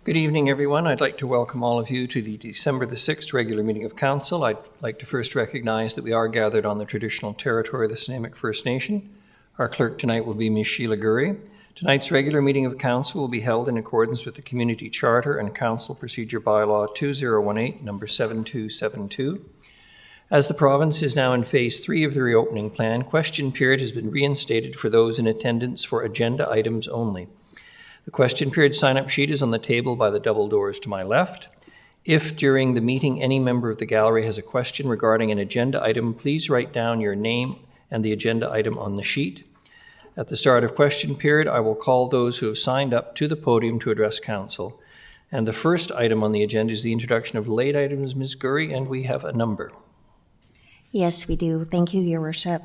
Good evening, everyone. I'd like to welcome all of you to the December the 6th regular meeting of Council. I'd like to first recognize that we are gathered on the traditional territory of the Snuneymuxw First Nation. Our clerk tonight will be Ms. Sheila Gurry. Tonight's regular meeting of Council will be held in accordance with the Community Charter and Council Procedure Bylaw 2018, number 7272. As the province is now in Phase 3 of the reopening plan, question period has been reinstated for those in attendance for agenda items only. The question period sign-up sheet is on the table by the double doors to my left. If during the meeting any member of the gallery has a question regarding an agenda item, please write down your name and the agenda item on the sheet. At the start of question period, I will call those who have signed up to the podium to address Council. And the first item on the agenda is the introduction of late items, Ms. Gurry, and we have a number. Yes, we do. Thank you, Your Worship.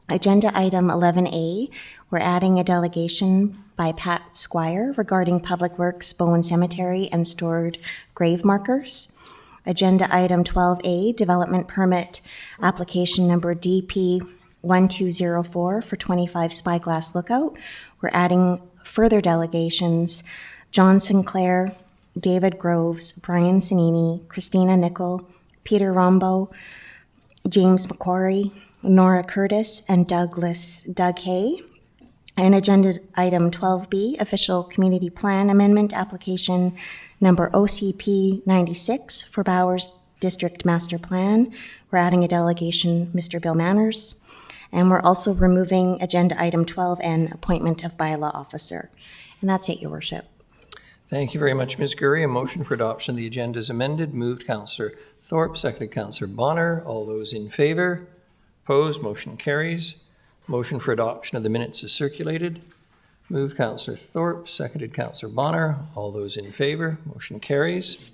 Agenda item 11A, we're adding a delegation by Pat Squire regarding Public Works, Bowen Cemetery, and stored grave markers. Agenda item 12A, development permit application number DP 1204 for 25 Spyglass Lookout. We're adding further delegations, John Sinclair, David Groves, Brian Sanini, Christina Nickel, Peter Rombo, James McQuarrie, Nora Curtis, and Doug Hay. And agenda item 12B, official community plan amendment application number OCP 96 for Bowers District Master Plan. We're adding a delegation, Mr. Bill Manners. And we're also removing agenda item 12N, appointment of bylaw officer. And that's it, Your Worship. Thank you very much, Ms. Gurry. A motion for adoption of the agenda is amended. Moved Councillor Thorpe, seconded Councillor Bonner. All those in favour? Opposed? Motion carries. Motion for adoption of the minutes is circulated. Moved Councillor Thorpe, seconded Councillor Bonner. All those in favour? Motion carries.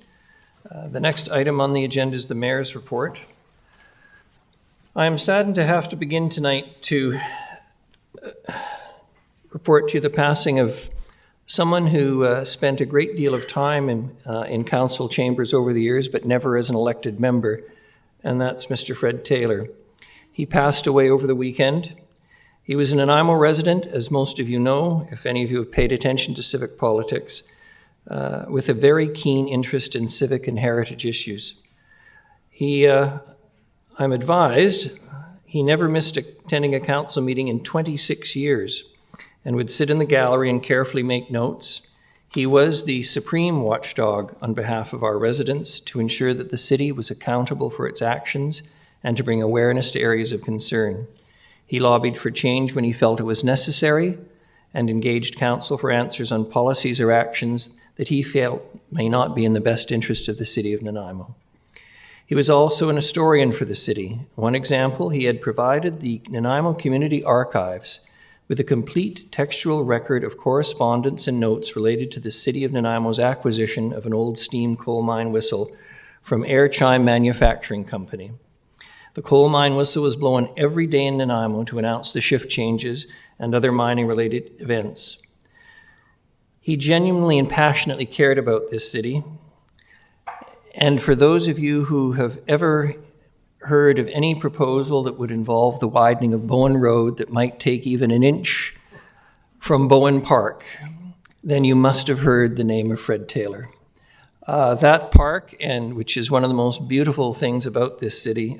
The next item on the agenda is the Mayor's report. I am saddened to have to begin tonight to report to you the passing of someone who spent a great deal of time in council chambers over the years, but never as an elected member, and that's Mr. Fred Taylor. He passed away over the weekend. He was an Nanaimo resident, as most of you know, if any of you have paid attention to civic politics, with a very keen interest in civic and heritage issues. I'm advised, he never missed attending a council meeting in 26 years and would sit in the gallery and carefully make notes. He was the supreme watchdog on behalf of our residents to ensure that the city was accountable for its actions and to bring awareness to areas of concern. He lobbied for change when he felt it was necessary and engaged council for answers on policies or actions that he felt may not be in the best interest of the city of Nanaimo. He was also an historian for the city. One example, he had provided the Nanaimo Community Archives with a complete textual record of correspondence and notes related to the city of Nanaimo's acquisition of an old steam coal mine whistle from Air Chime Manufacturing Company. The coal mine whistle was blown every day in Nanaimo to announce the shift changes and other mining-related events. He genuinely and passionately cared about this city. And for those of you who have ever heard of any proposal that would involve the widening of Bowen Road that might take even an inch from Bowen Park, then you must have heard the name of Fred Taylor. That park, and which is one of the most beautiful things about this city,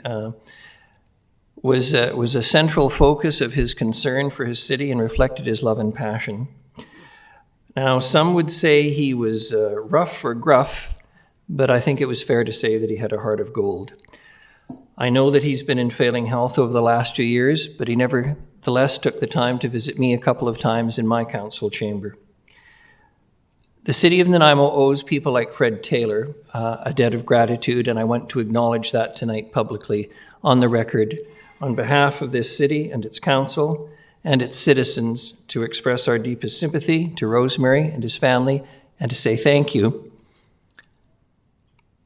was a central focus of his concern for his city and reflected his love and passion. Now, some would say he was rough or gruff, but I think it was fair to say that he had a heart of gold. I know that he's been in failing health over the last 2 years, but he nevertheless took the time to visit me a couple of times in my council chamber. The city of Nanaimo owes people like Fred Taylor a debt of gratitude, and I want to acknowledge that tonight publicly on the record on behalf of this city and its council and its citizens, to express our deepest sympathy to Rosemary and his family and to say thank you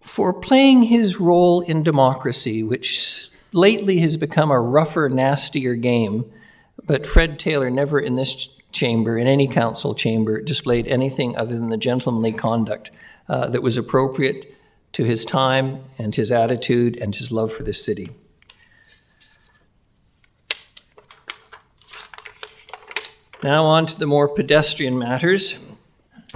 for playing his role in democracy, which lately has become a rougher, nastier game. But Fred Taylor never in this chamber, in any council chamber, displayed anything other than the gentlemanly conduct that was appropriate to his time and his attitude and his love for this city. Now on to the more pedestrian matters.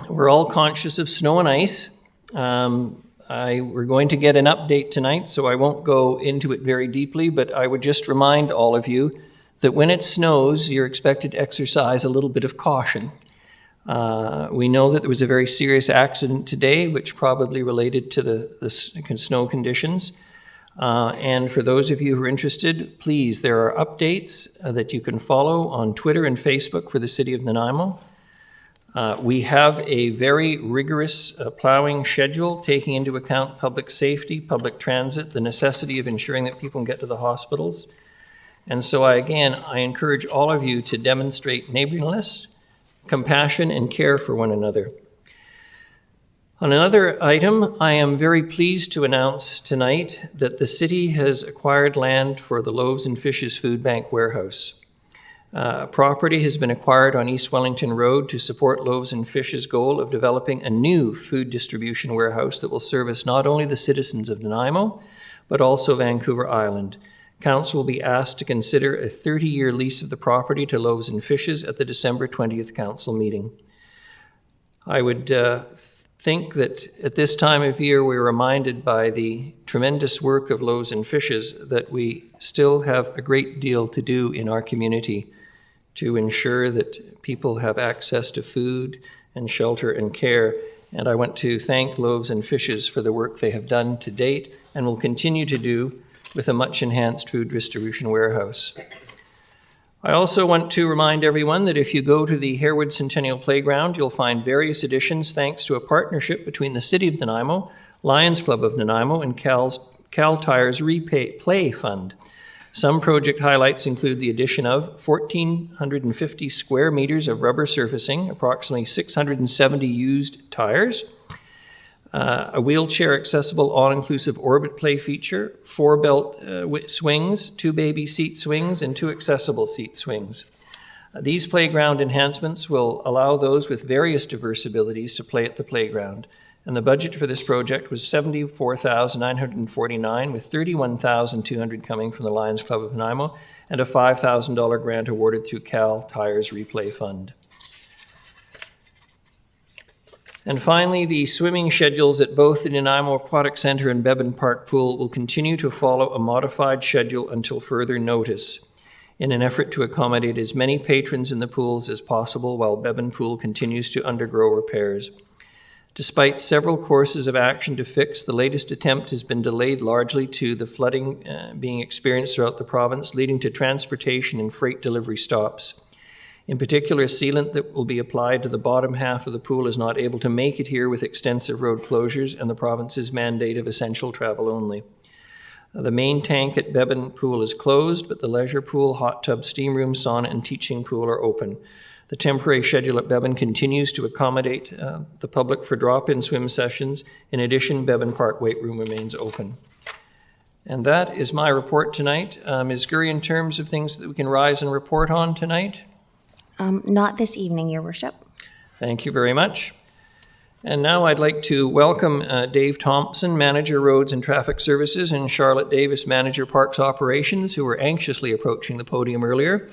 We're all conscious of snow and ice. We're going to get an update tonight, so I won't go into it very deeply, but I would just remind all of you that when it snows, you're expected to exercise a little bit of caution. We know that there was a very serious accident today, which probably related to the snow conditions. And for those of you who are interested, please, there are updates that you can follow on Twitter and Facebook for the City of Nanaimo. We have a very rigorous plowing schedule, taking into account public safety, public transit, the necessity of ensuring that people can get to the hospitals. And so I encourage all of you to demonstrate neighborliness, compassion, and care for one another. On another item, I am very pleased to announce tonight that the city has acquired land for the Loaves and Fishes Food Bank warehouse. Property has been acquired on East Wellington Road to support Loaves and Fishes' goal of developing a new food distribution warehouse that will service not only the citizens of Nanaimo, but also Vancouver Island. Council will be asked to consider a 30-year lease of the property to Loaves and Fishes at the December 20th council meeting. I would think that at this time of year, we're reminded by the tremendous work of Loaves and Fishes that we still have a great deal to do in our community to ensure that people have access to food and shelter and care. And I want to thank Loaves and Fishes for the work they have done to date and will continue to do with a much enhanced food distribution warehouse. I also want to remind everyone that if you go to the Harewood Centennial Playground, you'll find various additions thanks to a partnership between the City of Nanaimo, Lions Club of Nanaimo, and Cal Tire's Replay Fund. Some project highlights include the addition of 1,450 square meters of rubber surfacing, approximately 670 used tires, a wheelchair-accessible all-inclusive orbit play feature, 4 belt swings, 2 baby seat swings, and 2 accessible seat swings. These playground enhancements will allow those with various diverse abilities to play at the playground. And the budget for this project was $74,949, with $31,200 coming from the Lions Club of Nanaimo and a $5,000 grant awarded through Cal Tire's Replay Fund. And finally, the swimming schedules at both the Nanaimo Aquatic Centre and Beban Park Pool will continue to follow a modified schedule until further notice, in an effort to accommodate as many patrons in the pools as possible while Beban Pool continues to undergo repairs. Despite several courses of action to fix, the latest attempt has been delayed largely to the flooding being experienced throughout the province, leading to transportation and freight delivery stops. In particular, sealant that will be applied to the bottom half of the pool is not able to make it here with extensive road closures and the province's mandate of essential travel only. The main tank at Beban Pool is closed, but the leisure pool, hot tub, steam room, sauna, and teaching pool are open. The temporary schedule at Beban continues to accommodate the public for drop-in swim sessions. In addition, Beban Park weight room remains open. And that is my report tonight. Ms. Gurry, in terms of things that we can rise and report on tonight? Not this evening, Your Worship. Thank you very much. And now I'd like to welcome Dave Thompson, Manager Roads and Traffic Services, and Charlotte Davis, Manager Parks Operations, who were anxiously approaching the podium earlier,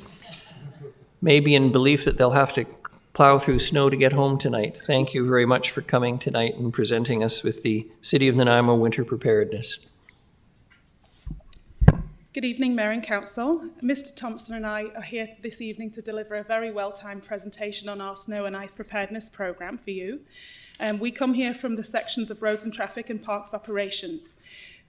maybe in belief that they'll have to plow through snow to get home tonight. Thank you very much for coming tonight and presenting us with the City of Nanaimo winter preparedness. Good evening, Mayor and Council. Mr. Thompson and I are here this evening to deliver a very well-timed presentation on our snow and ice preparedness programme for you. We come here from the sections of Roads and Traffic and Parks Operations.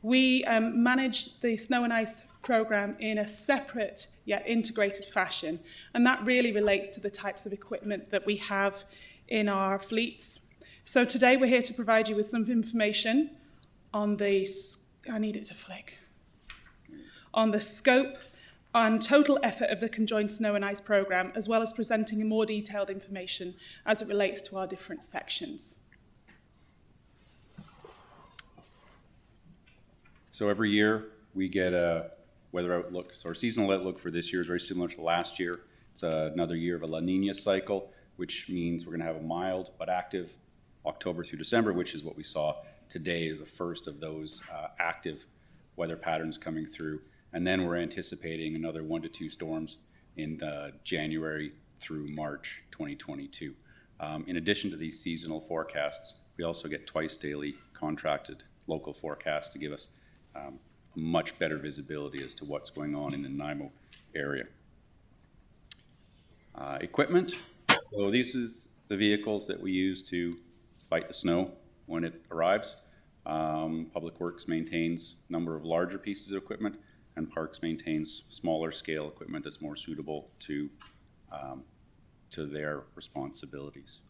We manage the snow and ice programme in a separate yet integrated fashion, and that really relates to the types of equipment that we have in our fleets. So today we're here to provide you with some information on the, on the scope and total effort of the conjoined snow and ice programme, as well as presenting more detailed information as it relates to our different sections. So every year we get a weather outlook. So our seasonal outlook for this year is very similar to last year. It's another year of a La Nina cycle, which means we're going to have a mild but active October through December, which is what we saw today is the first of those active weather patterns coming through. And then we're anticipating another 1 to 2 storms in January through March 2022. In addition to these seasonal forecasts, we also get twice daily contracted local forecasts to give us much better visibility as to what's going on in the Nanaimo area. Equipment. So these is the vehicles that we use to fight the snow when it arrives. Public Works maintains a number of larger pieces of equipment, and Parks maintains smaller scale equipment that's more suitable to their responsibilities.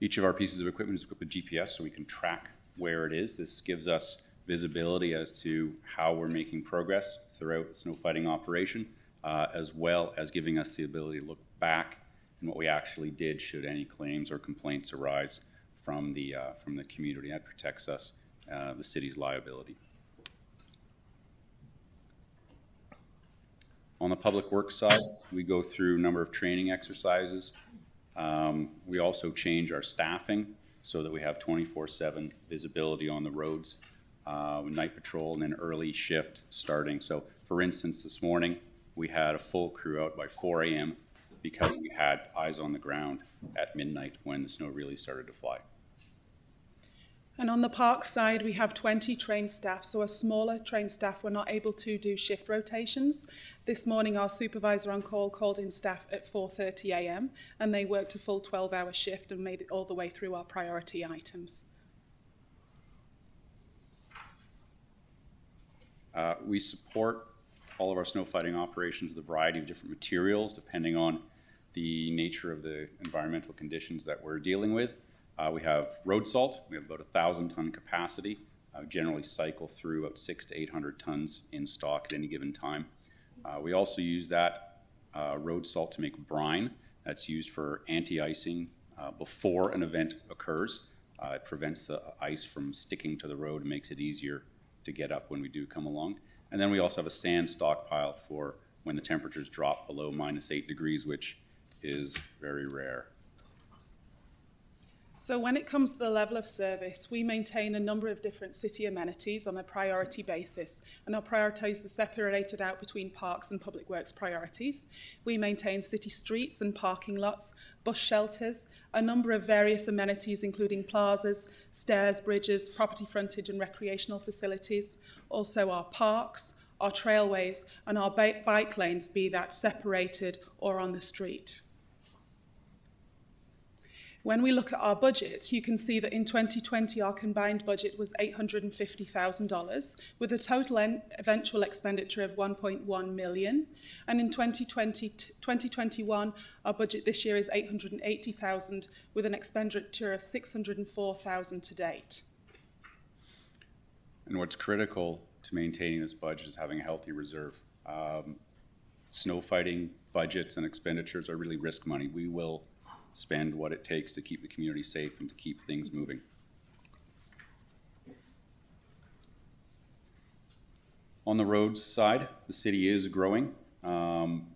Each of our pieces of equipment is equipped with GPS, so we can track where it is. This gives us visibility as to how we're making progress throughout the snow fighting operation, as well as giving us the ability to look back and what we actually did should any claims or complaints arise from the community. That protects us, the city's liability. On the Public Works side, we go through a number of training exercises. We also change our staffing so that we have 24/7 visibility on the roads, night patrol, and then early shift starting. So for instance, this morning, we had a full crew out by 4 a.m. because we had eyes on the ground at midnight when the snow really started to fly. And on the park side, we have 20 trained staff, so a smaller trained staff were not able to do shift rotations. This morning, our supervisor on call called in staff at 4:30 a.m. and they worked a full 12-hour shift and made it all the way through our priority items. We support all of our snow fighting operations with a variety of different materials depending on the nature of the environmental conditions that we're dealing with. We have road salt. We have about 1,000-ton capacity. Generally cycle through about 600 to 800 tons in stock at any given time. We also use that road salt to make brine. That's used for anti-icing before an event occurs. It prevents the ice from sticking to the road and makes it easier to get up when we do come along. And then we also have a sand stockpile for when the temperatures drop below -8 degrees, which is very rare. So when it comes to the level of service, we maintain a number of different city amenities on a priority basis, and our priorities are separated out between parks and public works priorities. We maintain city streets and parking lots, bus shelters, a number of various amenities including plazas, stairs, bridges, property frontage and recreational facilities, also our parks, our trailways and our bike lanes, be that separated or on the street. When we look at our budget, you can see that in 2020, our combined budget was $850,000, with a total eventual expenditure of $1.1 million. And in 2021, our budget this year is $880,000, with an expenditure of $604,000 to date. And what's critical to maintaining this budget is having a healthy reserve. Snow fighting budgets and expenditures are really risk money. We will spend what it takes to keep the community safe and to keep things moving. On the roads side, the city is growing.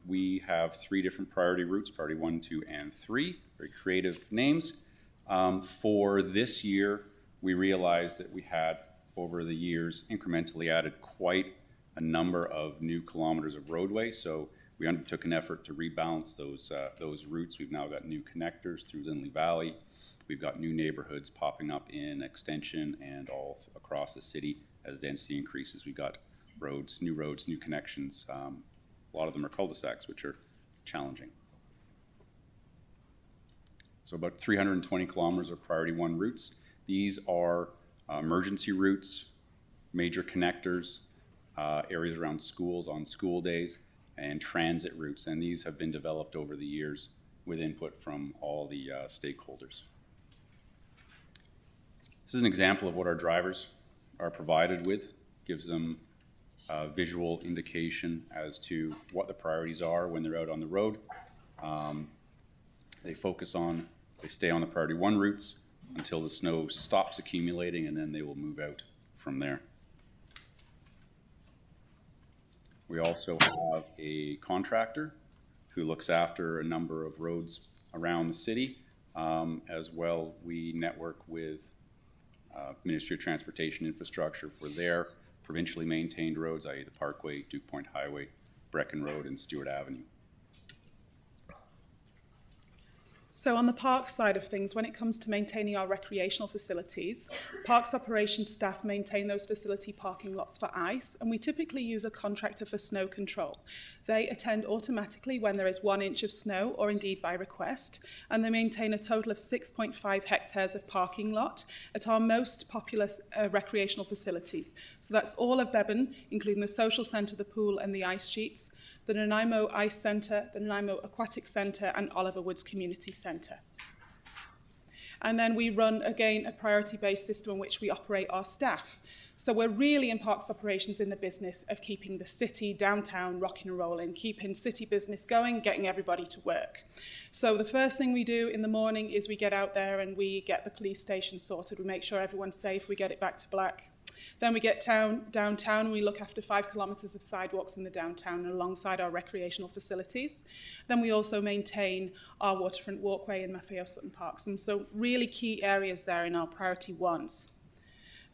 We have 3 different priority routes, priority 1, 2, and 3, very creative names. For this year, we realized that we had, over the years, incrementally added quite a number of new kilometers of roadway. So we undertook an effort to rebalance those routes. We've now got new connectors through Lindley Valley. We've got new neighborhoods popping up in Extension and all across the city as density increases. We've got roads, new connections. A lot of them are cul-de-sacs, which are challenging. So about 320 kilometers of priority 1 routes. These are emergency routes, major connectors, areas around schools on school days, and transit routes, and these have been developed over the years with input from all the stakeholders. This is an example of what our drivers are provided with. Gives them a visual indication as to what the priorities are when they're out on the road. They stay on the priority 1 routes until the snow stops accumulating, and then they will move out from there. We also have a contractor who looks after a number of roads around the city. As well, we network with Ministry of Transportation Infrastructure for their provincially maintained roads, i.e. the Parkway, Duke Point Highway, Brecken Road, and Stewart Avenue. So on the parks side of things, when it comes to maintaining our recreational facilities, parks operations staff maintain those facility parking lots for ice, and we typically use a contractor for snow control. They attend automatically when there is 1 inch of snow, or indeed by request, and they maintain a total of 6.5 hectares of parking lot at our most popular recreational facilities. So that's all of Bevan, including the social centre, the pool and the ice sheets, the Nanaimo Ice Centre, the Nanaimo Aquatic Centre and Oliver Woods Community Centre. And then we run, again, a priority-based system in which we operate our staff. So we're really in parks operations in the business of keeping the city, downtown, rocking and rolling, keeping city business going, getting everybody to work. So the first thing we do in the morning is we get out there and we get the police station sorted. We make sure everyone's safe, we get it back to black. Then we get downtown and we look after 5 kilometres of sidewalks in the downtown alongside our recreational facilities. Then we also maintain our waterfront walkway in Maffeo Sutton Parks. And so really key areas there in our priority 1s.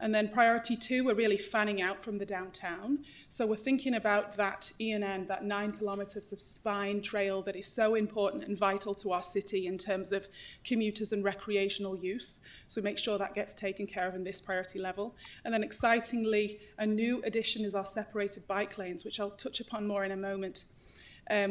And then priority 2, we're really fanning out from the downtown. So we're thinking about that E&N, that 9 kilometres of spine trail that is so important and vital to our city in terms of commuters and recreational use. So we make sure that gets taken care of in this priority level. And then excitingly, a new addition is our separated bike lanes, which I'll touch upon more in a moment.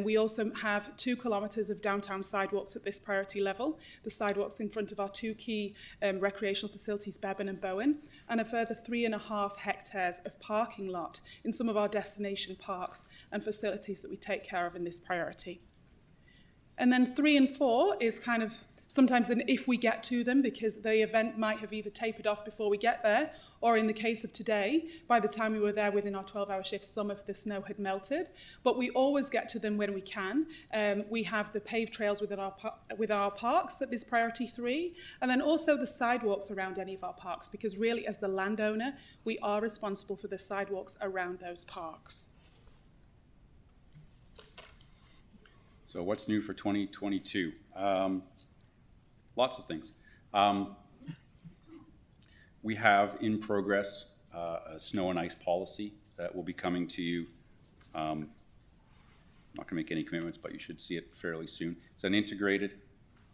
We also have 2 kilometres of downtown sidewalks at this priority level, the sidewalks in front of our 2 key recreational facilities, Bevan and Bowen, and a further 3.5 hectares of parking lot in some of our destination parks and facilities that we take care of in this priority. And then 3 and 4 is kind of sometimes an if we get to them, because the event might have either tapered off before we get there, or in the case of today, by the time we were there within our 12-hour shifts, some of the snow had melted. But we always get to them when we can. We have the paved trails within our parks, that is priority 3, and then also the sidewalks around any of our parks, because really as the landowner, we are responsible for the sidewalks around those parks. So what's new for 2022? Lots of things. We have in progress a snow and ice policy that will be coming to you. I'm not going to make any commitments, but you should see it fairly soon. It's an integrated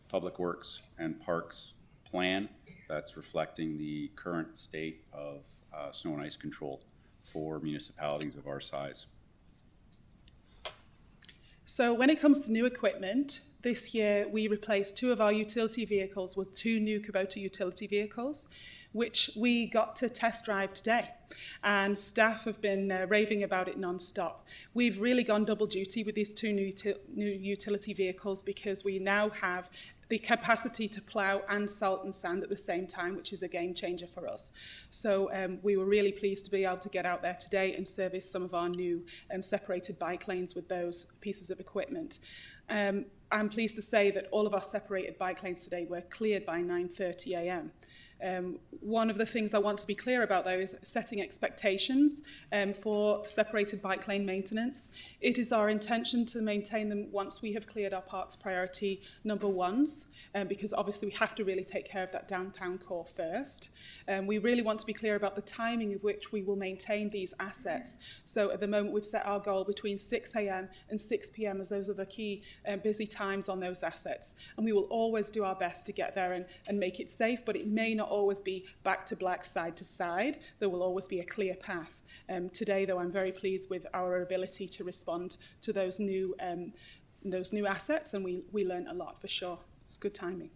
public works and parks plan that's reflecting the current state of snow and ice control for municipalities of our size. So when it comes to new equipment, this year we replaced 2 of our utility vehicles with 2 new Kubota utility vehicles, which we got to test drive today. And staff have been raving about it non-stop. We've really gone double duty with these 2 new utility vehicles, because we now have the capacity to plough and salt and sand at the same time, which is a game changer for us. So we were really pleased to be able to get out there today and service some of our new separated bike lanes with those pieces of equipment. I'm pleased to say that all of our separated bike lanes today were cleared by 9:30 a.m. One of the things I want to be clear about, though, is setting expectations for separated bike lane maintenance. It is our intention to maintain them once we have cleared our parks priority number 1s, because obviously we have to really take care of that downtown core first. We really want to be clear about the timing of which we will maintain these assets. So at the moment we've set our goal between 6 a.m. and 6 p.m. as those are the key busy times on those assets. And we will always do our best to get there and make it safe, but it may not always be back to black side to side. There will always be a clear path. Today, though, I'm very pleased with our ability to respond to those new assets, and we learned a lot for sure. It's good timing.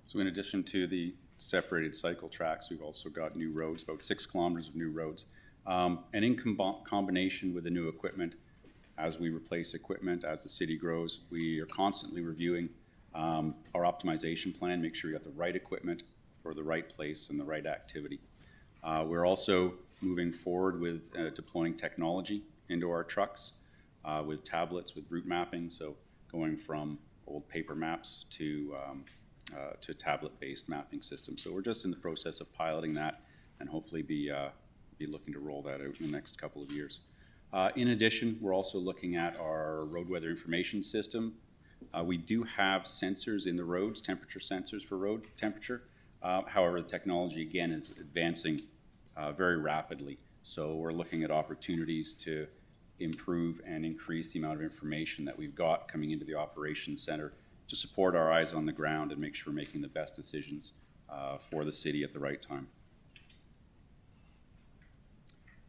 So in addition to the separated cycle tracks, we've also got new roads, about 6 kilometers of new roads. And in combination with the new equipment, as we replace equipment, as the city grows, we are constantly reviewing our optimization plan, make sure we got the right equipment for the right place and the right activity. We're also moving forward with deploying technology into our trucks with tablets, with route mapping, so going from old paper maps to tablet-based mapping systems. So we're just in the process of piloting that, and hopefully be looking to roll that out in the next couple of years. In addition, we're also looking at our road weather information system. We do have sensors in the roads, temperature sensors for road temperature. However, the technology, again, is advancing very rapidly. So we're looking at opportunities to improve and increase the amount of information that we've got coming into the operations center to support our eyes on the ground and make sure we're making the best decisions for the city at the right time.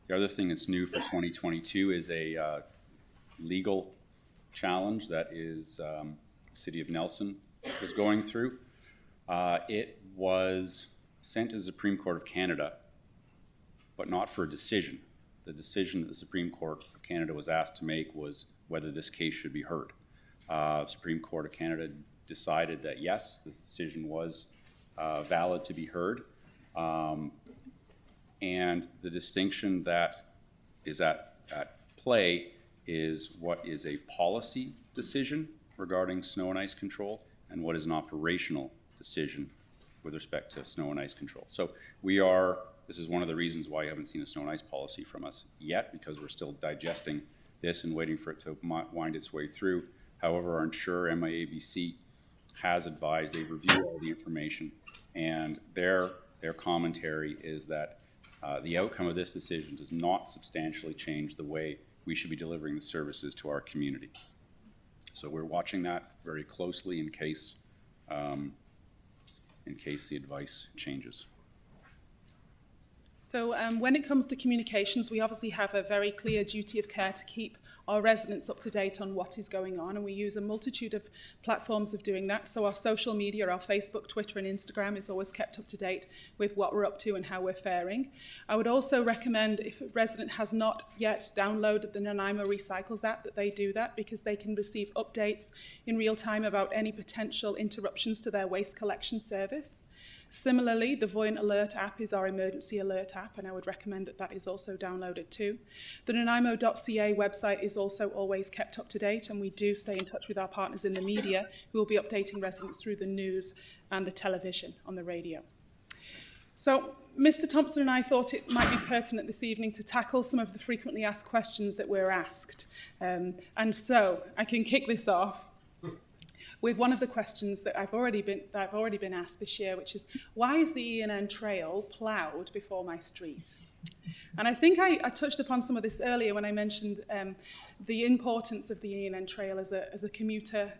The other thing that's new for 2022 is a legal challenge that is City of Nelson is going through. It was sent to the Supreme Court of Canada, but not for a decision. The decision that the Supreme Court of Canada was asked to make was whether this case should be heard. The Supreme Court of Canada decided that yes, this decision was valid to be heard. And the distinction that is at play is what is a policy decision regarding snow and ice control and what is an operational decision with respect to snow and ice control. So this is one of the reasons why you haven't seen a snow and ice policy from us yet, because we're still digesting this and waiting for it to wind its way through. However, our insurer, MIABC, has advised, they've reviewed all the information, and their commentary is that the outcome of this decision does not substantially change the way we should be delivering the services to our community. So we're watching that very closely in case the advice changes. So when it comes to communications, we obviously have a very clear duty of care to keep our residents up to date on what is going on, and we use a multitude of platforms of doing that. So our social media, our Facebook, Twitter and Instagram is always kept up to date with what we're up to and how we're faring. I would also recommend, if a resident has not yet downloaded the Nanaimo Recycles app, that they do that, because they can receive updates in real time about any potential interruptions to their waste collection service. Similarly, the Voyant Alert app is our emergency alert app, and I would recommend that is also downloaded too. The Nanaimo.ca website is also always kept up to date, and we do stay in touch with our partners in the media, who will be updating residents through the news and the television on the radio. So Mr. Thompson and I thought it might be pertinent this evening to tackle some of the frequently asked questions that we're asked. And so I can kick this off with one of the questions that I've already been asked this year, which is, why is the E&N Trail ploughed before my street? And I think I touched upon some of this earlier when I mentioned the importance of the E&N Trail as a commuter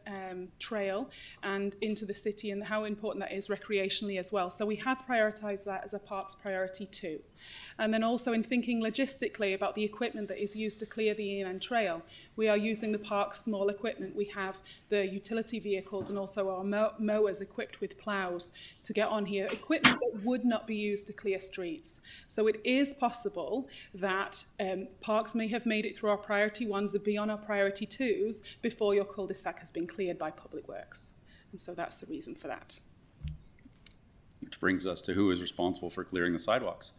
trail and into the city, and how important that is recreationally as well. So we have prioritised that as a parks priority too. And then also in thinking logistically about the equipment that is used to clear the E&N Trail, we are using the park's small equipment. We have the utility vehicles and also our mowers equipped with ploughs to get on here, equipment that would not be used to clear streets. So it is possible that parks may have made it through our priority ones and be on our priority twos before your cul-de-sac has been cleared by Public Works. And so that's the reason for that. Which brings us to who is responsible for clearing the sidewalks.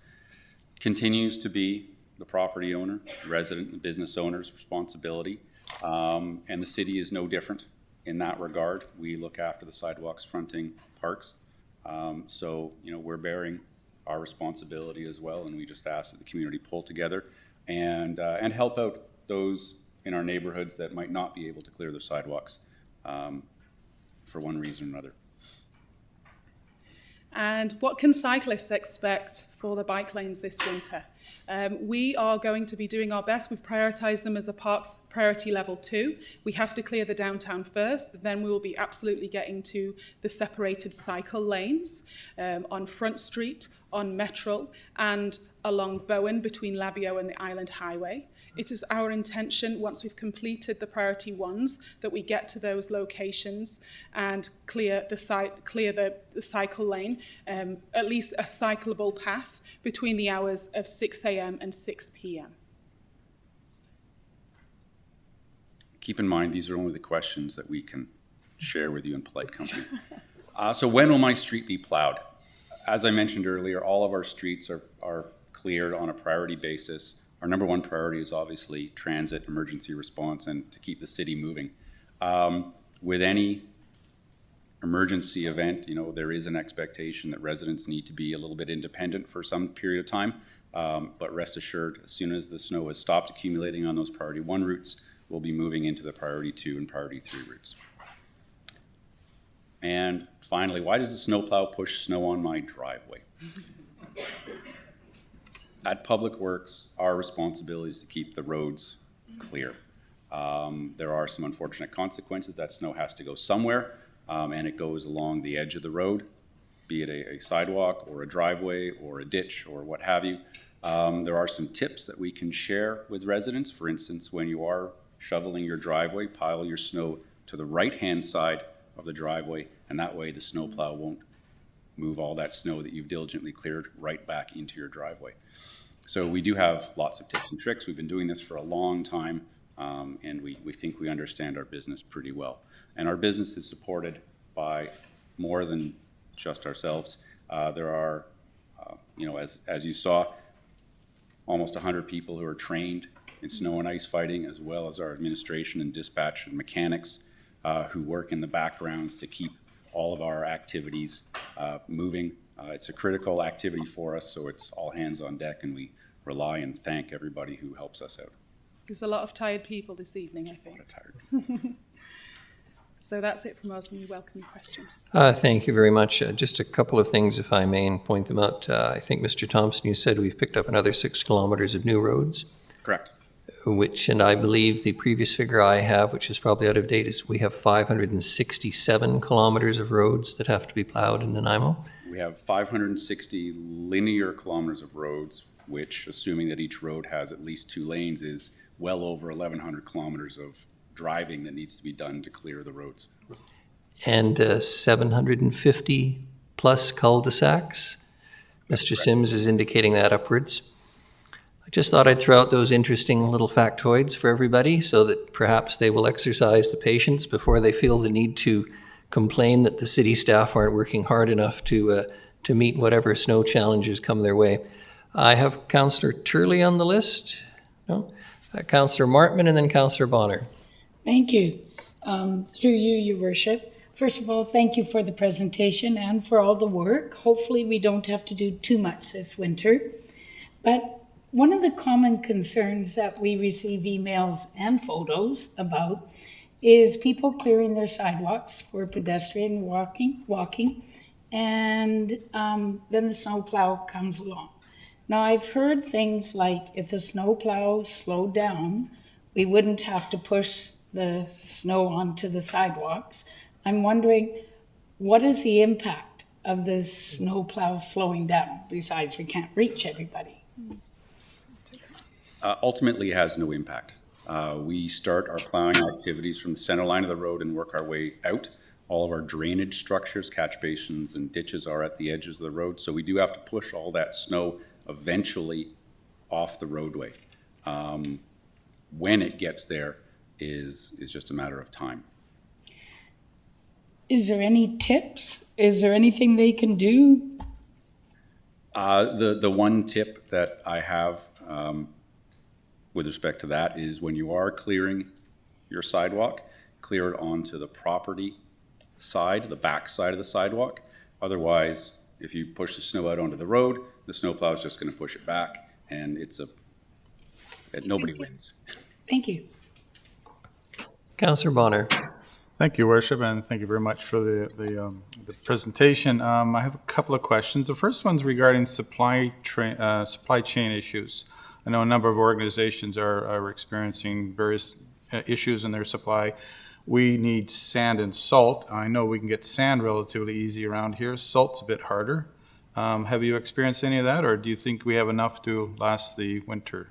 Continues to be the property owner, the resident, the business owner's responsibility, and the city is no different in that regard. We look after the sidewalks fronting parks, so we're bearing our responsibility as well, and we just ask that the community pull together and help out those in our neighborhoods that might not be able to clear their sidewalks for one reason or another. And what can cyclists expect for the bike lanes this winter? We are going to be doing our best. We've prioritised them as a parks priority level 2. We have to clear the downtown first, then we will be absolutely getting to the separated cycle lanes on Front Street, on Metro, and along Bowen between Labio and the Island Highway. It is our intention, once we've completed the priority ones, that we get to those locations and clear the cycle lane, at least a cyclable path between the hours of 6 a.m. and 6 p.m. Keep in mind, these are only the questions that we can share with you in polite company. So when will my street be plowed? As I mentioned earlier, all of our streets are cleared on a priority basis. Our number one priority is obviously transit, emergency response, and to keep the city moving. With any emergency event, there is an expectation that residents need to be a little bit independent for some period of time. But rest assured, as soon as the snow has stopped accumulating on those priority 1 routes, we'll be moving into the priority 2 and priority 3 routes. And finally, why does the snowplow push snow on my driveway? At Public Works, our responsibility is to keep the roads clear. There are some unfortunate consequences. That snow has to go somewhere, and it goes along the edge of the road, be it a sidewalk or a driveway or a ditch or what have you. There are some tips that we can share with residents. For instance, when you are shoveling your driveway, pile your snow to the right-hand side of the driveway, and that way the snowplow won't move all that snow that you've diligently cleared right back into your driveway. So we do have lots of tips and tricks. We've been doing this for a long time, and we think we understand our business pretty well. And our business is supported by more than just ourselves. There are, as you saw, almost 100 people who are trained in snow and ice fighting, as well as our administration and dispatch and mechanics who work in the backgrounds to keep all of our activities moving. It's a critical activity for us, so it's all hands on deck, and we rely and thank everybody who helps us out. There's a lot of tired people this evening, I think. Tired. So that's it from us, and we welcome your questions. Thank you very much. Just a couple of things, if I may, and point them out. I think, Mr. Thompson, you said we've picked up another 6 kilometers of new roads, Correct. which, and I believe the previous figure I have, which is probably out of date, is we have 567 kilometers of roads that have to be plowed in Nanaimo. We have 560 linear kilometers of roads, which, assuming that each road has at least 2 lanes, is well over 1,100 kilometers of driving that needs to be done to clear the roads. And 750 plus cul-de-sacs. Mr. Sims is indicating that upwards. I just thought I'd throw out those interesting little factoids for everybody so that perhaps they will exercise the patience before they feel the need to complain that the city staff aren't working hard enough to meet whatever snow challenges come their way. I have Councillor Turley on the list. No? Councillor Martman and then Councillor Bonner. Thank you. Through you, Your Worship. First of all, thank you for the presentation and for all the work. Hopefully we don't have to do too much this winter. But one of the common concerns that we receive emails and photos about is people clearing their sidewalks for pedestrian walking, and then the snowplow comes along. Now, I've heard things like if the snowplow slowed down, we wouldn't have to push the snow onto the sidewalks. I'm wondering, what is the impact of the snowplow slowing down, besides we can't reach everybody? Ultimately, it has no impact. We start our plowing activities from the center line of the road and work our way out. All of our drainage structures, catch basins and ditches are at the edges of the road, so we do have to push all that snow eventually off the roadway. When it gets there is just a matter of time. Is there any tips? Is there anything they can do? The one tip that I have with respect to that is when you are clearing your sidewalk, clear it onto the property side, the back side of the sidewalk. Otherwise, if you push the snow out onto the road, the snowplow is just going to push it back, and nobody wins. Thank you. Councillor Bonner. Thank you, Worship, and thank you very much for the presentation. I have a couple of questions. The first one's regarding supply chain issues. I know a number of organizations are experiencing various issues in their supply. We need sand and salt. I know we can get sand relatively easy around here. Salt's a bit harder. Have you experienced any of that, or do you think we have enough to last the winter?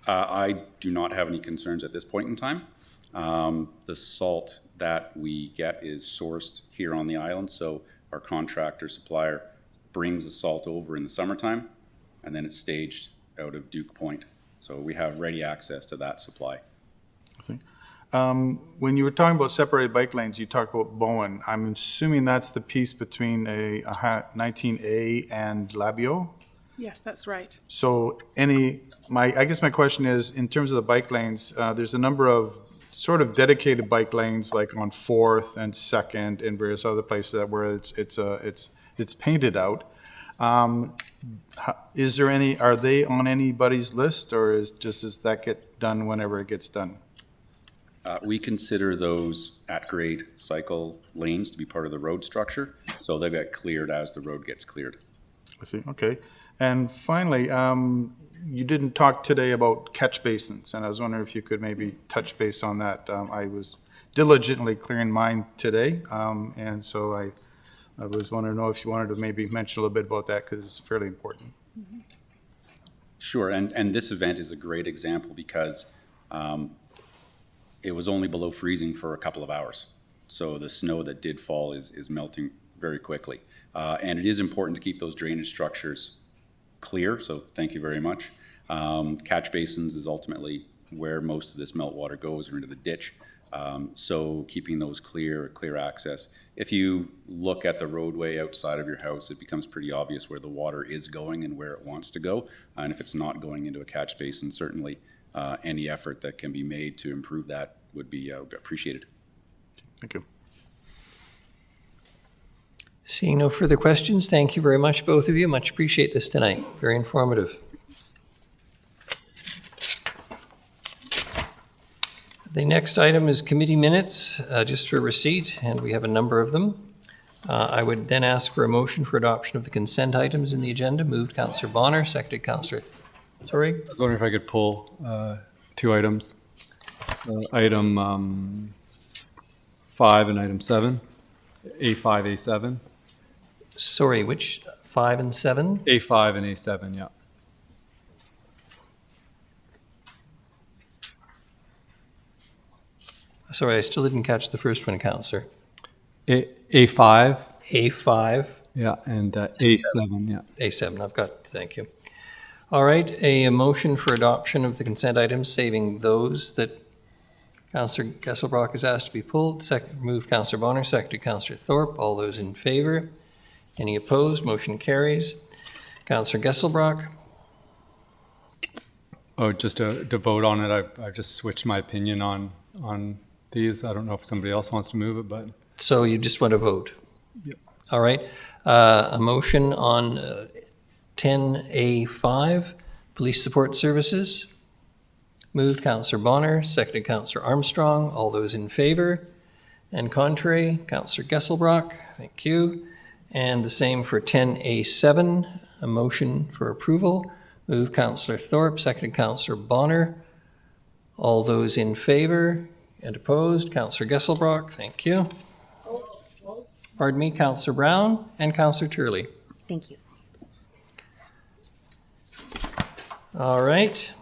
I do not have any concerns at this point in time. The salt that we get is sourced here on the island, so our contractor supplier brings the salt over in the summertime, and then it's staged out of Duke Point. So we have ready access to that supply. I think. When you were talking about separated bike lanes, you talked about Bowen. I'm assuming that's the piece between a 19A and Labio? Yes, that's right. So I guess my question is, in terms of the bike lanes, there's a number of sort of dedicated bike lanes, like on 4th and 2nd and various other places where it's painted out. Are they on anybody's list, or does that get done whenever it gets done? We consider those at-grade cycle lanes to be part of the road structure, so they get cleared as the road gets cleared. I see, okay. And finally, you didn't talk today about catch basins, and I was wondering if you could maybe touch base on that. I was diligently clearing mine today, and so I was wondering if you wanted to maybe mention a little bit about that, because it's fairly important. Sure, and this event is a great example because it was only below freezing for a couple of hours. So the snow that did fall is melting very quickly. And it is important to keep those drainage structures clear, so thank you very much. Catch basins is ultimately where most of this meltwater goes, or into the ditch. So keeping those clear access. If you look at the roadway outside of your house, it becomes pretty obvious where the water is going and where it wants to go. And if it's not going into a catch basin, certainly any effort that can be made to improve that would be appreciated. Thank you. Seeing no further questions, thank you very much, both of you. Much appreciate this tonight. Very informative. The next item is committee minutes, just for receipt, and we have a number of them. I would then ask for a motion for adoption of the consent items in the agenda. Moved Councillor Bonner, seconded Councillor Sorry. I was wondering if I could pull two items. Item 5 and item 7, A5, A7. Sorry, which 5 and 7? A5 and A7, yeah. Sorry, I still didn't catch the first one, Councillor. A5, A5, yeah, and A7, yeah. A7, I've got, thank you. All right, a motion for adoption of the consent items, saving those that Councillor Gesselbrock has asked to be pulled. Moved Councillor Bonner, seconded Councillor Thorpe. All those in favor? Any opposed? Motion carries. Councillor Gesselbrock. Oh, just to vote on it, I've just switched my opinion on these. I don't know if somebody else wants to move it, but. So you just want to vote? Yep. All right. A motion on 10A5, Police Support Services. Moved Councillor Bonner, seconded Councillor Armstrong. All those in favor and contrary, Councillor Gesselbrock. Thank you. And the same for 10A7, a motion for approval. Moved Councillor Thorpe, seconded Councillor Bonner. All those in favor and opposed, Councillor Gesselbrock. Thank you. Pardon me, Councillor Brown and Councillor Turley. Thank you. All right.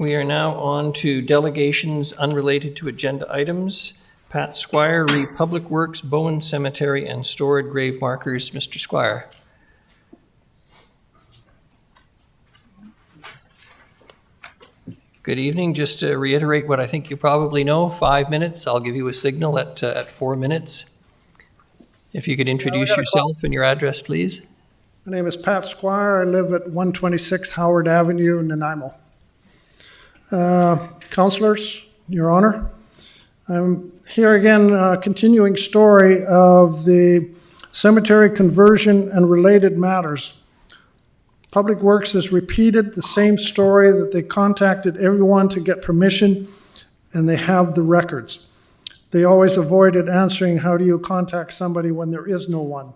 We are now on to delegations unrelated to agenda items. Pat Squire, Public Works, Bowen Cemetery, and Stored Grave Markers. Mr. Squire. Good evening. Just to reiterate what I think you probably know, 5 minutes. I'll give you a signal at 4 minutes. If you could introduce yourself and your address, please. My name is Pat Squire. I live at 126 Howard Avenue in Nanaimo. Councillors, Your Honor, I'm here again, continuing story of the cemetery conversion and related matters. Public Works has repeated the same story, that they contacted everyone to get permission, and they have the records. They always avoided answering, how do you contact somebody when there is no one?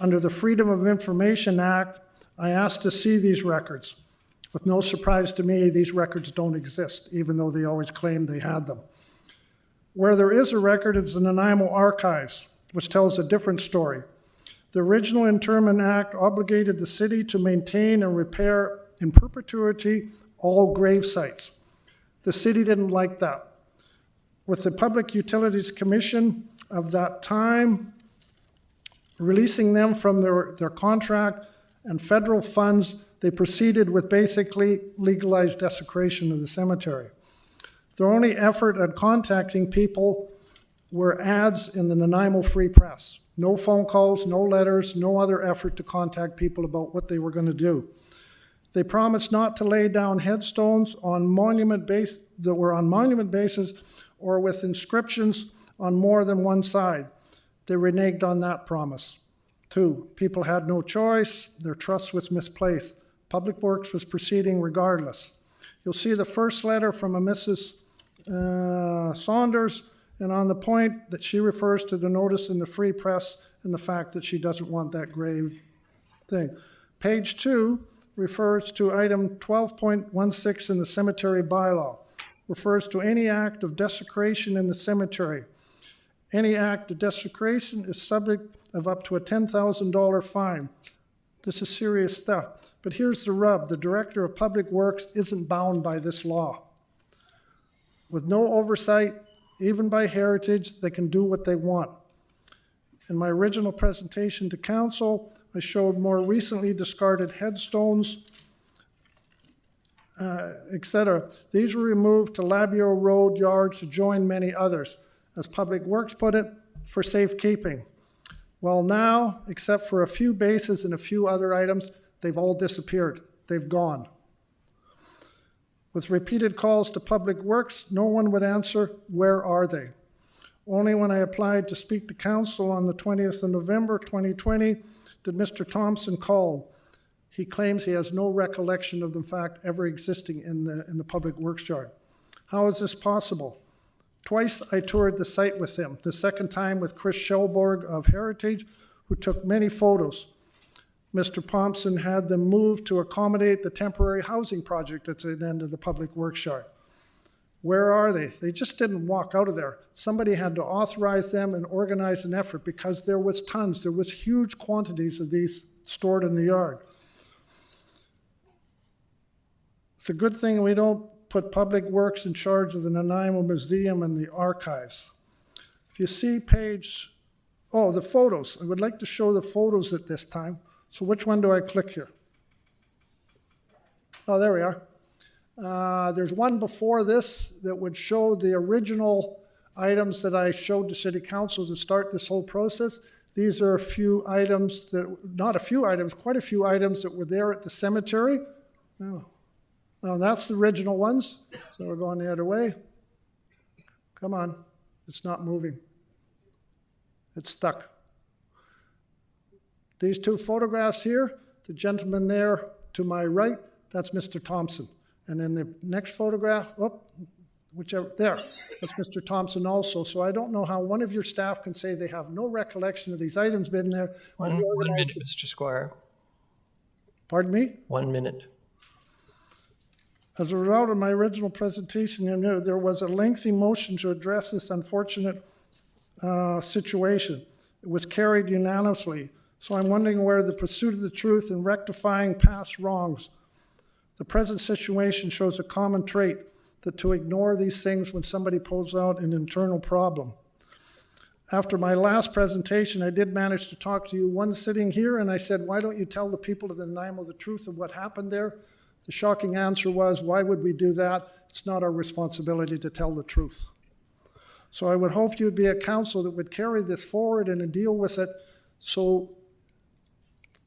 Under the Freedom of Information Act, I asked to see these records. With no surprise to me, these records don't exist, even though they always claimed they had them. Where there is a record is the Nanaimo Archives, which tells a different story. The original Interment Act obligated the city to maintain and repair in perpetuity all grave sites. The city didn't like that. With the Public Utilities Commission of that time releasing them from their contract and federal funds, they proceeded with basically legalized desecration of the cemetery. Their only effort at contacting people were ads in the Nanaimo Free Press. No phone calls, no letters, no other effort to contact people about what they were going to do. They promised not to lay down headstones on monument base that were on monument bases or with inscriptions on more than one side. They reneged on that promise. 2, people had no choice. Their trust was misplaced. Public Works was proceeding regardless. You'll see the first letter from a Mrs. Saunders, and on the point that she refers to the notice in the Free Press and the fact that she doesn't want that grave thing. Page 2 refers to item 12.16 in the cemetery bylaw. Refers to any act of desecration in the cemetery. Any act of desecration is subject of up to a $10,000 fine. This is serious stuff. But here's the rub. The Director of Public Works isn't bound by this law. With no oversight, even by Heritage, they can do what they want. In my original presentation to council, I showed more recently discarded headstones, etc. These were removed to Labio Road Yard to join many others. As Public Works put it, for safekeeping. Well, now, except for a few bases and a few other items, they've all disappeared. They've gone. With repeated calls to Public Works, no one would answer, where are they? Only when I applied to speak to council on the 20th of November 2020 did Mr. Thompson call. He claims he has no recollection of the fact ever existing in the Public Works yard. How is this possible? Twice I toured the site with him, the second time with Chris Schelborg of Heritage, who took many photos. Mr. Thompson had them moved to accommodate the temporary housing project that's at the end of the Public Works yard. Where are they? They just didn't walk out of there. Somebody had to authorize them and organize an effort because there was tons, there was huge quantities of these stored in the yard. It's a good thing we don't put Public Works in charge of the Nanaimo Museum and the archives. If you see the photos. I would like to show the photos at this time. So which one do I click here? Oh, there we are. There's one before this that would show the original items that I showed to City Council to start this whole process. These are a few items quite a few items that were there at the cemetery. No, that's the original ones. So we're going the other way. Come on, it's not moving. It's stuck. These two photographs here, the gentleman there to my right, that's Mr. Thompson. And then the next photograph, there, that's Mr. Thompson also. So I don't know how one of your staff can say they have no recollection of these items being there. One minute, Mr. Squire. Pardon me? 1 minute. As a result of my original presentation, there was a lengthy motion to address this unfortunate situation. It was carried unanimously. So I'm wondering where the pursuit of the truth and rectifying past wrongs. The present situation shows a common trait, that to ignore these things when somebody pulls out an internal problem. After my last presentation, I did manage to talk to you one sitting here, and I said, why don't you tell the people of the Nanaimo the truth of what happened there? The shocking answer was, why would we do that? It's not our responsibility to tell the truth. So I would hope you'd be a council that would carry this forward and deal with it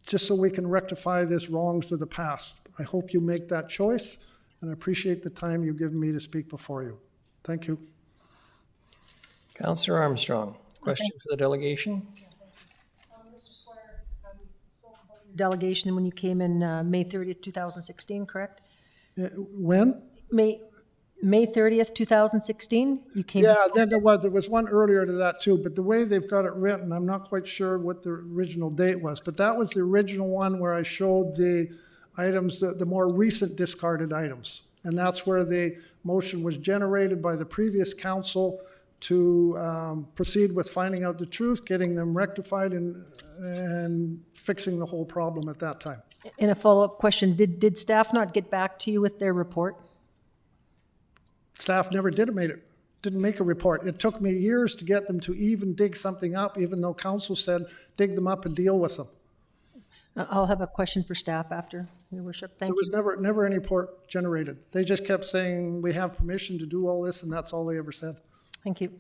just so we can rectify this wrongs of the past. I hope you make that choice, and I appreciate the time you've given me to speak before you. Thank you. Councillor Armstrong, question for the delegation? Mr. Squire, you spoke about your delegation when you came in May 30th, 2016, correct? When? May 30th, 2016, you came. Yeah, then there was one earlier to that too, but the way they've got it written, I'm not quite sure what the original date was, but that was the original one where I showed the items, the more recent discarded items. And that's where the motion was generated by the previous council to proceed with finding out the truth, getting them rectified and fixing the whole problem at that time. And a follow-up question, did staff not get back to you with their report? Staff never didn't make a report. It took me years to get them to even dig something up, even though council said, dig them up and deal with them. I'll have a question for staff after, Your Worship. Thank you. There was never any report generated. They just kept saying, we have permission to do all this, and that's all they ever said. Thank you.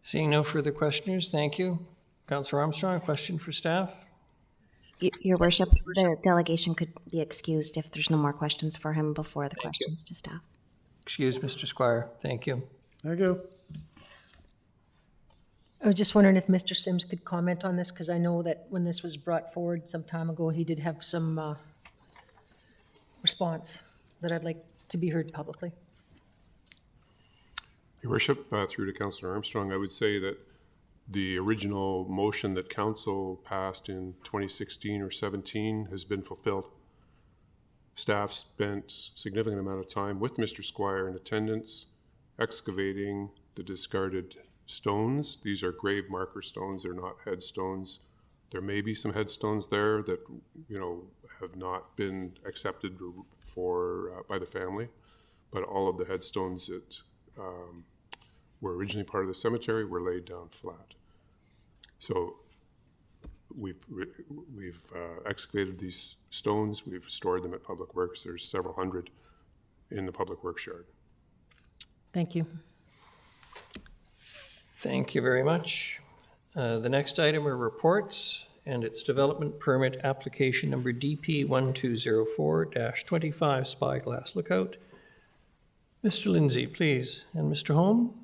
Seeing no further questioners, thank you. Councillor Armstrong, a question for staff? Your Worship, the delegation could be excused if there's no more questions for him before the questions to staff. Excuse Mr. Squire, thank you. Thank you. I was just wondering if Mr. Sims could comment on this, because I know that when this was brought forward some time ago, he did have some response that I'd like to be heard publicly. Your Worship, through to Councillor Armstrong, I would say that the original motion that council passed in 2016 or 17 has been fulfilled. Staff spent significant amount of time with Mr. Squire in attendance, excavating the discarded stones. These are grave marker stones, they're not headstones. There may be some headstones there that, have not been accepted for by the family, but all of the headstones that were originally part of the cemetery were laid down flat. So we've excavated these stones, we've stored them at Public Works. There's several hundred in the Public Works yard. Thank you. Thank you very much. The next item are reports, and it's development permit application number DP 1204-25 Spyglass Lookout. Mr. Lindsay, please, and Mr. Holm.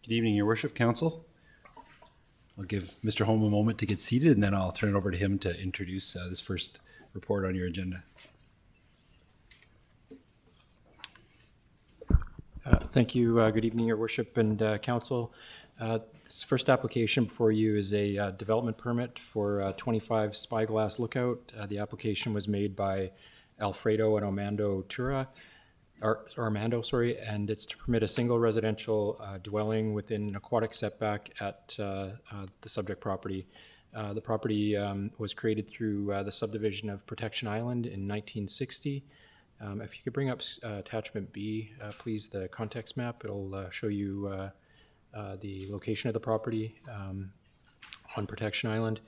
Good evening, Your Worship, Council. I'll give Mr. Holm a moment to get seated, and then I'll turn it over to him to introduce this first report on your agenda. Thank you. Good evening, Your Worship and Council. This first application before you is a development permit for 25 Spyglass Lookout. The application was made by Alfredo and Armando, and it's to permit a single residential dwelling within an aquatic setback at the subject property. The property was created through the subdivision of Protection Island in 1960. If you could bring up attachment B, please, the context map. It'll show you the location of the property on Protection Island.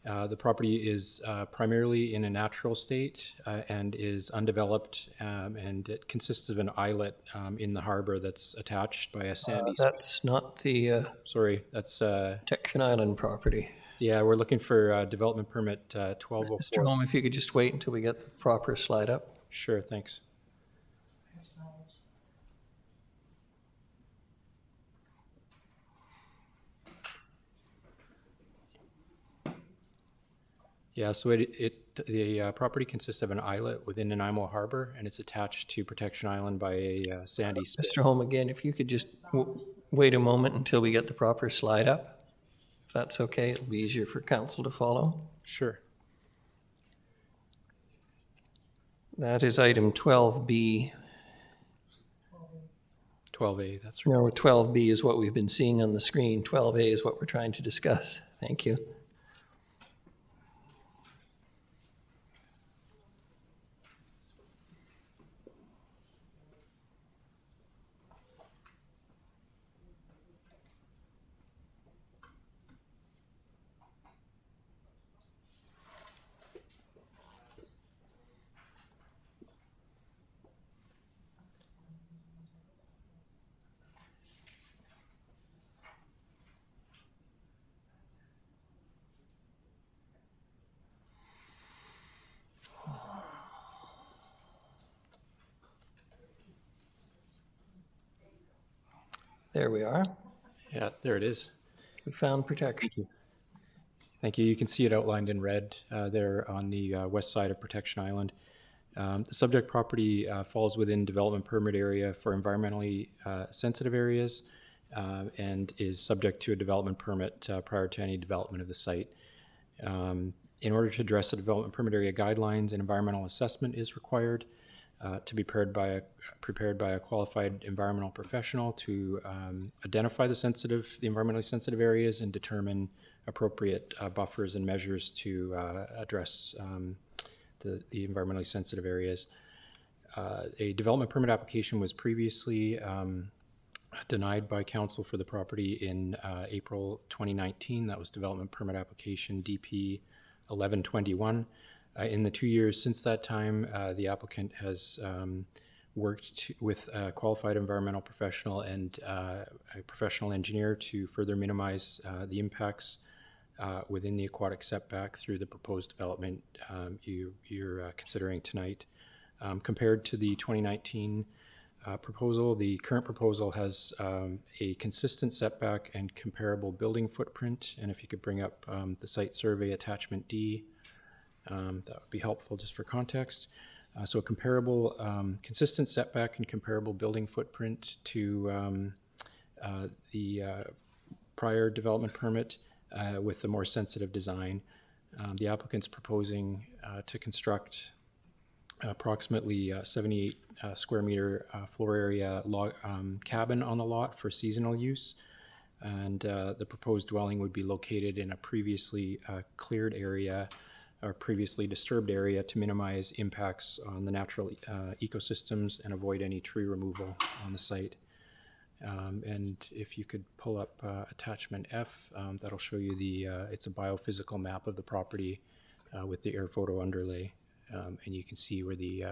The property is primarily in a natural state and is undeveloped, and it consists of an islet in the harbor that's attached by a sandy spit. That's not the Sorry, that's Protection Island property. yeah, we're looking for development permit 1204. Mr. Holm, if you could just wait until we get the proper slide up. Sure, thanks. Yeah, so the property consists of an islet within Nanaimo Harbor, and it's attached to Protection Island by a sandy spit. Mr. Holm, again, if you could just wait a moment until we get the proper slide up. If that's okay, it'll be easier for council to follow. Sure. That is item 12B. 12A, that's right. No, 12B is what we've been seeing on the screen. 12A is what we're trying to discuss. Thank you. There we are. Yeah, there it is. We found protection. Thank you. You can see it outlined in red there on the west side of Protection Island. The subject property falls within development permit area for environmentally sensitive areas and is subject to a development permit prior to any development of the site. In order to address the development permit area guidelines, an environmental assessment is required to be prepared by a qualified environmental professional to identify the environmentally sensitive areas and determine appropriate buffers and measures to address the environmentally sensitive areas. A development permit application was previously denied by council for the property in April 2019. That was development permit application DP 1121. In the 2 years since that time, the applicant has worked with a qualified environmental professional and a professional engineer to further minimize the impacts within the aquatic setback through the proposed development you're considering tonight. Compared to the 2019 proposal, the current proposal has a consistent setback and comparable building footprint. And if you could bring up the site survey attachment D, that would be helpful just for context. So a comparable, consistent setback and comparable building footprint to the prior development permit with the more sensitive design. The applicant's proposing to construct approximately 78 square meter floor area cabin on the lot for seasonal use. And the proposed dwelling would be located in a previously cleared area or previously disturbed area to minimize impacts on the natural ecosystems and avoid any tree removal on the site. And if you could pull up attachment F, that'll show you it's a biophysical map of the property with the air photo underlay. And you can see where the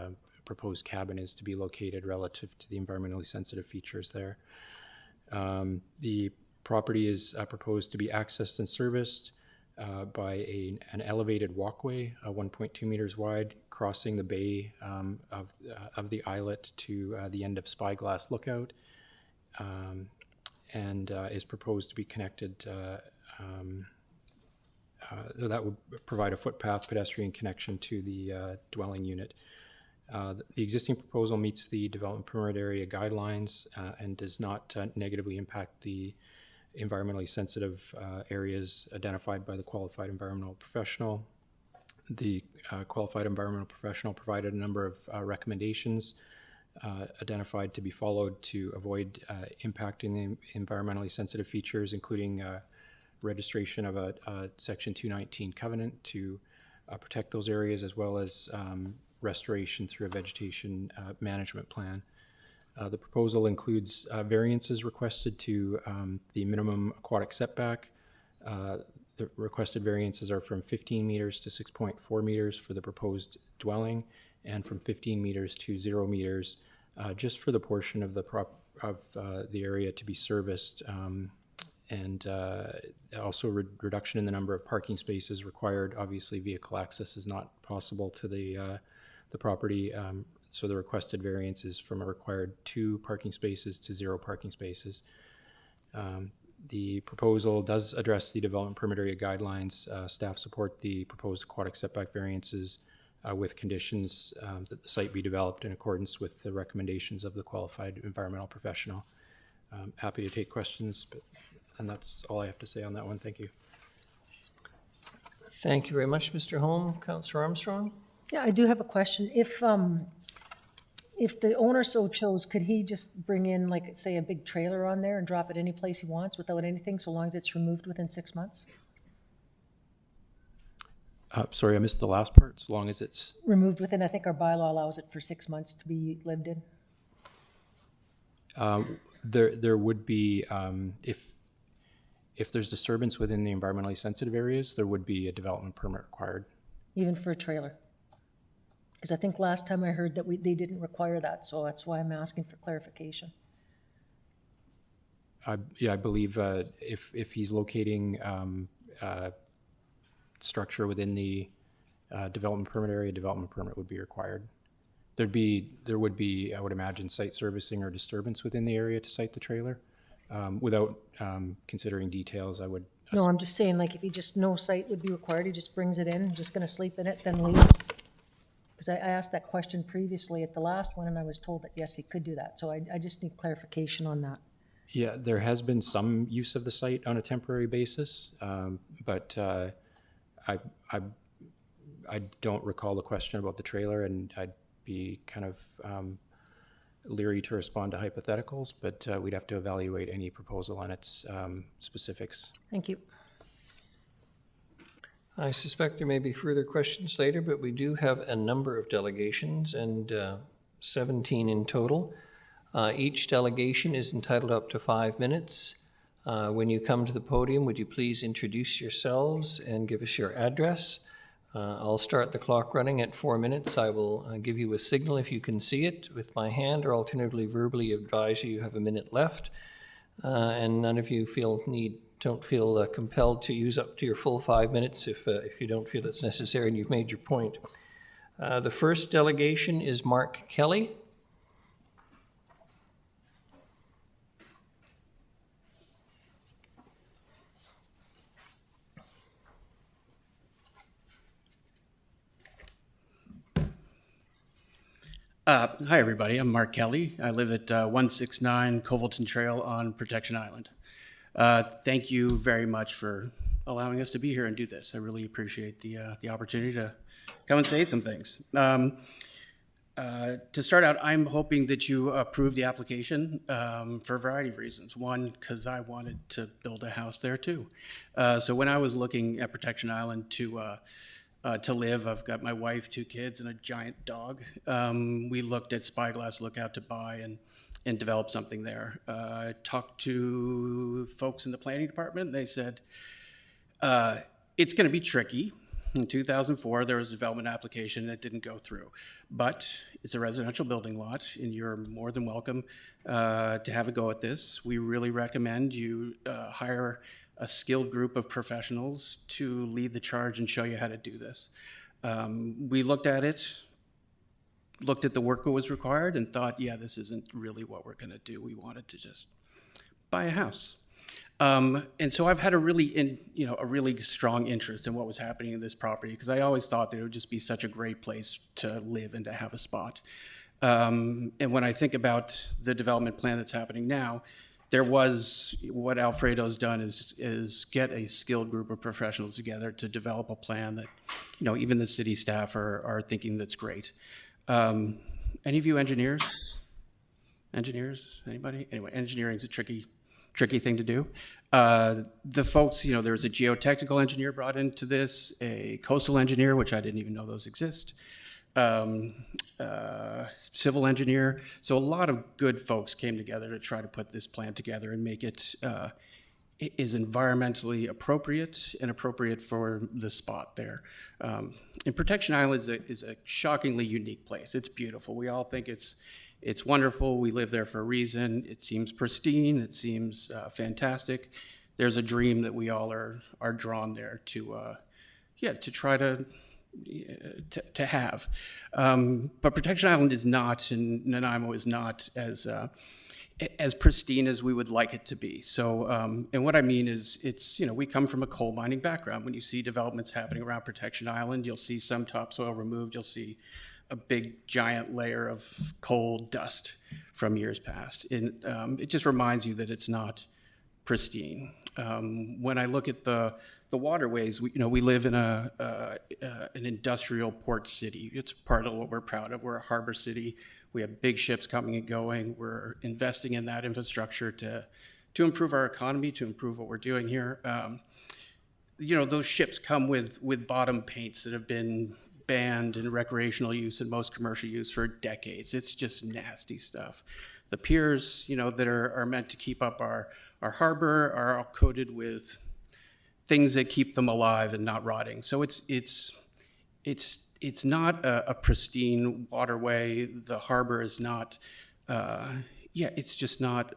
proposed cabin is to be located relative to the environmentally sensitive features there. The property is proposed to be accessed and serviced by an elevated walkway, 1.2 meters wide, crossing the bay of the islet to the end of Spyglass Lookout, and is proposed to be connected. That would provide a footpath pedestrian connection to the dwelling unit. The existing proposal meets the development permit area guidelines and does not negatively impact the environmentally sensitive areas identified by the qualified environmental professional. The qualified environmental professional provided a number of recommendations identified to be followed to avoid impacting the environmentally sensitive features, including registration of a Section 219 covenant to protect those areas, as well as restoration through a vegetation management plan. The proposal includes variances requested to the minimum aquatic setback. The requested variances are from 15 meters to 6.4 meters for the proposed dwelling, and from 15 meters to 0 meters just for the portion of the area to be serviced, and also reduction in the number of parking spaces required. Obviously, vehicle access is not possible to the property. So the requested variance is from a required 2 parking spaces to 0 parking spaces. The proposal does address the development permit area guidelines. Staff support the proposed aquatic setback variances with conditions that the site be developed in accordance with the recommendations of the qualified environmental professional. Happy to take questions, and that's all I have to say on that one. Thank you. Thank you very much, Mr. Holm. Councillor Armstrong? Yeah, I do have a question. If the owner so chose, could he just bring in, like, say, a big trailer on there and drop it any place he wants without anything, so long as it's removed within 6 months? Sorry, I missed the last part. So long as it's Removed within, I think our bylaw allows it for 6 months to be lived in. there would be if there's disturbance within the environmentally sensitive areas, there would be a development permit required. Even for a trailer? Because I think last time I heard that they didn't require that, so that's why I'm asking for clarification. I believe if he's locating structure within the development permit area, development permit would be required. There would be, I would imagine, site servicing or disturbance within the area to site the trailer. Without considering details, I would. No, I'm just saying, like, if he just, no site would be required, he just brings it in, just gonna sleep in it, then leaves. Because I asked that question previously at the last one, and I was told that, yes, he could do that. So I just need clarification on that. Yeah, there has been some use of the site on a temporary basis, but I don't recall the question about the trailer, and I'd be kind of leery to respond to hypotheticals, but we'd have to evaluate any proposal on its specifics. Thank you. I suspect there may be further questions later, but we do have a number of delegations, and 17 in total. Each delegation is entitled up to 5 minutes. When you come to the podium, would you please introduce yourselves and give us your address? I'll start the clock running at 4 minutes. I will give you a signal if you can see it with my hand, or alternatively verbally advise you have a minute left. And none of you don't feel compelled to use up to your full 5 minutes if you don't feel it's necessary and you've made your point. The first delegation is Mark Kelly. Hi, everybody. I'm Mark Kelly. I live at 169 Covalton Trail on Protection Island. Thank you very much for allowing us to be here and do this. I really appreciate the opportunity to come and say some things. To start out, I'm hoping that you approve the application for a variety of reasons. One, because I wanted to build a house there too. So when I was looking at Protection Island to live, I've got my wife, 2 kids, and a giant dog. We looked at Spyglass Lookout to buy and develop something there. I talked to folks in the planning department, and they said, it's going to be tricky. In 2004, there was a development application that didn't go through, but it's a residential building lot, and you're more than welcome to have a go at this. We really recommend you hire a skilled group of professionals to lead the charge and show you how to do this. We looked at it, looked at the work that was required, and thought, yeah, this isn't really what we're going to do. We wanted to just buy a house. And so I've had a really strong interest in what was happening in this property, because I always thought that it would just be such a great place to live and to have a spot. And when I think about the development plan that's happening now, what Alfredo's done is get a skilled group of professionals together to develop a plan that, even the city staff are thinking that's great. Any of you engineers? Engineers? Anybody? Anyway, engineering is a tricky thing to do. The folks, there was a geotechnical engineer brought into this, a coastal engineer, which I didn't even know those exist, civil engineer. So a lot of good folks came together to try to put this plan together and make it is environmentally appropriate and appropriate for the spot there. And Protection Island is a shockingly unique place. It's beautiful. We all think it's wonderful. We live there for a reason. It seems pristine. It seems fantastic. There's a dream that we all are drawn there to try to have. But Protection Island is not, and Nanaimo is not as pristine as we would like it to be. So, and what I mean is, we come from a coal mining background. When you see developments happening around Protection Island, you'll see some topsoil removed. You'll see a big giant layer of coal dust from years past. And it just reminds you that it's not pristine. When I look at the waterways, we live in an industrial port city. It's part of what we're proud of. We're a harbor city. We have big ships coming and going. We're investing in that infrastructure to improve our economy, to improve what we're doing here. Those ships come with bottom paints that have been banned in recreational use and most commercial use for decades. It's just nasty stuff. The piers, that are meant to keep up our harbor are all coated with things that keep them alive and not rotting. So it's not a pristine waterway. The harbor is not, it's just not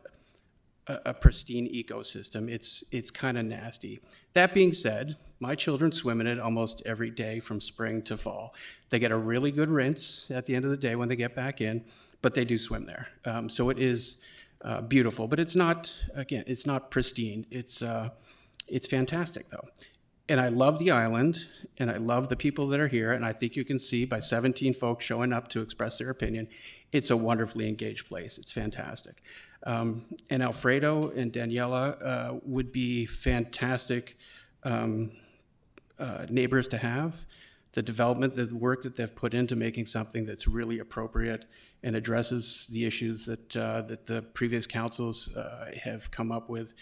a pristine ecosystem. It's kind of nasty. That being said, my children swim in it almost every day from spring to fall. They get a really good rinse at the end of the day when they get back in, but they do swim there. So it is beautiful, but it's not pristine. It's fantastic though. And I love the island, and I love the people that are here, and I think you can see by 17 folks showing up to express their opinion, it's a wonderfully engaged place. It's fantastic. And Alfredo and Daniela would be fantastic neighbors to have. The development, the work that they've put into making something that's really appropriate and addresses the issues that the previous councils have come up with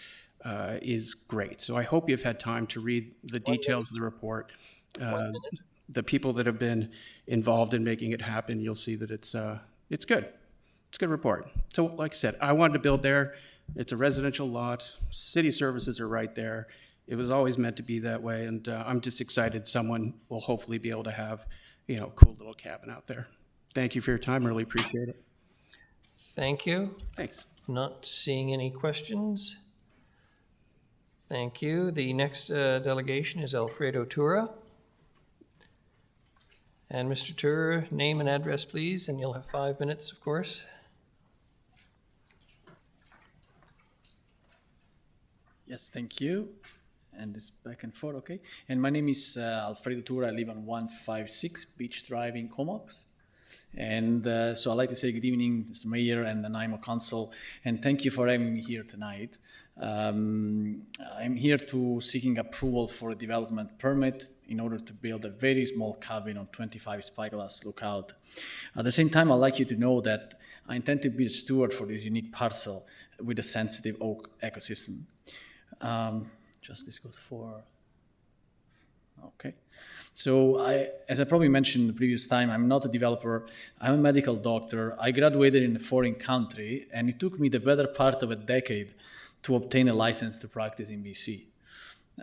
is great. So I hope you've had time to read the details of the report. The people that have been involved in making it happen, you'll see that it's good. It's a good report. So like I said, I wanted to build there. It's a residential lot. City services are right there. It was always meant to be that way, and I'm just excited someone will hopefully be able to have, a cool little cabin out there. Thank you for your time. Really appreciate it. Thank you. Thanks. Not seeing any questions. Thank you. The next delegation is Alfredo Tura. And Mr. Tura, name and address, please, and you'll have 5 minutes, of course. Yes, thank you. And it's back and forth, okay. And my name is Alfredo Tura. I live on 156 Beach Drive in Comox. And so I'd like to say good evening, Mr. Mayor and the Nanaimo Council, and thank you for having me here tonight. I'm here to seeking approval for a development permit in order to build a very small cabin on 25 Spyglass Lookout. At the same time, I'd like you to know that I intend to be a steward for this unique parcel with a sensitive oak ecosystem. Just this goes for, okay. So as I probably mentioned the previous time, I'm not a developer, I'm a medical doctor. I graduated in a foreign country, and it took me the better part of a decade to obtain a license to practice in BC.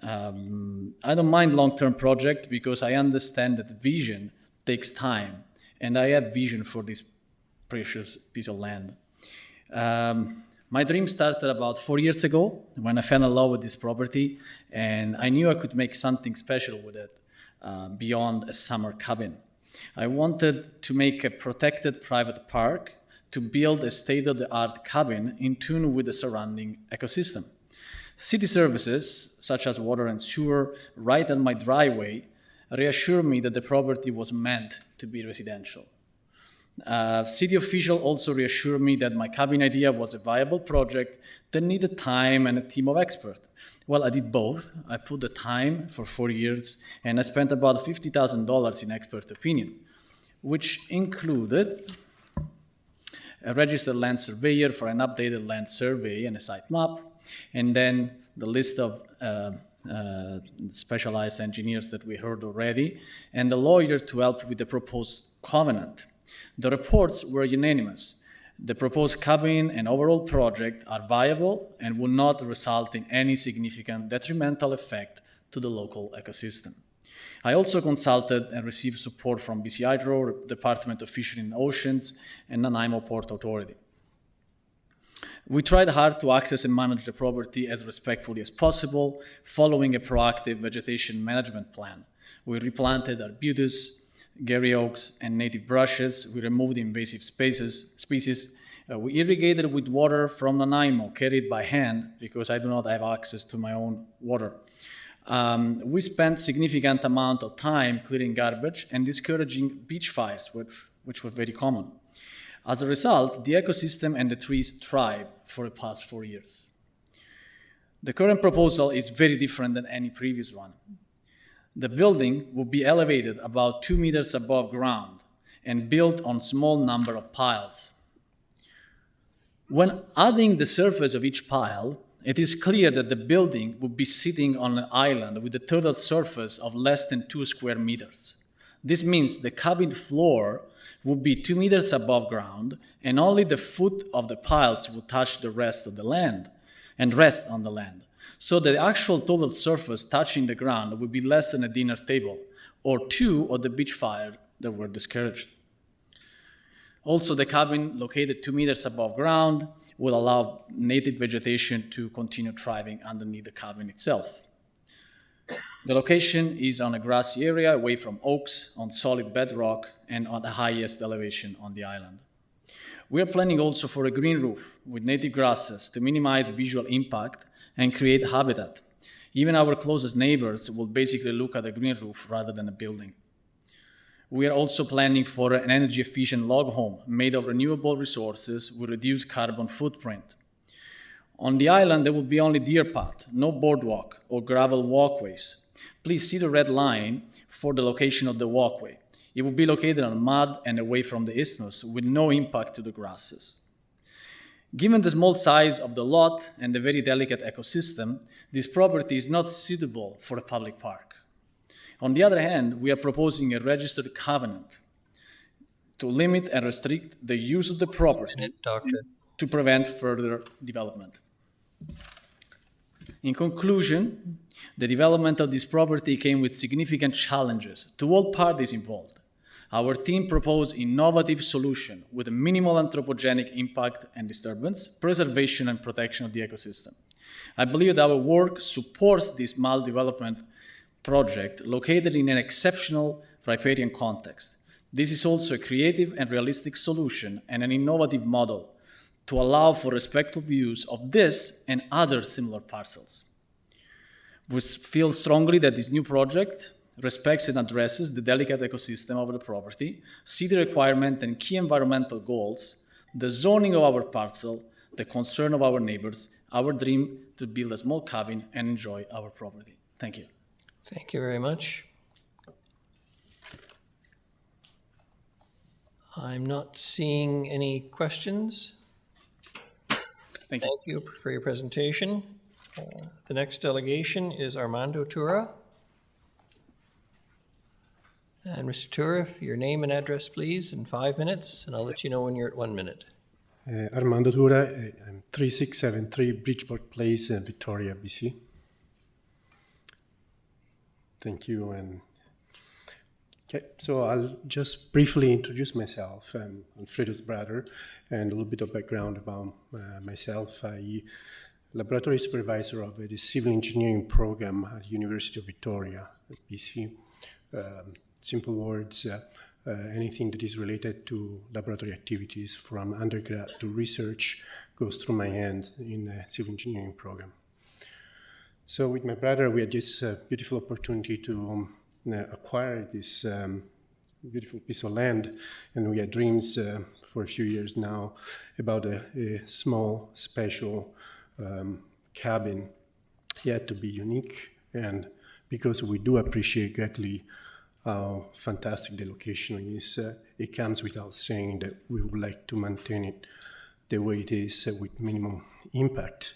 I don't mind long-term project because I understand that vision takes time, and I have vision for this precious piece of land. My dream started about 4 years ago when I fell in love with this property, and I knew I could make something special with it beyond a summer cabin. I wanted to make a protected private park to build a state-of-the-art cabin in tune with the surrounding ecosystem. City services, such as water and sewer, right on my driveway, reassure me that the property was meant to be residential. City official also reassured me that my cabin idea was a viable project that needed time and a team of experts. Well, I did both. I put the time for 4 years, and I spent about $50,000 in expert opinion, which included a registered land surveyor for an updated land survey and a site map, and then the list of specialized engineers that we heard already, and the lawyer to help with the proposed covenant. The reports were unanimous. The proposed cabin and overall project are viable and will not result in any significant detrimental effect to the local ecosystem. I also consulted and received support from BC Hydro, Department of Fisheries and Oceans, and Nanaimo Port Authority. We tried hard to access and manage the property as respectfully as possible, following a proactive vegetation management plan. We replanted arbutus, Gary oaks, and native brushes. We removed invasive species. We irrigated with water from Nanaimo, carried by hand, because I do not have access to my own water. We spent significant amount of time clearing garbage and discouraging beach fires, which were very common. As a result, the ecosystem and the trees thrived for the past 4 years. The current proposal is very different than any previous one. The building will be elevated about 2 meters above ground and built on small number of piles. When adding the surface of each pile, it is clear that the building would be sitting on an island with a total surface of less than 2 square meters. This means the cabin floor would be 2 meters above ground, and only the foot of the piles would touch the rest of the land and rest on the land. So the actual total surface touching the ground would be less than a dinner table or 2 of the beach fire that were discouraged. Also, the cabin located 2 meters above ground will allow native vegetation to continue thriving underneath the cabin itself. The location is on a grassy area away from oaks, on solid bedrock, and on the highest elevation on the island. We are planning also for a green roof with native grasses to minimize visual impact and create habitat. Even our closest neighbors will basically look at a green roof rather than a building. We are also planning for an energy-efficient log home made of renewable resources with reduced carbon footprint. On the island, there will be only deer path, no boardwalk or gravel walkways. Please see the red line for the location of the walkway. It will be located on mud and away from the isthmus with no impact to the grasses. Given the small size of the lot and the very delicate ecosystem, this property is not suitable for a public park. On the other hand, we are proposing a registered covenant to limit and restrict the use of the property to prevent further development. In conclusion, the development of this property came with significant challenges to all parties involved. Our team proposed innovative solution with a minimal anthropogenic impact and disturbance, preservation and protection of the ecosystem. I believe that our work supports this maldevelopment project located in an exceptional riparian context. This is also a creative and realistic solution and an innovative model to allow for respectful use of this and other similar parcels. We feel strongly that this new project respects and addresses the delicate ecosystem of the property, city requirement and key environmental goals, the zoning of our parcel, the concern of our neighbors, our dream to build a small cabin and enjoy our property. Thank you. Thank you very much. I'm not seeing any questions. Thank you. Thank you for your presentation. The next delegation is Armando Tura. And Mr. Tura, if your name and address, please, in 5 minutes, and I'll let you know when you're at 1 minute. Armando Tura, I'm 3673 Bridgeport Place, Victoria, BC. Thank you. And okay, so I'll just briefly introduce myself. I'm Alfredo's brother, and a little bit of background about myself. I'm laboratory supervisor of the civil engineering program at the University of Victoria, BC. Simple words, anything that is related to laboratory activities from undergrad to research goes through my hands in the civil engineering program. So with my brother, we had this beautiful opportunity to acquire this beautiful piece of land, and we had dreams for a few years now about a small, special cabin, yet to be unique, and because we do appreciate greatly how fantastic the location is, it comes without saying that we would like to maintain it the way it is with minimum impact.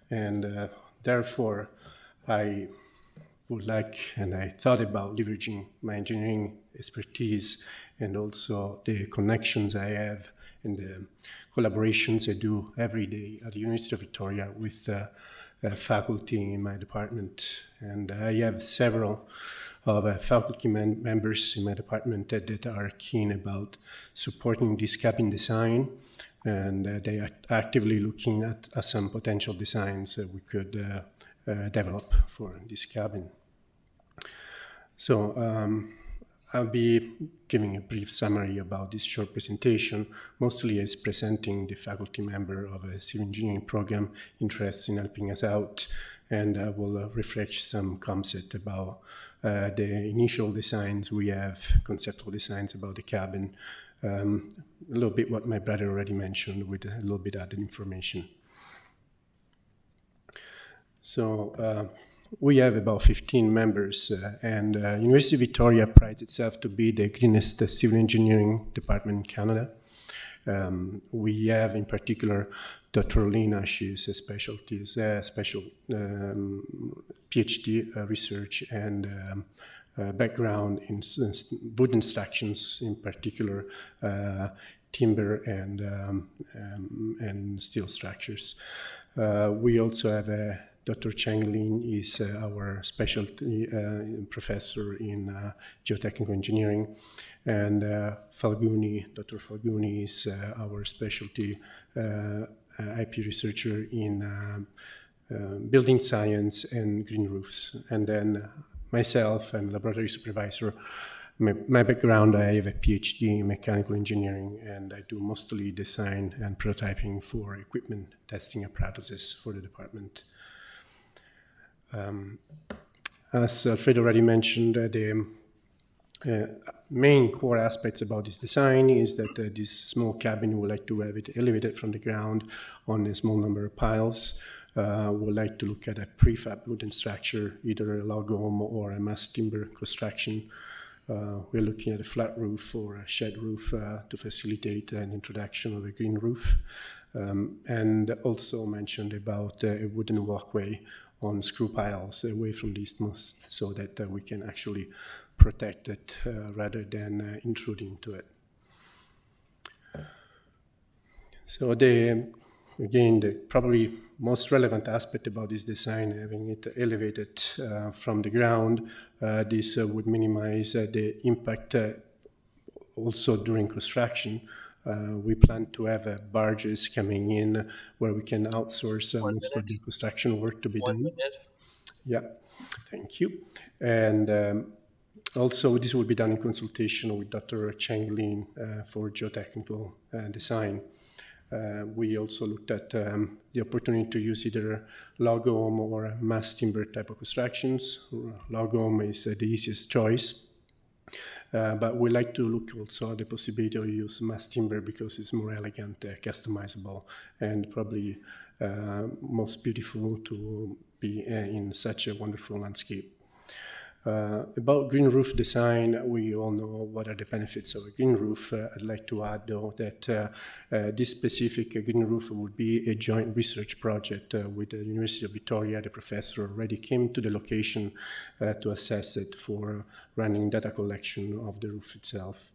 And therefore, I would like, and I thought about leveraging my engineering expertise and also the connections I have and the collaborations I do every day at the University of Victoria with faculty in my department. And I have several of faculty members in my department that are keen about supporting this cabin design, and they are actively looking at some potential designs that we could develop for this cabin. So I'll be giving a brief summary about this short presentation, mostly as presenting the faculty member of a civil engineering program interested in helping us out, and I will refresh some concept about the initial designs we have, conceptual designs about the cabin, a little bit what my brother already mentioned with a little bit added information. So we have about 15 members, and University of Victoria prides itself to be the greenest civil engineering department in Canada. We have, in particular, Dr. Lena. She's a special PhD research and background in wood instructions, in particular timber and steel structures. We also have Dr. Cheng Lin is our specialty professor in geotechnical engineering, and Dr. Falguni is our specialty IP researcher in building science and green roofs. And then myself, I'm laboratory supervisor. My background, I have a PhD in mechanical engineering, and I do mostly design and prototyping for equipment testing apparatuses for the department. As Alfredo already mentioned, the main core aspects about this design is that this small cabin, we would like to have it elevated from the ground on a small number of piles. We would like to look at a prefab wooden structure, either a log home or a mass timber construction. We're looking at a flat roof or a shed roof to facilitate an introduction of a green roof. And also mentioned about a wooden walkway on screw piles away from the eastmost, so that we can actually protect it rather than intrude into it. So again, the probably most relevant aspect about this design, having it elevated from the ground, this would minimize the impact also during construction. We plan to have barges coming in where we can outsource most of the construction work to be done. 1 minute. Yeah, thank you. And also, this will be done in consultation with Dr. Cheng Lin for geotechnical design. We also looked at the opportunity to use either log home or mass timber type of constructions. Log home is the easiest choice. But we like to look also at the possibility of use mass timber because it's more elegant, customizable, and probably most beautiful to be in such a wonderful landscape. About green roof design, we all know what are the benefits of a green roof. I'd like to add, though, that this specific green roof would be a joint research project with the University of Victoria. The professor already came to the location to assess it for running data collection of the roof itself.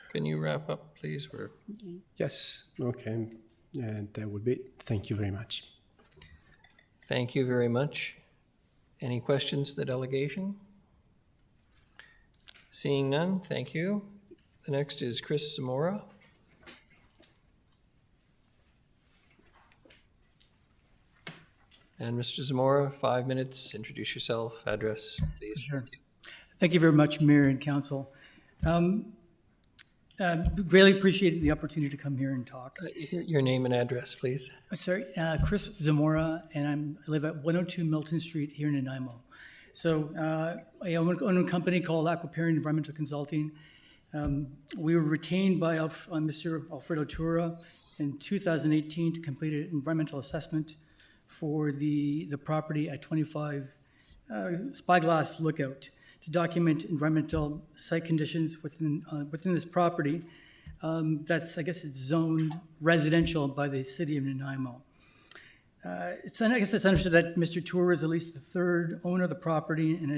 Can you wrap up, please? Yes, okay. And that would be it. Thank you very much. Thank you very much. Any questions to the delegation? Seeing none, thank you. The next is Chris Zamora. And Mr. Zamora, 5 minutes, introduce yourself, address, please. Sure. Thank you very much, Mayor and Council. Greatly appreciate the opportunity to come here and talk. Your name and address, please. Sorry, Chris Zamora, and I live at 102 Milton Street here in Nanaimo. So I own a company called Aquaparian Environmental Consulting. We were retained by Mr. Alfredo Tura in 2018 to complete an environmental assessment for the property at 25 Spyglass Lookout to document environmental site conditions within this property. That's, I guess, it's zoned residential by the city of Nanaimo. I guess it's understood that Mr. Tour is at least the third owner of the property and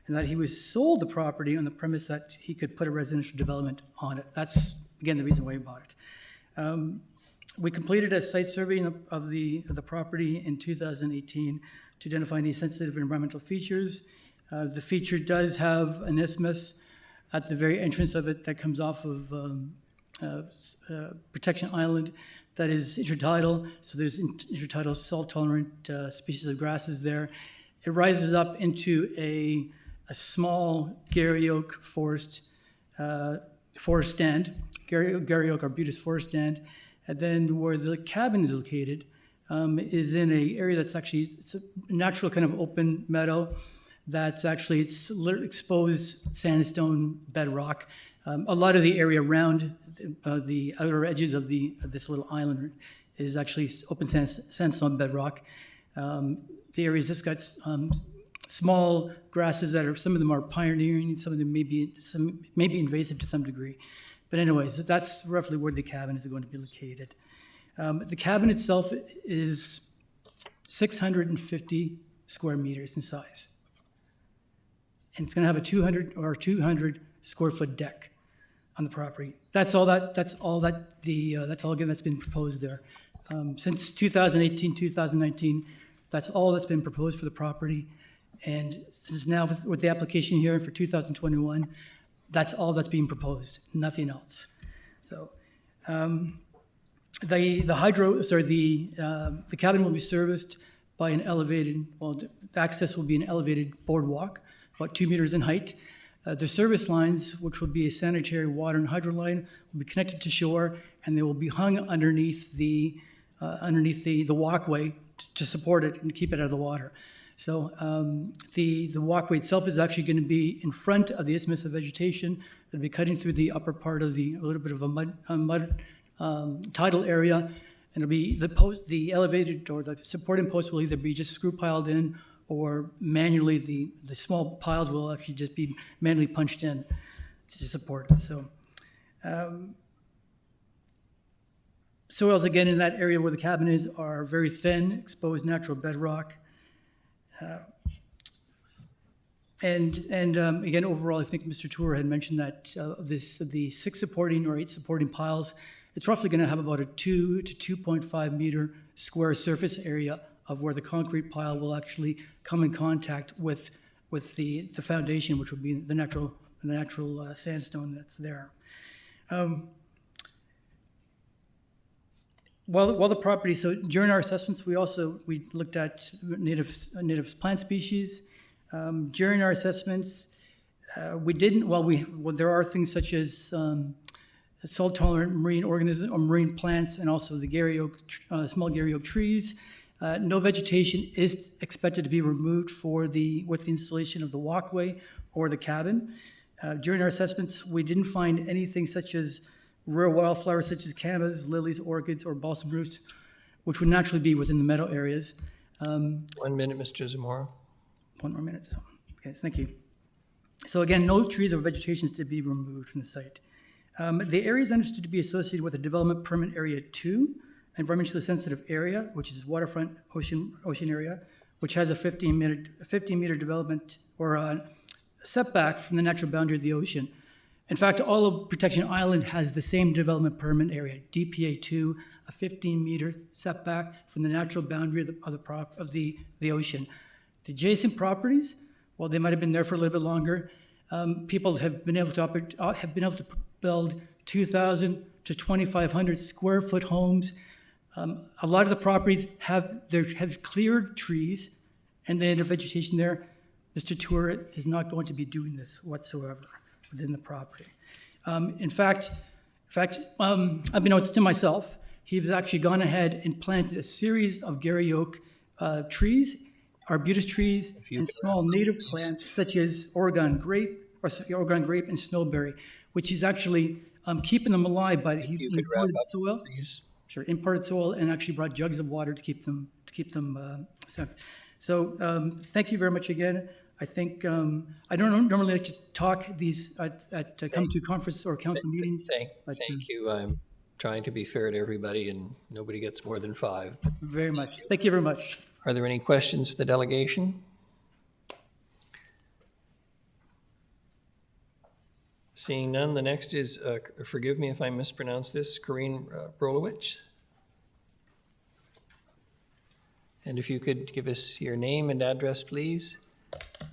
that he was sold the property on the premise that he could put a residential development on it. That's, again, the reason why he bought it. We completed a site survey of the property in 2018 to identify any sensitive environmental features. The feature does have an isthmus at the very entrance of it that comes off of Protection Island that is intertidal, so there's intertidal salt-tolerant species of grasses there. It rises up into a small Gary Oak forest stand, Gary Oak arbutus forest stand, and then where the cabin is located is in an area that's actually, it's a natural kind of open meadow that's actually, it's exposed sandstone bedrock. A lot of the area around the outer edges of this little island is actually open sandstone bedrock. The area's just got small grasses that are, some of them are pioneering, some of them may be invasive to some degree. But anyways, that's roughly where the cabin is going to be located. The cabin itself is 650 square meters in size. And it's going to have a 200 square foot deck on the property. That's all again that's been proposed there. Since 2018, 2019, that's all that's been proposed for the property. And since now with the application here for 2021, that's all that's being proposed, nothing else. So the cabin will be serviced by an elevated, the access will be an elevated boardwalk, about 2 meters in height. The service lines, which will be a sanitary water and hydro line, will be connected to shore, and they will be hung underneath the walkway to support it and keep it out of the water. So the walkway itself is actually going to be in front of the isthmus of vegetation. It'll be cutting through the upper part of a little bit of a mud tidal area, and it'll be the elevated or the supporting posts will either be just screw piled in, or manually the small piles will actually just be manually punched in to support it. So soils again in that area where the cabin is are very thin, exposed natural bedrock. And again, overall, I think Mr. Tour had mentioned that of the 6 supporting or 8 supporting piles, it's roughly going to have about a 2 to 2.5 meter square surface area of where the concrete pile will actually come in contact with the foundation, which would be the natural sandstone that's there. While the property, so during our assessments, we looked at native plant species. During our assessments, we didn't, there are things such as salt-tolerant marine organism or marine plants, and also the Gary oak, small Gary oak trees. No vegetation is expected to be removed with the installation of the walkway or the cabin. During our assessments, we didn't find anything such as rare wildflowers such as cannas, lilies, orchids, or balsam roots, which would naturally be within the meadow areas. 1 minute, Mr. Zamora. 1 more minute. Okay, thank you. So again, no trees or vegetation is to be removed from the site. The area is understood to be associated with a development permit area 2, environmentally sensitive area, which is waterfront ocean area, which has a 15-meter development or setback from the natural boundary of the ocean. In fact, all of Protection Island has the same development permit area, DPA 2, a 15-meter setback from the natural boundary of the ocean. The adjacent properties, while they might have been there for a little bit longer, people have been able to build 2,000 to 2,500 square foot homes. A lot of the properties have cleared trees and the vegetation there. Mr. Tour is not going to be doing this whatsoever within the property. In fact, unbeknownst to myself, he's actually gone ahead and planted a series of Gary oak trees, arbutus trees, and small native plants such as Oregon grape and snowberry, which is actually keeping them alive. But he imported soil. Sure, imported soil and actually brought jugs of water to keep them safe. So thank you very much again. I think I don't normally like to talk these at come to conference or council meetings. Thank you. I'm trying to be fair to everybody, and nobody gets more than 5. Very much. Thank you very much. Are there any questions for the delegation? Seeing none, the next is, forgive me if I mispronounce this, Corinne Brolowicz. And if you could give us your name and address, please,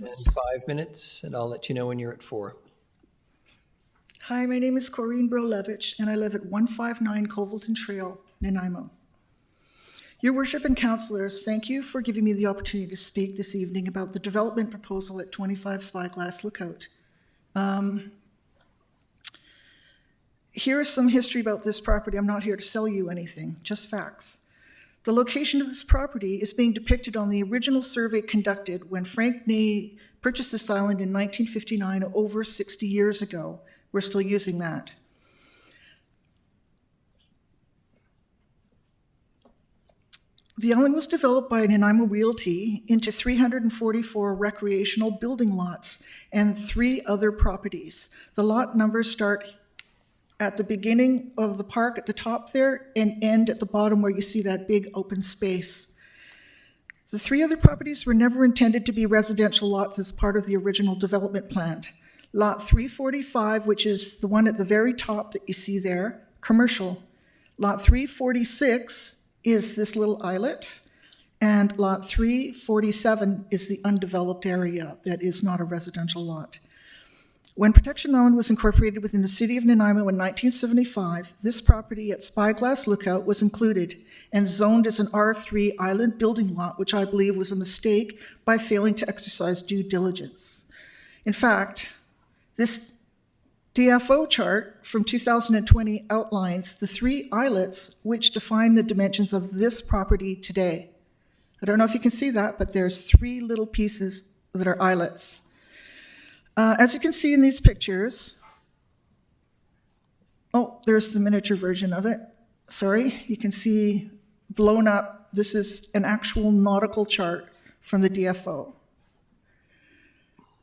and 5 minutes, and I'll let you know when you're at 4. Hi, my name is Corinne Brolowicz, and I live at 159 Covalton Trail, Nanaimo. Your worship and councillors, thank you for giving me the opportunity to speak this evening about the development proposal at 25 Spyglass Lookout. Here is some history about this property. I'm not here to sell you anything, just facts. The location of this property is being depicted on the original survey conducted when Frank May purchased this island in 1959, over 60 years ago. We're still using that. The island was developed by Nanaimo Realty into 344 recreational building lots and 3 other properties. The lot numbers start at the beginning of the park at the top there and end at the bottom where you see that big open space. The 3 other properties were never intended to be residential lots as part of the original development plan. Lot 345, which is the one at the very top that you see there, commercial. Lot 346 is this little islet, and lot 347 is the undeveloped area that is not a residential lot. When Protection Island was incorporated within the city of Nanaimo in 1975, this property at Spyglass Lookout was included and zoned as an R3 island building lot, which I believe was a mistake by failing to exercise due diligence. In fact, this DFO chart from 2020 outlines the 3 islets which define the dimensions of this property today. I don't know if you can see that, but there's 3 little pieces that are islets. As you can see in these pictures, oh, there's the miniature version of it. Sorry, you can see blown up. This is an actual nautical chart from the DFO.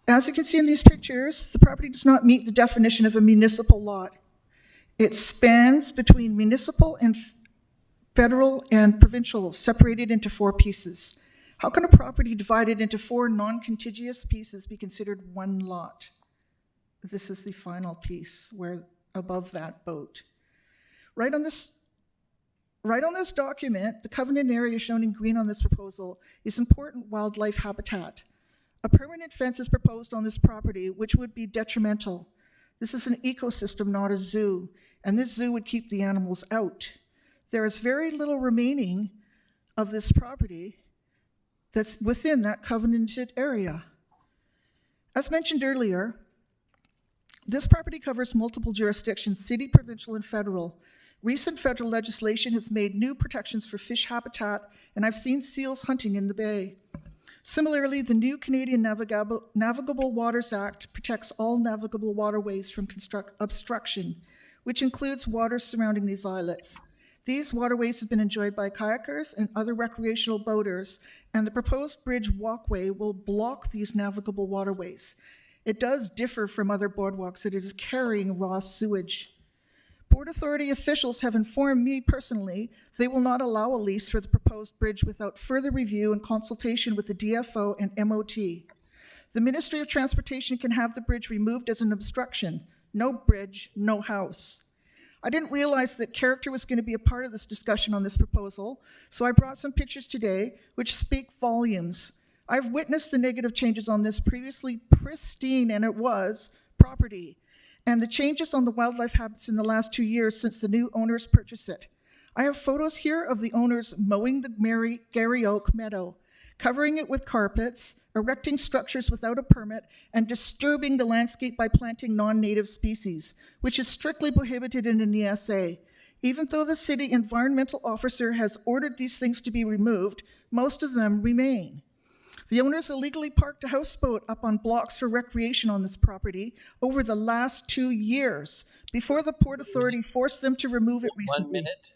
As you can see in these pictures, the property does not meet the definition of a municipal lot. It spans between municipal and federal and provincial, separated into 4 pieces. How can a property divided into 4 non-contiguous pieces be considered one lot? This is the final piece, where above that boat. Right on this document, the covenant area shown in green on this proposal is important wildlife habitat. A permanent fence is proposed on this property, which would be detrimental. This is an ecosystem, not a zoo, and this zoo would keep the animals out. There is very little remaining of this property that's within that covenanted area. As mentioned earlier, This property covers multiple jurisdictions, city, provincial, and federal. Recent federal legislation has made new protections for fish habitat, and I've seen seals hunting in the bay. Similarly, the new Canadian Navigable Waters Act protects all navigable waterways from obstruction, which includes waters surrounding these islets. These waterways have been enjoyed by kayakers and other recreational boaters, and the proposed bridge walkway will block these navigable waterways. It does differ from other boardwalks. It is carrying raw sewage. Port Authority officials have informed me personally they will not allow a lease for the proposed bridge without further review and consultation with the DFO and MOT. The Ministry of Transportation can have the bridge removed as an obstruction. No bridge, no house. I didn't realize that character was going to be a part of this discussion on this proposal, so I brought some pictures today which speak volumes. I've witnessed the negative changes on this previously pristine, and it was, property, and the changes on the wildlife habits in the last 2 years since the new owners purchased it. I have photos here of the owners mowing the Gary Oak meadow, covering it with carpets, erecting structures without a permit, and disturbing the landscape by planting non-native species, which is strictly prohibited in an ESA. Even though the city environmental officer has ordered these things to be removed, most of them remain. The owners illegally parked a houseboat up on blocks for recreation on this property over the last 2 years before the Port Authority forced them to remove it recently. 1 minute.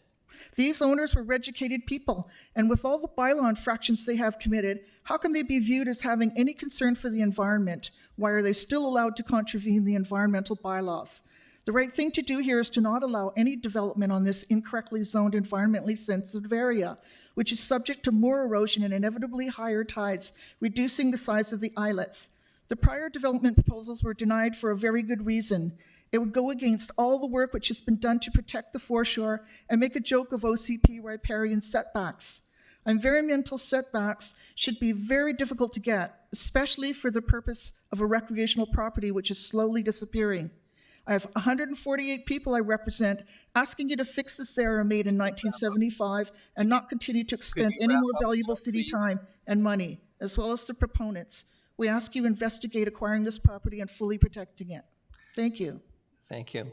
These owners were educated people, and with all the bylaw infractions they have committed, how can they be viewed as having any concern for the environment? Why are they still allowed to contravene the environmental bylaws? The right thing to do here is to not allow any development on this incorrectly zoned environmentally sensitive area, which is subject to more erosion and inevitably higher tides, reducing the size of the islets. The prior development proposals were denied for a very good reason. It would go against all the work which has been done to protect the foreshore and make a joke of OCP riparian setbacks. Environmental setbacks should be very difficult to get, especially for the purpose of a recreational property which is slowly disappearing. I have 148 people I represent asking you to fix this error made in 1975 and not continue to expend any more valuable city time and money, as well as the proponents. We ask you investigate acquiring this property and fully protecting it. Thank you. Thank you.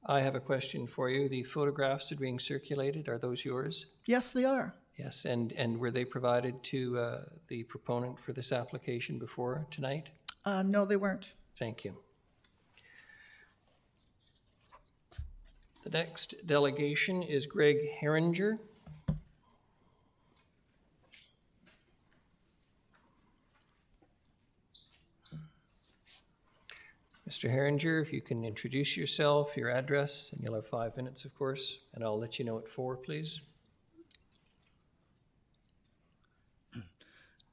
I have a question for you. The photographs that are being circulated, are those yours? Yes, they are. Yes, and were they provided to the proponent for this application before tonight? No, they weren't. Thank you. The next delegation is Greg Herringer. Mr. Herringer, if you can introduce yourself, your address, and you'll have 5 minutes, of course, and I'll let you know at 4, please.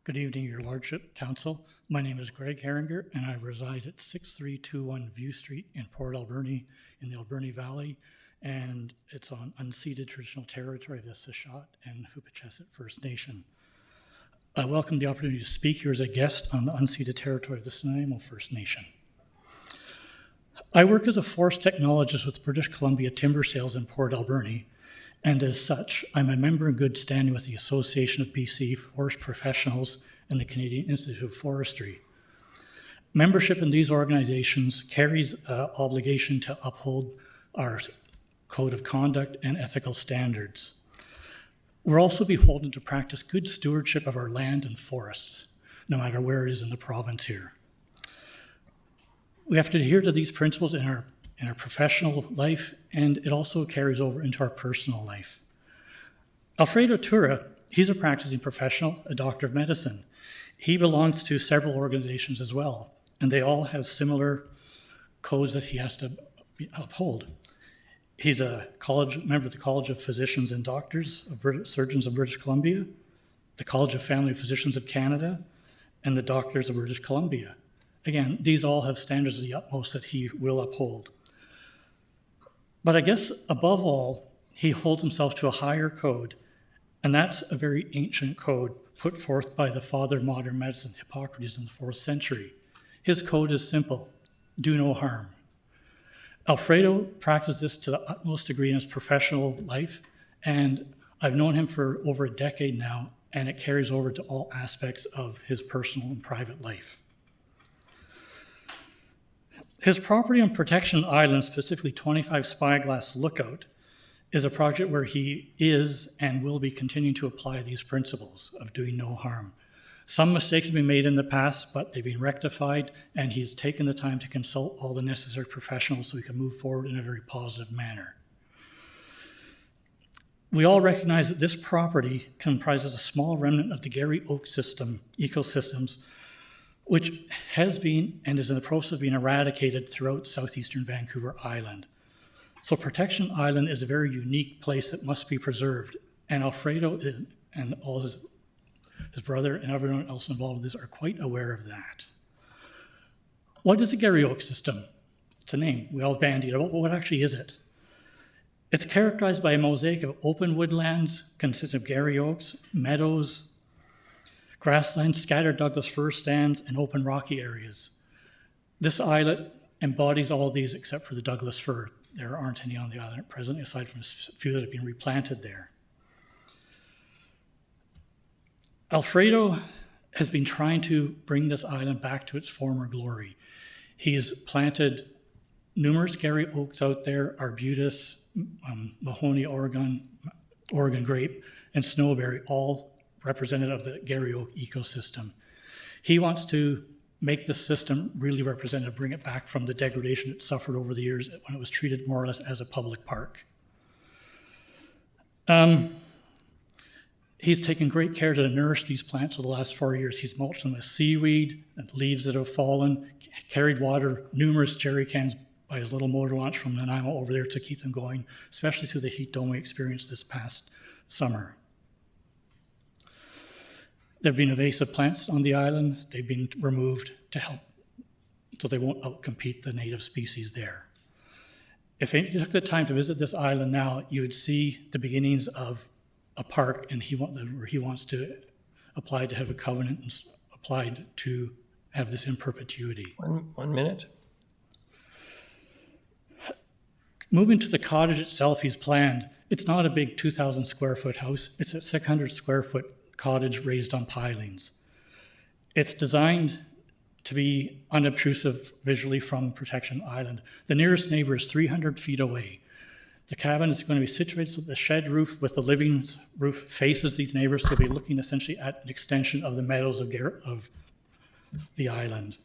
Good evening, Your Lordship, Council. My name is Greg Herringer, and I reside at 6321 View Street in Port Alberni, in the Alberni Valley, and it's on unceded traditional territory of the Sishat and Hupacheset First Nation. I welcome the opportunity to speak here as a guest on the unceded territory of the Nanaimo First Nation. I work as a forest technologist with British Columbia Timber Sales in Port Alberni, and as such, I'm a member in good standing with the Association of BC Forest Professionals and the Canadian Institute of Forestry. Membership in these organizations carries an obligation to uphold our code of conduct and ethical standards. We're also beholden to practice good stewardship of our land and forests, no matter where it is in the province here. We have to adhere to these principles in our professional life, and it also carries over into our personal life. Alfredo Tura, he's a practicing professional, a doctor of medicine. He belongs to several organizations as well, and they all have similar codes that he has to uphold. He's a member of the College of Physicians and Doctors, Surgeons of British Columbia, the College of Family Physicians of Canada, and the Doctors of British Columbia. Again, these all have standards of the utmost that he will uphold. But I guess above all, he holds himself to a higher code, and that's a very ancient code put forth by the father of modern medicine, Hippocrates, in the 4th century. His code is simple: do no harm. Alfredo practiced this to the utmost degree in his professional life, and I've known him for over a decade now, and it carries over to all aspects of his personal and private life. His property on Protection Island, specifically 25 Spyglass Lookout, is a project where he is and will be continuing to apply these principles of doing no harm. Some mistakes have been made in the past, but they've been rectified, and he's taken the time to consult all the necessary professionals so we can move forward in a very positive manner. We all recognize that this property comprises a small remnant of the Garry Oak system, ecosystems, which has been and is in the process of being eradicated throughout southeastern Vancouver Island. So Protection Island is a very unique place that must be preserved, and Alfredo and all his brother and everyone else involved in this are quite aware of that. What is the Garry Oak system? It's a name. We all bandy it about, but what actually is it? It's characterized by a mosaic of open woodlands consisting of Garry Oaks, meadows, grasslands, scattered Douglas fir stands, and open rocky areas. This islet embodies all of these except for the Douglas fir. There aren't any on the island at present, aside from a few that have been replanted there. Alfredo has been trying to bring this island back to its former glory. He's planted numerous Garry Oaks out there, arbutus, Mahoney, Oregon grape, and snowberry, all representative of the Garry Oak ecosystem. He wants to make the system really representative, bring it back from the degradation it suffered over the years when it was treated more or less as a public park. He's taken great care to nourish these plants for the last 4 years. He's mulched them with seaweed and leaves that have fallen, carried water, numerous jerry cans by his little motor launch from Nanaimo over there to keep them going, especially through the heat dome we experienced this past summer. There have been invasive plants on the island. They've been removed to help so they won't outcompete the native species there. If you took the time to visit this island now, you would see the beginnings of a park, and where he wants to apply to have a covenant and applied to have this in perpetuity. 1 minute. Moving to the cottage itself, he's planned. It's not a big 2,000 square foot house. It's a 600 square foot cottage raised on pilings. It's designed to be unobtrusive visually from Protection Island. The nearest neighbor is 300 feet away. The cabin is going to be situated so the shed roof with the living roof faces these neighbors, so they'll be looking essentially at an extension of the meadows of the island.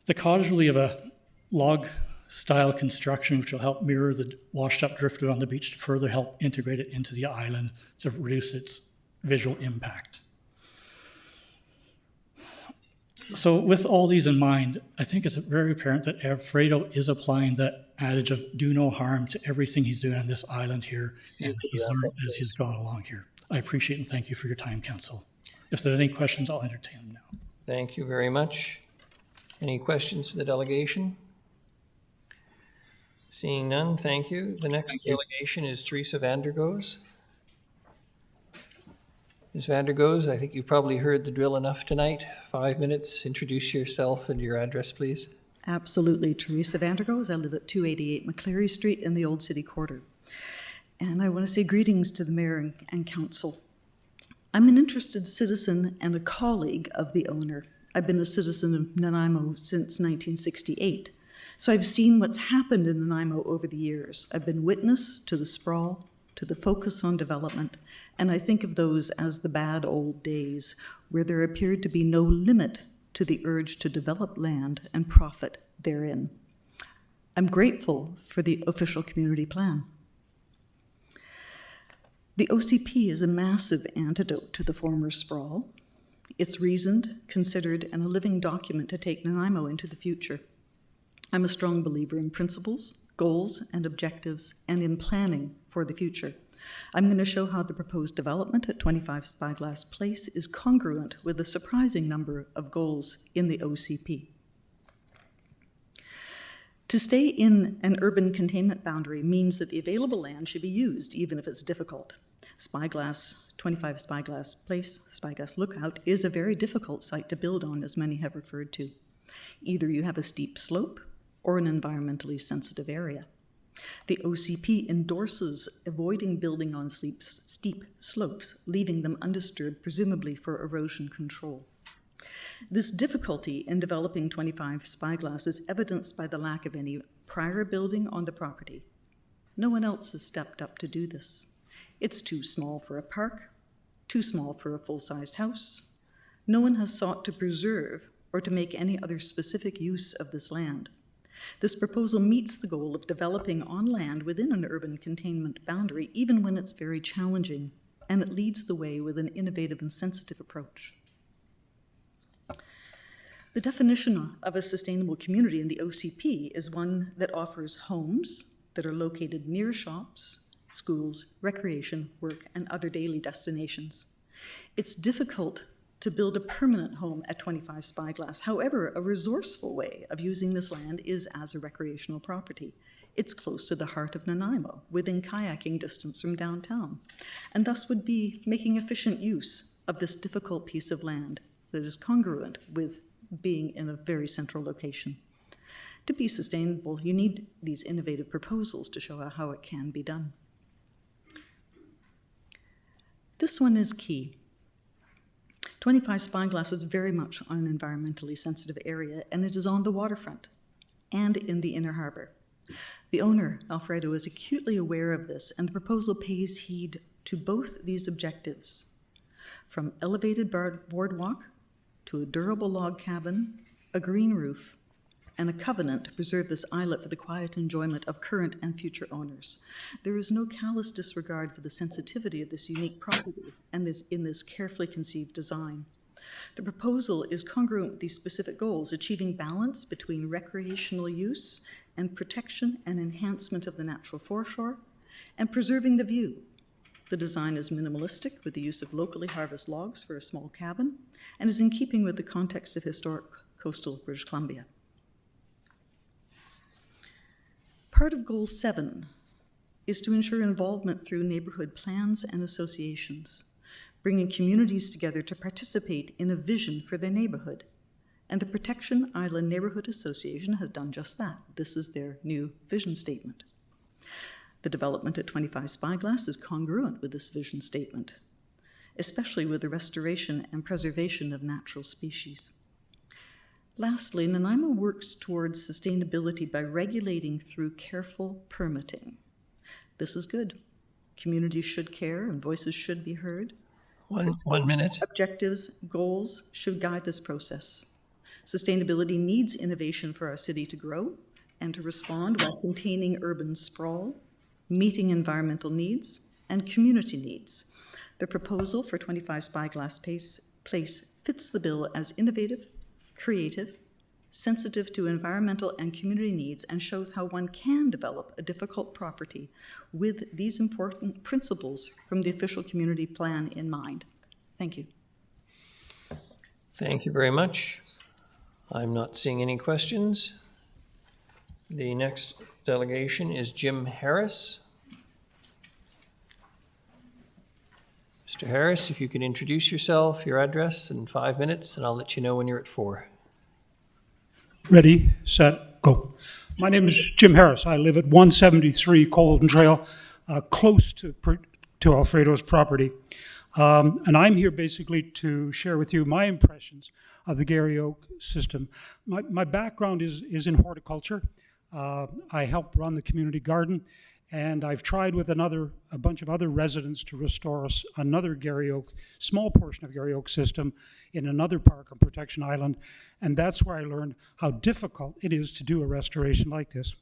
The cottage will be of a log-style construction, which will help mirror the washed-up driftwood on the beach to further help integrate it into the island to reduce its visual impact. So with all these in mind, I think it's very apparent that Alfredo is applying that adage of do no harm to everything he's doing on this island here, and he's learned as he's gone along here. I appreciate and thank you for your time, Council. If there are any questions, I'll entertain them now. Thank you very much. Any questions for the delegation? Seeing none, thank you. The next delegation is Teresa Vandergoes. Ms. Vandergoes, I think you've probably heard the drill enough tonight. 5 minutes, introduce yourself and your address, please. Absolutely. Teresa Vandergoes. I live at 288 McCleary Street in the Old City Quarter. And I want to say greetings to the Mayor and Council. I'm an interested citizen and a colleague of the owner. I've been a citizen of Nanaimo since 1968. So I've seen what's happened in Nanaimo over the years. I've been witness to the sprawl, to the focus on development, and I think of those as the bad old days where there appeared to be no limit to the urge to develop land and profit therein. I'm grateful for the official community plan. The OCP is a massive antidote to the former sprawl. It's reasoned, considered, and a living document to take Nanaimo into the future. I'm a strong believer in principles, goals, and objectives, and in planning for the future. I'm going to show how the proposed development at 25 Spyglass Place is congruent with a surprising number of goals in the OCP. To stay in an urban containment boundary means that the available land should be used, even if it's difficult. 25 Spyglass Place, Spyglass Lookout, is a very difficult site to build on, as many have referred to. Either you have a steep slope or an environmentally sensitive area. The OCP endorses avoiding building on steep slopes, leaving them undisturbed, presumably for erosion control. This difficulty in developing 25 Spyglass is evidenced by the lack of any prior building on the property. No one else has stepped up to do this. It's too small for a park, too small for a full-sized house. No one has sought to preserve or to make any other specific use of this land. This proposal meets the goal of developing on land within an urban containment boundary, even when it's very challenging, and it leads the way with an innovative and sensitive approach. The definition of a sustainable community in the OCP is one that offers homes that are located near shops, schools, recreation, work, and other daily destinations. It's difficult to build a permanent home at 25 Spyglass. However, a resourceful way of using this land is as a recreational property. It's close to the heart of Nanaimo, within kayaking distance from downtown, and thus would be making efficient use of this difficult piece of land that is congruent with being in a very central location. To be sustainable, you need these innovative proposals to show how it can be done. This one is key. 25 Spyglass is very much on an environmentally sensitive area, and it is on the waterfront and in the inner harbor. The owner, Alfredo, is acutely aware of this, and the proposal pays heed to both these objectives. From elevated boardwalk to a durable log cabin, a green roof, and a covenant to preserve this islet for the quiet enjoyment of current and future owners. There is no callous disregard for the sensitivity of this unique property and in this carefully conceived design. The proposal is congruent with these specific goals, achieving balance between recreational use and protection and enhancement of the natural foreshore, and preserving the view. The design is minimalistic with the use of locally harvested logs for a small cabin, and is in keeping with the context of historic coastal British Columbia. Part of Goal 7 is to ensure involvement through neighborhood plans and associations, bringing communities together to participate in a vision for their neighborhood. And the Protection Island Neighborhood Association has done just that. This is their new vision statement. The development at 25 Spyglass is congruent with this vision statement, especially with the restoration and preservation of natural species. Lastly, Nanaimo works towards sustainability by regulating through careful permitting. This is good. Communities should care and voices should be heard. One minute. Objectives, goals should guide this process. Sustainability needs innovation for our city to grow and to respond while containing urban sprawl, meeting environmental needs, and community needs. The proposal for 25 Spyglass Place fits the bill as innovative, creative, sensitive to environmental and community needs, and shows how one can develop a difficult property with these important principles from the official community plan in mind. Thank you. Thank you very much. I'm not seeing any questions. The next delegation is Jim Harris. Mr. Harris, if you could introduce yourself, your address in 5 minutes, and I'll let you know when you're at 4. Ready, set, go. My name is Jim Harris. I live at 173 Colton Trail, close to Alfredo's property. And I'm here basically to share with you my impressions of the Garry Oak system. My background is in horticulture. I help run the community garden, and I've tried with a bunch of other residents to restore another Garry Oak, small portion of Garry Oak system in another park on Protection Island, and that's where I learned how difficult it is to do a restoration like this.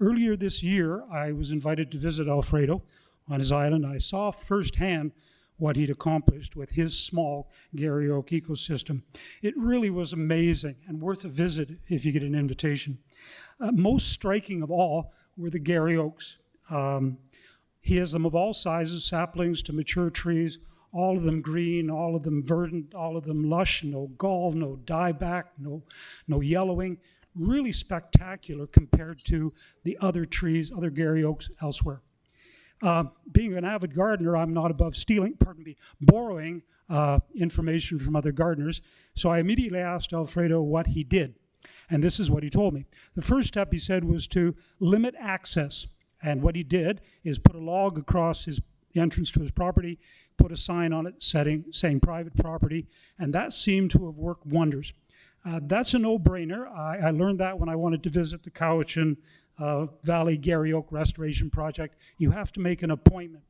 Earlier this year, I was invited to visit Alfredo on his island. I saw firsthand what he'd accomplished with his small Garry Oak ecosystem. It really was amazing and worth a visit if you get an invitation. Most striking of all were the Garry Oaks. He has them of all sizes, saplings to mature trees, all of them green, all of them verdant, all of them lush, no gall, no dieback, no yellowing. Really spectacular compared to the other trees, other Garry Oaks elsewhere. Being an avid gardener, I'm not above borrowing information from other gardeners. So I immediately asked Alfredo what he did. And this is what he told me. The first step, he said, was to limit access. And what he did is put a log across the entrance to his property, put a sign on it saying private property, and that seemed to have worked wonders. That's a no-brainer. I learned that when I wanted to visit the Cowichan Valley Gary Oak Restoration Project. You have to make an appointment.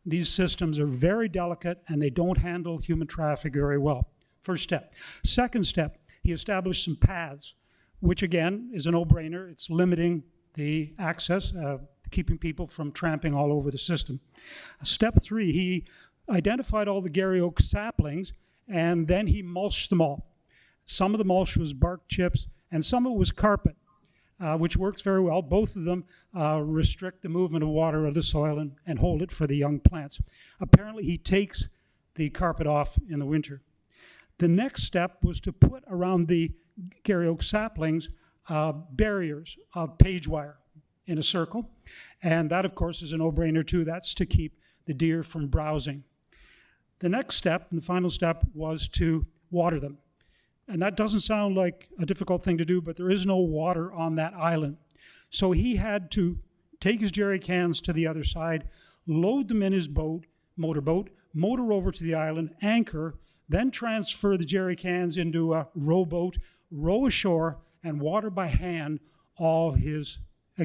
These systems are very delicate and they don't handle human traffic very well. First step. Second step, he established some paths, which again is a no-brainer. It's limiting the access, keeping people from tramping all over the system. Step 3, he identified all the Gary Oak saplings and then he mulched them all. Some of the mulch was bark chips and some of it was carpet, which works very well. Both of them restrict the movement of water out of the soil and hold it for the young plants. Apparently he takes the carpet off in the winter. The next step was to put around the Gary Oak saplings barriers of page wire in a circle. And that, of course, is a no-brainer too. That's to keep the deer from browsing. The next step, and the final step, was to water them. And that doesn't sound like a difficult thing to do, but there is no water on that island. So he had to take his jerry cans to the other side, load them in his motorboat, motor over to the island, anchor, then transfer the jerry cans into a rowboat, row ashore, and water by hand all his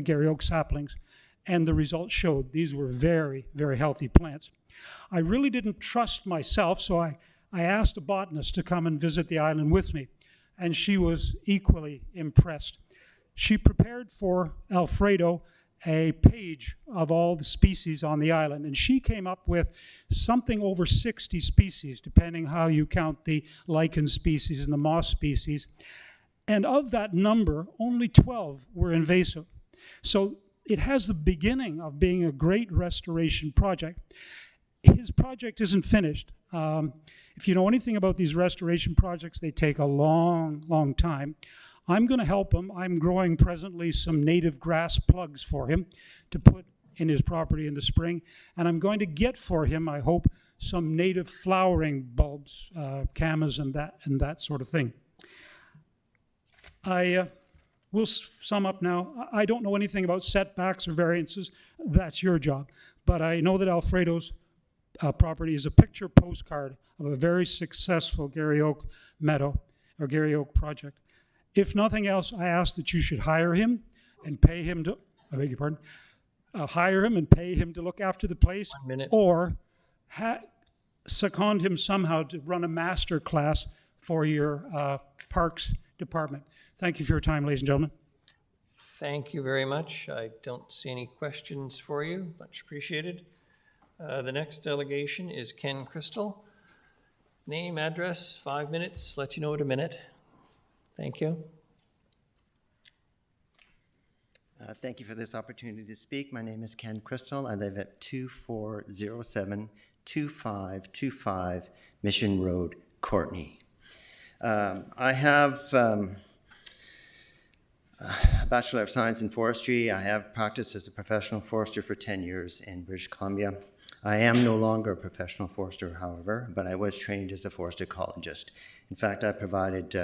Gary Oak saplings. And the results showed these were very, very healthy plants. I really didn't trust myself, so I asked a botanist to come and visit the island with me, and she was equally impressed. She prepared for Alfredo a page of all the species on the island, and she came up with something over 60 species, depending how you count the lichen species and the moss species. And of that number, only 12 were invasive. So it has the beginning of being a great restoration project. His project isn't finished. If you know anything about these restoration projects, they take a long, long time. I'm going to help him. I'm growing presently some native grass plugs for him to put in his property in the spring. And I'm going to get for him, I hope, some native flowering bulbs, camas and that sort of thing. I will sum up now. I don't know anything about setbacks or variances. That's your job. But I know that Alfredo's property is a picture postcard of a very successful Gary Oak meadow or Gary Oak project. If nothing else, I ask that you should hire him and pay him to, I beg your pardon, hire him and pay him to look after the place, or second him somehow to run a master class for your parks department. Thank you for your time, ladies and gentlemen. Thank you very much. I don't see any questions for you. Much appreciated. The next delegation is Ken Crystal. Name, address, 5 minutes. Let you know in a minute. Thank you. Thank you for this opportunity to speak. My name is Ken Crystal. I live at 2407-2525 Mission Road, Courtenay. I have a Bachelor of Science in Forestry. I have practiced as a professional forester for 10 years in British Columbia. I am no longer a professional forester, however, but I was trained as a forest ecologist. In fact, I provided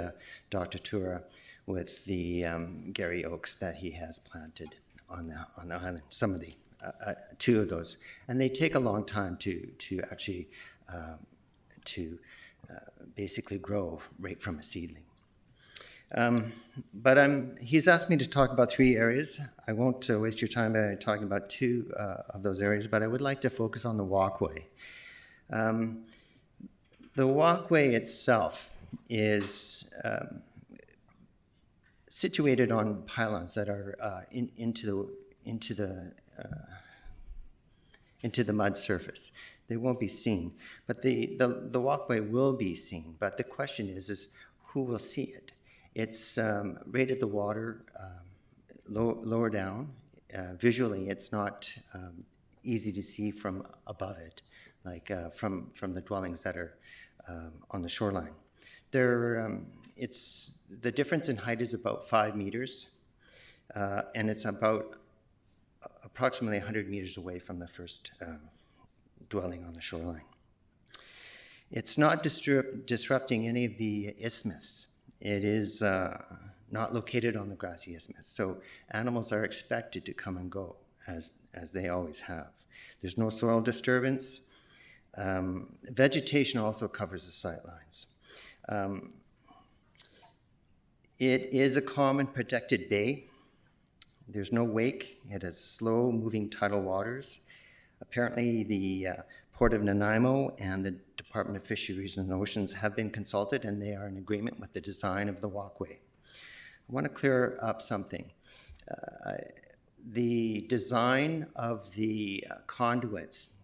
Dr. Tura with the Gary Oaks that he has planted on the island, some of the, 2 of those. And they take a long time to actually, basically grow right from a seedling. But he's asked me to talk about 3 areas. I won't waste your time by talking about 2 of those areas, but I would like to focus on the walkway. The walkway itself is situated on pylons that are into the mud surface. They won't be seen, but the walkway will be seen. But the question is who will see it? It's rated the water lower down. Visually, it's not easy to see from above it, like from the dwellings that are on the shoreline. It's the difference in height is about 5 meters, and it's about approximately 100 meters away from the first dwelling on the shoreline. It's not disrupting any of the isthmus. It is not located on the grassy isthmus, so animals are expected to come and go as they always have. There's no soil disturbance. Vegetation also covers the sightlines. It is a common protected bay. There's no wake. It has slow-moving tidal waters. Apparently, the Port of Nanaimo and the Department of Fisheries and Oceans have been consulted, and they are in agreement with the design of the walkway. I want to clear up something. The design of the conduits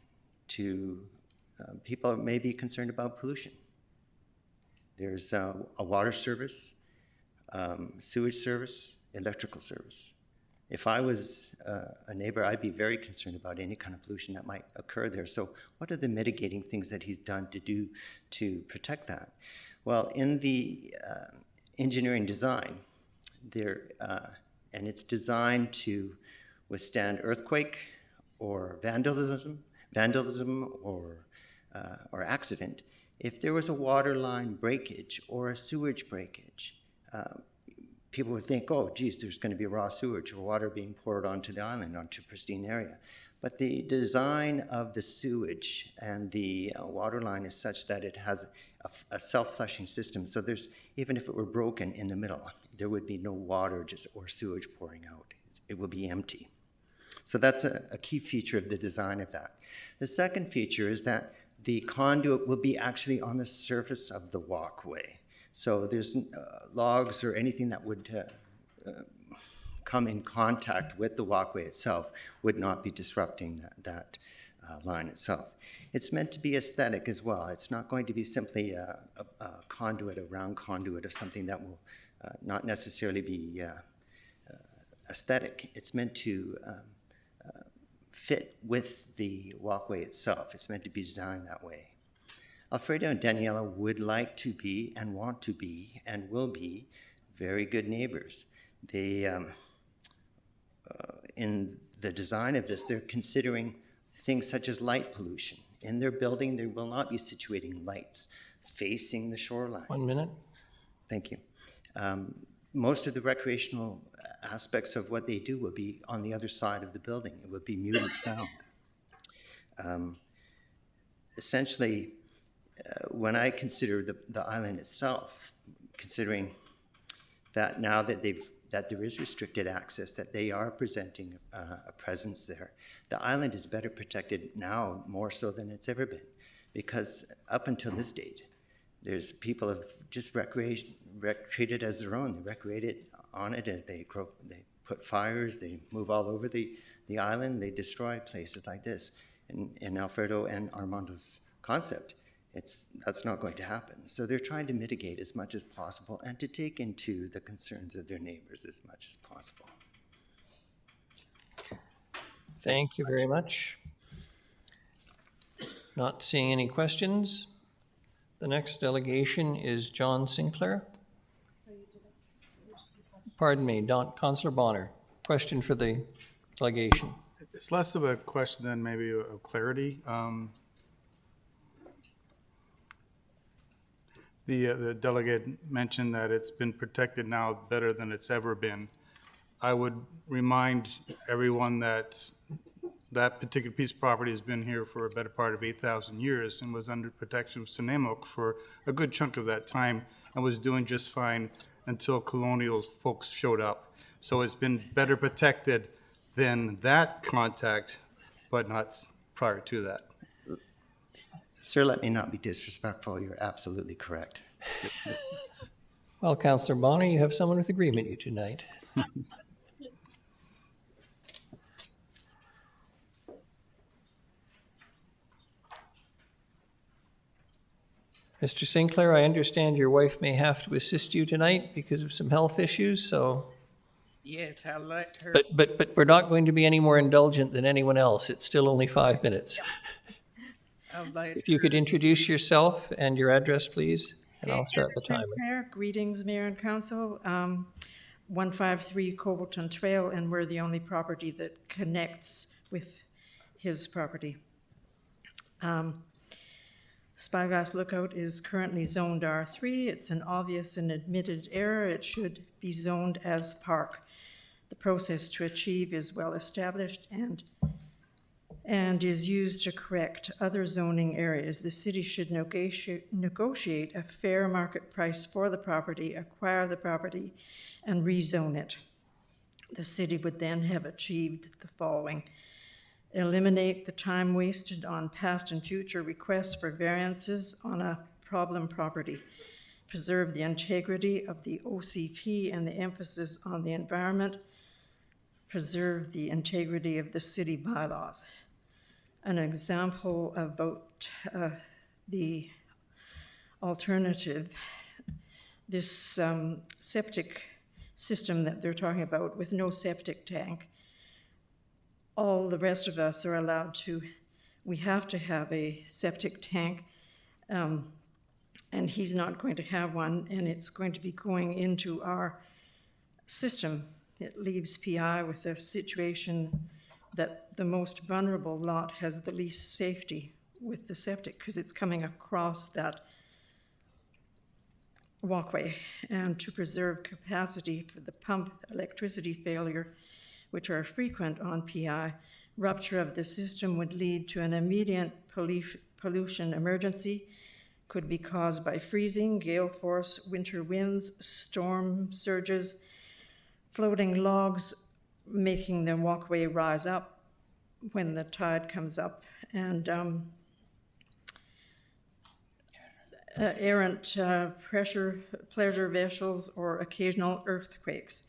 to people may be concerned about pollution. There's a water service, sewage service, electrical service. If I was a neighbor, I'd be very concerned about any kind of pollution that might occur there. So what are the mitigating things that he's done to protect that? Well, in the engineering design, and it's designed to withstand earthquake or vandalism or accident. If there was a water line breakage or a sewage breakage, people would think, oh, geez, there's going to be raw sewage or water being poured onto the island, onto a pristine area. But the design of the sewage and the water line is such that it has a self-flushing system. So there's, even if it were broken in the middle, there would be no water or sewage pouring out. It will be empty. So that's a key feature of the design of that. The second feature is that the conduit will be actually on the surface of the walkway. So there's logs or anything that would come in contact with the walkway itself would not be disrupting that line itself. It's meant to be aesthetic as well. It's not going to be simply a conduit, a round conduit of something that will not necessarily be aesthetic. It's meant to fit with the walkway itself. It's meant to be designed that way. Alfredo and Daniela would like to be and want to be and will be very good neighbors. They, in the design of this, they're considering things such as light pollution. In their building, they will not be situating lights facing the shoreline. 1 minute. Thank you. Most of the recreational aspects of what they do will be on the other side of the building. It will be muted sound. Essentially, when I consider the island itself, considering that now that there is restricted access, that they are presenting a presence there, the island is better protected now more so than it's ever been, because up until this date, there's people have just treated it as their own. They recreate it on it as they put fires, they move all over the island, they destroy places like this. In Alfredo and Armando's concept, that's not going to happen. So they're trying to mitigate as much as possible and to take into the concerns of their neighbors as much as possible. Thank you very much. Not seeing any questions. The next delegation is John Sinclair. Pardon me, Councillor Bonner. Question for the delegation. It's less of a question than maybe of clarity. The delegate mentioned that it's been protected now better than it's ever been. I would remind everyone that that particular piece of property has been here for a better part of 8,000 years and was under protection of Sinamok for a good chunk of that time and was doing just fine until colonial folks showed up. So it's been better protected than that contact, but not prior to that. Sir, let me not be disrespectful. You're absolutely correct. Well, Councillor Bonner, you have someone with agreement with you tonight. Mr. Sinclair, I understand your wife may have to assist you tonight because of some health issues, so... Yes, I'll let her. But we're not going to be any more indulgent than anyone else. It's still only 5 minutes. If you could introduce yourself and your address, please, and I'll start the timer. Sinclair, greetings, Mayor and Council. 153 Covalton Trail, and we're the only property that connects with his property. Spyglass Lookout is currently zoned R3. It's an obvious and admitted error. It should be zoned as park. The process to achieve is well established, and and is used to correct other zoning areas. The city should negotiate a fair market price for the property, acquire the property, and rezone it. The city would then have achieved the following: eliminate the time wasted on past and future requests for variances on a problem property, preserve the integrity of the OCP and the emphasis on the environment, preserve the integrity of the city bylaws. An example about the alternative, this septic system that they're talking about with no septic tank, all the rest of us are allowed to, we have to have a septic tank, and he's not going to have one, and it's going to be going into our system. It leaves PI with a situation that the most vulnerable lot has the least safety with the septic because it's coming across that walkway. And to preserve capacity for the pump electricity failure, which are frequent on PI, rupture of the system would lead to an immediate pollution emergency, could be caused by freezing, gale force, winter winds, storm surges, floating logs making the walkway rise up when the tide comes up, and errant pleasure vessels or occasional earthquakes.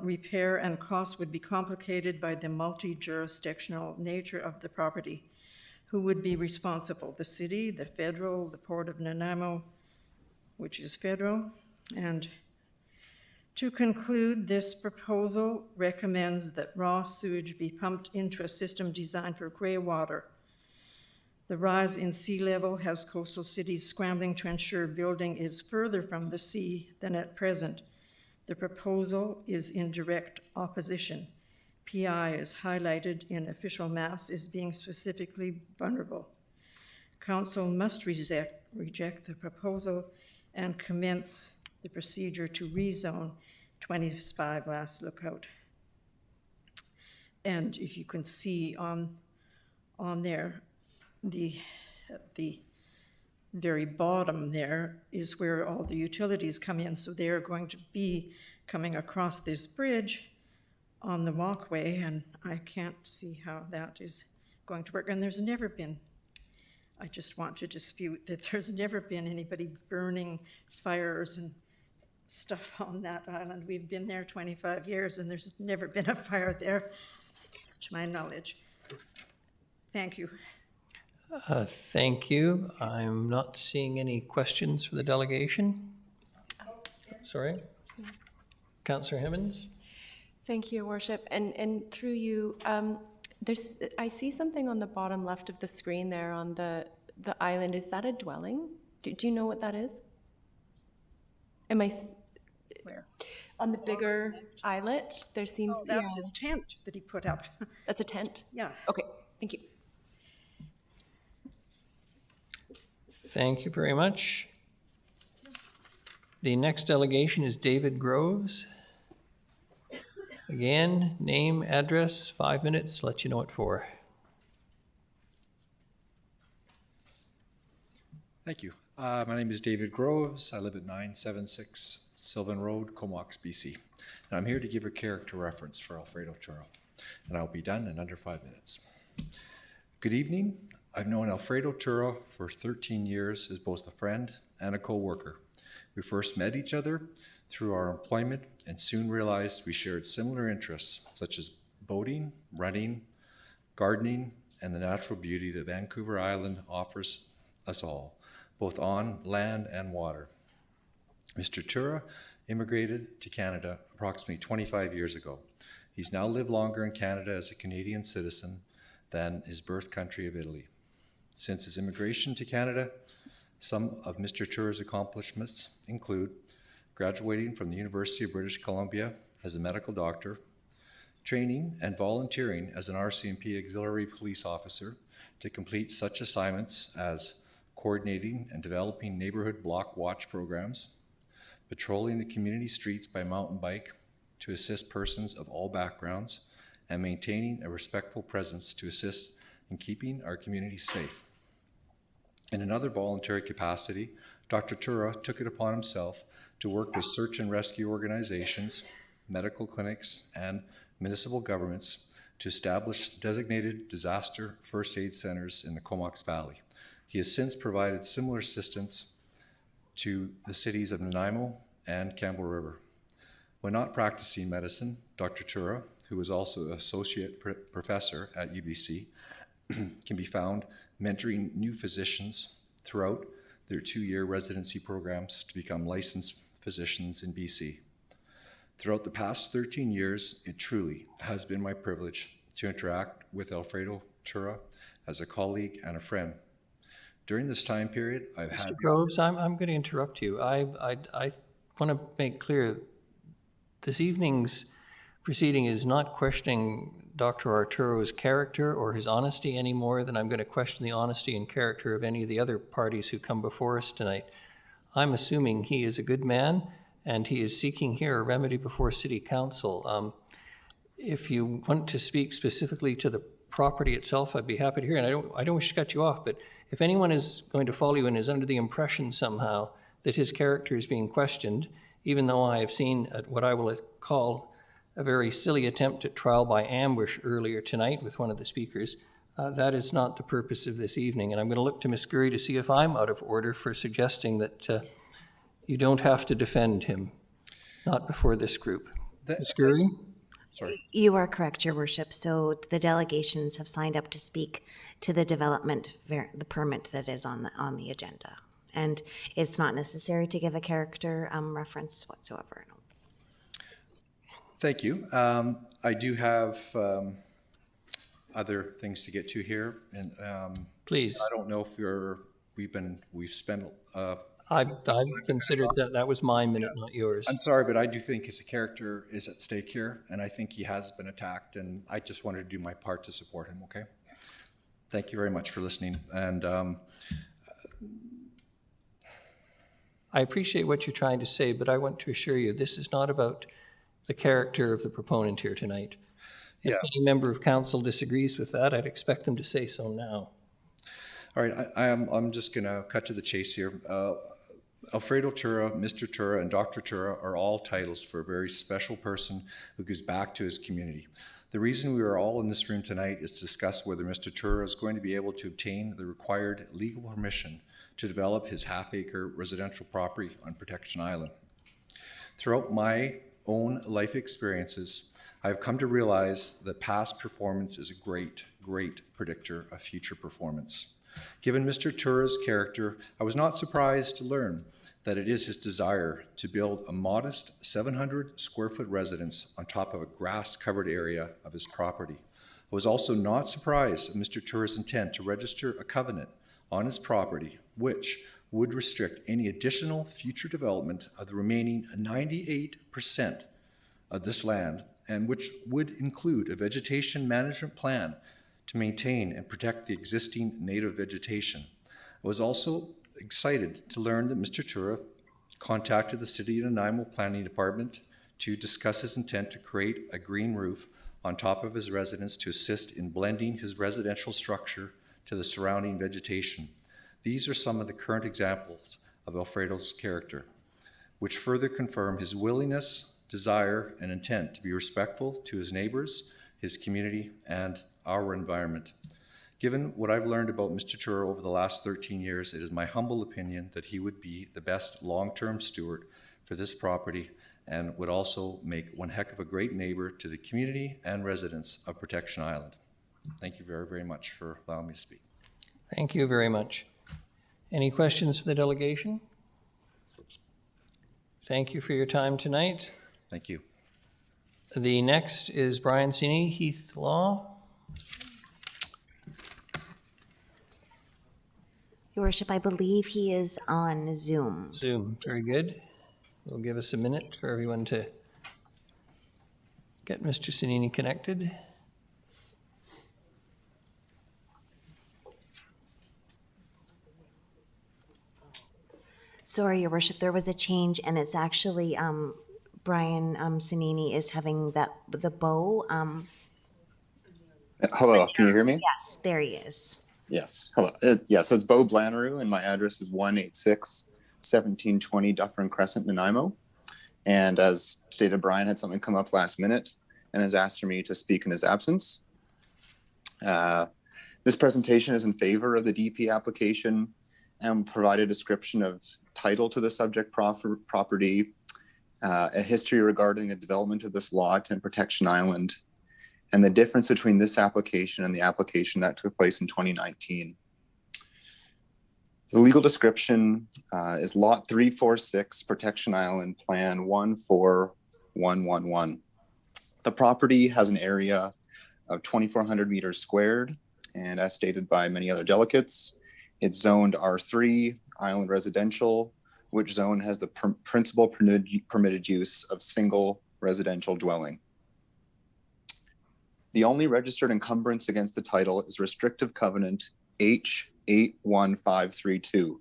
Repair and costs would be complicated by the multi-jurisdictional nature of the property. Who would be responsible? The city, the federal, the Port of Nanaimo, which is federal. And to conclude, this proposal recommends that raw sewage be pumped into a system designed for gray water. The rise in sea level has coastal cities scrambling to ensure building is further from the sea than at present. The proposal is in direct opposition. PI is highlighted in official maps as being specifically vulnerable. Council must reject the proposal and commence the procedure to rezone 25 Last Lookout. And if you can see on there, the very bottom there is where all the utilities come in. So they're going to be coming across this bridge on the walkway, and I can't see how that is going to work. And there's never been, I just want to dispute that there's never been anybody burning fires and stuff on that island. We've been there 25 years and there's never been a fire there, to my knowledge. Thank you. Thank you. I'm not seeing any questions for the delegation. Sorry. Councillor Hemmons? Thank you, Your Worship. And through you, I see something on the bottom left of the screen there on the island. Is that a dwelling? Do you know what that is? Am I? Where? On the bigger islet, there seems. Oh, that's his tent that he put up. That's a tent? Yeah. Okay, thank you. Thank you very much. The next delegation is David Groves. Again, name, address, 5 minutes, let you know what for. Thank you. My name is David Groves. I live at 976 Sylvan Road, Comox, BC. And I'm here to give a character reference for Alfredo Churro. And I'll be done in under 5 minutes. Good evening. I've known Alfredo Churro for 13 years as both a friend and a co-worker. We first met each other through our employment and soon realized we shared similar interests such as boating, running, gardening, and the natural beauty that Vancouver Island offers us all, both on land and water. Mr. Churro immigrated to Canada approximately 25 years ago. He's now lived longer in Canada as a Canadian citizen than his birth country of Italy. Since his immigration to Canada, some of Mr. Churro's accomplishments include graduating from the University of British Columbia as a medical doctor, training and volunteering as an RCMP auxiliary police officer to complete such assignments as coordinating and developing neighborhood block watch programs, patrolling the community streets by mountain bike to assist persons of all backgrounds, and maintaining a respectful presence to assist in keeping our community safe. In another voluntary capacity, Dr. Tura took it upon himself to work with search and rescue organizations, medical clinics, and municipal governments to establish designated disaster first aid centers in the Comox Valley. He has since provided similar assistance to the cities of Nanaimo and Campbell River. When not practicing medicine, Dr. Tura, who is also an associate professor at UBC, can be found mentoring new physicians throughout their 2-year residency programs to become licensed physicians in BC. Throughout the past 13 years, it truly has been my privilege to interact with Alfredo Tura as a colleague and a friend. During this time period, I've had... Mr. Groves, I'm going to interrupt you. I want to make clear this evening's proceeding is not questioning Dr. Arturo's character or his honesty any more than I'm going to question the honesty and character of any of the other parties who come before us tonight. I'm assuming he is a good man and he is seeking here a remedy before City Council. If you want to speak specifically to the property itself, I'd be happy to hear. And I don't wish to cut you off, but if anyone is going to follow you and is under the impression somehow that his character is being questioned, even though I have seen what I will call a very silly attempt at trial by ambush earlier tonight with one of the speakers, that is not the purpose of this evening. And I'm going to look to Ms. Gurry to see if I'm out of order for suggesting that you don't have to defend him, not before this group. Ms. Gurry? Sorry. You are correct, Your Worship. So the delegations have signed up to speak to the development, the permit that is on the agenda. And it's not necessary to give a character reference whatsoever. No. Thank you. I do have other things to get to here, and please. I don't know if we've spent. I've considered that was my minute, not yours. I'm sorry, but I do think his character is at stake here, and I think he has been attacked, and I just wanted to do my part to support him. Okay. Thank you very much for listening, and. I appreciate what you're trying to say, but I want to assure you this is not about the character of the proponent here tonight. If any member of council disagrees with that, I'd expect them to say so now. All right, I'm just going to cut to the chase here. Alfredo Tura, Mr. Tura, and Dr. Tura are all titles for a very special person who gives back to his community. The reason we are all in this room tonight is to discuss whether Mr. Tura is going to be able to obtain the required legal permission to develop his half-acre residential property on Protection Island. Throughout my own life experiences, I've come to realize that past performance is a great, great predictor of future performance. Given Mr. Tura's character, I was not surprised to learn that it is his desire to build a modest 700 square foot residence on top of a grass-covered area of his property. I was also not surprised at Mr. Tura's intent to register a covenant on his property, which would restrict any additional future development of the remaining 98% of this land, and which would include a vegetation management plan to maintain and protect the existing native vegetation. I was also excited to learn that Mr. Tura contacted the City of Nanaimo Planning Department to discuss his intent to create a green roof on top of his residence to assist in blending his residential structure to the surrounding vegetation. These are some of the current examples of Alfredo's character, which further confirm his willingness, desire, and intent to be respectful to his neighbors, his community, and our environment. Given what I've learned about Mr. Tura over the last 13 years, it is my humble opinion that he would be the best long-term steward for this property and would also make one heck of a great neighbor to the community and residents of Protection Island. Thank you very, very much for allowing me to speak. Thank you very much. Any questions for the delegation? Thank you for your time tonight. Thank you. The next is Brian Cini, Heath Law. Your Worship, I believe he is on Zoom. Zoom, very good. We'll give us a minute for everyone to get Mr. Cini connected. Sorry, Your Worship, there was a change, and it's actually Brian Cini is having the bow Hello, can you hear me? Yes, there he is. Yes, hello. So it's Bo Blanneru, and my address is 186 1720 Dufferin Crescent, Nanaimo. And as stated, Brian had something come up last minute and has asked for me to speak in his absence. This presentation is in favor of the DP application and provide a description of title to the subject property, a history regarding the development of this lot and Protection Island, and the difference between this application and the application that took place in 2019. So the legal description is Lot 346, Protection Island, Plan 14111. The property has an area of 2,400 meters squared, and as stated by many other delegates, it's zoned R3, Island Residential, which zone has the principal permitted use of single residential dwelling. The only registered encumbrance against the title is restrictive covenant H81532.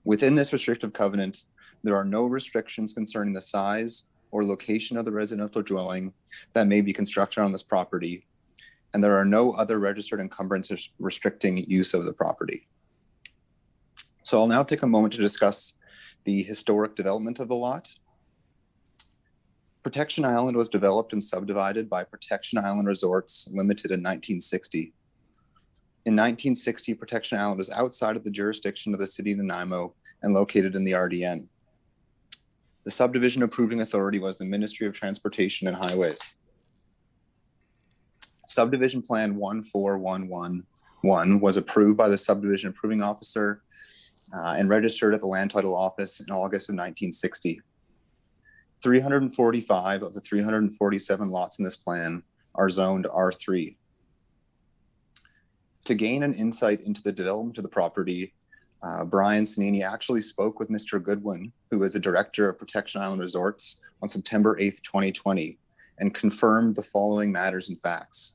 Within this restrictive covenant, there are no restrictions concerning the size or location of the residential dwelling that may be constructed on this property, and there are no other registered encumbrances restricting use of the property. So I'll now take a moment to discuss the historic development of the lot. Protection Island was developed and subdivided by Protection Island Resorts Limited in 1960. In 1960, Protection Island was outside of the jurisdiction of the city of Nanaimo and located in the RDN. The subdivision approving authority was the Ministry of Transportation and Highways. Subdivision Plan 14111 was approved by the subdivision approving officer and registered at the Land Title Office in August of 1960. 345 of the 347 lots in this plan are zoned R3. To gain an insight into the development of the property, Brian Sanini actually spoke with Mr. Goodwin, who is the director of Protection Island Resorts, on September 8th, 2020, and confirmed the following matters and facts.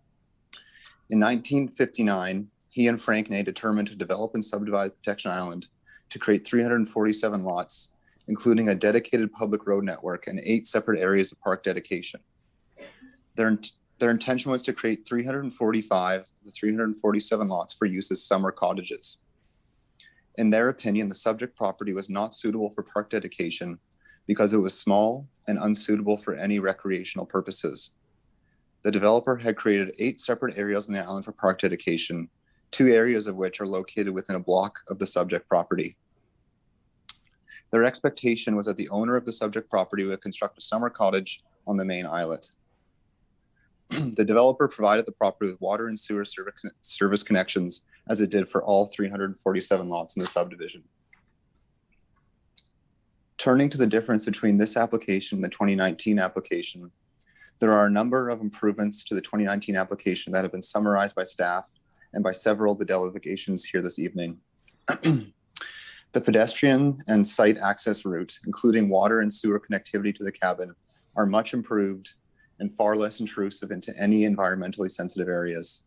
In 1959, he and Frank Ney determined to develop and subdivide Protection Island to create 347 lots, including a dedicated public road network and 8 separate areas of park dedication. Their intention was to create 345 of the 347 lots for use as summer cottages. In their opinion, the subject property was not suitable for park dedication because it was small and unsuitable for any recreational purposes. The developer had created 8 separate areas on the island for park dedication, 2 areas of which are located within a block of the subject property. Their expectation was that the owner of the subject property would construct a summer cottage on the main islet. The developer provided the property with water and sewer service connections, as it did for all 347 lots in the subdivision. Turning to the difference between this application and the 2019 application, there are a number of improvements to the 2019 application that have been summarized by staff and by several of the delegations here this evening. The pedestrian and site access route, including water and sewer connectivity to the cabin, are much improved and far less intrusive into any environmentally sensitive areas.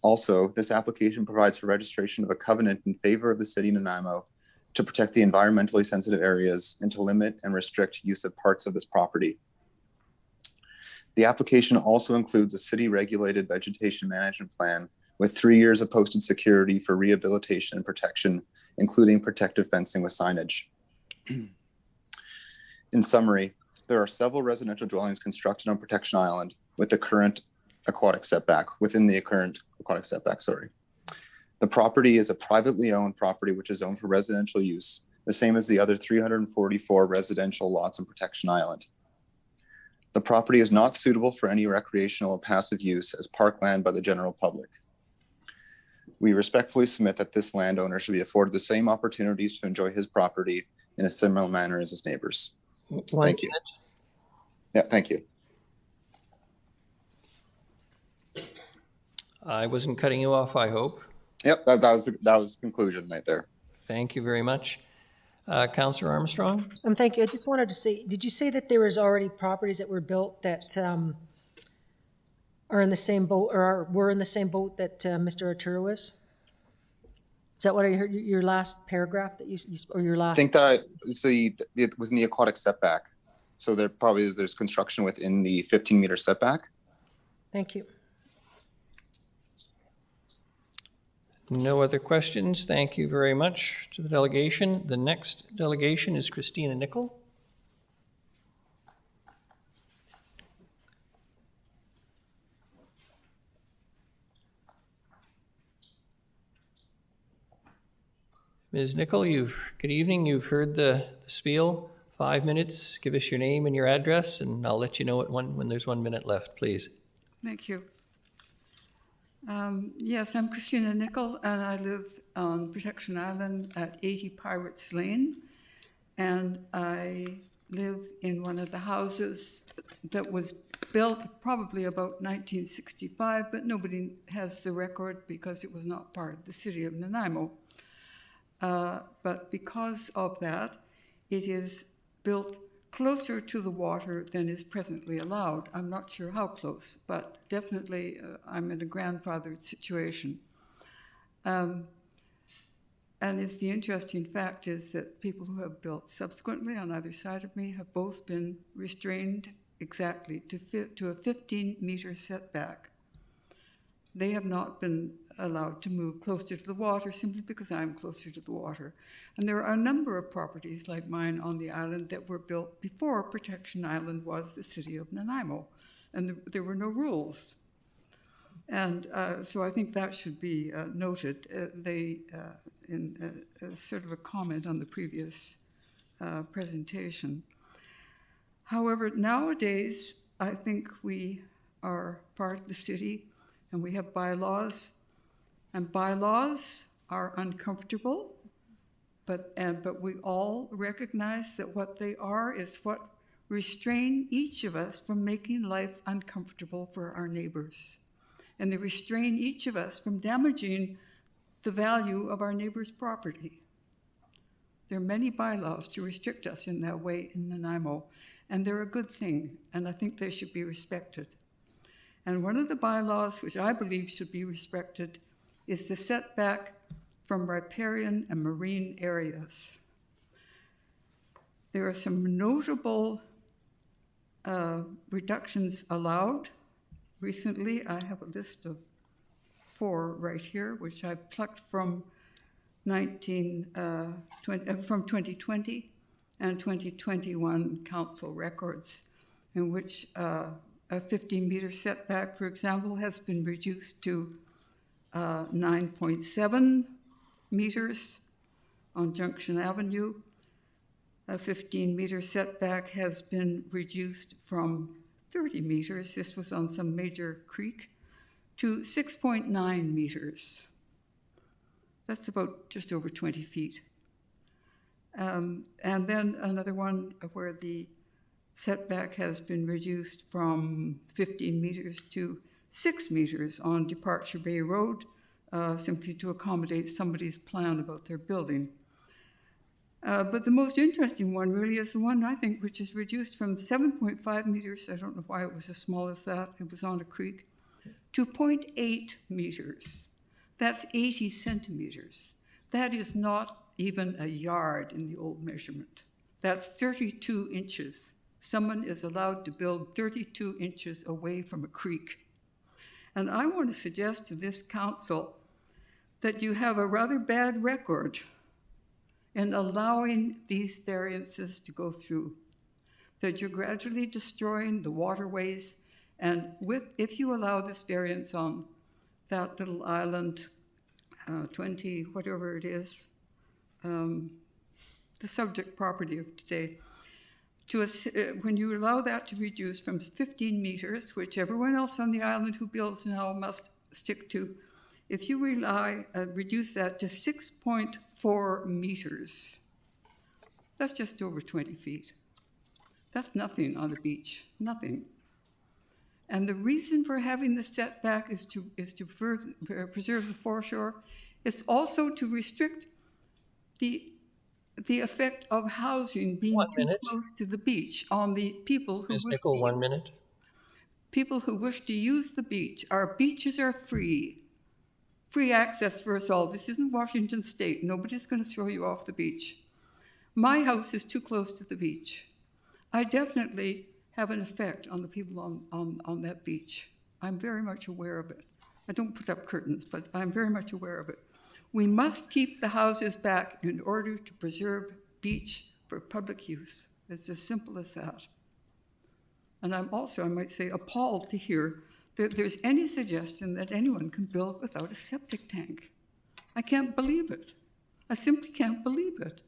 Also, this application provides for registration of a covenant in favor of the city of Nanaimo to protect the environmentally sensitive areas and to limit and restrict use of parts of this property. The application also includes a city-regulated vegetation management plan with 3 years of posted security for rehabilitation and protection, including protective fencing with signage. In summary, there are several residential dwellings constructed on Protection Island with the current aquatic setback, The property is a privately owned property which is owned for residential use, the same as the other 344 residential lots on Protection Island. The property is not suitable for any recreational or passive use as parkland by the general public. We respectfully submit that this landowner should be afforded the same opportunities to enjoy his property in a similar manner as his neighbors. Thank you. Yeah, thank you. I wasn't cutting you off, I hope. Yep, that was conclusion right there. Thank you very much. Councillor Armstrong? Thank you. I just wanted to say, did you say that there was already properties that were built that are in the same boat, or were in the same boat that Mr. Arturo is? Is that what I heard, your last paragraph that you or your last? I think that it was in the aquatic setback. So there's construction within the 15-meter setback. Thank you. No other questions. Thank you very much to the delegation. The next delegation is Christina Nickel. Ms. Nickel, good evening. You've heard the spiel. 5 minutes. Give us your name and your address, and I'll let you know when there's 1 minute left, please. Thank you. Yes, I'm Christina Nickel, and I live on Protection Island at 80 Pirates Lane. And I live in one of the houses that was built probably about 1965, but nobody has the record because it was not part of the city of Nanaimo. But because of that, it is built closer to the water than is presently allowed. I'm not sure how close, but definitely I'm in a grandfathered situation. And the interesting fact is that people who have built subsequently on either side of me have both been restrained exactly to a 15-meter setback. They have not been allowed to move closer to the water simply because I'm closer to the water. And there are a number of properties like mine on the island that were built before Protection Island was the city of Nanaimo, and there were no rules. And so I think that should be noted. In sort of a comment on the previous presentation. However, nowadays, I think we are part of the city and we have bylaws, and bylaws are uncomfortable, but we all recognize that what they are is what restrain each of us from making life uncomfortable for our neighbors. And they restrain each of us from damaging the value of our neighbor's property. There are many bylaws to restrict us in that way in Nanaimo, and they're a good thing, and I think they should be respected. And one of the bylaws which I believe should be respected is the setback from riparian and marine areas. There are some notable reductions allowed. Recently, I have a list of 4 right here, which I plucked from 2020 and 2021 council records, in which a 15-meter setback, for example, has been reduced to 9.7 meters on Junction Avenue. A 15-meter setback has been reduced from 30 meters, this was on some major creek, to 6.9 meters. That's about just over 20 feet. And then another one where the setback has been reduced from 15 meters to 6 meters on Departure Bay Road, simply to accommodate somebody's plan about their building. But the most interesting one really is the one, I think, which is reduced from 7.5 meters, I don't know why it was as small as that, it was on a creek, to 0.8 meters. That's 80 centimeters. That is not even a yard in the old measurement. That's 32 inches. Someone is allowed to build 32 inches away from a creek. And I want to suggest to this council that you have a rather bad record in allowing these variances to go through, that you're gradually destroying the waterways, and if you allow this variance on that little island, 20, whatever it is, the subject property of today, when you allow that to reduce from 15 meters, which everyone else on the island who builds now must stick to, if you reduce that to 6.4 meters, that's just over 20 feet. That's nothing on the beach, nothing. And the reason for having the setback is to preserve the foreshore. It's also to restrict the effect of housing being too close to the beach on the people who Ms. Nickel, 1 minute. People who wish to use the beach. Our beaches are free. Free access for us all. This isn't Washington State. Nobody's going to throw you off the beach. My house is too close to the beach. I definitely have an effect on the people on that beach. I'm very much aware of it. I don't put up curtains, but I'm very much aware of it. We must keep the houses back in order to preserve beach for public use. It's as simple as that. And I'm also, I might say, appalled to hear that there's any suggestion that anyone can build without a septic tank. I can't believe it. I simply can't believe it.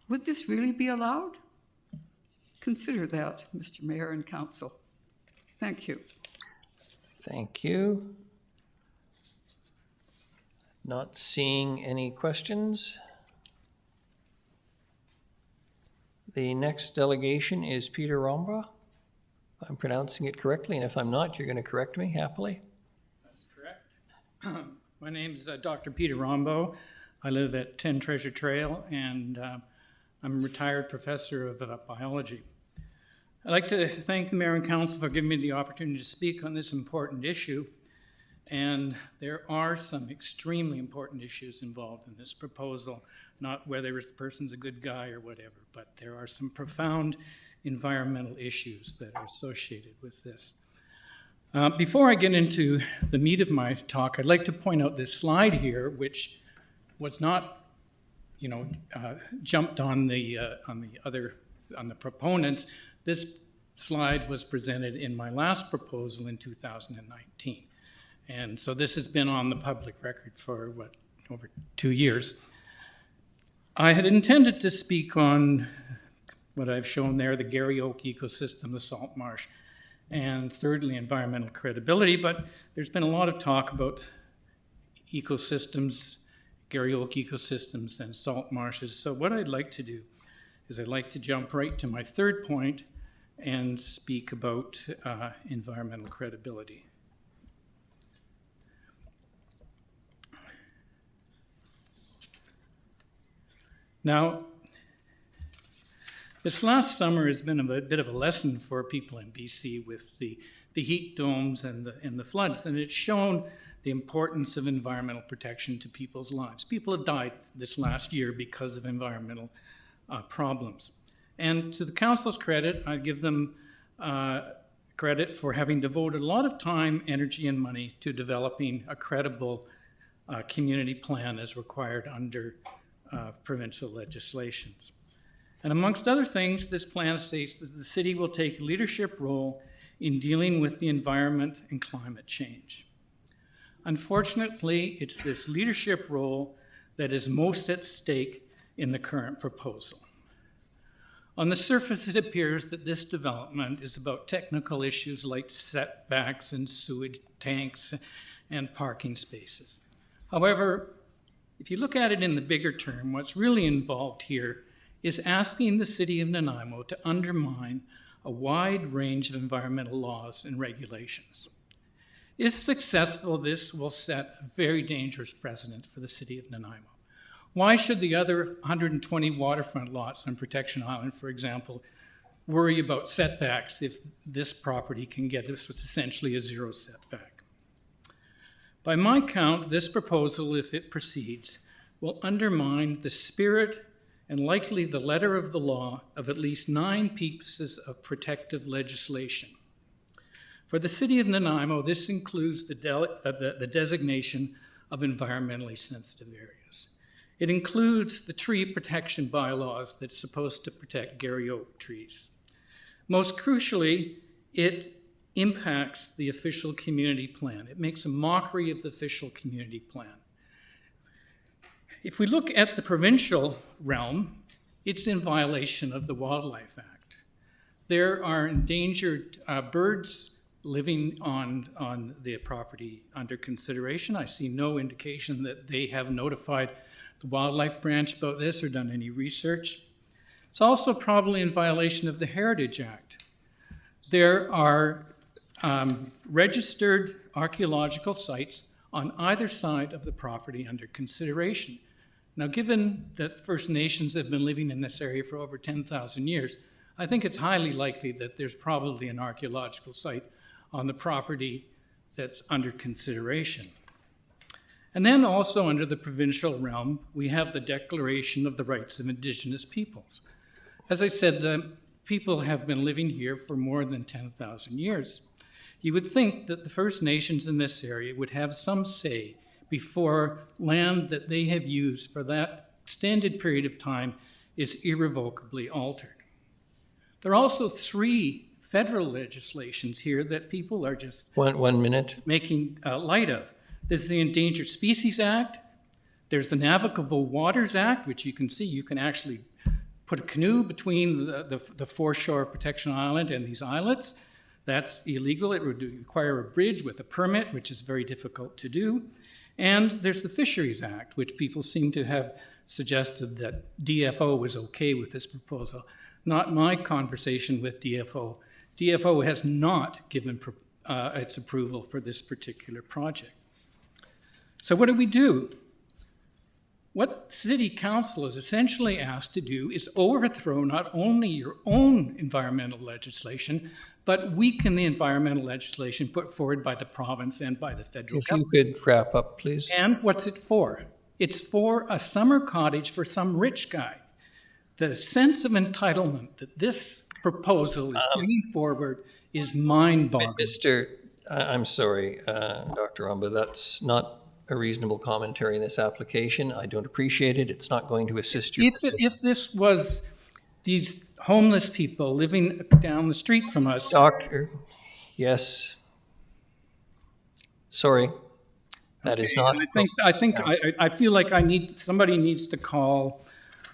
Would this really be allowed? Consider that, Mr. Mayor and Council. Thank you. Thank you. Not seeing any questions. The next delegation is Peter Romba. I'm pronouncing it correctly, and if I'm not, you're going to correct me happily. That's correct. My name's Dr. Peter Rombo. I live at 10 Treasure Trail, and I'm a retired professor of biology. I'd like to thank the Mayor and Council for giving me the opportunity to speak on this important issue. And there are some extremely important issues involved in this proposal, not whether this person's a good guy or whatever, but there are some profound environmental issues that are associated with this. Before I get into the meat of my talk, I'd like to point out this slide here, which was not, jumped on the proponents. This slide was presented in my last proposal in 2019. And so this has been on the public record for, over 2 years. I had intended to speak on what I've shown there, the Garry Oak ecosystem, the salt marsh, and thirdly, environmental credibility, but there's been a lot of talk about ecosystems, Garry Oak ecosystems and salt marshes. So what I'd like to do is I'd like to jump right to my third point and speak about environmental credibility. Now, this last summer has been a bit of a lesson for people in BC with the heat domes and the floods, and it's shown the importance of environmental protection to people's lives. People have died this last year because of environmental problems. And to the council's credit, I give them credit for having devoted a lot of time, energy, and money to developing a credible community plan as required under provincial legislations. And amongst other things, this plan states that the city will take a leadership role in dealing with the environment and climate change. Unfortunately, it's this leadership role that is most at stake in the current proposal. On the surface, it appears that this development is about technical issues like setbacks and sewage tanks and parking spaces. However, if you look at it in the bigger term, what's really involved here is asking the city of Nanaimo to undermine a wide range of environmental laws and regulations. If successful, this will set a very dangerous precedent for the city of Nanaimo. Why should the other 120 waterfront lots on Protection Island, for example, worry about setbacks if this property can get this, what's essentially a zero setback? By my count, this proposal, if it proceeds, will undermine the spirit and likely the letter of the law of at least 9 pieces of protective legislation. For the city of Nanaimo, this includes the designation of environmentally sensitive areas. It includes the tree protection bylaws that's supposed to protect Garry Oak trees. Most crucially, it impacts the official community plan. It makes a mockery of the official community plan. If we look at the provincial realm, it's in violation of the Wildlife Act. There are endangered birds living on the property under consideration. I see no indication that they have notified the Wildlife Branch about this or done any research. It's also probably in violation of the Heritage Act. There are registered archaeological sites on either side of the property under consideration. Now, given that First Nations have been living in this area for over 10,000 years, I think it's highly likely that there's probably an archaeological site on the property that's under consideration. And then also under the provincial realm, we have the Declaration of the Rights of Indigenous Peoples. As I said, the people have been living here for more than 10,000 years. You would think that the First Nations in this area would have some say before land that they have used for that extended period of time is irrevocably altered. There are also 3 federal legislations here that people are just One minute. making light of. There's the Endangered Species Act. There's the Navigable Waters Act, which you can see you can actually put a canoe between the foreshore of Protection Island and these islets. That's illegal. It would require a bridge with a permit, which is very difficult to do. And there's the Fisheries Act, which people seem to have suggested that DFO was okay with this proposal. Not my conversation with DFO. DFO has not given its approval for this particular project. So what do? What City Council is essentially asked to do is overthrow not only your own environmental legislation, but weaken the environmental legislation put forward by the province and by the federal government. If you could wrap up, please. And what's it for? It's for a summer cottage for some rich guy. The sense of entitlement that this proposal is bringing forward is mind-boggling. I'm sorry, Dr. Amba, that's not a reasonable commentary in this application. I don't appreciate it. It's not going to assist you. If this was these homeless people living down the street from us. Doctor, yes. Sorry. That is not. I feel like somebody needs to call,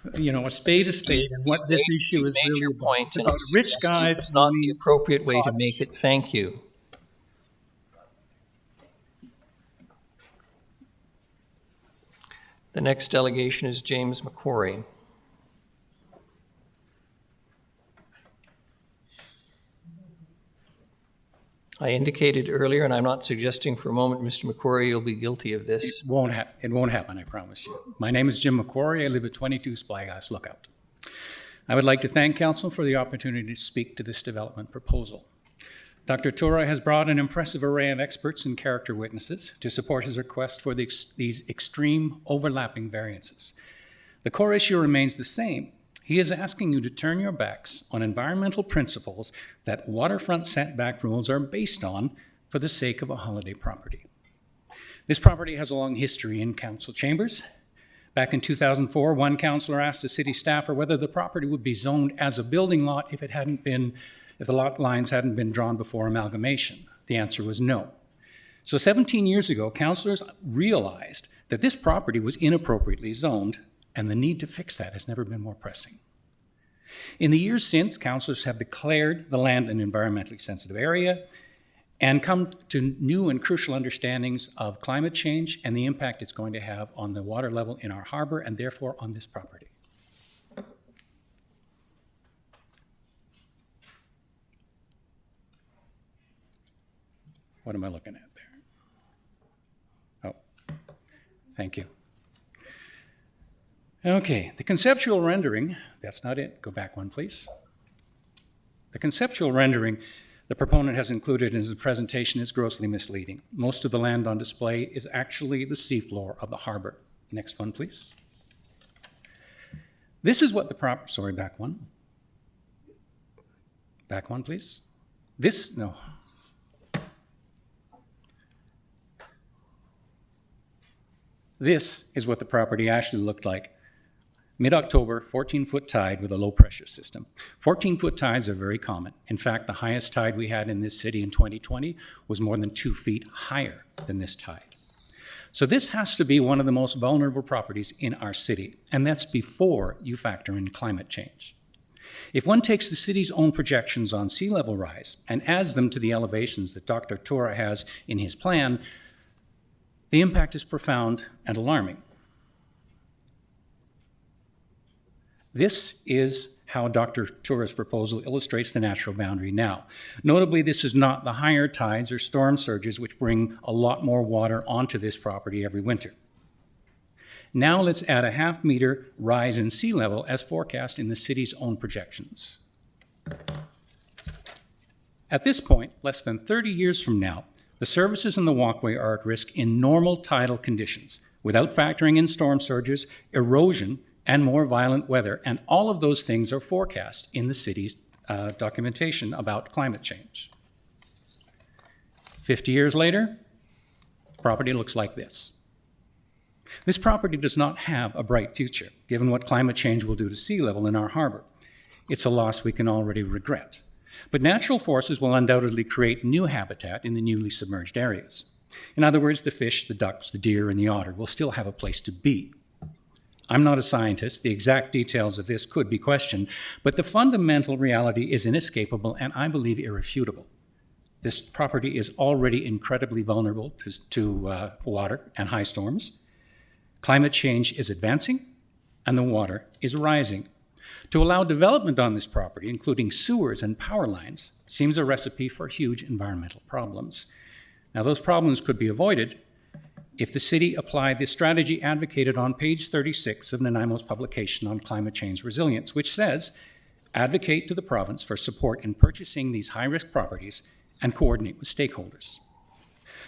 a spade, and what this issue is really about. It's about rich guys. It's not the appropriate way to make it. Thank you. The next delegation is James McQuarrie. I indicated earlier, and I'm not suggesting for a moment, Mr. McQuarrie, you'll be guilty of this. It won't happen, I promise you. My name is Jim McQuarrie. I live at 22 Spyglass Lookout. I would like to thank Council for the opportunity to speak to this development proposal. Dr. Tura has brought an impressive array of experts and character witnesses to support his request for these extreme overlapping variances. The core issue remains the same. He is asking you to turn your backs on environmental principles that waterfront setback rules are based on for the sake of a holiday property. This property has a long history in council chambers. Back in 2004, one councillor asked the city staffer whether the property would be zoned as a building lot if the lot lines hadn't been drawn before amalgamation. The answer was no. So 17 years ago, councillors realized that this property was inappropriately zoned, and the need to fix that has never been more pressing. In the years since, councillors have declared the land an environmentally sensitive area and come to new and crucial understandings of climate change and the impact it's going to have on the water level in our harbor and therefore on this property. What am I looking at there? Oh, thank you. Okay, the conceptual rendering, that's not it. Go back one, please. The conceptual rendering the proponent has included in his presentation is grossly misleading. Most of the land on display is actually the seafloor of the harbor. Next one, please. This is what the sorry, back one. Back one, please. No. This is what the property actually looked like. Mid-October, 14-foot tide with a low-pressure system. 14-foot tides are very common. In fact, the highest tide we had in this city in 2020 was more than 2 feet higher than this tide. So this has to be one of the most vulnerable properties in our city, and that's before you factor in climate change. If one takes the city's own projections on sea level rise and adds them to the elevations that Dr. Tura has in his plan, the impact is profound and alarming. This is how Dr. Tura's proposal illustrates the natural boundary now. Notably, this is not the higher tides or storm surges which bring a lot more water onto this property every winter. Now let's add a half-meter rise in sea level as forecast in the city's own projections. At this point, less than 30 years from now, the services in the walkway are at risk in normal tidal conditions, without factoring in storm surges, erosion, and more violent weather, and all of those things are forecast in the city's documentation about climate change. 50 years later, property looks like this. This property does not have a bright future, given what climate change will do to sea level in our harbor. It's a loss we can already regret. But natural forces will undoubtedly create new habitat in the newly submerged areas. In other words, the fish, the ducks, the deer, and the otter will still have a place to be. I'm not a scientist. The exact details of this could be questioned, but the fundamental reality is inescapable and I believe irrefutable. This property is already incredibly vulnerable to water and high storms. Climate change is advancing and the water is rising. To allow development on this property, including sewers and power lines, seems a recipe for huge environmental problems. Now, those problems could be avoided if the city applied the strategy advocated on page 36 of Nanaimo's publication on climate change resilience, which says, advocate to the province for support in purchasing these high-risk properties and coordinate with stakeholders.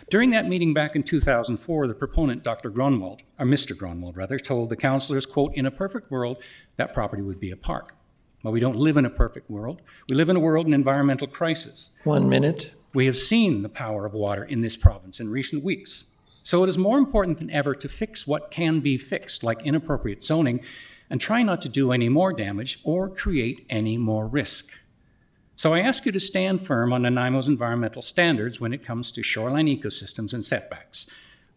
During that meeting back in 2004, the proponent, Mr. Gronwald, told the councillors, quote, in a perfect world, that property would be a park. Well, we don't live in a perfect world. We live in a world in environmental crisis. 1 minute. We have seen the power of water in this province in recent weeks. So it is more important than ever to fix what can be fixed, like inappropriate zoning, and try not to do any more damage or create any more risk. So I ask you to stand firm on Nanaimo's environmental standards when it comes to shoreline ecosystems and setbacks.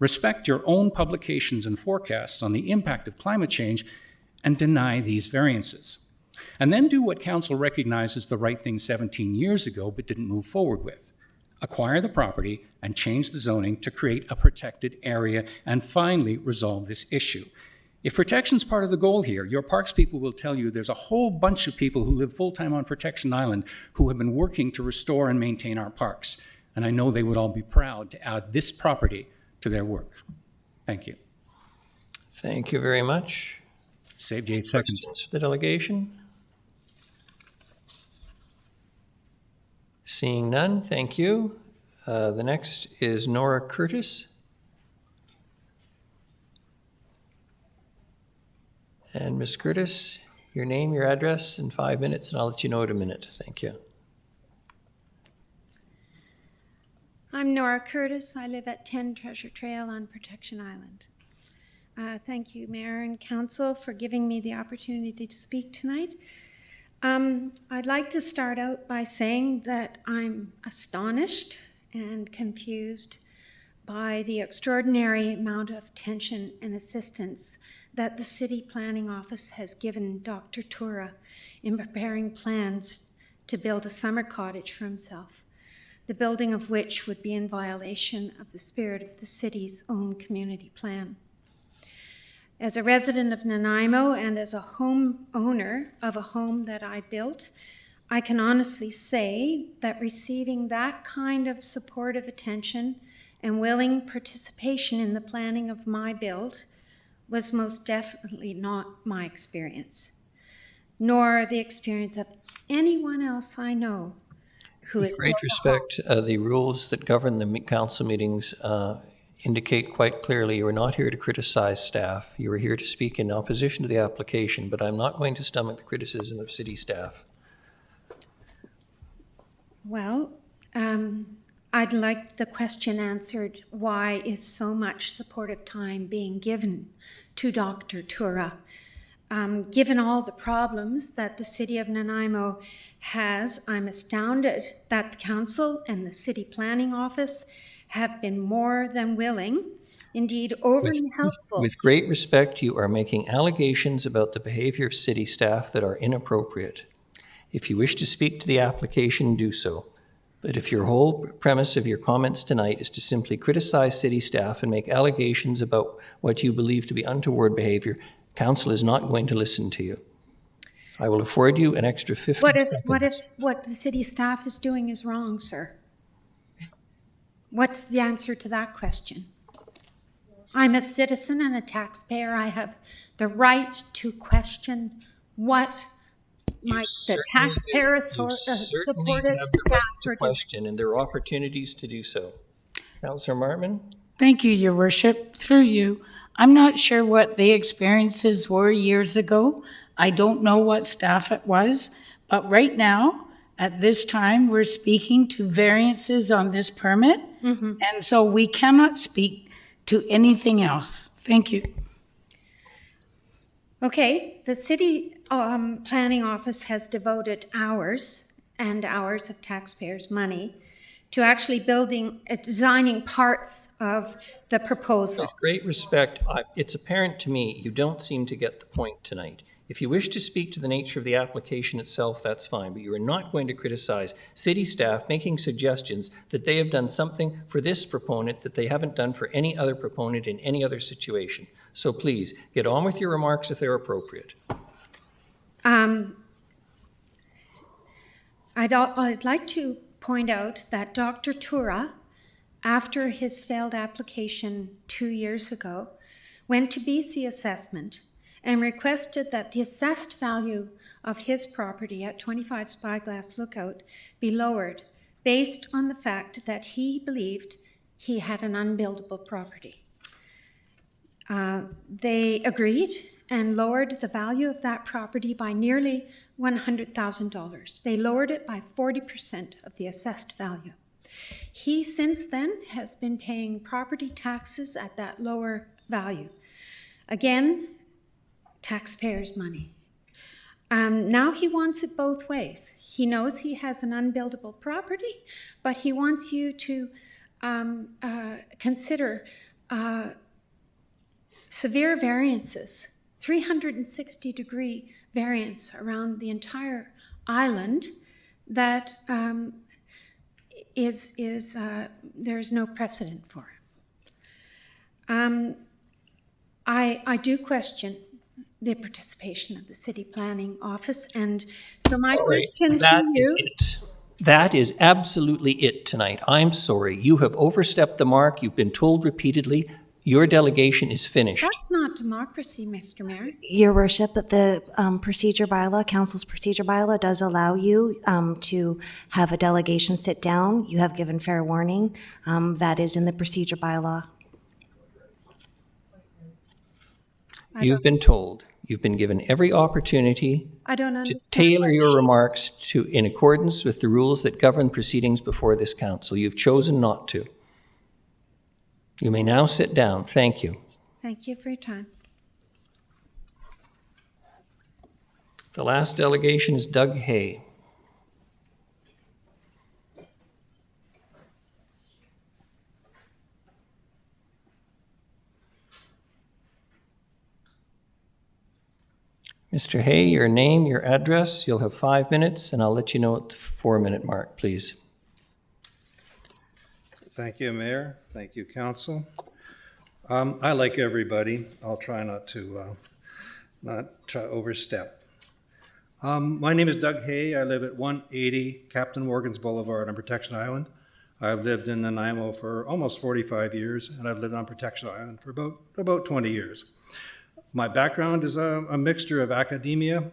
Respect your own publications and forecasts on the impact of climate change and deny these variances. And then do what council recognizes the right thing 17 years ago but didn't move forward with. Acquire the property and change the zoning to create a protected area and finally resolve this issue. If protection is part of the goal here, your parks people will tell you there's a whole bunch of people who live full-time on Protection Island who have been working to restore and maintain our parks. And I know they would all be proud to add this property to their work. Thank you. Thank you very much. Saved you 8 seconds. The delegation? Seeing none, thank you. The next is Nora Curtis. And Ms. Curtis, your name, your address, in 5 minutes, and I'll let you know in a minute. Thank you. I'm Nora Curtis. I live at 10 Treasure Trail on Protection Island. Thank you, Mayor and Council, for giving me the opportunity to speak tonight. I'd like to start out by saying that I'm astonished and confused by the extraordinary amount of attention and assistance that the City Planning Office has given Dr. Tura in preparing plans to build a summer cottage for himself, the building of which would be in violation of the spirit of the city's own community plan. As a resident of Nanaimo and as a home owner of a home that I built, I can honestly say that receiving that kind of supportive attention and willing participation in the planning of my build was most definitely not my experience, nor the experience of anyone else I know who is. With great respect, the rules that govern the council meetings indicate quite clearly you are not here to criticize staff. You are here to speak in opposition to the application, but I'm not going to stomach the criticism of city staff. Well, I'd like the question answered, why is so much supportive time being given to Dr. Tura? Given all the problems that the City of Nanaimo has, I'm astounded that the Council and the City Planning Office have been more than willing, indeed overly helpful. With great respect, you are making allegations about the behavior of city staff that are inappropriate. If you wish to speak to the application, do so. But if your whole premise of your comments tonight is to simply criticize city staff and make allegations about what you believe to be untoward behavior, council is not going to listen to you. I will afford you an extra 50 seconds. What if what the city staff is doing is wrong, sir? What's the answer to that question? I'm a citizen and a taxpayer. I have the right to question what the taxpayer supported staff are question, and there are opportunities to do so. Councillor Martman? Thank you, Your Worship. Through you, I'm not sure what the experiences were years ago. I don't know what staff it was, but right now, at this time, we're speaking to variances on this permit, and so we cannot speak to anything else. Thank you. Okay, the city planning office has devoted hours and hours of taxpayers' money to actually designing parts of the proposal. With great respect, it's apparent to me you don't seem to get the point tonight. If you wish to speak to the nature of the application itself, that's fine, but you are not going to criticize city staff making suggestions that they have done something for this proponent that they haven't done for any other proponent in any other situation. So please, get on with your remarks if they're appropriate. I'd like to point out that Dr. Tura, after his failed application 2 years ago, went to BC Assessment and requested that the assessed value of his property at 25 Spyglass Lookout be lowered based on the fact that he believed he had an unbuildable property. They agreed and lowered the value of that property by nearly $100,000. They lowered it by 40% of the assessed value. He since then has been paying property taxes at that lower value. Again, taxpayers' money. Now he wants it both ways. He knows he has an unbuildable property, but he wants you to consider severe variances, 360-degree variance around the entire island that there's no precedent for. I do question the participation of the city planning office, and so my question to you... That is absolutely it tonight. I'm sorry. You have overstepped the mark. You've been told repeatedly. Your delegation is finished. That's not democracy, Mr. Mayor. Your worship, the procedure bylaw, council's procedure bylaw does allow you to have a delegation sit down. You have given fair warning. That is in the procedure bylaw. You've been told. You've been given every opportunity to tailor your remarks in accordance with the rules that govern proceedings before this council. You've chosen not to. You may now sit down. Thank you. Thank you for your time. The last delegation is Doug Hay. Mr. Hay, your name, your address, you'll have 5 minutes, and I'll let you know at the 4-minute mark, please. Thank you, Mayor. Thank you, Council. I, like everybody, I'll try not to overstep. My name is Doug Hay. I live at 180 Captain Morgan's Boulevard on Protection Island. I've lived in Nanaimo for almost 45 years, and I've lived on Protection Island for about 20 years. My background is a mixture of academia.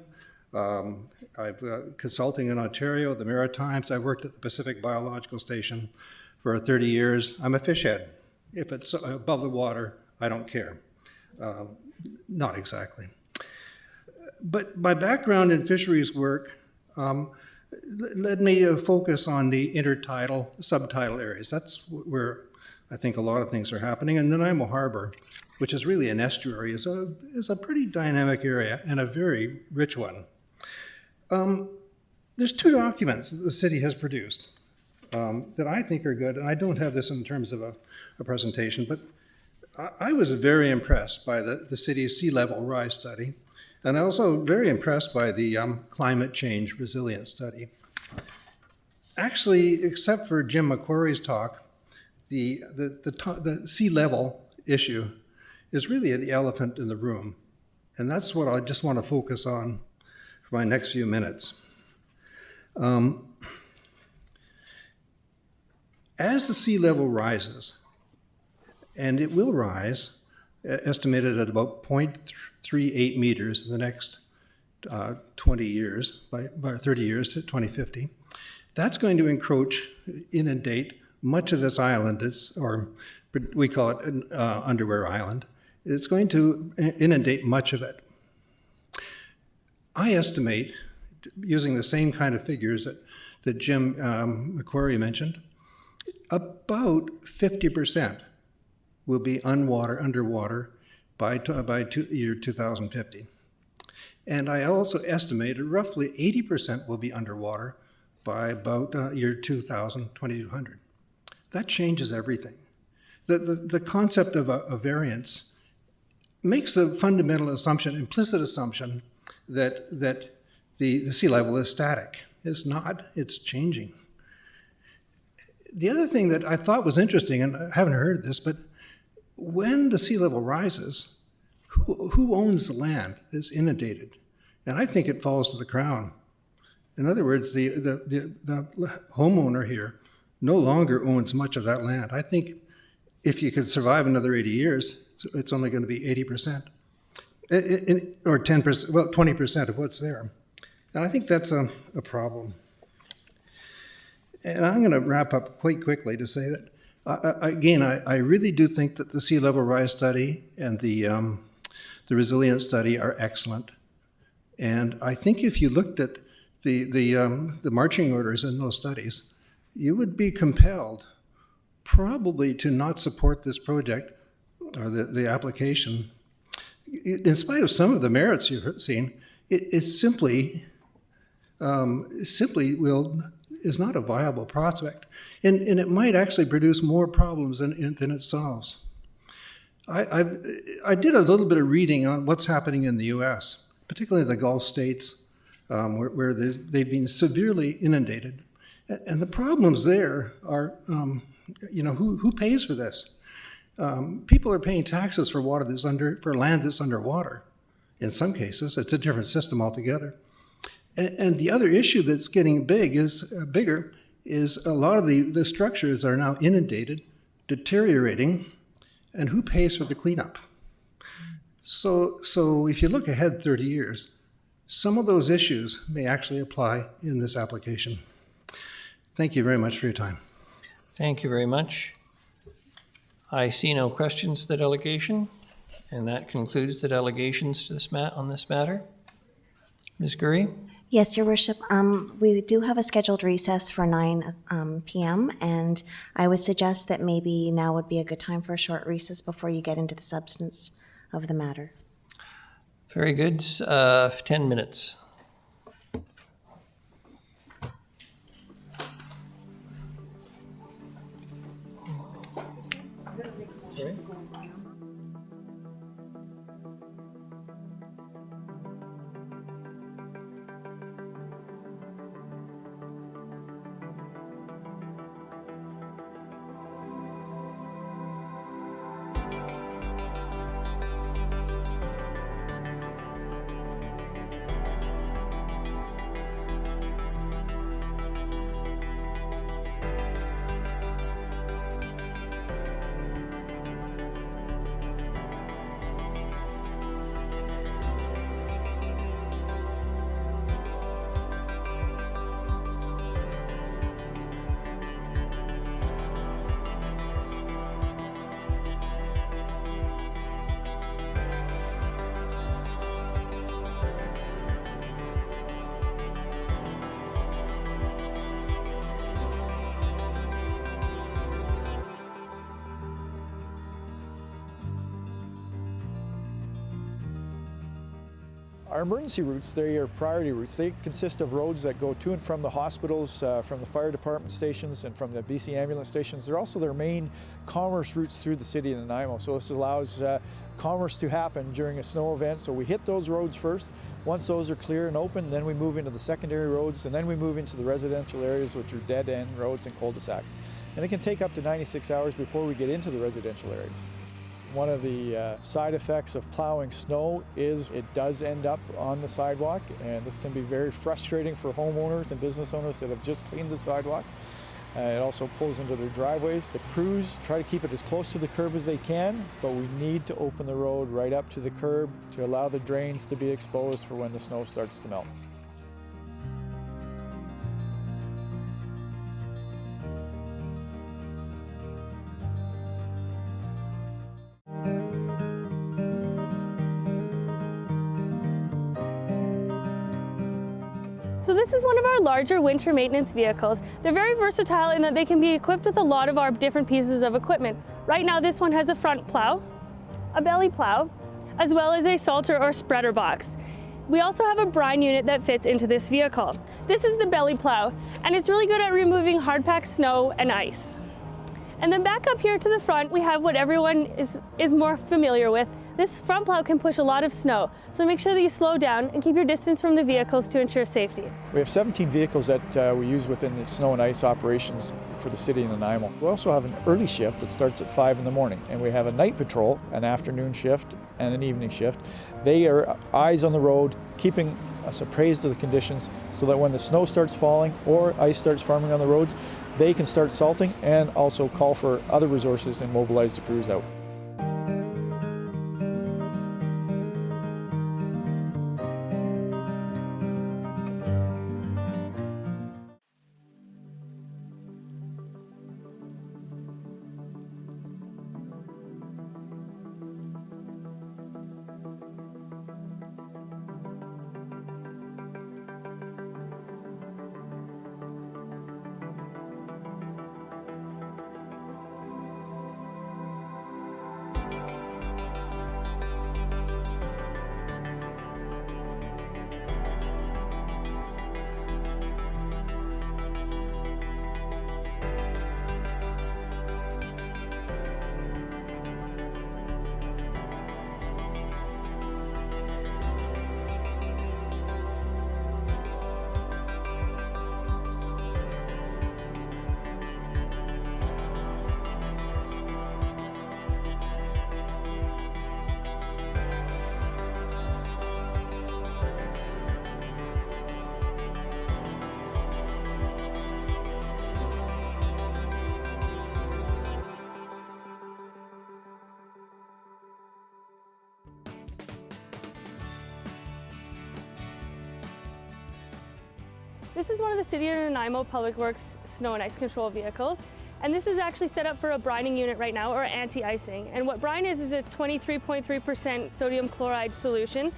I've consulting in Ontario, the Maritimes. I worked at the Pacific Biological Station for 30 years. I'm a fish head. If it's above the water, I don't care. Not exactly. But my background in fisheries work led me to focus on the intertidal, subtidal areas. That's where I think a lot of things are happening. And Nanaimo Harbor, which is really an estuary, is a pretty dynamic area and a very rich one. There's 2 documents that the city has produced that I think are good, and I don't have this in terms of a presentation, but I was very impressed by the city's sea level rise study, and also very impressed by the climate change resilience study. Actually, except for Jim McQuarrie's talk, the sea level issue is really the elephant in the room. And that's what I just want to focus on for my next few minutes. As the sea level rises, and it will rise, estimated at about 0.38 meters in the next 20 years, by 30 years to 2050, that's going to encroach, inundate much of this island, or we call it an underwear island. It's going to inundate much of it. I estimate, using the same kind of figures that Jim McQuarrie mentioned, about 50% will be underwater year 2050. And I also estimated roughly 80% will be underwater by about year 2200. That changes everything. The concept of a variance makes a fundamental assumption, implicit assumption, that the sea level is static. It's not, it's changing. The other thing that I thought was interesting, and I haven't heard this, but when the sea level rises, who owns the land that's inundated? And I think it falls to the Crown. In other words, the homeowner here no longer owns much of that land. I think if you could survive another 80 years, it's only going to be 80%. Or 10%, well, 20% of what's there. And I think that's a problem. And I'm going to wrap up quite quickly to say that, again, I really do think that the sea level rise study and the resilience study are excellent. And I think if you looked at the marching orders in those studies, you would be compelled probably to not support this project or the application. In spite of some of the merits you've seen, it simply is not a viable prospect. And it might actually produce more problems than it solves. I did a little bit of reading on what's happening in the US, particularly the Gulf states, where they've been severely inundated. And the problems there are, who pays for this? People are paying taxes for for land that's underwater. In some cases, it's a different system altogether. And the other issue that's getting bigger is a lot of the structures are now inundated, deteriorating, and who pays for the cleanup? So if you look ahead 30 years, some of those issues may actually apply in this application. Thank you very much for your time. Thank you very much. I see no questions to the delegation, and that concludes the delegations to on this matter. Ms. Gurry? Yes, Your Worship. We do have a scheduled recess for 9 p.m., and I would suggest that maybe now would be a good time for a short recess before you get into the substance of the matter. Very good. 10 minutes. Sorry? Our emergency routes, they are priority routes. They consist of roads that go to and from the hospitals, from the fire department stations, and from the BC ambulance stations. They're also their main commerce routes through the city of Nanaimo. So this allows commerce to happen during a snow event. So we hit those roads first. Once those are clear and open, then we move into the secondary roads, and then we move into the residential areas, which are dead-end roads and cul-de-sacs. And it can take up to 96 hours before we get into the residential areas. One of the side effects of plowing snow is it does end up on the sidewalk, and this can be very frustrating for homeowners and business owners that have just cleaned the sidewalk. It also pulls into their driveways. The crews try to keep it as close to the curb as they can, but we need to open the road right up to the curb to allow the drains to be exposed for when the snow starts to melt. So this is one of our larger winter maintenance vehicles. They're very versatile in that they can be equipped with a lot of our different pieces of equipment. Right now this one has a front plow, a belly plow, as well as a salter or spreader box. We also have a brine unit that fits into this vehicle. This is the belly plow, and it's really good at removing hard-packed snow and ice. And then back up here to the front, we have what everyone is more familiar with. This front plow can push a lot of snow, so make sure that you slow down and keep your distance from the vehicles to ensure safety. We have 17 vehicles that we use within the snow and ice operations for the city of Nanaimo. We also have an early shift that starts at 5 in the morning, and we have a night patrol, an afternoon shift, and an evening shift. They are eyes on the road, keeping us appraised of the conditions so that when the snow starts falling or ice starts forming on the roads, they can start salting and also call for other resources and mobilize the crews out. This is one of the City of Nanaimo Public Works snow and ice control vehicles. And this is actually set up for a brining unit right now, or anti-icing. And what brine is a 23.3% sodium chloride solution.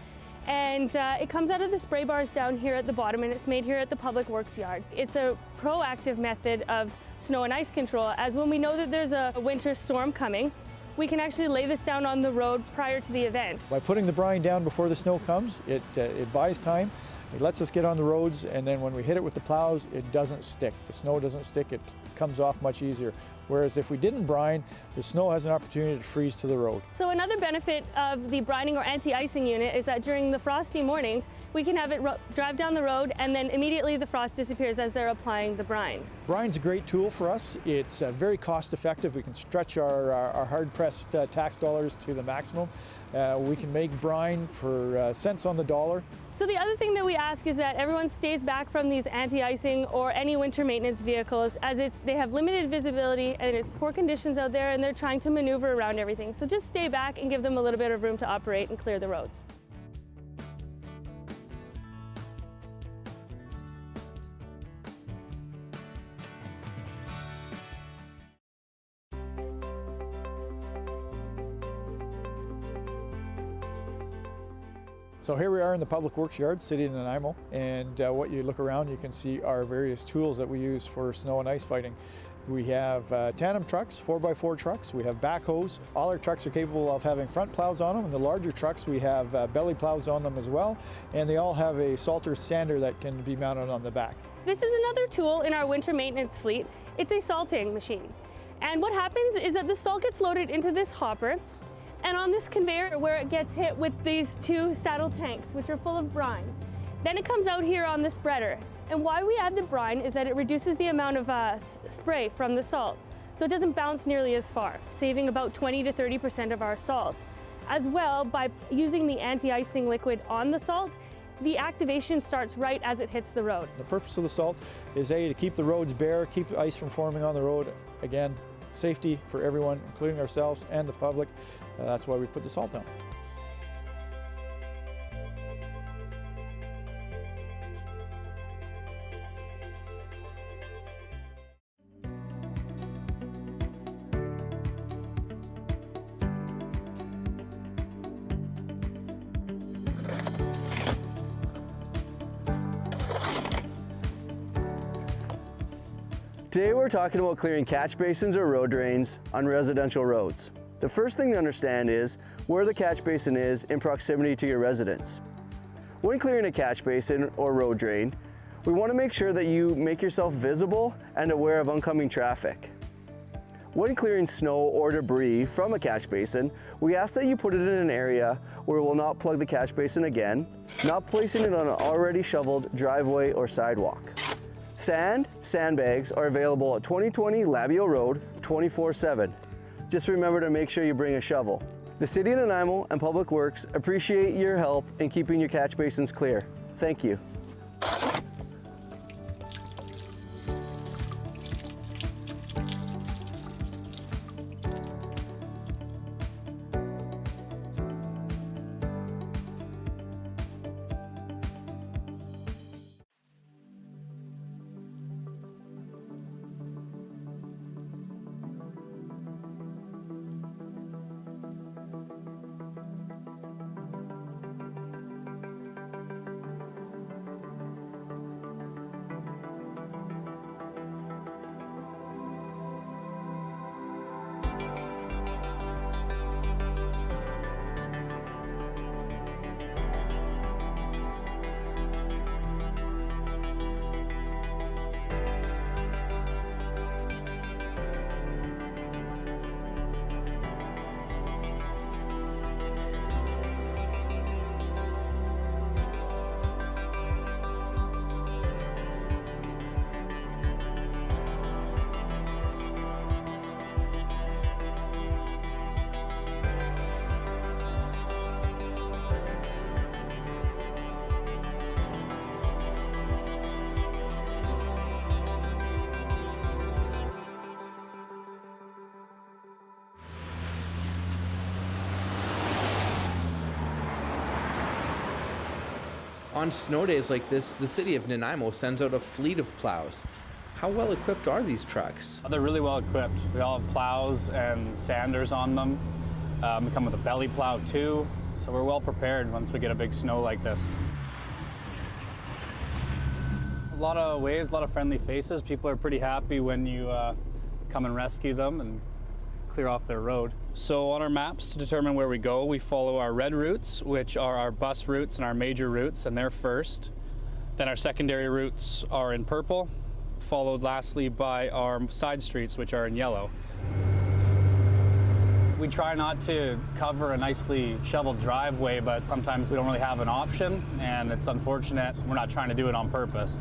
And it comes out of the spray bars down here at the bottom, and it's made here at the Public Works yard. It's a proactive method of snow and ice control, as when we know that there's a winter storm coming, we can actually lay this down on the road prior to the event. By putting the brine down before the snow comes, it buys time. It lets us get on the roads, and then when we hit it with the plows, it doesn't stick. The snow doesn't stick, it comes off much easier. Whereas if we didn't brine, the snow has an opportunity to freeze to the road. So another benefit of the brining or anti-icing unit is that during the frosty mornings, we can have it drive down the road, and then immediately the frost disappears as they're applying the brine. Brine's a great tool for us. It's very cost effective. We can stretch our hard-pressed tax dollars to the maximum. We can make brine for cents on the dollar. So the other thing that we ask is that everyone stays back from these anti-icing or any winter maintenance vehicles, as they have limited visibility and it's poor conditions out there, and they're trying to maneuver around everything. So just stay back and give them a little bit of room to operate and clear the roads. So here we are in the Public Works Yard, City of Nanaimo, and what you look around, you can see our various tools that we use for snow and ice fighting. We have tandem trucks, 4x4 trucks, we have backhoes. All our trucks are capable of having front plows on them, and the larger trucks we have belly plows on them as well, and they all have a salter sander that can be mounted on the back. This is another tool in our winter maintenance fleet. It's a salting machine. And what happens is that the salt gets loaded into this hopper, and on this conveyor where it gets hit with these two saddle tanks, which are full of brine. Then it comes out here on the spreader. And why we add the brine is that it reduces the amount of spray from the salt, so it doesn't bounce nearly as far, saving about 20 to 30% of our salt. As well, by using the anti-icing liquid on the salt, the activation starts right as it hits the road. The purpose of the salt is to keep the roads bare, keep the ice from forming on the road. Again, safety for everyone, including ourselves and the public. That's why we put the salt down. Today we're talking about clearing catch basins or road drains on residential roads. The first thing to understand is where the catch basin is in proximity to your residence. When clearing a catch basin or road drain, we want to make sure that you make yourself visible and aware of oncoming traffic. When clearing snow or debris from a catch basin, we ask that you put it in an area where it will not plug the catch basin again, not placing it on an already shoveled driveway or sidewalk. Sandbags are available at 2020 Labio Road 24/7. Just remember to make sure you bring a shovel. The City of Nanaimo and Public Works appreciate your help in keeping your catch basins clear. Thank you. On snow days like this, the city of Nanaimo sends out a fleet of plows. How well equipped are these trucks? They're really well equipped. We all have plows and sanders on them. We come with a belly plow too, so we're well prepared once we get a big snow like this. A lot of waves, a lot of friendly faces. People are pretty happy when you come and rescue them and clear off their road. So on our maps to determine where we go, we follow our red routes, which are our bus routes and our major routes, and they're first. Then our secondary routes are in purple, followed lastly by our side streets, which are in yellow. We try not to cover a nicely shoveled driveway, but sometimes we don't really have an option, and it's unfortunate. We're not trying to do it on purpose.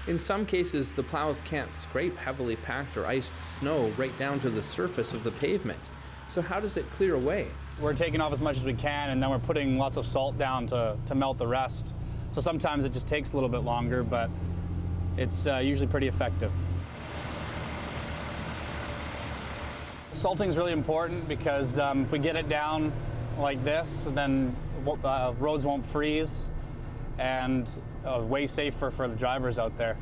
In some cases, the plows can't scrape heavily packed or iced snow right down to the surface of the pavement. So how does it clear away? We're taking off as much as we can, and then we're putting lots of salt down to melt the rest. So sometimes it just takes a little bit longer, but it's usually pretty effective. Salting is really important because if we get it down like this, then roads won't freeze, and way safer for the drivers out there.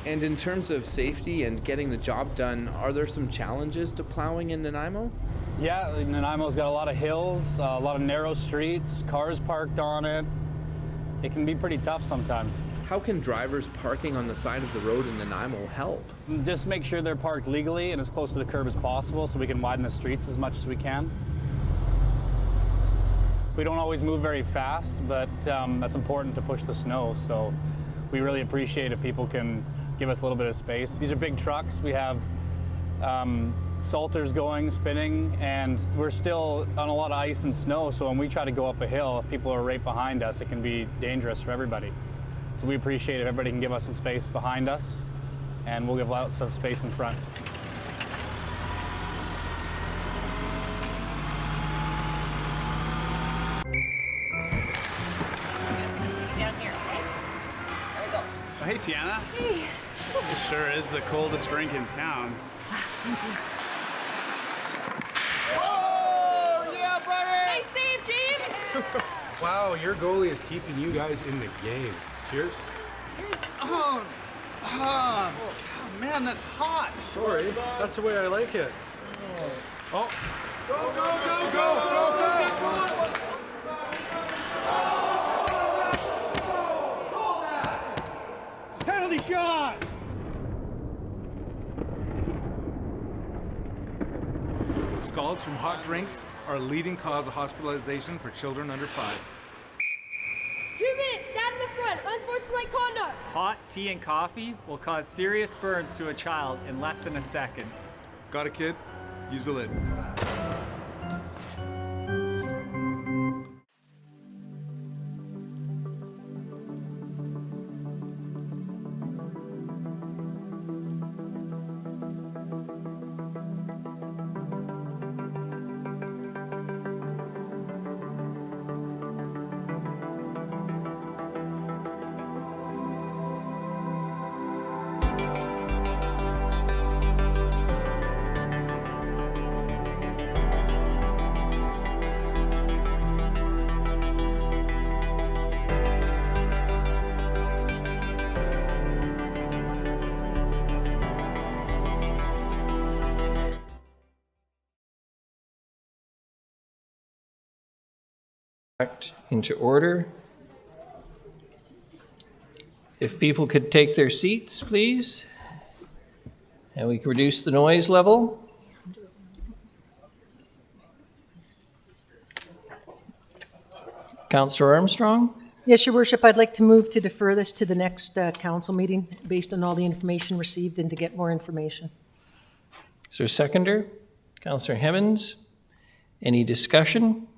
And in terms of safety and getting the job done, are there some challenges to plowing in Nanaimo? Yeah, Nanaimo's got a lot of hills, a lot of narrow streets, cars parked on it. It can be pretty tough sometimes. How can drivers parking on the side of the road in Nanaimo help? Just make sure they're parked legally and as close to the curb as possible so we can widen the streets as much as we can. We don't always move very fast, but that's important to push the snow, so we really appreciate if people can give us a little bit of space. These are big trucks. We have salters going, spinning, and we're still on a lot of ice and snow, so when we try to go up a hill, if people are right behind us, it can be dangerous for everybody. So we appreciate if everybody can give us some space behind us, and we'll give lots of space in front. Hey, Tiana. Hey. It sure is the coldest rink in town. Thank you. Whoa! Yeah, buddy! Nice save, James! Wow, your goalie is keeping you guys in the game. Cheers. Cheers. Oh, man, that's hot. Sorry, that's the way I like it. Oh. Go, go, go, go, go, go, go! Penalty shot! scalds from hot drinks are a leading cause of hospitalization for children under 5. 2 minutes, stand in the front, unsportsmanlike conduct. Hot tea and coffee will cause serious burns to a child in less than a second. Got a kid? Use the lid. Into order. If people could take their seats, please, and we can reduce the noise level. Councillor Armstrong? Yes, Your Worship, I'd like to move to defer this to the next council meeting based on all the information received and to get more information. Is there a seconder? Councillor Hemmens? Any discussion?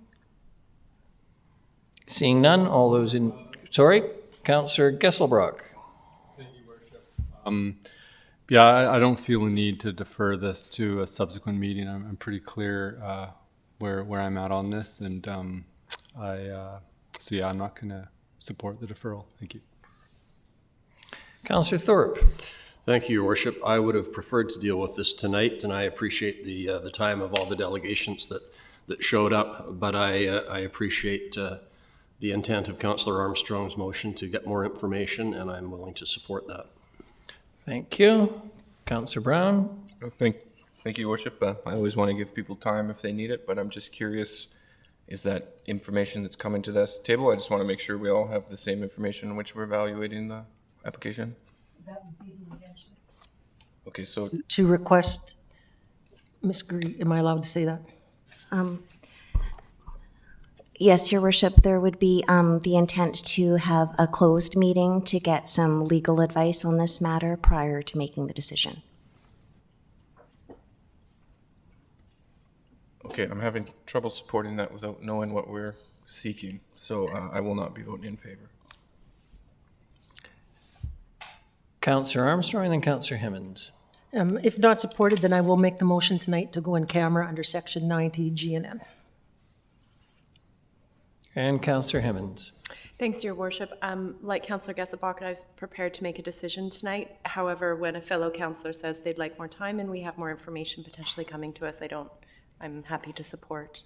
Seeing none, all those in, Councillor Gesselbrock. Yeah, I don't feel a need to defer this to a subsequent meeting. I'm pretty clear where I'm at on this, and so yeah, I'm not going to support the deferral. Thank you. Councillor Thorpe. Thank you, Your Worship. I would have preferred to deal with this tonight, and I appreciate the time of all the delegations that showed up, but I appreciate the intent of Councillor Armstrong's motion to get more information, and I'm willing to support that. Thank you. Councillor Brown. Thank you, Your Worship. I always want to give people time if they need it, but I'm just curious, is that information that's coming to this table? I just want to make sure we all have the same information in which we're evaluating the application. That would be the intention. Okay, so To request, Ms. Green, am I allowed to say that? Yes, Your Worship, there would be the intent to have a closed meeting to get some legal advice on this matter prior to making the decision. okay, I'm having trouble supporting that without knowing what we're seeking, so I will not be voting in favor. Councillor Armstrong and then Councillor Hemmens. If not supported, then I will make the motion tonight to go in camera under section 90 G and N. And Councillor Hemmens. Thanks, Your Worship. Like Councillor Gesselbach, I was prepared to make a decision tonight. However, when a fellow councillor says they'd like more time and we have more information potentially coming to us, I'm happy to support.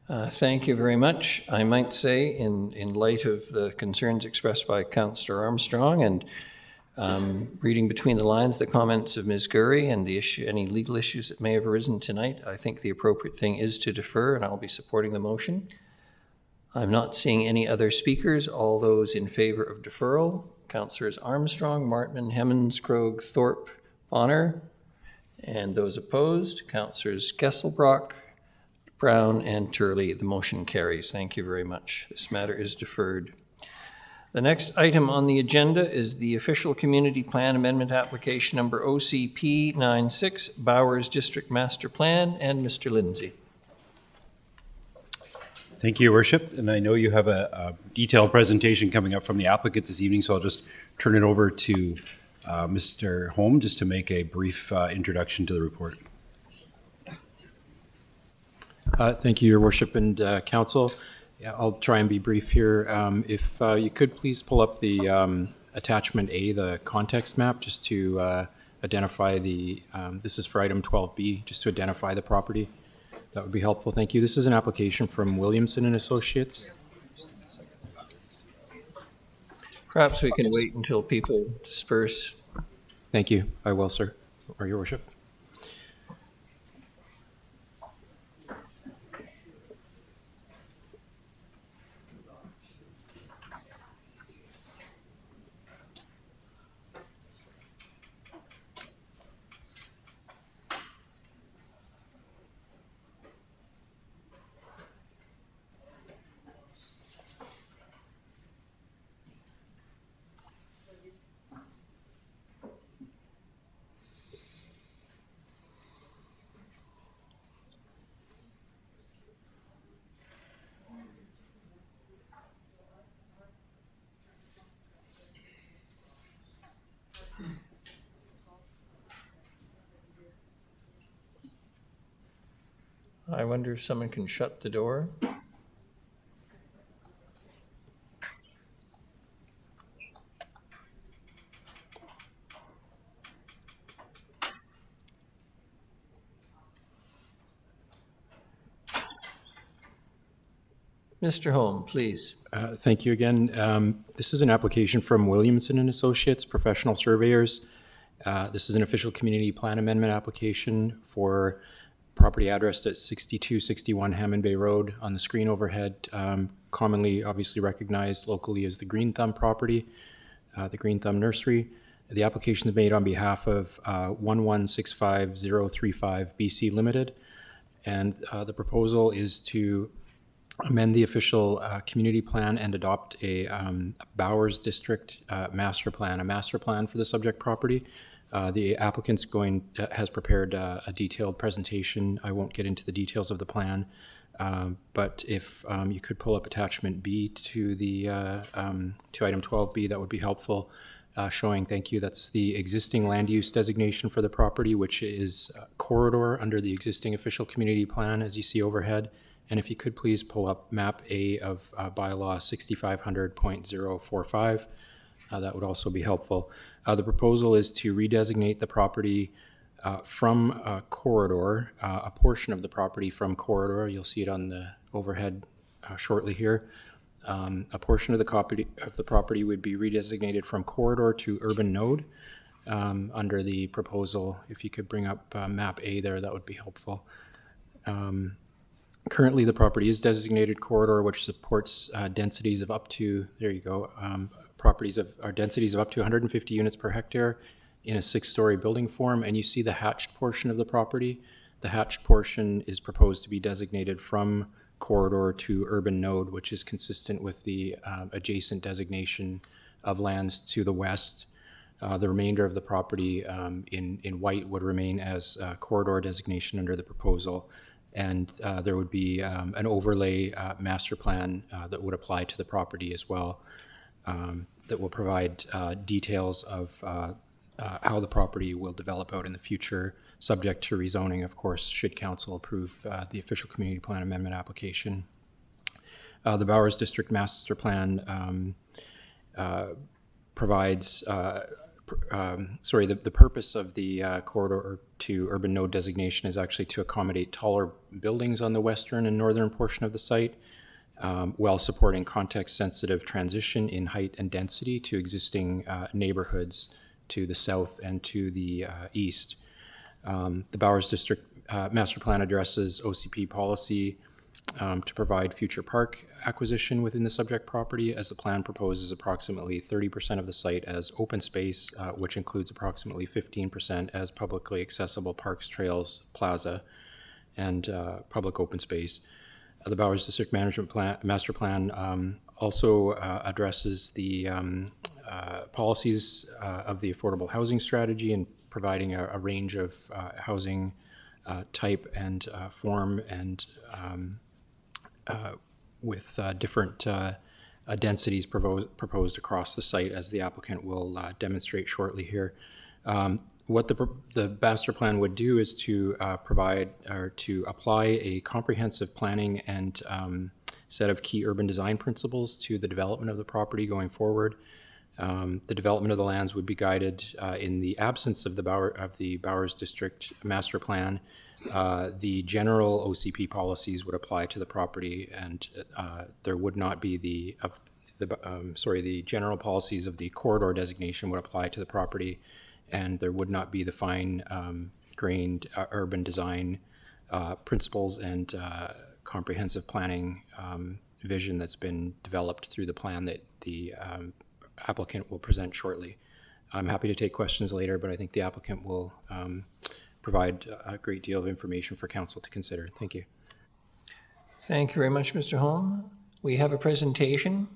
Thank you very much. I might say, in light of the concerns expressed by Councillor Armstrong and reading between the lines the comments of Ms. Gurry and the issue, any legal issues that may have arisen tonight, I think the appropriate thing is to defer, and I'll be supporting the motion. I'm not seeing any other speakers. All those in favor of deferral, Councillors Armstrong, Martman, Hemmens, Krogh, Thorpe, Bonner, and those opposed, Councillors Gesselbrock, Brown, and Turley. The motion carries. Thank you very much. This matter is deferred. The next item on the agenda is the official community plan amendment application number OCP 96, Bowers District Master Plan, and Mr. Lindsay. Thank you, Your Worship. And I know you have a detailed presentation coming up from the applicant this evening, so I'll just turn it over to Mr. Holm just to make a brief introduction to the report. Thank you, Your Worship and Council. Yeah, I'll try and be brief here. If you could please pull up the attachment A, the context map, just to identify the, this is for item 12B, just to identify the property. That would be helpful. Thank you. This is an application from Williamson and Associates. Perhaps we can wait until people disperse. Thank you. I will, sir, or Your Worship. I wonder if someone can shut the door. Mr. Holm, please. Thank you again. This is an application from Williamson and Associates, professional surveyors. This is an official community plan amendment application for property addressed at 6261 Hammond Bay Road on the screen overhead, commonly obviously recognized locally as the Green Thumb property, the Green Thumb Nursery. The application is made on behalf of 1165035 BC Limited, and the proposal is to amend the official community plan and adopt a Bowers District master plan for the subject property. The applicant's has prepared a detailed presentation. I won't get into the details of the plan, but if you could pull up attachment B to the to item 12B, that would be helpful. Showing, thank you, that's the existing land use designation for the property, which is corridor under the existing official community plan, as you see overhead. And if you could please pull up map A of bylaw 6500.045, that would also be helpful. The proposal is to redesignate the property from corridor, a portion of the property from corridor. You'll see it on the overhead shortly here. A portion of the property would be redesignated from corridor to urban node under the proposal. If you could bring up map A there, that would be helpful. Currently, the property is designated corridor, which supports densities of up to, there you go, densities of up to 150 units per hectare in a 6-story building form. And you see the hatched portion of the property. The hatched portion is proposed to be designated from corridor to urban node, which is consistent with the adjacent designation of lands to the west. The remainder of the property in white would remain as corridor designation under the proposal. And there would be an overlay master plan that would apply to the property as well, that will provide details of how the property will develop out in the future, subject to rezoning, of course, should council approve the official community plan amendment application. The Bowers District Master Plan provides the purpose of the corridor to urban node designation is actually to accommodate taller buildings on the western and northern portion of the site, while supporting context-sensitive transition in height and density to existing neighborhoods to the south and to the east. The Bowers District Master Plan addresses OCP policy to provide future park acquisition within the subject property, as the plan proposes approximately 30% of the site as open space, which includes approximately 15% as publicly accessible parks, trails, plaza, and public open space. The Bowers District Master Plan also addresses the policies of the affordable housing strategy and providing a range of housing type and form and with different densities proposed across the site, as the applicant will demonstrate shortly here. What the master plan would do is to provide or to apply a comprehensive planning and set of key urban design principles to the development of the property going forward. The development of the lands would be guided in the absence of the Bowers District Master Plan. The general OCP policies would apply to the property, and there would not be the general policies of the corridor designation would apply to the property, and there would not be the fine-grained urban design principles and comprehensive planning vision that's been developed through the plan that the applicant will present shortly. I'm happy to take questions later, but I think the applicant will provide a great deal of information for council to consider. Thank you. Thank you very much, Mr. Holm. We have a presentation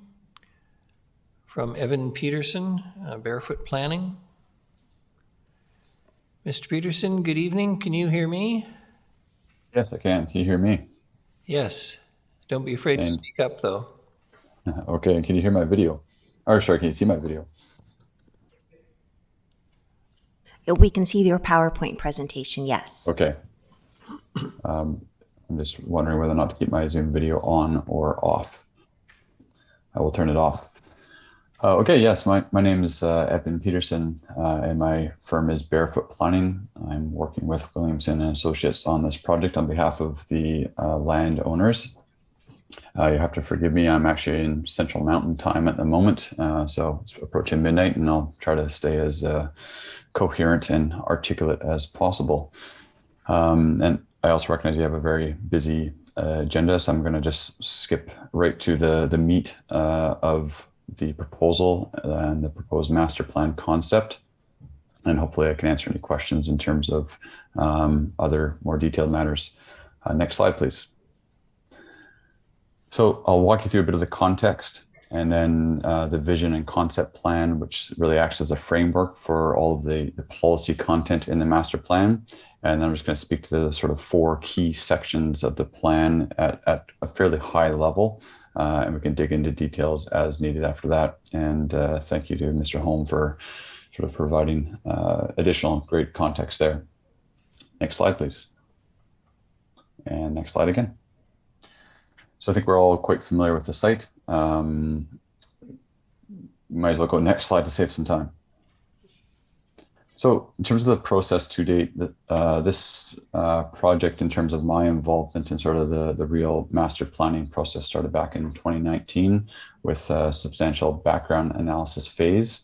from Evan Peterson, Barefoot Planning. Mr. Peterson, good evening. Can you hear me? Yes, I can. Can you hear me? Yes. Don't be afraid to speak up, though. Okay. And can you hear my video? Or sorry, can you see my video? We can see your PowerPoint presentation, yes. Okay. I'm just wondering whether or not to keep my Zoom video on or off. I will turn it off. Okay, yes, my name is Evan Peterson, and my firm is Barefoot Planning. I'm working with Williamson and Associates on this project on behalf of the landowners. You have to forgive me, I'm actually in Central Mountain Time at the moment, so it's approaching midnight, and I'll try to stay as coherent and articulate as possible. And I also recognize you have a very busy agenda, so I'm going to just skip right to the meat of the proposal and the proposed master plan concept. And hopefully I can answer any questions in terms of other more detailed matters. Next slide, please. So I'll walk you through a bit of the context and then the vision and concept plan, which really acts as a framework for all of the policy content in the master plan. And then I'm just going to speak to the sort of 4 key sections of the plan at a fairly high level. And we can dig into details as needed after that. And thank you to Mr. Holm for sort of providing additional great context there. Next slide, please. And next slide again. So I think we're all quite familiar with the site. Might as well go next slide to save some time. So in terms of the process to date, this project, in terms of my involvement in sort of the real master planning process, started back in 2019 with a substantial background analysis phase.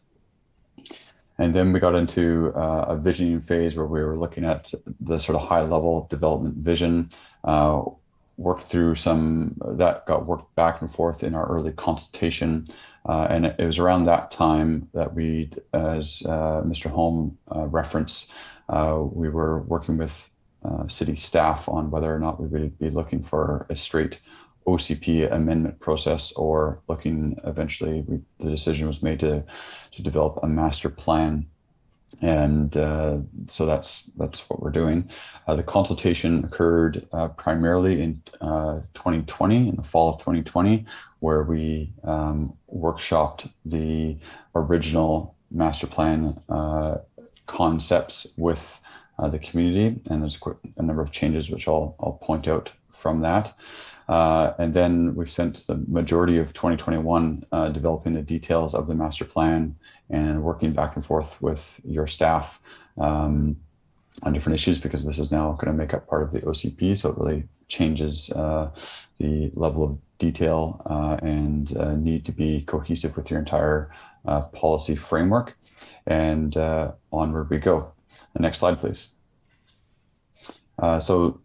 And then we got into a visioning phase where we were looking at the sort of high level development vision, worked through some that got worked back and forth in our early consultation. And it was around that time that we, as Mr. Holm referenced, we were working with city staff on whether or not we would be looking for a straight OCP amendment process, or looking eventually, the decision was made to develop a master plan. And so that's what we're doing. The consultation occurred primarily in 2020, in the fall of 2020, where we workshopped the original master plan concepts with the community, and there's a number of changes which I'll point out from that. And then we spent the majority of 2021 developing the details of the master plan and working back and forth with your staff on different issues, because this is now going to make up part of the OCP. So it really changes the level of detail and need to be cohesive with your entire policy framework. And onward we go. The next slide, please. So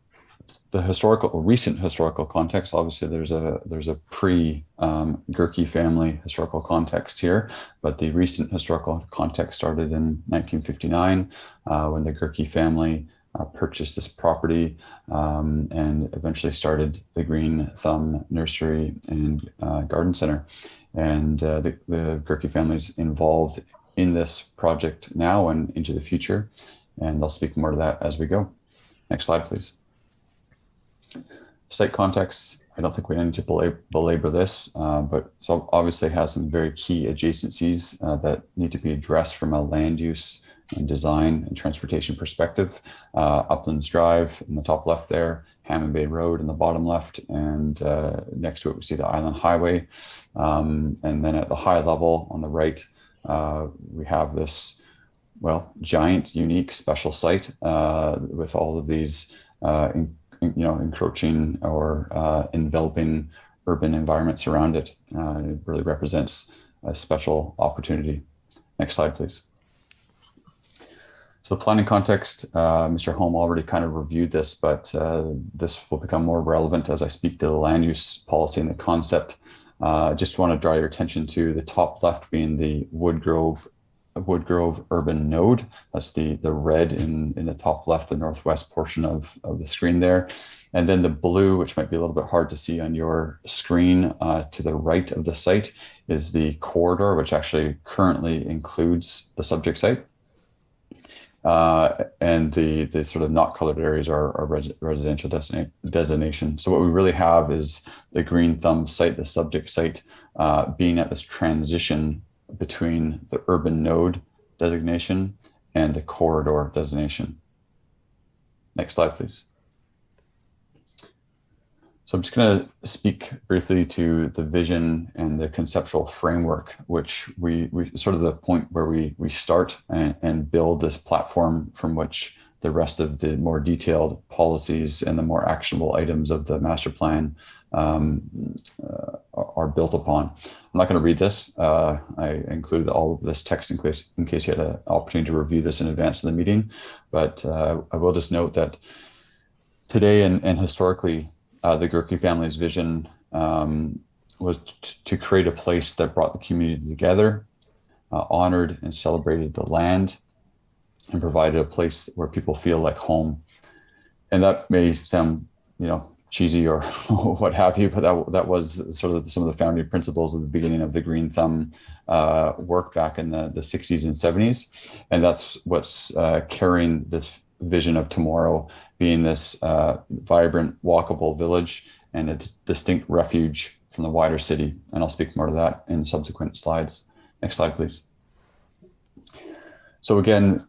the recent historical context, obviously there's a pre-Gerke family historical context here, but the recent historical context started in 1959 when the Gerke family purchased this property and eventually started the Green Thumb Nursery and Garden Center. And the Gerke family is involved in this project now and into the future, and I'll speak more to that as we go. Next slide, please. Site context, I don't think we need to belabor this, but so obviously has some very key adjacencies that need to be addressed from a land use and design and transportation perspective. Uplands Drive in the top left there, Hammond Bay Road in the bottom left, and next to it we see the Island Highway. And then at the high level on the right, we have this, giant, unique, special site with all of these encroaching or enveloping urban environments around it. It really represents a special opportunity. Next slide, please. So planning context, Mr. Holm already kind of reviewed this, but this will become more relevant as I speak to the land use policy and the concept. Just want to draw your attention to the top left being the Woodgrove urban node. That's the red in the top left, the northwest portion of the screen there. And then the blue, which might be a little bit hard to see on your screen to the right of the site, is the corridor, which actually currently includes the subject site. And the sort of not colored areas are residential designation. So what we really have is the Green Thumb site, the subject site, being at this transition between the urban node designation and the corridor designation. Next slide, please. So I'm just going to speak briefly to the vision and the conceptual framework, which we sort of the point where we start and build this platform from which the rest of the more detailed policies and the more actionable items of the master plan are built upon. I'm not going to read this. I included all of this text in case you had an opportunity to review this in advance of the meeting. But I will just note that today and historically, the Gerke family's vision was to create a place that brought the community together, honored and celebrated the land, and provided a place where people feel like home. And that may sound, cheesy or what have you, but that was sort of some of the founding principles of the beginning of the Green Thumb work back in the 60s and 70s. And that's what's carrying this vision of tomorrow, being this vibrant, walkable village and a distinct refuge from the wider city. And I'll speak more to that in subsequent slides. Next slide, please. So again,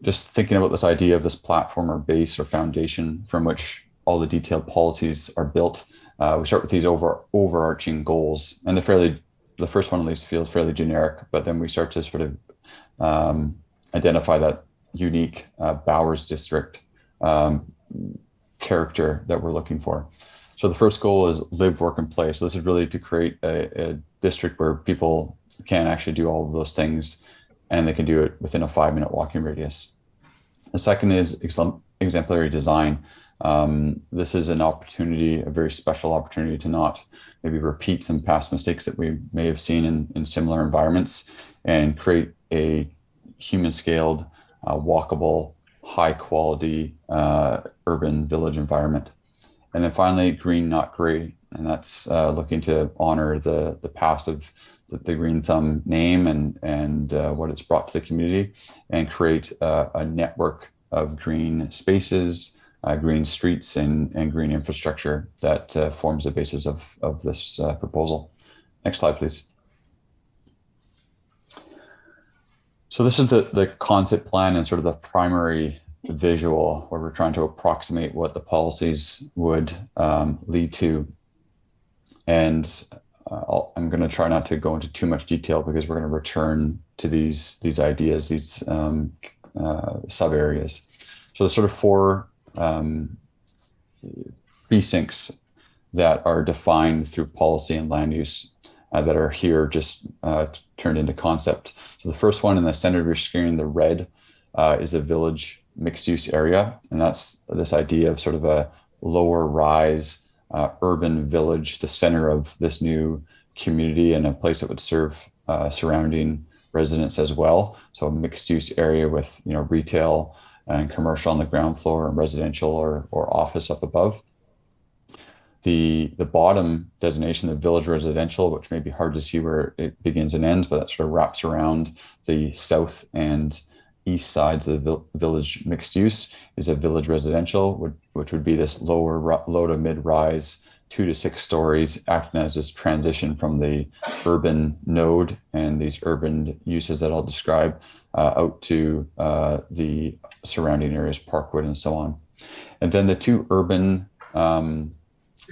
just thinking about this idea of this platform or base or foundation from which all the detailed policies are built. We start with these overarching goals, and the first one at least feels fairly generic, but then we start to sort of identify that unique Bowers District character that we're looking for. So the first goal is live, work, and play. So this is really to create a district where people can actually do all of those things, and they can do it within a 5-minute walking radius. The second is exemplary design. This is an opportunity, a very special opportunity to not maybe repeat some past mistakes that we may have seen in similar environments and create a human-scaled, walkable, high-quality urban village environment. And then finally, green, not gray. And that's looking to honor the past of the Green Thumb name and what it's brought to the community, and create a network of green spaces, green streets, and green infrastructure that forms the basis of this proposal. Next slide, please. So this is the concept plan and sort of the primary visual where we're trying to approximate what the policies would lead to. And I'm going to try not to go into too much detail because we're going to return to these ideas, these sub areas. So there's sort of 4 precincts that are defined through policy and land use that are here just turned into concept. So the first one in the center of your screen, the red, is the village mixed use area. And that's this idea of sort of a lower rise urban village, the center of this new community, and a place that would serve surrounding residents as well. So a mixed use area with retail and commercial on the ground floor and residential or office up above. The bottom designation, the village residential, which may be hard to see where it begins and ends, but that sort of wraps around the south and east sides of the village mixed use, is a village residential, which would be this low to mid rise, 2 to 6 stories, acting as this transition from the urban node and these urban uses that I'll describe out to the surrounding areas, Parkwood and so on. And then the 2 urban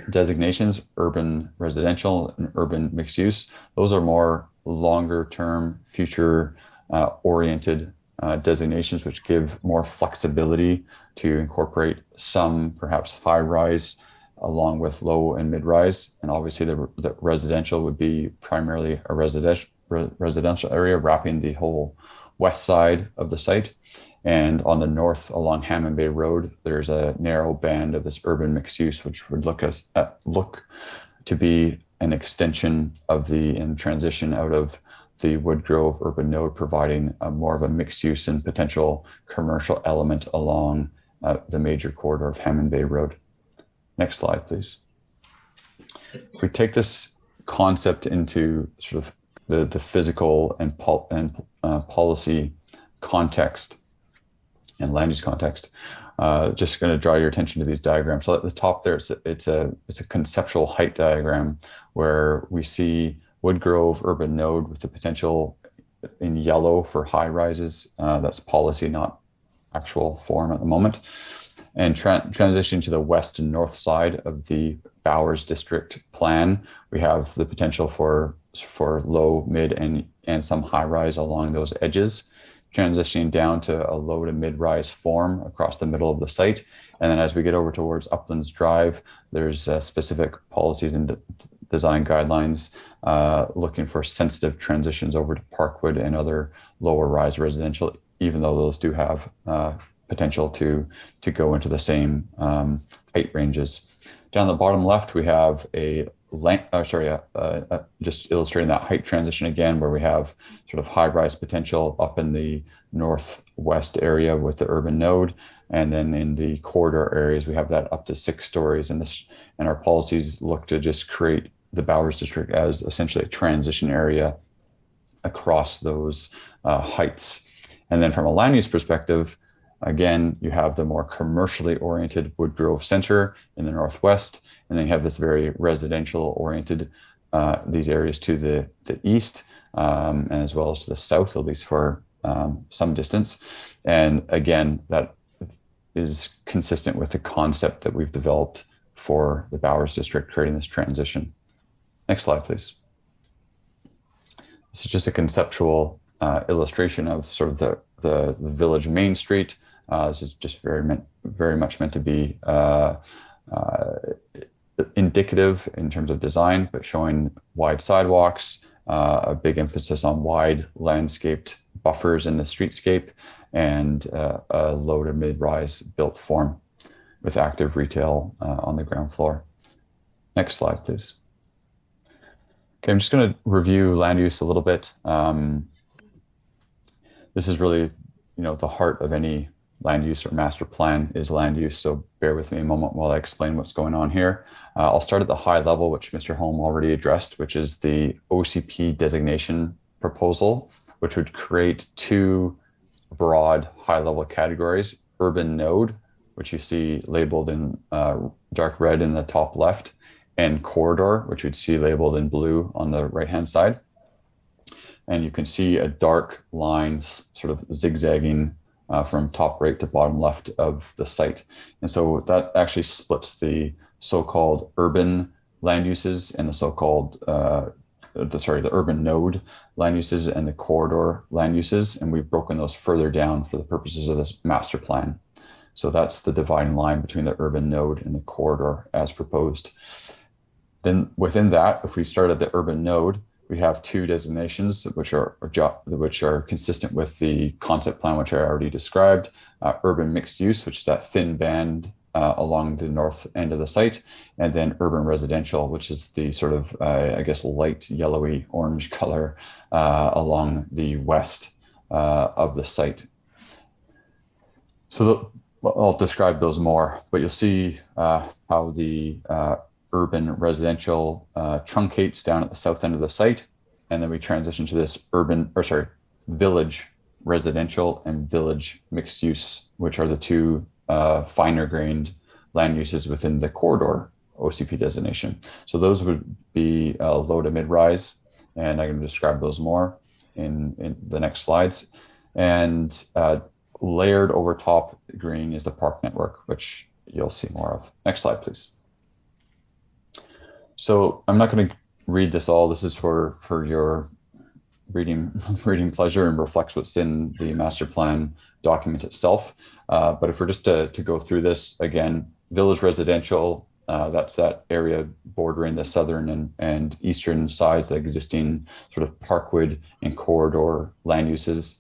designations, urban residential and urban mixed use, those are more longer term, future oriented designations, which give more flexibility to incorporate some perhaps high rise along with low and mid rise. And obviously the residential would be primarily a residential area wrapping the whole west side of the site. And on the north along Hammond Bay Road, there's a narrow band of this urban mixed use, which would look to be an extension of and transition out of the Woodgrove urban node, providing more of a mixed use and potential commercial element along the major corridor of Hammond Bay Road. Next slide, please. If we take this concept into sort of the physical and policy context and land use context, just going to draw your attention to these diagrams. So at the top there, it's a conceptual height diagram where we see Woodgrove urban node with the potential in yellow for high rises. That's policy, not actual form at the moment. And transition to the west and north side of the Bowers District plan, we have the potential for low, mid, and some high rise along those edges, transitioning down to a low to mid rise form across the middle of the site. And then as we get over towards Uplands Drive, there's specific policies and design guidelines looking for sensitive transitions over to Parkwood and other lower rise residential, even though those do have potential to go into the same height ranges. Down the bottom left, we have just illustrating that height transition again, where we have sort of high rise potential up in the northwest area with the urban node. And then in the corridor areas, we have that up to 6 stories. And our policies look to just create the Bowers District as essentially a transition area across those heights. And then from a land use perspective, again, you have the more commercially oriented Woodgrove Center in the northwest, and then you have this very residential oriented, these areas to the east, and as well as to the south, at least for some distance. And again, that is consistent with the concept that we've developed for the Bowers District, creating this transition. Next slide, please. This is just a conceptual illustration of sort of the village main street. This is just very much meant to be indicative in terms of design, but showing wide sidewalks, a big emphasis on wide landscaped buffers in the streetscape, and a low to mid-rise built form with active retail on the ground floor. Next slide, please. Okay, I'm just going to review land use a little bit. This is really, the heart of any land use or master plan is land use. So bear with me a moment while I explain what's going on here. I'll start at the high level, which Mr. Holm already addressed, which is the OCP designation proposal, which would create 2 broad high level categories: urban node, which you see labeled in dark red in the top left, and corridor, which you'd see labeled in blue on the right-hand side. And you can see a dark line sort of zigzagging from top right to bottom left of the site. And so that actually splits the so-called urban land uses and the so-called, the urban node land uses and the corridor land uses. And we've broken those further down for the purposes of this master plan. So that's the dividing line between the urban node and the corridor as proposed. Then within that, if we start at the urban node, we have 2 designations which are consistent with the concept plan, which I already described. Urban mixed use, which is that thin band along the north end of the site, and then urban residential, which is the sort of, light yellowy orange color along the west of the site. So I'll describe those more, but you'll see how the urban residential truncates down at the south end of the site, and then we transition to this village residential and village mixed use, which are the 2 finer grained land uses within the corridor OCP designation. So those would be low to mid rise, and I'm going to describe those more in the next slides. And layered over top green is the park network, which you'll see more of. Next slide, please. So I'm not going to read this all. This is for your reading pleasure and reflects what's in the master plan document itself. But if we're just to go through this again, village residential, that's that area bordering the southern and eastern sides, the existing sort of Parkwood and corridor land uses.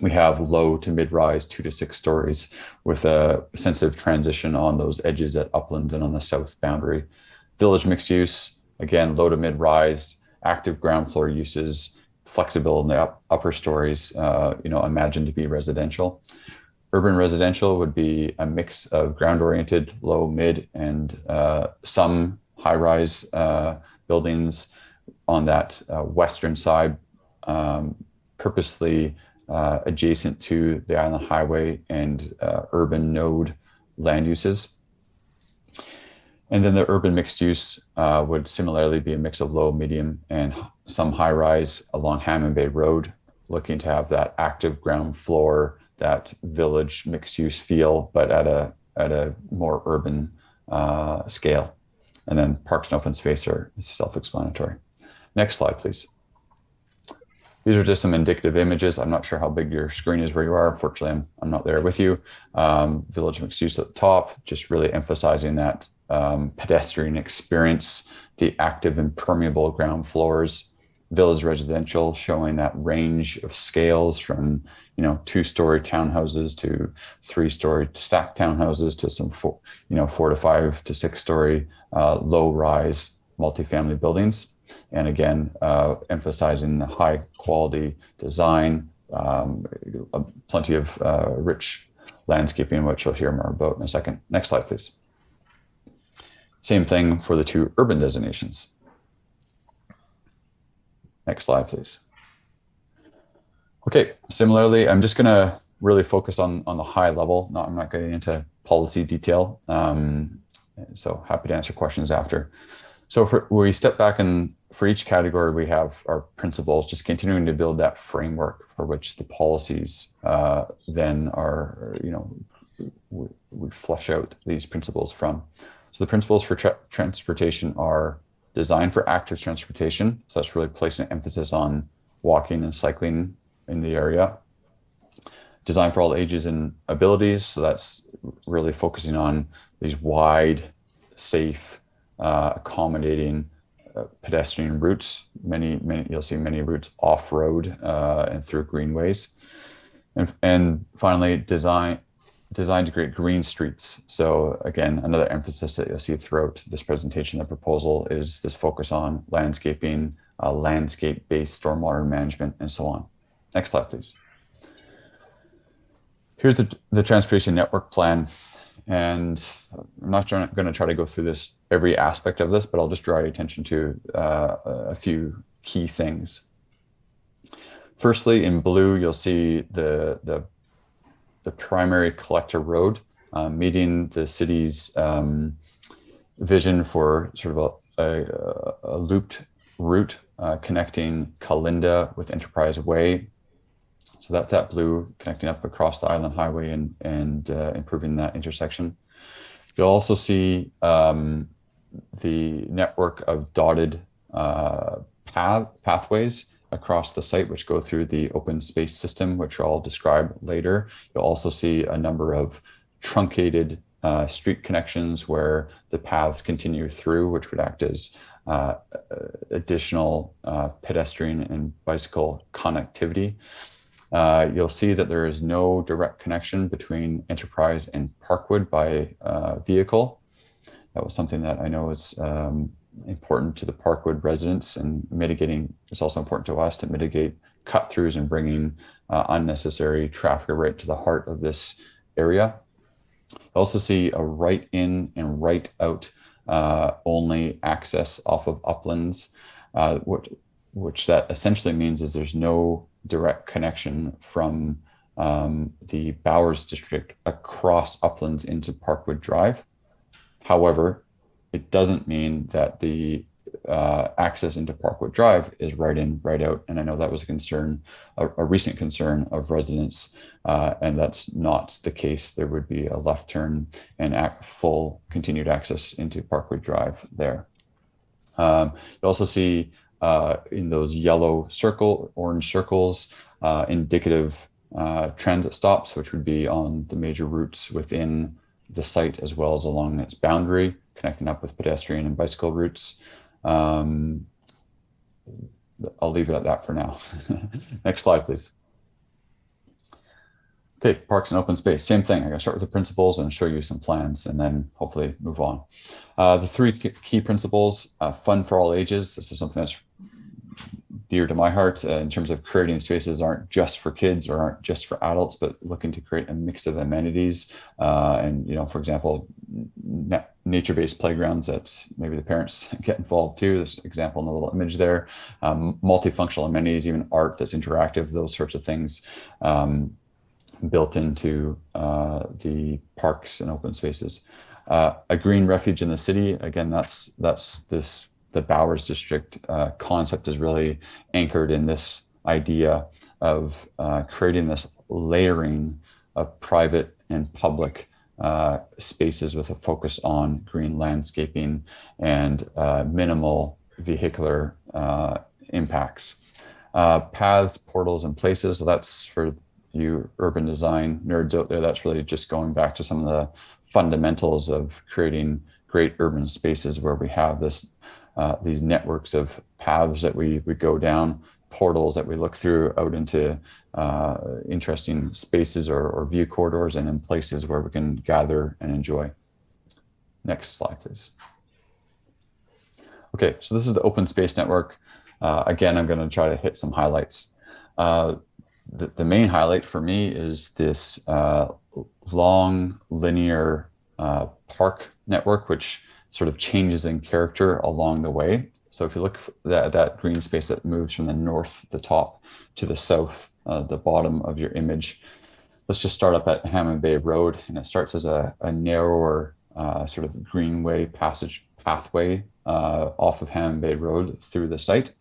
We have low to mid-rise 2 to 6 stories with a sensitive transition on those edges at Uplands and on the south boundary. Village mixed use, again, low to mid-rise, active ground floor uses, flexible in the upper stories, imagined to be residential. Urban residential would be a mix of ground-oriented, low, mid, and some high-rise buildings on that western side, purposely adjacent to the Island Highway and urban node land uses. And then the urban mixed use would similarly be a mix of low, medium, and some high rise along Hammond Bay Road, looking to have that active ground floor, that village mixed use feel, but at a more urban scale. And then parks and open space are self-explanatory. Next slide, please. These are just some indicative images. I'm not sure how big your screen is where you are. Unfortunately, I'm not there with you. Village mixed use at the top, just really emphasizing that pedestrian experience, the active and permeable ground floors. Village residential, showing that range of scales from 2-story townhouses to 3-story stacked townhouses to some 4 to 5 to 6-story low-rise multifamily buildings. And again, emphasizing the high quality design, plenty of rich landscaping, which you'll hear more about in a second. Next slide, please. Same thing for the 2 urban designations. Next slide, please. Okay, similarly, I'm just going to really focus on the high level. I'm not getting into policy detail. So happy to answer questions after. So we step back, and for each category, we have our principles, just continuing to build that framework for which the policies then are, we flesh out these principles from. So the principles for transportation are designed for active transportation. So that's really placing an emphasis on walking and cycling in the area. Designed for all ages and abilities. So that's really focusing on these wide, safe, accommodating pedestrian routes. Many, you'll see many routes off-road and through greenways. And finally, designed to create green streets. So again, another emphasis that you'll see throughout this presentation, the proposal, is this focus on landscaping, landscape-based stormwater management, and so on. Next slide, please. Here's the transportation network plan. And I'm not going to try to go through this every aspect of this, but I'll just draw your attention to a few key things. Firstly, in blue, you'll see the primary collector road, meeting the city's vision for sort of a looped route connecting Kalinda with Enterprise Way. So that's that blue connecting up across the Island Highway and improving that intersection. You'll also see the network of dotted pathways across the site, which go through the open space system, which I'll describe later. You'll also see a number of truncated street connections where the paths continue through, which would act as additional pedestrian and bicycle connectivity. You'll see that there is no direct connection between Enterprise and Parkwood by vehicle. That was something that I know is important to the Parkwood residents, and mitigating. It's also important to us to mitigate cut-throughs and bringing unnecessary traffic right to the heart of this area. You also see a right in and right out only access off of Uplands, which that essentially means is there's no direct connection from the Bowers district across Uplands into Parkwood Drive. However, it doesn't mean that the access into Parkwood Drive is right in, right out. And I know that was a concern, a recent concern of residents, and that's not the case. There would be a left turn and full continued access into Parkwood Drive there. You also see in those yellow orange circles, indicative transit stops, which would be on the major routes within the site as well as along its boundary, connecting up with pedestrian and bicycle routes. I'll leave it at that for now. Next slide, please. Okay, parks and open space, same thing. I'm gonna start with the principles and show you some plans and then hopefully move on. The 3 key principles, fun for all ages. This is something that's dear to my heart in terms of creating spaces aren't just for kids or aren't just for adults, but looking to create a mix of amenities. And, for example, nature-based playgrounds that maybe the parents get involved too. This example in the little image there, multifunctional amenities, even art that's interactive, those sorts of things built into the parks and open spaces. A green refuge in the city, again, that's the Bowers district concept is really anchored in this idea of creating this layering of private and public spaces with a focus on green landscaping and minimal vehicular impacts. Paths, portals, and places, so that's for you urban design nerds out there, that's really just going back to some of the fundamentals of creating great urban spaces where we have these networks of paths that we go down, portals that we look through out into interesting spaces or view corridors, and in places where we can gather and enjoy. Next slide, please. Okay, so this is the open space network. Again, I'm going to try to hit some highlights. The main highlight for me is this long linear park network, which sort of changes in character along the way. So if you look at that green space that moves from the north, the top, to the south, the bottom of your image, let's just start up at Hammond Bay Road, and it starts as a narrower sort of greenway pathway off of Hammond Bay Road through the site.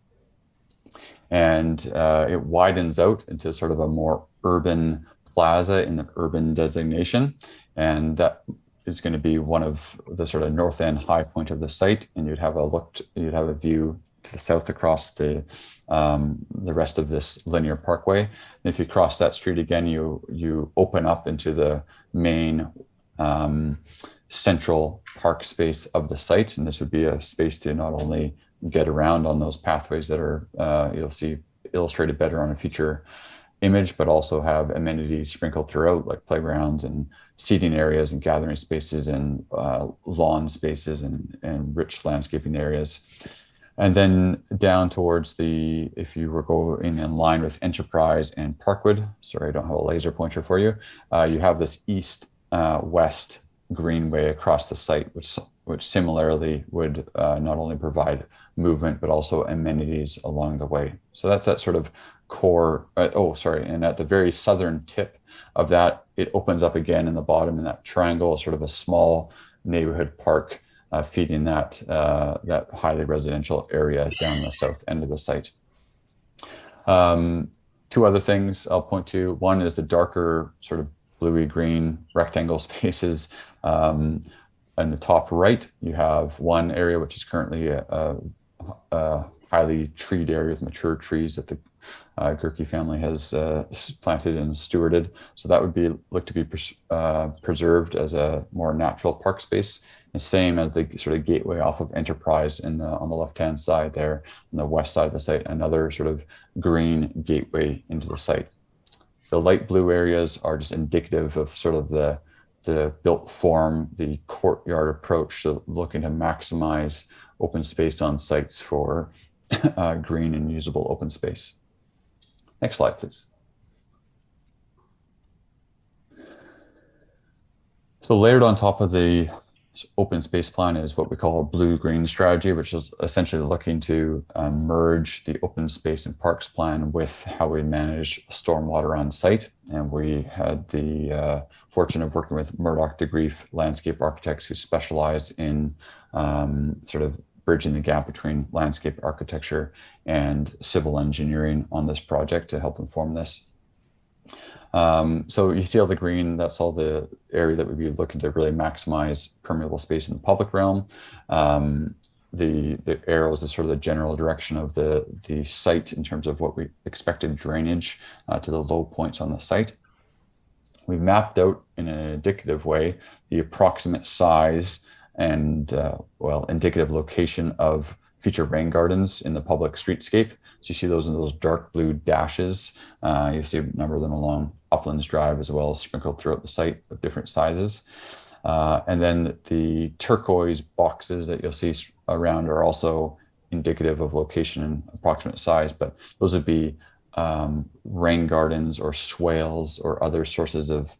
And it widens out into sort of a more urban plaza in the urban designation. And that is going to be one of the sort of north end high point of the site. And you'd have a view to the south across the rest of this linear parkway. And if you cross that street again, you open up into the main central park space of the site. And this would be a space to not only get around on those pathways that are you'll see illustrated better on a future image, but also have amenities sprinkled throughout, like playgrounds and seating areas and gathering spaces and lawn spaces and rich landscaping areas. And then down towards if you were going in line with Enterprise and Parkwood, sorry, I don't have a laser pointer for you, you have this east-west greenway across the site, which similarly would not only provide movement, but also amenities along the way. So that's that sort of core, and at the very southern tip of that, it opens up again in the bottom in that triangle, sort of a small neighborhood park feeding that highly residential area down the south end of the site. Two other things I'll point to. One is the darker sort of bluey green rectangle spaces. On the top right, you have one area which is currently a highly treed area with mature trees that the Gerke family has planted and stewarded. So that would look to be preserved as a more natural park space. And same as the sort of gateway off of Enterprise on the left-hand side there, on the west side of the site, another sort of green gateway into the site. The light blue areas are just indicative of sort of the built form, the courtyard approach, so looking to maximize open space on sites for green and usable open space. Next slide, please. So layered on top of the open space plan is what we call a blue-green strategy, which is essentially looking to merge the open space and parks plan with how we manage stormwater on site. And we had the fortune of working with Murdoch DeGrief landscape architects who specialize in sort of bridging the gap between landscape architecture and civil engineering on this project to help inform this. So you see all the green, that's all the area that we'd be looking to really maximize permeable space in the public realm. The arrows is sort of the general direction of the site in terms of what we expected drainage to the low points on the site. We've mapped out in an indicative way the approximate size and indicative location of future rain gardens in the public streetscape. So you see those in those dark blue dashes. You see a number of them along Uplands Drive as well, sprinkled throughout the site of different sizes. And then the turquoise boxes that you'll see around are also indicative of location and approximate size, but those would be rain gardens or swales or other sources of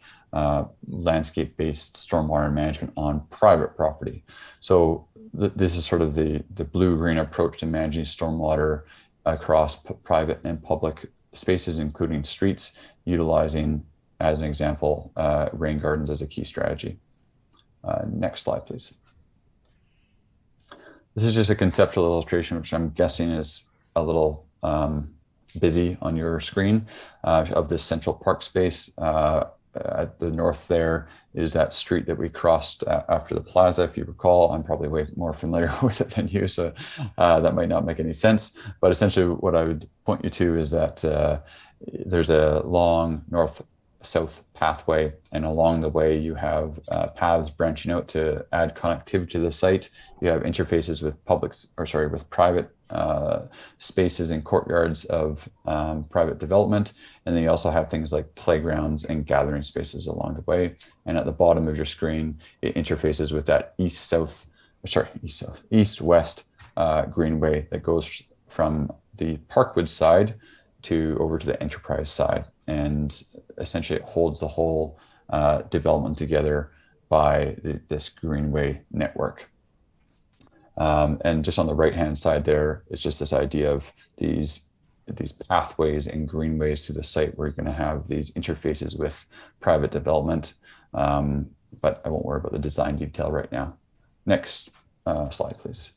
landscape-based stormwater management on private property. So this is sort of the blue-green approach to managing stormwater across private and public spaces, including streets, utilizing, as an example, rain gardens as a key strategy. Next slide, please. This is just a conceptual illustration, which I'm guessing is a little busy on your screen, of this central park space. at the north there is that street that we crossed after the plaza, if you recall. I'm probably way more familiar with it than you, so that might not make any sense. But essentially what I would point you to is that there's a long north-south pathway, and along the way you have paths branching out to add connectivity to the site. You have interfaces with with private spaces and courtyards of private development, and then you also have things like playgrounds and gathering spaces along the way. And at the bottom of your screen, it interfaces with that east-west greenway that goes from the Parkwood side over to the Enterprise side, and essentially it holds the whole development together by this greenway network. And just on the right-hand side there, it's just this idea of these pathways and greenways to the site where you're going to have these interfaces with private development. But I won't worry about the design detail right now. Next slide, please.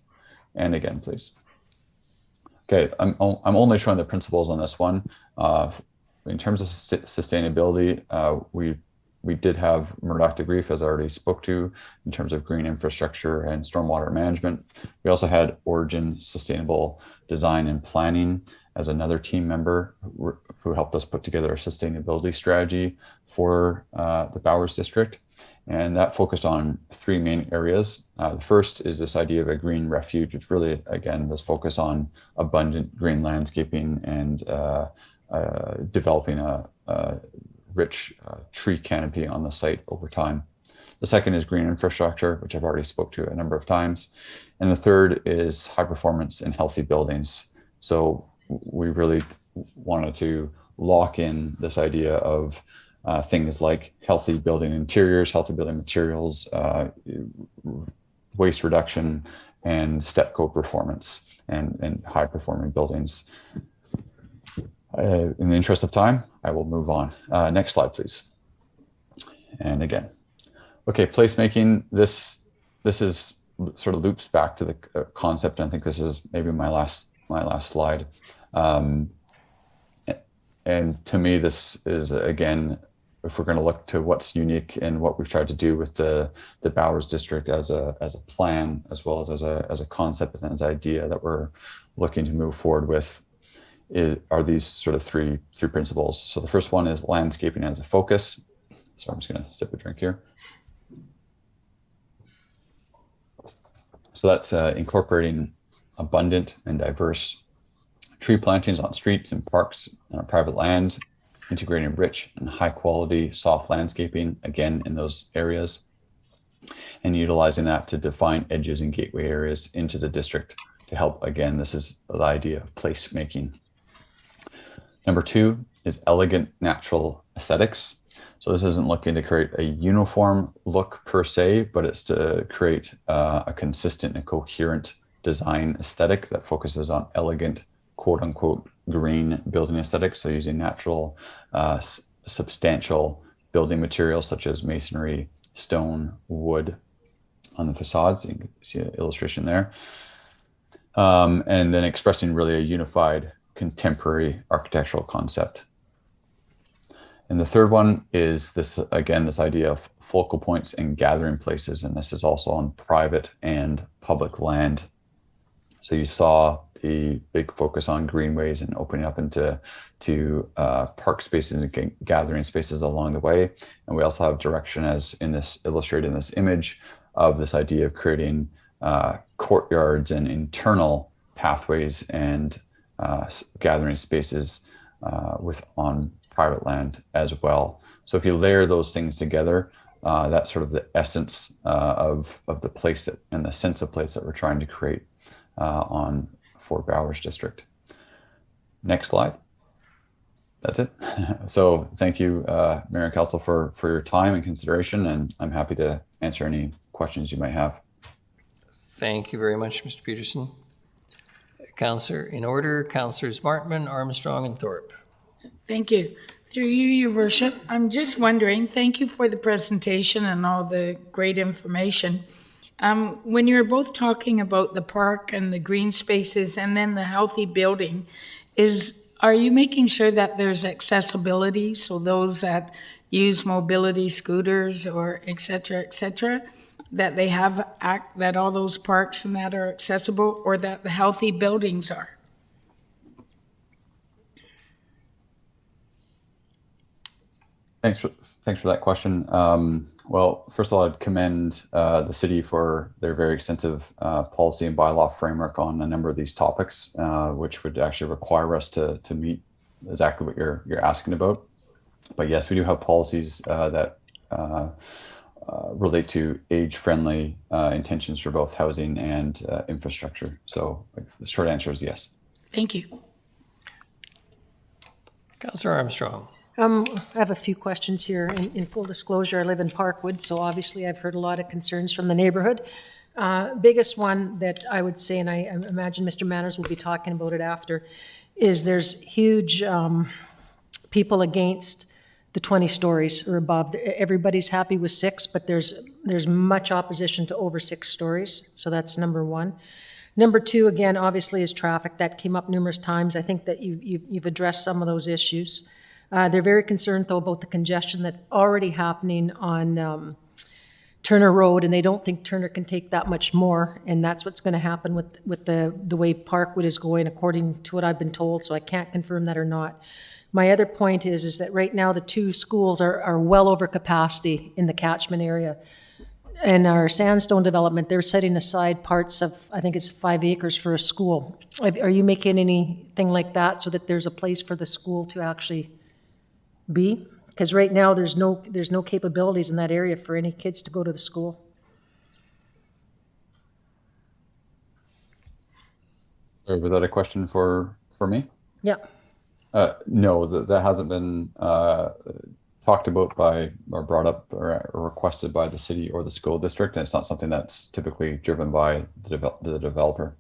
And again, please. Okay, I'm only showing the principles on this one. In terms of sustainability, we did have Murdoch de Grief, as I already spoke to, in terms of green infrastructure and stormwater management. We also had Origin Sustainable Design and Planning as another team member who helped us put together a sustainability strategy for the Bowers District. And that focused on three main areas. The first is this idea of a green refuge, which really, again, this focus on abundant green landscaping and developing a rich tree canopy on the site over time. The second is green infrastructure, which I've already spoke to a number of times. And the third is high performance and healthy buildings. So we really wanted to lock in this idea of things like healthy building interiors, healthy building materials, waste reduction, and STEPCO performance and high performing buildings. In the interest of time, I will move on. Next slide, please. And again, okay, placemaking. This is sort of loops back to the concept, and I think this is maybe my last slide. And to me, this is, again, if we're going to look to what's unique and what we've tried to do with the Bowers District as a plan, as well as a concept and as an idea that we're looking to move forward with, are these sort of three principles. So the first one is landscaping as a focus. So I'm just going to sip a drink here. So that's incorporating abundant and diverse tree plantings on streets and parks and on private land, integrating rich and high quality soft landscaping, again, in those areas, and utilizing that to define edges and gateway areas into the district to help, again, this is the idea of place making. Number two is elegant natural aesthetics. So this isn't looking to create a uniform look per se, but it's to create a consistent and coherent design aesthetic that focuses on elegant, quote unquote, green building aesthetics. So using natural, substantial building materials such as masonry, stone, wood on the facades. You can see an illustration there. And then expressing really a unified contemporary architectural concept. And the third one is this, again, this idea of focal points and gathering places. And this is also on private and public land. So you saw the big focus on greenways and opening up into park spaces and gathering spaces along the way. And we also have direction, as in this illustrated in this image, of this idea of creating courtyards and internal pathways and gathering spaces on private land as well. So if you layer those things together, that's sort of the essence of the place and the sense of place that we're trying to create for Bowers District. Next slide. That's it. So thank you, Mayor and Council, for your time and consideration, and I'm happy to answer any questions you might have. Thank you very much, Mr. Peterson. Councillor, in order, Councillors Martman, Armstrong, and Thorpe. Thank you. Through you, Your Worship, I'm just wondering, thank you for the presentation and all the great information. When you're both talking about the park and the green spaces and then the healthy building, are you making sure that there's accessibility so those that use mobility scooters or et cetera, that they have, that all those parks and that are accessible, or that the healthy buildings are? Thanks for that question. Well, first of all, I'd commend the city for their very extensive policy and bylaw framework on a number of these topics, which would actually require us to meet exactly what you're asking about. But yes, we do have policies that relate to age-friendly intentions for both housing and infrastructure. So the short answer is yes. Thank you. Councillor Armstrong. I have a few questions here. In full disclosure, I live in Parkwood, so obviously I've heard a lot of concerns from the neighborhood. Biggest one that I would say, and I imagine Mr. Manners will be talking about it after, is there's huge people against the 20 stories or above. Everybody's happy with 6, but there's much opposition to over 6 stories. So that's number one. Number two, again, obviously, is traffic. That came up numerous times. I think that you've addressed some of those issues. They're very concerned, though, about the congestion that's already happening on Turner Road, and they don't think Turner can take that much more, and that's what's going to happen with the way Parkwood is going, according to what I've been told, so I can't confirm that or not. My other point is that right now the 2 schools are well over capacity in the catchment area. And our Sandstone development, they're setting aside parts of, I think it's 5 acres for a school. Are you making anything like that so that there's a place for the school to actually be? Because right now there's no capabilities in that area for any kids to go to the school. Was that a question for me? Yeah. No, that hasn't been talked about by or brought up or requested by the city or the school district, and it's not something that's typically driven by the developer.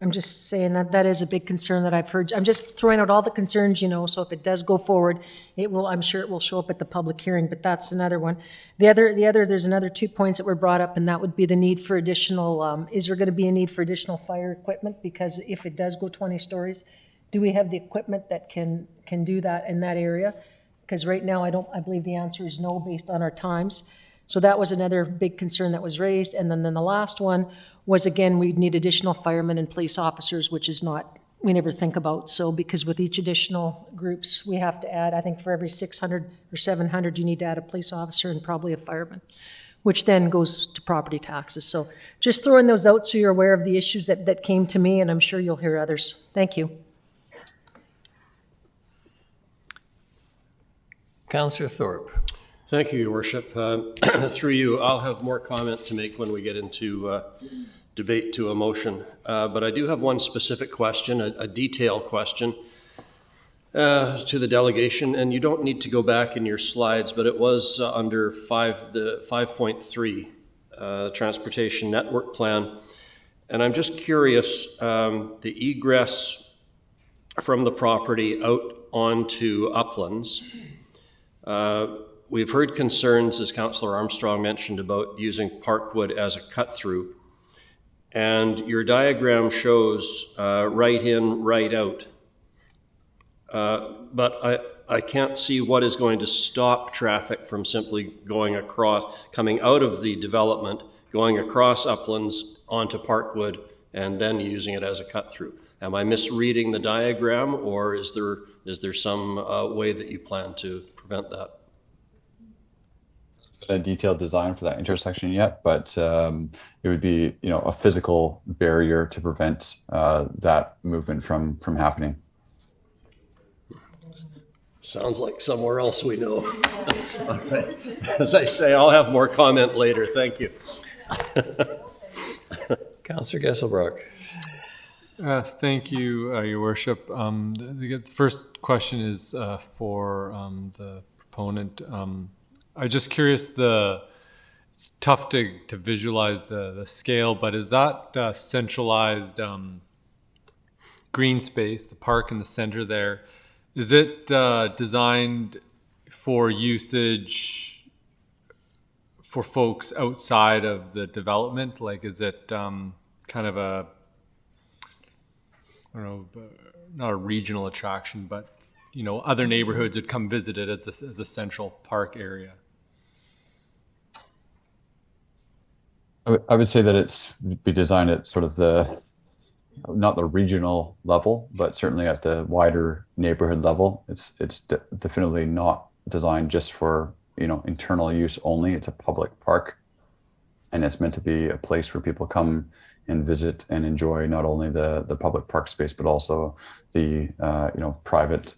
I'm just saying that is a big concern that I've heard. I'm just throwing out all the concerns, so if it does go forward, I'm sure it will show up at the public hearing, but that's another one. There's another 2 points that were brought up, and that would be the need for additional, is there going to be a need for additional fire equipment? Because if it does go 20 stories, do we have the equipment that can do that in that area? Because right now, I believe the answer is no, based on our times. So that was another big concern that was raised. And then the last one was, again, we'd need additional firemen and police officers, which is not, we never think about. So because with each additional groups, we have to add, I think for every 600 or 700, you need to add a police officer and probably a fireman, which then goes to property taxes. So just throwing those out so you're aware of the issues that came to me, and I'm sure you'll hear others. Thank you. Councillor Thorpe. Thank you, Your Worship. Through you, I'll have more comment to make when we get into debate to a motion. But I do have one specific question, a detailed question to the delegation. And you don't need to go back in your slides, but it was under 5.3, Transportation Network Plan. And I'm just curious, the egress from the property out onto uplands. We've heard concerns, as Councillor Armstrong mentioned, about using Parkwood as a cut-through. And your diagram shows right in, right out. But I can't see what is going to stop traffic from simply going across, coming out of the development, going across uplands onto Parkwood, and then using it as a cut-through. Am I misreading the diagram, or is there some way that you plan to prevent that? A detailed design for that intersection yet, but it would be, a physical barrier to prevent that movement from happening. Sounds like somewhere else we know. All right. As I say, I'll have more comment later. Thank you. Councillor Gesselbrock. Thank you, Your Worship. The first question is for the proponent. I'm just curious, it's tough to visualize the scale, but is that centralized green space, the park in the center there, is it designed for usage for folks outside of the development? Like, is it kind of a, I don't know, not a regional attraction, but other neighborhoods would come visit it as a central park area. I would say that it's be designed at sort of not the regional level, but certainly at the wider neighborhood level. It's definitely not designed just for internal use only. It's a public park, and it's meant to be a place where people come and visit and enjoy not only the public park space, but also the private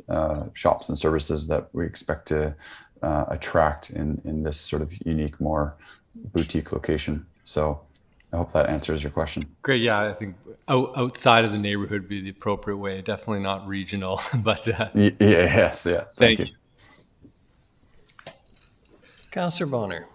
shops and services that we expect to attract in this sort of unique, more boutique location. So I hope that answers your question. Great. Yeah, I think outside of the neighborhood would be the appropriate way. Definitely not regional, but yes. Thank you. Councillor Bonner.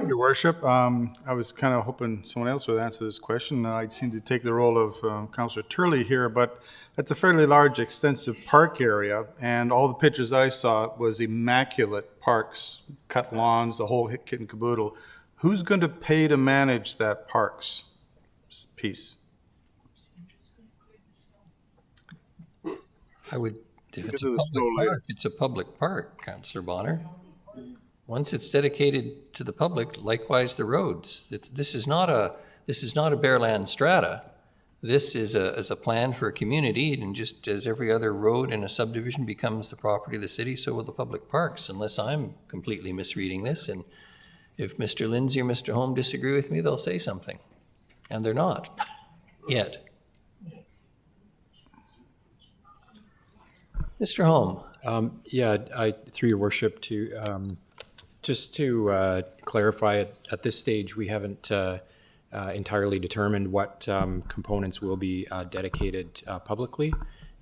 Your Worship, I was kind of hoping someone else would answer this question. I seem to take the role of Councillor Turley here, but it's a fairly large, extensive park area, and all the pictures I saw was immaculate parks, cut lawns, the whole kit and caboodle. Who's going to pay to manage that parks piece? I would, if it's a public park, Councillor Bonner. Once it's dedicated to the public, likewise the roads. This is not a Bearland strata. This is a plan for a community, and just as every other road in a subdivision becomes the property of the city, so will the public parks, unless I'm completely misreading this. And if Mr. Lindsay or Mr. Holm disagree with me, they'll say something. And they're not, yet. Mr. Holm. Through your worship, just to clarify, at this stage, we haven't entirely determined what components will be dedicated publicly.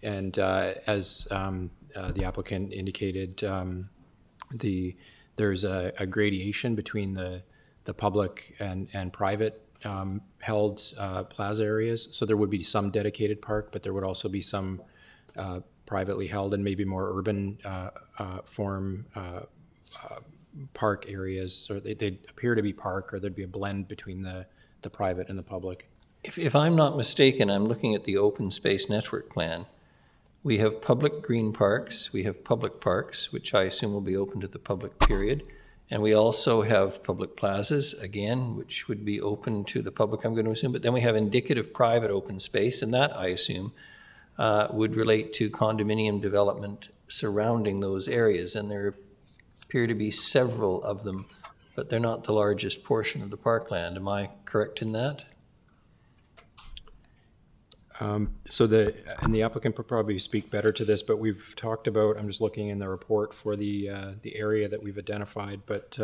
And as the applicant indicated, there's a gradation between the public and private held plaza areas. So there would be some dedicated park, but there would also be some privately held and maybe more urban form park areas. So they'd appear to be park, or there'd be a blend between the private and the public. If I'm not mistaken, I'm looking at the open space network plan. We have public green parks, we have public parks, which I assume will be open to the public period. And we also have public plazas, again, which would be open to the public, I'm going to assume. But then we have indicative private open space, and that, I assume, would relate to condominium development surrounding those areas. And there appear to be several of them, but they're not the largest portion of the parkland. Am I correct in that? And the applicant could probably speak better to this, but we've talked about, I'm just looking in the report for the area that we've identified, but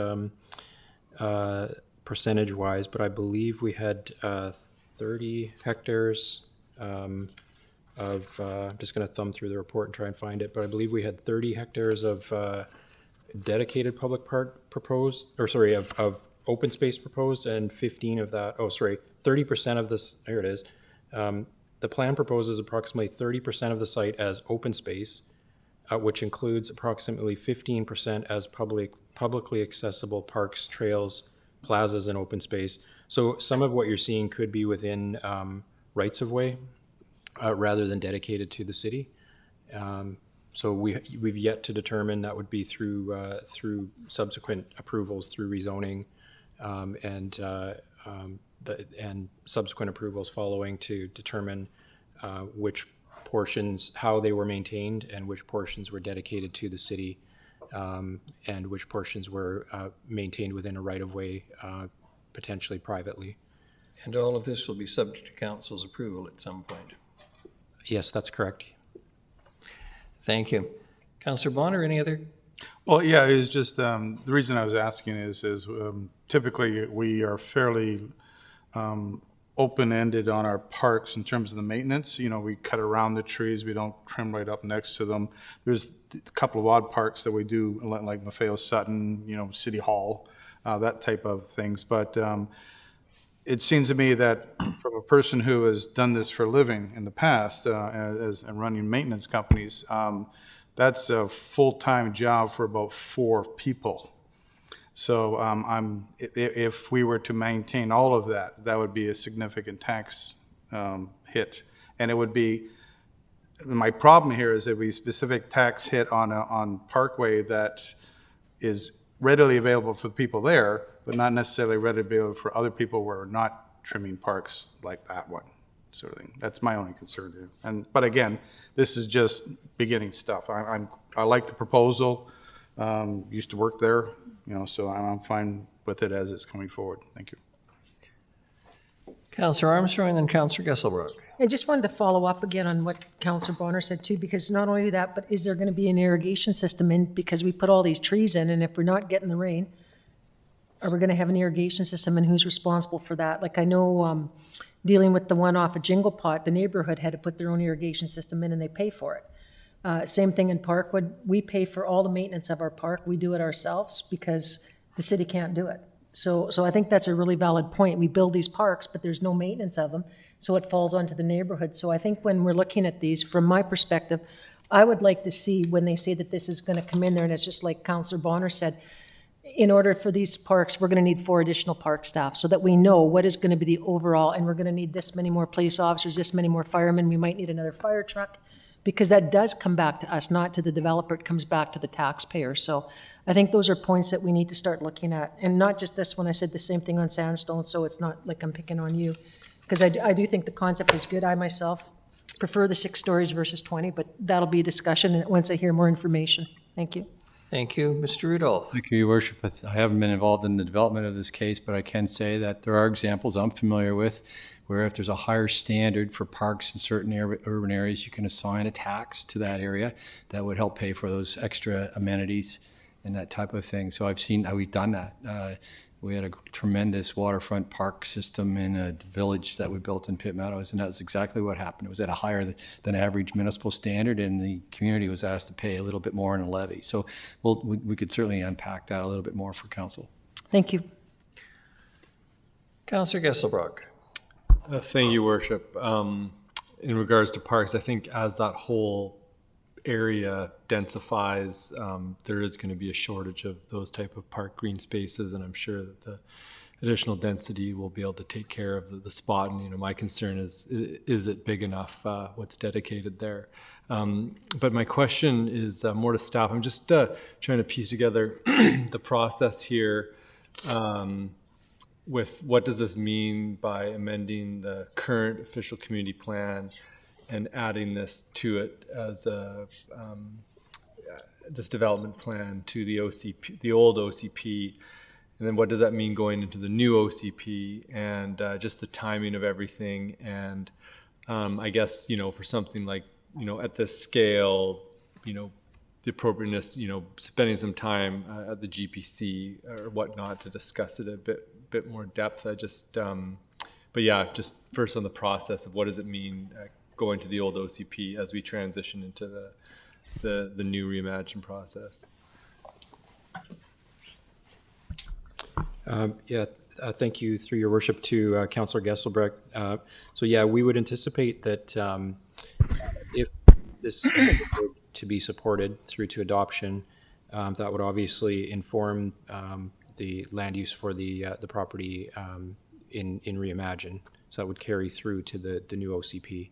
percentage-wise, but I believe we had 30 hectares of, I'm just going to thumb through the report and try and find it, but I believe we had 30 hectares of dedicated public park proposed, or sorry, of open space proposed, and 15 of that, 30% of this, here it is. The plan proposes approximately 30% of the site as open space, which includes approximately 15% as publicly accessible parks, trails, plazas, and open space. So some of what you're seeing could be within rights of way rather than dedicated to the city. So we've yet to determine. That would be through subsequent approvals, through rezoning, and subsequent approvals following to determine which portions, how they were maintained, and which portions were dedicated to the city, and which portions were maintained within a right-of-way, potentially privately. And all of this will be subject to council's approval at some point. Yes, that's correct. Thank you. Councillor Bonner, any other? Well, yeah, it was just, the reason I was asking is typically we are fairly open-ended on our parks in terms of the maintenance. You know, we cut around the trees, we don't trim right up next to them. There's a couple of odd parks that we do, like Maffeo Sutton, City Hall, that type of things. But it seems to me that from a person who has done this for a living in the past, as running maintenance companies, that's a full-time job for about 4 people. So if we were to maintain all of that, that would be a significant tax hit, and it would be my problem here is that we specific tax hit on Parkway that is readily available for the people there, but not necessarily readily available for other people who are not trimming parks like that one, sort of thing. That's my only concern here. But again, this is just beginning stuff. I like the proposal. Used to work there, so I'm fine with it as it's coming forward. Thank you. Councillor Armstrong and then Councillor Gesselbrook. I just wanted to follow up again on what Councillor Bonner said too, because not only that, but is there going to be an irrigation system in, because we put all these trees in, and if we're not getting the rain, are we going to have an irrigation system, and who's responsible for that? Like I know dealing with the one off of Jingle Pot, the neighborhood had to put their own irrigation system in and they pay for it. Same thing in Parkwood. We pay for all the maintenance of our park. We do it ourselves because the city can't do it. So I think that's a really valid point. We build these parks, but there's no maintenance of them. So it falls onto the neighborhood. So I think when we're looking at these, from my perspective, I would like to see when they say that this is going to come in there, and it's just like Councillor Bonner said, in order for these parks, we're going to need 4 additional park staff so that we know what is going to be the overall, and we're going to need this many more police officers, this many more firemen, we might need another fire truck, because that does come back to us, not to the developer, it comes back to the taxpayer. So I think those are points that we need to start looking at, and not just this one. I said the same thing on Sandstone, so it's not like I'm picking on you, because I do think the concept is good. I myself prefer the 6 stories versus 20, but that'll be a discussion once I hear more information. Thank you. Thank you. Mr. Rudolph. Thank you, Your Worship. I haven't been involved in the development of this case, but I can say that there are examples I'm familiar with where if there's a higher standard for parks in certain urban areas, you can assign a tax to that area that would help pay for those extra amenities and that type of thing. So I've seen how we've done that. We had a tremendous waterfront park system in a village that we built in Pitt Meadows, and that's exactly what happened. It was at a higher than average municipal standard, and the community was asked to pay a little bit more in a levy. So we could certainly unpack that a little bit more for council. Thank you. Councillor Gesselbrook. Thank you, Worship. In regards to parks, I think as that whole area densifies, there is going to be a shortage of those type of park green spaces, and I'm sure that the additional density will be able to take care of the spot. And my concern is it big enough, what's dedicated there? But my question is more to staff. I'm just trying to piece together the process here with what does this mean by amending the current official community plan and adding this to it as this development plan to the OCP, the old OCP, and then what does that mean going into the new OCP, and just the timing of everything, and I guess for something like at this scale, the appropriateness, spending some time at the GPC or whatnot to discuss it a bit more depth. But yeah, just first on the process of what does it mean going to the old OCP as we transition into the new Reimagine process. Thank you, through your worship, to Councillor Gesselbrook. So yeah, we would anticipate that if this were to be supported through to adoption, that would obviously inform the land use for the property in Reimagine. So that would carry through to the new OCP.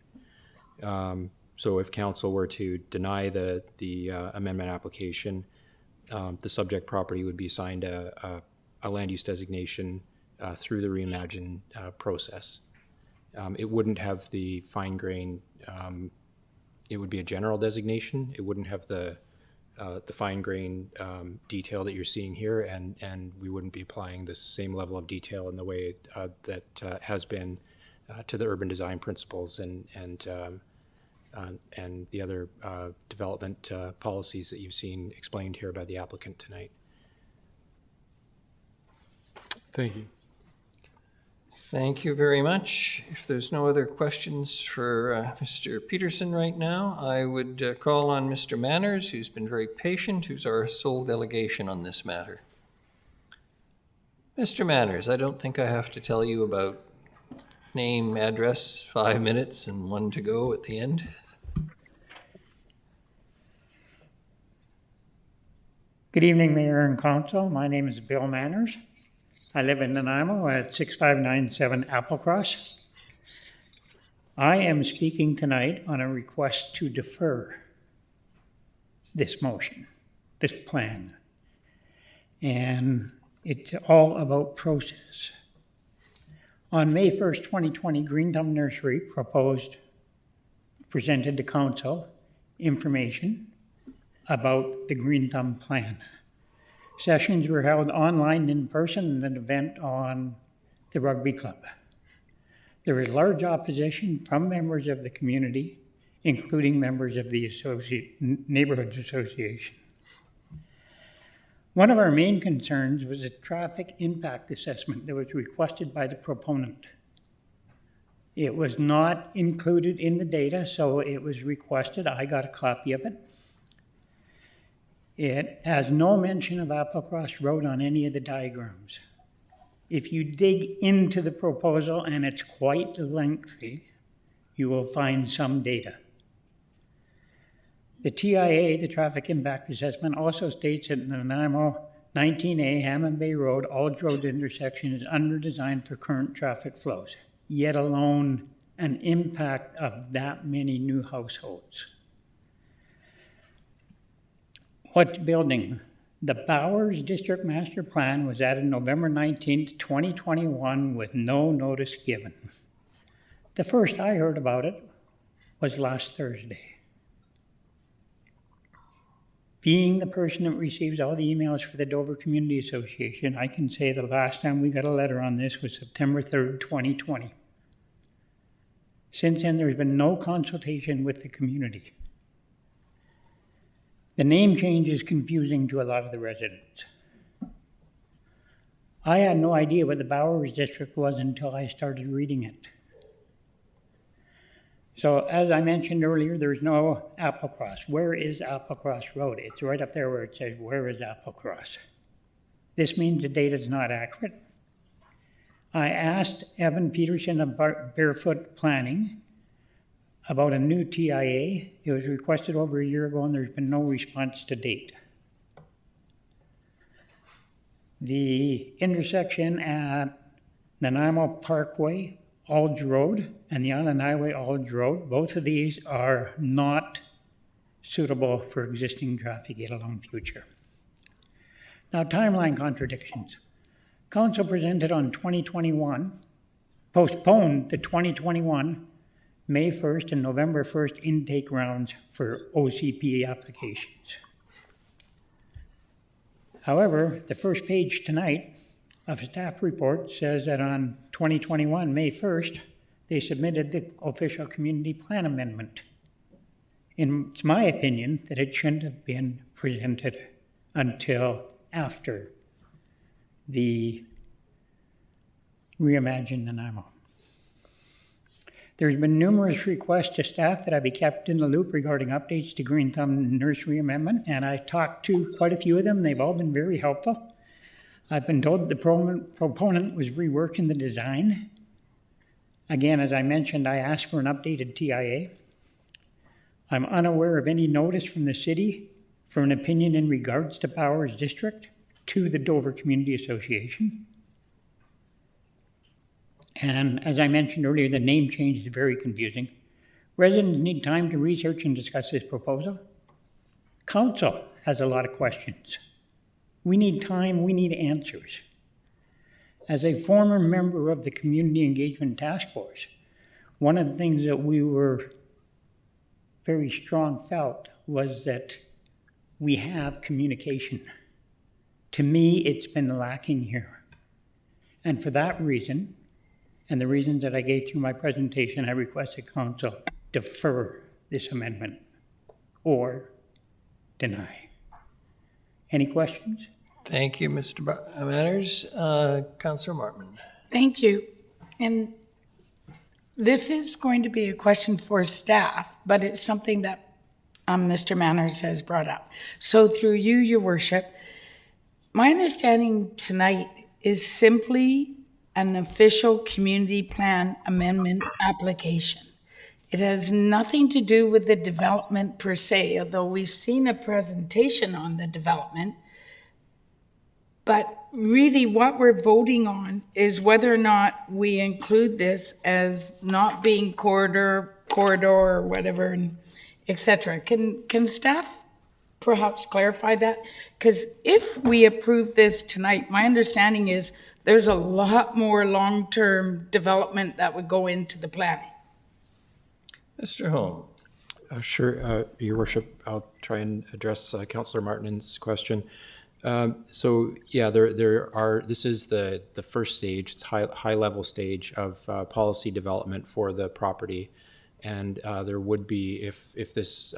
So if council were to deny the amendment application, the subject property would be assigned a land use designation through the Reimagine process. It wouldn't have the fine grain. It would be a general designation. It wouldn't have the fine grain detail that you're seeing here, and we wouldn't be applying the same level of detail in the way that has been to the urban design principles and the other development policies that you've seen explained here by the applicant tonight. Thank you. Thank you very much. If there's no other questions for Mr. Peterson right now, I would call on Mr. Manners, who's been very patient, who's our sole delegation on this matter. Mr. Manners, I don't think I have to tell you about name, address, 5 minutes, and 1 to go at the end. Good evening, Mayor and Council. My name is Bill Manners. I live in Nanaimo at 6597 Applecross. I am speaking tonight on a request to defer this motion, this plan. And it's all about process. On May 1st, 2020, Green Thumb Nursery presented to council information about the Green Thumb plan. Sessions were held online, in person, and an event on the rugby club. There was large opposition from members of the community, including members of the Neighborhoods Association. One of our main concerns was a traffic impact assessment that was requested by the proponent. It was not included in the data, so it was requested. I got a copy of it. It has no mention of Applecross Road on any of the diagrams. If you dig into the proposal, and it's quite lengthy, you will find some data. The TIA, the Traffic Impact Assessment, also states that Nanaimo 19A Hammond Bay Road, Aldridge Road intersection is under-designed for current traffic flows, yet alone an impact of that many new households. What's building? The Bowers District Master Plan was added November 19th, 2021 with no notice given. The first I heard about it was last Thursday. Being the person that receives all the emails for the Dover Community Association, I can say the last time we got a letter on this was September 3rd, 2020. Since then, there's been no consultation with the community. The name change is confusing to a lot of the residents. I had no idea what the Bowers District was until I started reading it. So as I mentioned earlier, there's no Applecross. Where is Applecross Road? It's right up there where it says, where is Applecross? This means the data is not accurate. I asked Evan Peterson of Barefoot Planning about a new TIA. It was requested over a year ago, and there's been no response to date. The intersection at Nanaimo Parkway, Aldridge Road, and the Island Highway, Aldridge Road, both of these are not suitable for existing traffic, yet alone future. Now, timeline contradictions. Council presented on 2021, postponed the 2021 May 1st and November 1st intake rounds for OCP applications. However, the first page tonight of a staff report says that on 2021, May 1st, they submitted the official community plan amendment. It's my opinion that it shouldn't have been presented until after the Reimagine Nanaimo. There's been numerous requests to staff that I be kept in the loop regarding updates to Green Thumb Nursery Amendment, and I talked to quite a few of them. They've all been very helpful. I've been told the proponent was reworking the design. Again, as I mentioned, I asked for an updated TIA. I'm unaware of any notice from the city for an opinion in regards to Bowers District to the Dover Community Association. And as I mentioned earlier, the name change is very confusing. Residents need time to research and discuss this proposal. Council has a lot of questions. We need time, we need answers. As a former member of the Community Engagement Task Force, one of the things that we were very strong felt was that we have communication. To me, it's been lacking here. And for that reason, and the reasons that I gave through my presentation, I requested council defer this amendment or deny. Any questions? Thank you, Mr. Manners. Councillor Martman. Thank you. And this is going to be a question for staff, but it's something that Mr. Manners has brought up. So through you, Your Worship, my understanding tonight is simply an official community plan amendment application. It has nothing to do with the development per se, although we've seen a presentation on the development. But really what we're voting on is whether or not we include this as not being corridor or whatever, and et cetera. Can staff perhaps clarify that? Because if we approve this tonight, my understanding is there's a lot more long-term development that would go into the planning. Mr. Holm. Sure, Your Worship, I'll try and address Councillor Martin's question. So yeah, this is the first stage, it's high level stage of policy development for the property. And there would be, if this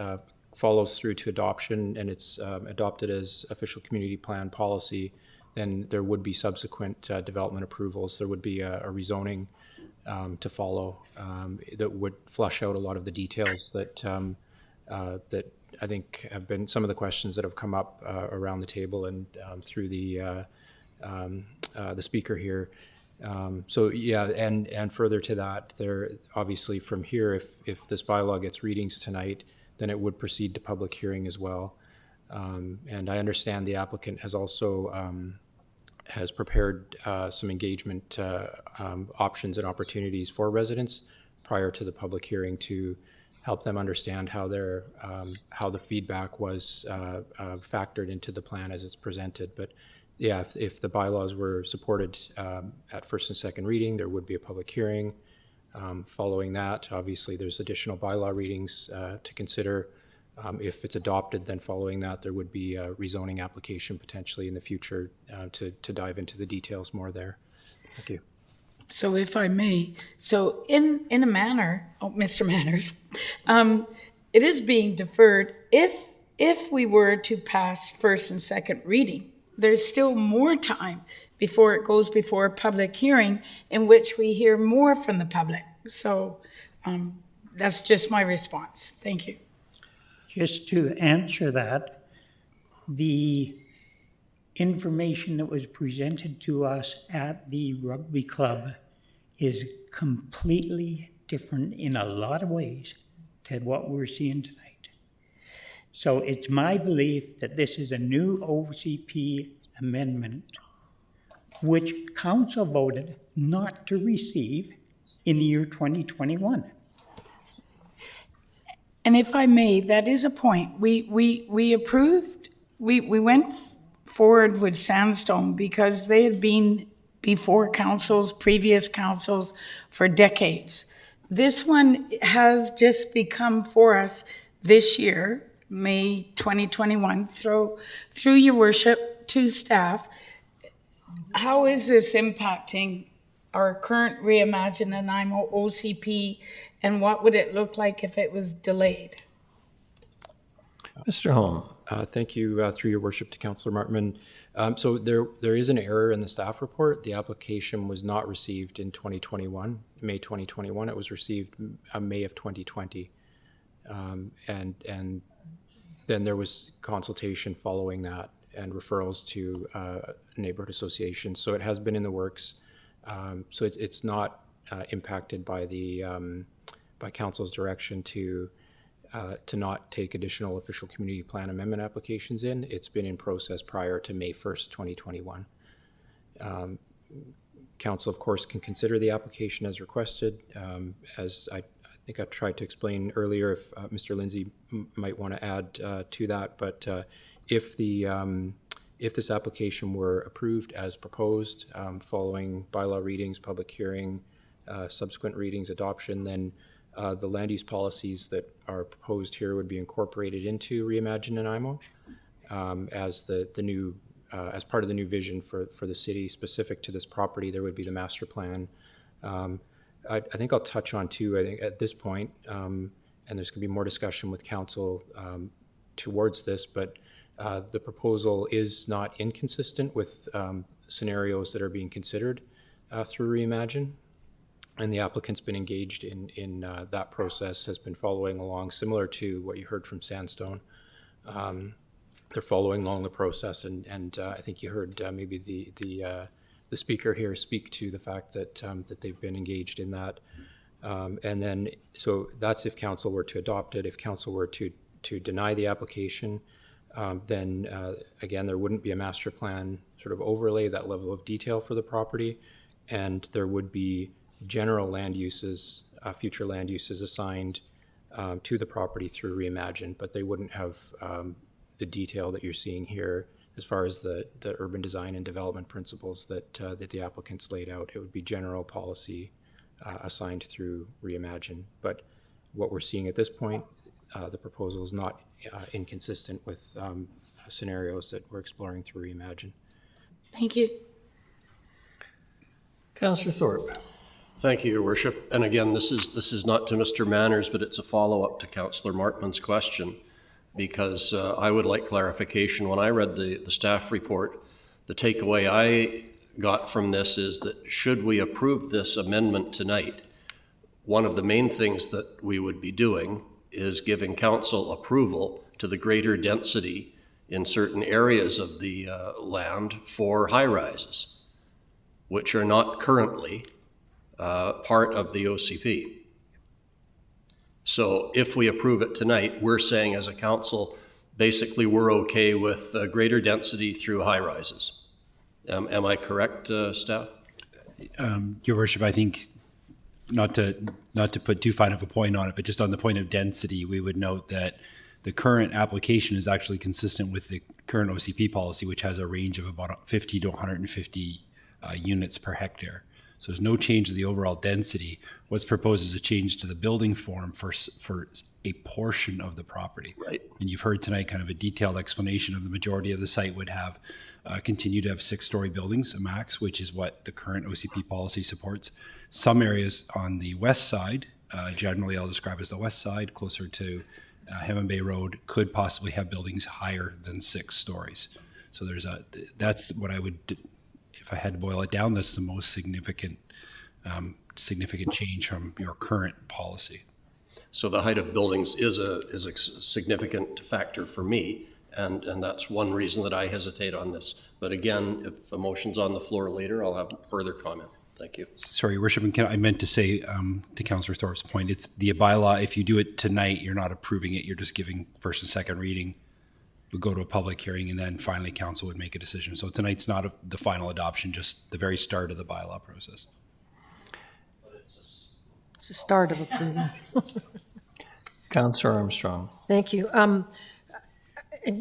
follows through to adoption and it's adopted as official community plan policy, then there would be subsequent development approvals. There would be a rezoning to follow that would flush out a lot of the details that I think have been some of the questions that have come up around the table and through the speaker here. So yeah, and further to that, there obviously from here, if this bylaw gets readings tonight, then it would proceed to public hearing as well. And I understand the applicant has also has prepared some engagement options and opportunities for residents prior to the public hearing to help them understand how how the feedback was factored into the plan as it's presented. But yeah, if the bylaws were supported at first and second reading, there would be a public hearing. Following that, obviously, there's additional bylaw readings to consider. If it's adopted, then following that, there would be a rezoning application potentially in the future to dive into the details more there. Thank you. So if I may, so in a manner, Mr. Manners, it is being deferred. If we were to pass first and second reading, there's still more time before it goes before a public hearing in which we hear more from the public. So that's just my response. Thank you. Just to answer that, the information that was presented to us at the rugby club is completely different in a lot of ways to what we're seeing tonight. So it's my belief that this is a new OCP amendment which council voted not to receive in the year 2021. And if I may, that is a point. We approved, we went forward with Sandstone because they had been before councils, previous councils for decades. This one has just become for us this year, May 2021, through your worship to staff. How is this impacting our current Reimagine Nanaimo OCP, and what would it look like if it was delayed? Mr. Holm. Thank you, through your worship, to Councillor Martman. So there is an error in the staff report. The application was not received in 2021, May 2021. It was received May of 2020. And then there was consultation following that and referrals to neighborhood associations. So it has been in the works. So it's not impacted by the by council's direction to not take additional official community plan amendment applications in. It's been in process prior to May 1st, 2021. Council, of course, can consider the application as requested. As I think I tried to explain earlier, if Mr. Lindsay might want to add to that, but if this application were approved as proposed, following bylaw readings, public hearing, subsequent readings, adoption, then the land use policies that are proposed here would be incorporated into Reimagine Nanaimo as the new as part of the new vision for the city specific to this property. There would be the master plan. I think I'll touch on too, I think at this point, and there's going to be more discussion with council towards this, but the proposal is not inconsistent with scenarios that are being considered through Reimagine. And the applicant's been engaged in that process, has been following along, similar to what you heard from Sandstone. They're following along the process, and I think you heard maybe the speaker here speak to the fact that that they've been engaged in that. And then, so that's if council were to adopt it. If council were to deny the application, then again, there wouldn't be a master plan sort of overlay, that level of detail for the property, and there would be general land uses, future land uses assigned to the property through Reimagine, but they wouldn't have the detail that you're seeing here as far as the urban design and development principles that the applicants laid out. It would be general policy assigned through Reimagine. But what we're seeing at this point, the proposal is not inconsistent with scenarios that we're exploring through Reimagine. Thank you. Councillor Thorpe. Thank you, Your Worship. And again, this is not to Mr. Manners, but it's a follow-up to Councillor Martman's question, because I would like clarification. When I read the staff report, the takeaway I got from this is that should we approve this amendment tonight, one of the main things that we would be doing is giving council approval to the greater density in certain areas of the land for high-rises, which are not currently part of the OCP. So if we approve it tonight, we're saying as a council, basically we're okay with greater density through high-rises. Am I correct, staff? Your Worship, I think not to put too fine of a point on it, but just on the point of density, we would note that the current application is actually consistent with the current OCP policy, which has a range of about 50 to 150 units per hectare. So there's no change to the overall density. What's proposed is a change to the building form for a portion of the property. Right. And you've heard tonight kind of a detailed explanation of the majority of the site would have continue to have 6-story buildings, a max, which is what the current OCP policy supports. Some areas on the west side, generally I'll describe as the west side, closer to Heaven Bay Road, could possibly have buildings higher than 6 stories. So that's what I would, if I had to boil it down, that's the most significant change from your current policy. So the height of buildings is a significant factor for me, and that's one reason that I hesitate on this. But again, if a motion's on the floor later, I'll have further comment. Thank you. Sorry, Your Worship, I meant to say to Councillor Thorpe's point, it's the bylaw. If you do it tonight, you're not approving it. You're just giving first and second reading. We'll go to a public hearing, and then finally council would make a decision. So tonight's not the final adoption, just the very start of the bylaw process. It's a start of approval. Councillor Armstrong. Thank you.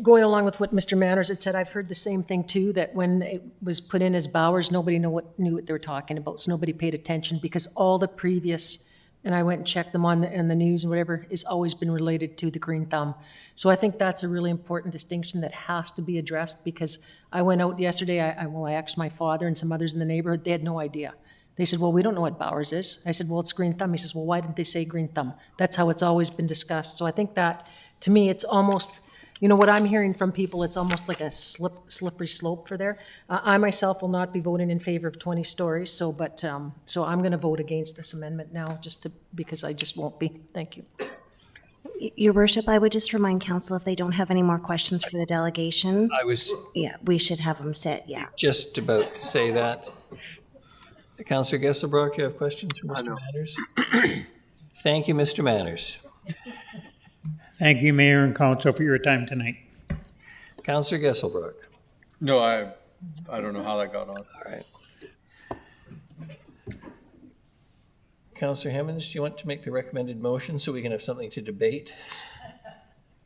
Going along with what Mr. Manners had said, I've heard the same thing too, that when it was put in as Bowers, nobody knew what they were talking about, so nobody paid attention, because all the previous, and I went and checked them on the news and whatever, has always been related to the Green Thumb. So I think that's a really important distinction that has to be addressed, because I went out yesterday, I asked my father and some others in the neighborhood, they had no idea. They said, well, we don't know what Bowers is. I said, well, it's Green Thumb. He says, well, why didn't they say Green Thumb? That's how it's always been discussed. So I think that, to me, it's almost, what I'm hearing from people, it's almost like a slippery slope for there. I myself will not be voting in favor of 20 stories, so I'm going to vote against this amendment now, because I just won't be. Thank you. Your Worship, I would just remind council, if they don't have any more questions for the delegation, we should have them sit, Just about to say that. Councillor Gesselbrock, you have questions for Mr. Manners? Thank you, Mr. Manners. Thank you, Mayor and Council, for your time tonight. Councillor Gesselbrock. No, I don't know how that got on. All right. Councillor Hemmens, do you want to make the recommended motion so we can have something to debate?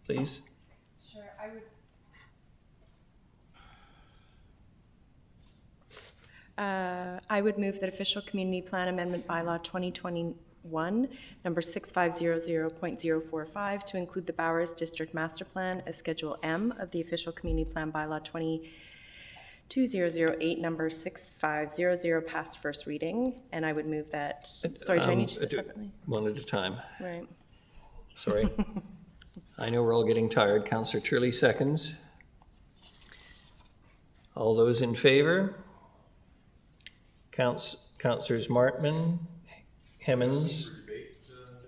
Please. Sure, I would. I would move that official community plan amendment bylaw 2021, number 6500.045, to include the Bowers District Master Plan as Schedule M of the official community plan bylaw 22008, number 6500, pass first reading. And I would move that. Sorry, do I need to do it separately? One at a time. Right. Sorry. I know we're all getting tired. Councillor Turley seconds. All those in favor? Councillors Martman, Hemmens,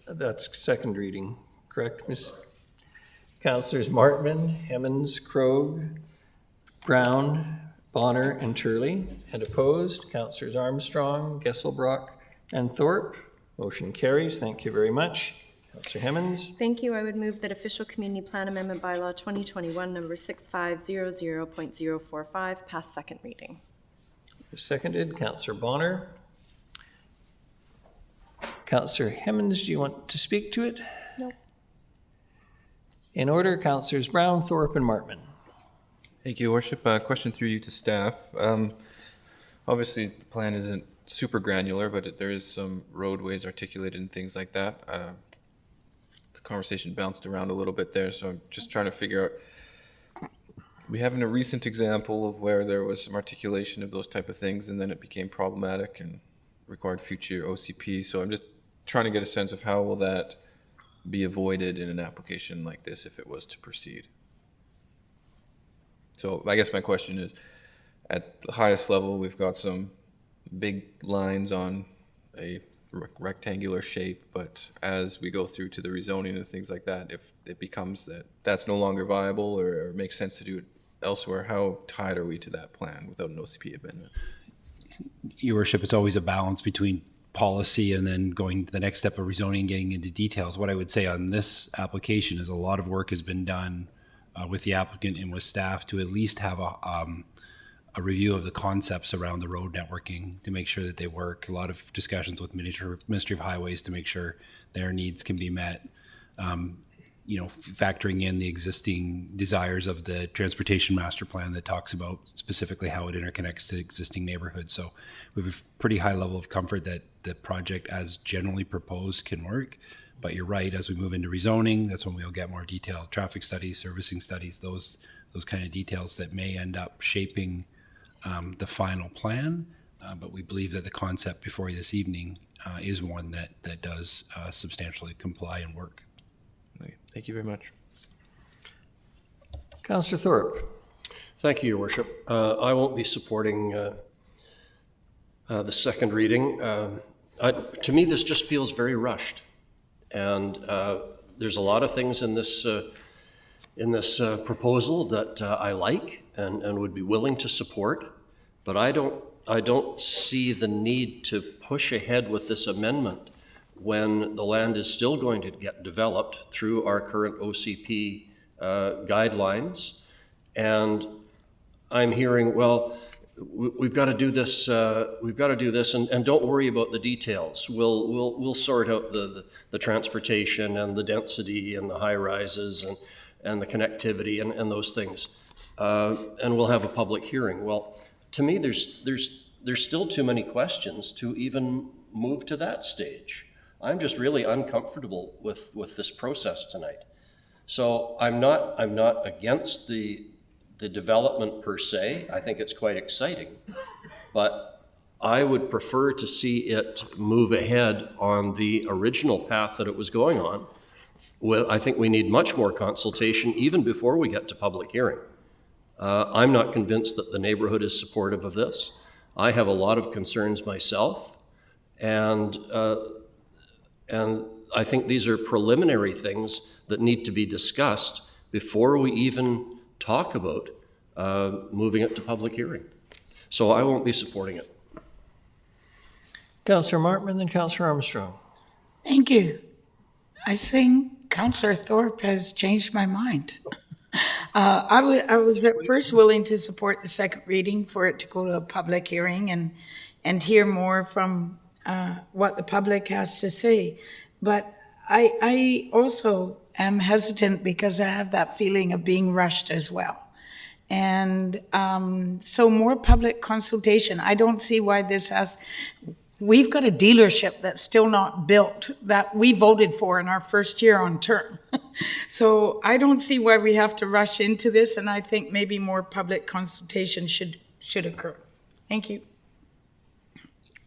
that's second reading, correct, Miss? Councillors Martman, Hemmens, Krogh, Brown, Bonner, and Turley. And opposed, Councillors Armstrong, Gesselbrock, and Thorpe. Motion carries. Thank you very much. Councillor Hemmens. Thank you. I would move that official community plan amendment bylaw 2021 number 6500.045 pass second reading. Seconded. Councillor Bonner. Councillor Hemmens, do you want to speak to it? No. In order, Councillors Brown, Thorpe, and Martman. Thank you, Your Worship. Question through you to staff. Obviously, the plan isn't super granular, but there is some roadways articulated and things like that. The conversation bounced around a little bit there, so I'm just trying to figure out. We have a recent example of where there was some articulation of those type of things, and then it became problematic and required future OCP. So I'm just trying to get a sense of how will that be avoided in an application like this if it was to proceed. So I guess my question is, at the highest level, we've got some big lines on a rectangular shape, but as we go through to the rezoning and things like that, if it becomes that that's no longer viable or makes sense to do it elsewhere, how tied are we to that plan without an OCP amendment? Your Worship, it's always a balance between policy and then going to the next step of rezoning and getting into details. What I would say on this application is a lot of work has been done with the applicant and with staff to at least have a review of the concepts around the road networking to make sure that they work. A lot of discussions with Ministry of Highways to make sure their needs can be met. Factoring in the existing desires of the transportation master plan that talks about specifically how it interconnects to existing neighborhoods. So we have a pretty high level of comfort that the project as generally proposed can work. But you're right, as we move into rezoning, that's when we'll get more detailed traffic studies, servicing studies, those kind of details that may end up shaping the final plan. But we believe that the concept before you this evening is one that does substantially comply and work. Thank you very much. Councillor Thorpe. Thank you, Your Worship. I won't be supporting the second reading. To me, this just feels very rushed. And there's a lot of things in this proposal that I like and would be willing to support, but I don't see the need to push ahead with this amendment when the land is still going to get developed through our current OCP guidelines. And I'm hearing, well, we've got to do this. And don't worry about the details. We'll sort out the transportation and the density and the high rises and the connectivity and those things. And we'll have a public hearing. Well, to me, there's still too many questions to even move to that stage. I'm just really uncomfortable with this process tonight. So I'm not against the development per se. I think it's quite exciting, but I would prefer to see it move ahead on the original path that it was going on. Well, I think we need much more consultation even before we get to public hearing. I'm not convinced that the neighborhood is supportive of this. I have a lot of concerns myself, and I think these are preliminary things that need to be discussed before we even talk about moving it to public hearing. So I won't be supporting it. Councillor Martman, then Councillor Armstrong. Thank you. I think Councillor Thorpe has changed my mind. I was at first willing to support the second reading for it to go to a public hearing and hear more from what the public has to say. But I also am hesitant because I have that feeling of being rushed as well. And so more public consultation. I don't see why this has... We've got a dealership that's still not built that we voted for in our first year on term. So I don't see why we have to rush into this, and I think maybe more public consultation should occur. Thank you.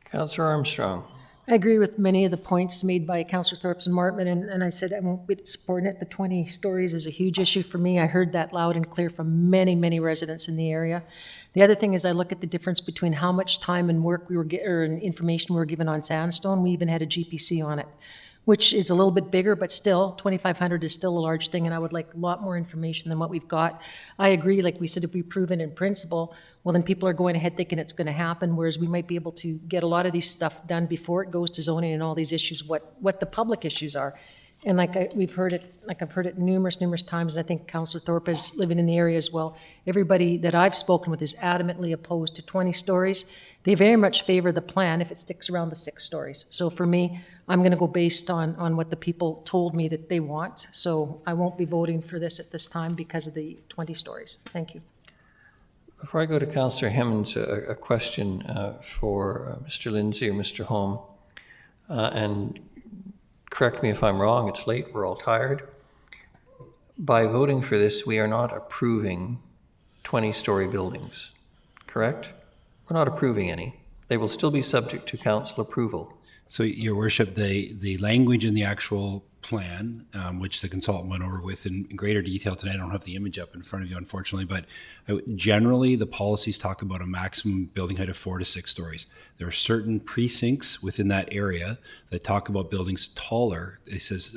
Councillor Armstrong. I agree with many of the points made by Councillor Thorpe and Martman, and I said I won't be supporting it. The 20 stories is a huge issue for me. I heard that loud and clear from many, many residents in the area. The other thing is I look at the difference between how much time and work or information we were given on Sandstone. We even had a GPC on it, which is a little bit bigger, but still 2,500 is still a large thing, and I would like a lot more information than what we've got. I agree, like we said, if we prove it in principle, well, then people are going ahead thinking it's going to happen, whereas we might be able to get a lot of these stuff done before it goes to zoning and all these issues, what the public issues are. And we've heard it, I've heard it numerous times, and I think Councillor Thorpe is living in the area as well. Everybody that I've spoken with is adamantly opposed to 20 stories. They very much favor the plan if it sticks around the 6 stories. So for me, I'm going to go based on what the people told me that they want. So I won't be voting for this at this time because of the 20 stories. Thank you. Before I go to Councillor Hemmons, a question for Mr. Lindsay or Mr. Holm. And correct me if I'm wrong, it's late, we're all tired. By voting for this, we are not approving 20-story buildings, correct? We're not approving any. They will still be subject to council approval. So, Your Worship, the language in the actual plan, which the consultant went over with in greater detail tonight, I don't have the image up in front of you, unfortunately, but generally the policies talk about a maximum building height of 4 to 6 stories. There are certain precincts within that area that talk about buildings taller.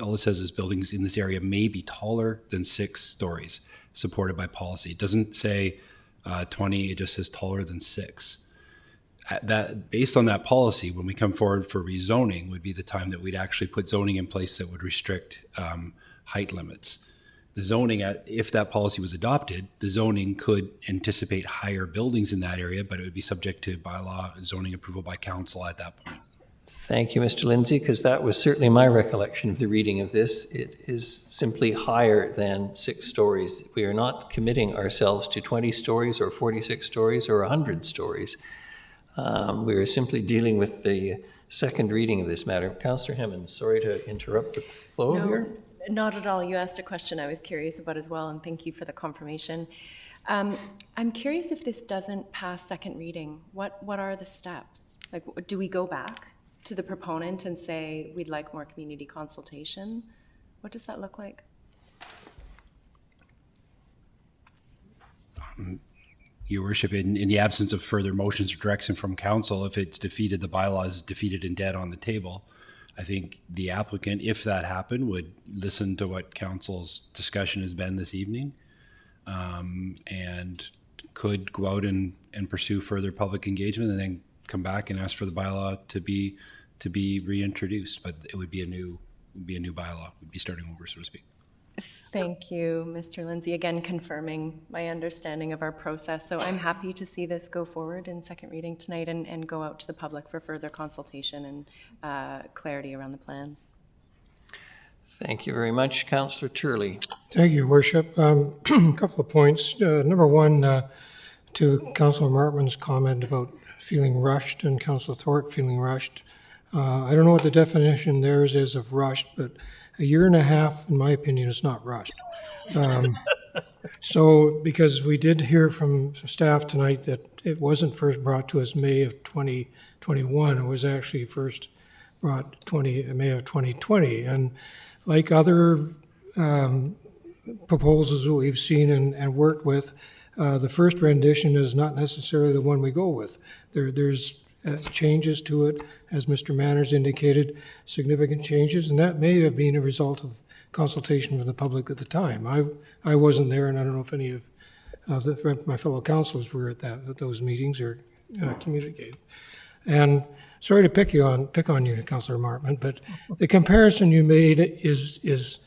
All it says is buildings in this area may be taller than 6 stories, supported by policy. It doesn't say 20, it just says taller than 6. That, based on that policy, when we come forward for rezoning, would be the time that we'd actually put zoning in place that would restrict height limits. The zoning, if that policy was adopted, the zoning could anticipate higher buildings in that area, but it would be subject to bylaw and zoning approval by council at that point. Thank you, Mr. Lindsay, because that was certainly my recollection of the reading of this. It is simply higher than 6 stories. We are not committing ourselves to 20 stories or 46 stories or 100 stories. We are simply dealing with the second reading of this matter. Councillor Hemmons, sorry to interrupt the flow here. Not at all. You asked a question I was curious about as well, and thank you for the confirmation. I'm curious if this doesn't pass second reading, what are the steps? Like, do we go back to the proponent and say we'd like more community consultation? What does that look like? Your Worship, in the absence of further motions or direction from council, if it's defeated, the bylaw is defeated and dead on the table. I think the applicant, if that happened, would listen to what council's discussion has been this evening, and could go out and pursue further public engagement, and then come back and ask for the bylaw to be reintroduced. But it would be a new bylaw. We'd be starting over, so to speak. Thank you, Mr. Lindsay, again confirming my understanding of our process. So I'm happy to see this go forward in second reading tonight and go out to the public for further consultation and clarity around the plans. Thank you very much. Councillor Turley. Thank you, Worship. A couple of points. Number one, to Councillor Martman's comment about feeling rushed and Councillor Thorpe feeling rushed. I don't know what the definition theirs is of rushed, but a year and a half, in my opinion, is not rushed. So, because we did hear from staff tonight that it wasn't first brought to us May of 2021, it was actually first brought May of 2020. And like other proposals that we've seen and worked with, the first rendition is not necessarily the one we go with. There's changes to it, as Mr. Manners indicated, significant changes, and that may have been a result of consultation with the public at the time. I wasn't there, and I don't know if any of my fellow councillors were at those meetings or communicated. And sorry to pick on you, Councillor Martman, but the comparison you made is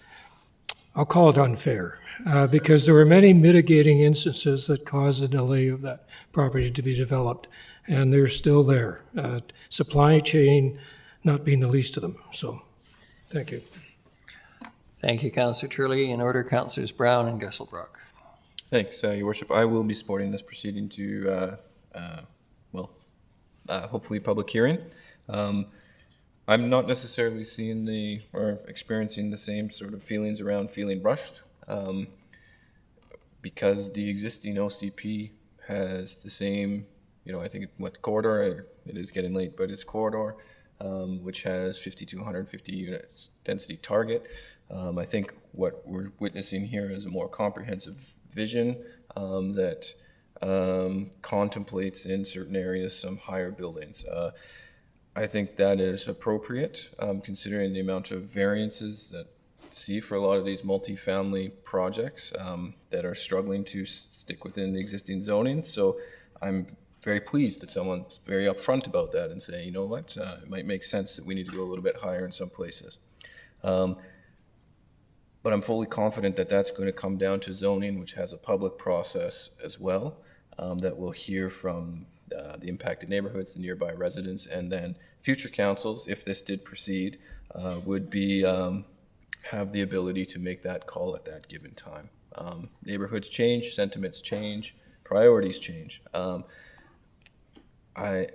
I'll call it unfair, because there were many mitigating instances that caused the delay of that property to be developed, and they're still there. Supply chain not being the least of them. So, thank you. Thank you, Councillor Turley. In order, Councillors Brown and Gesselbrock. Thanks, Your Worship. I will be supporting this proceeding to, hopefully public hearing. I'm not necessarily seeing or experiencing the same sort of feelings around feeling rushed, because the existing OCP has the same, I think corridor, it is getting late, but it's corridor, which has 50 to 150 units density target. I think what we're witnessing here is a more comprehensive vision that contemplates in certain areas some higher buildings. I think that is appropriate, considering the amount of variances that see for a lot of these multifamily projects that are struggling to stick within the existing zoning. So I'm very pleased that someone's very upfront about that and saying, you know what, it might make sense that we need to go a little bit higher in some places. But I'm fully confident that that's going to come down to zoning, which has a public process as well, that will hear from the impacted neighborhoods, the nearby residents, and then future councils, if this did proceed, would be have the ability to make that call at that given time. Neighborhoods change, sentiments change, priorities change. I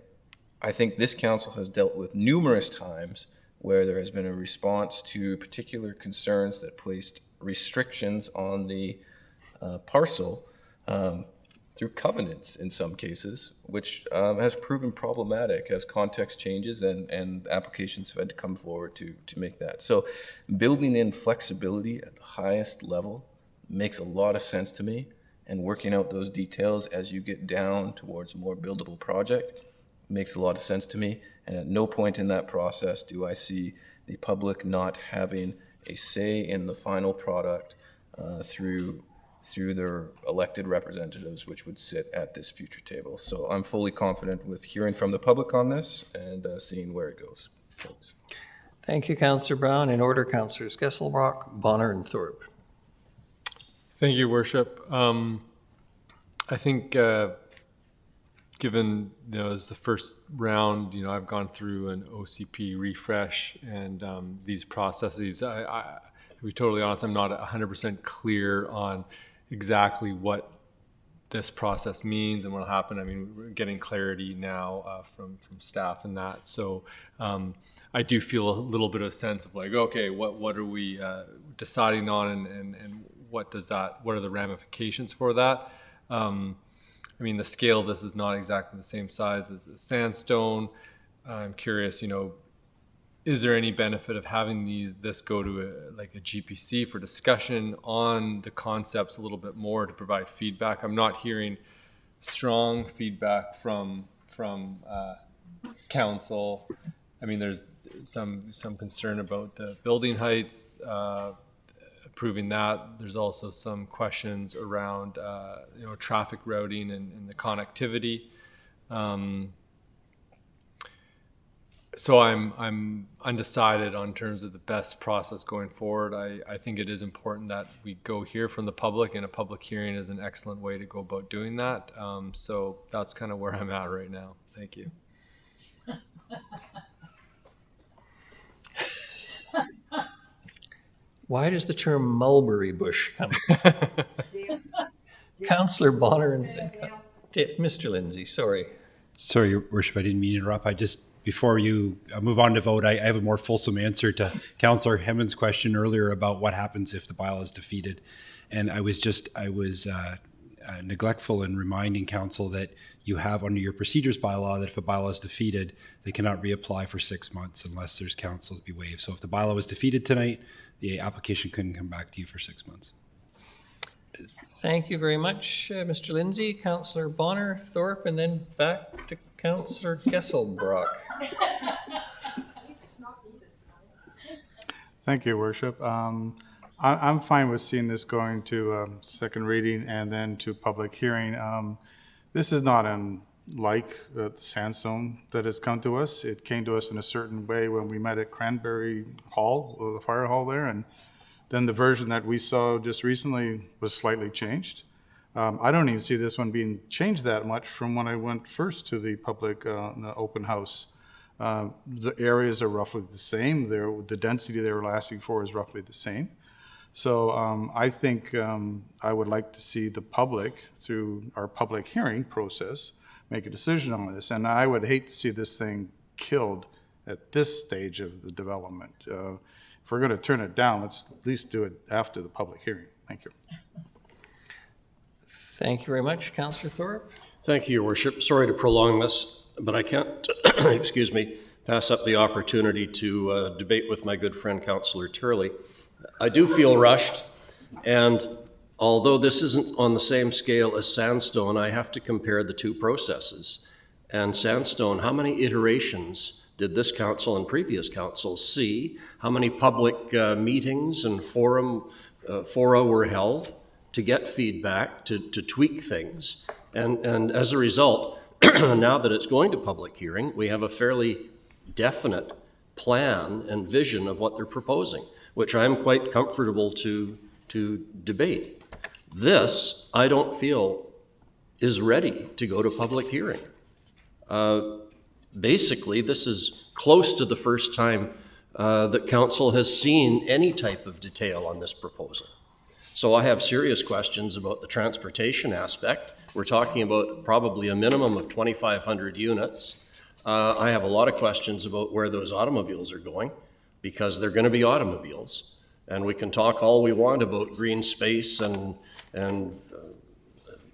think this council has dealt with numerous times where there has been a response to particular concerns that placed restrictions on the parcel through covenants in some cases, which has proven problematic as context changes and applications have had to come forward to make that. So building in flexibility at the highest level makes a lot of sense to me, and working out those details as you get down towards a more buildable project makes a lot of sense to me. And at no point in that process do I see the public not having a say in the final product through their elected representatives, which would sit at this future table. So I'm fully confident with hearing from the public on this and seeing where it goes. Thanks. Thank you, Councillor Brown. In order, Councillors Gesselbrock, Bonner, and Thorpe. Thank you, Worship. I think given, as the first round, I've gone through an OCP refresh and these processes, to be totally honest, I'm not 100% clear on exactly what this process means and what will happen. I mean, we're getting clarity now from staff and that. So I do feel a little bit of a sense of like, okay, what are we deciding on and what are the ramifications for that? I mean, the scale of this is not exactly the same size as Sandstone. I'm curious, is there any benefit of having this go to a GPC for discussion on the concepts a little bit more to provide feedback? I'm not hearing strong feedback from council. I mean, there's some concern about the building heights, approving that. There's also some questions around traffic routing and the connectivity. So I'm undecided on terms of the best process going forward. I think it is important that we go hear from the public, and a public hearing is an excellent way to go about doing that. So that's kind of where I'm at right now. Thank you. Why does the term mulberry bush come? Councillor Bonner and Mr. Lindsay, sorry. Sorry, Your Worship, I didn't mean to interrupt. Before you move on to vote, I have a more fulsome answer to Councillor Hemmond's question earlier about what happens if the bylaw is defeated. And I was neglectful in reminding council that you have under your procedures bylaw that if a bylaw is defeated, they cannot reapply for 6 months unless there's council to be waived. So if the bylaw was defeated tonight, the application couldn't come back to you for 6 months. Thank you very much, Mr. Lindsay, Councillor Bonner, Thorpe, and then back to Councillor Gesselbrock. Thank you, Worship. I'm fine with seeing this going to second reading and then to public hearing. This is not unlike the Sandstone that has come to us. It came to us in a certain way when we met at Cranberry Hall, or the fire hall there, and then the version that we saw just recently was slightly changed. I don't even see this one being changed that much from when I went first to the public the open house. The areas are roughly the same. The density they were asking for is roughly the same. So I think I would like to see the public, through our public hearing process, make a decision on this. And I would hate to see this thing killed at this stage of the development. If we're going to turn it down, let's at least do it after the public hearing. Thank you. Thank you very much. Councillor Thorpe. Thank you, Your Worship. Sorry to prolong this, but I can't, excuse me, pass up the opportunity to debate with my good friend, Councillor Turley. I do feel rushed, and although this isn't on the same scale as Sandstone, I have to compare the two processes. And Sandstone, how many iterations did this council and previous councils see? How many public meetings and fora were held to get feedback, to tweak things? And as a result, now that it's going to public hearing, we have a fairly definite plan and vision of what they're proposing, which I'm quite comfortable to debate. This, I don't feel, is ready to go to public hearing. Basically, this is close to the first time that council has seen any type of detail on this proposal. So I have serious questions about the transportation aspect. We're talking about probably a minimum of 2,500 units. I have a lot of questions about where those automobiles are going, because they're going to be automobiles. And we can talk all we want about green space and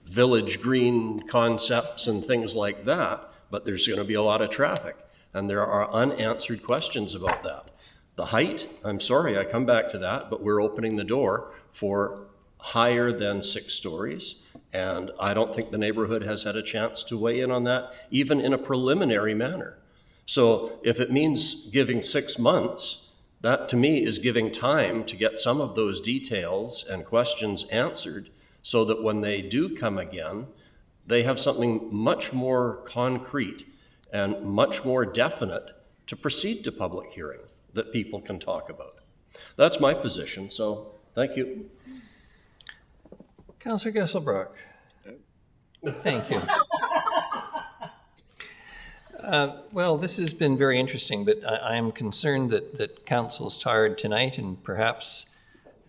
village green concepts and things like that, but there's going to be a lot of traffic. And there are unanswered questions about that. The height, I'm sorry, I come back to that, but we're opening the door for higher than 6 stories. And I don't think the neighborhood has had a chance to weigh in on that, even in a preliminary manner. So if it means giving 6 months, that to me is giving time to get some of those details and questions answered, so that when they do come again, they have something much more concrete and much more definite to proceed to public hearing that people can talk about. That's my position, so thank you. Councillor Gesselbrock. Thank you. Well, this has been very interesting, but I am concerned that council's tired tonight, and perhaps,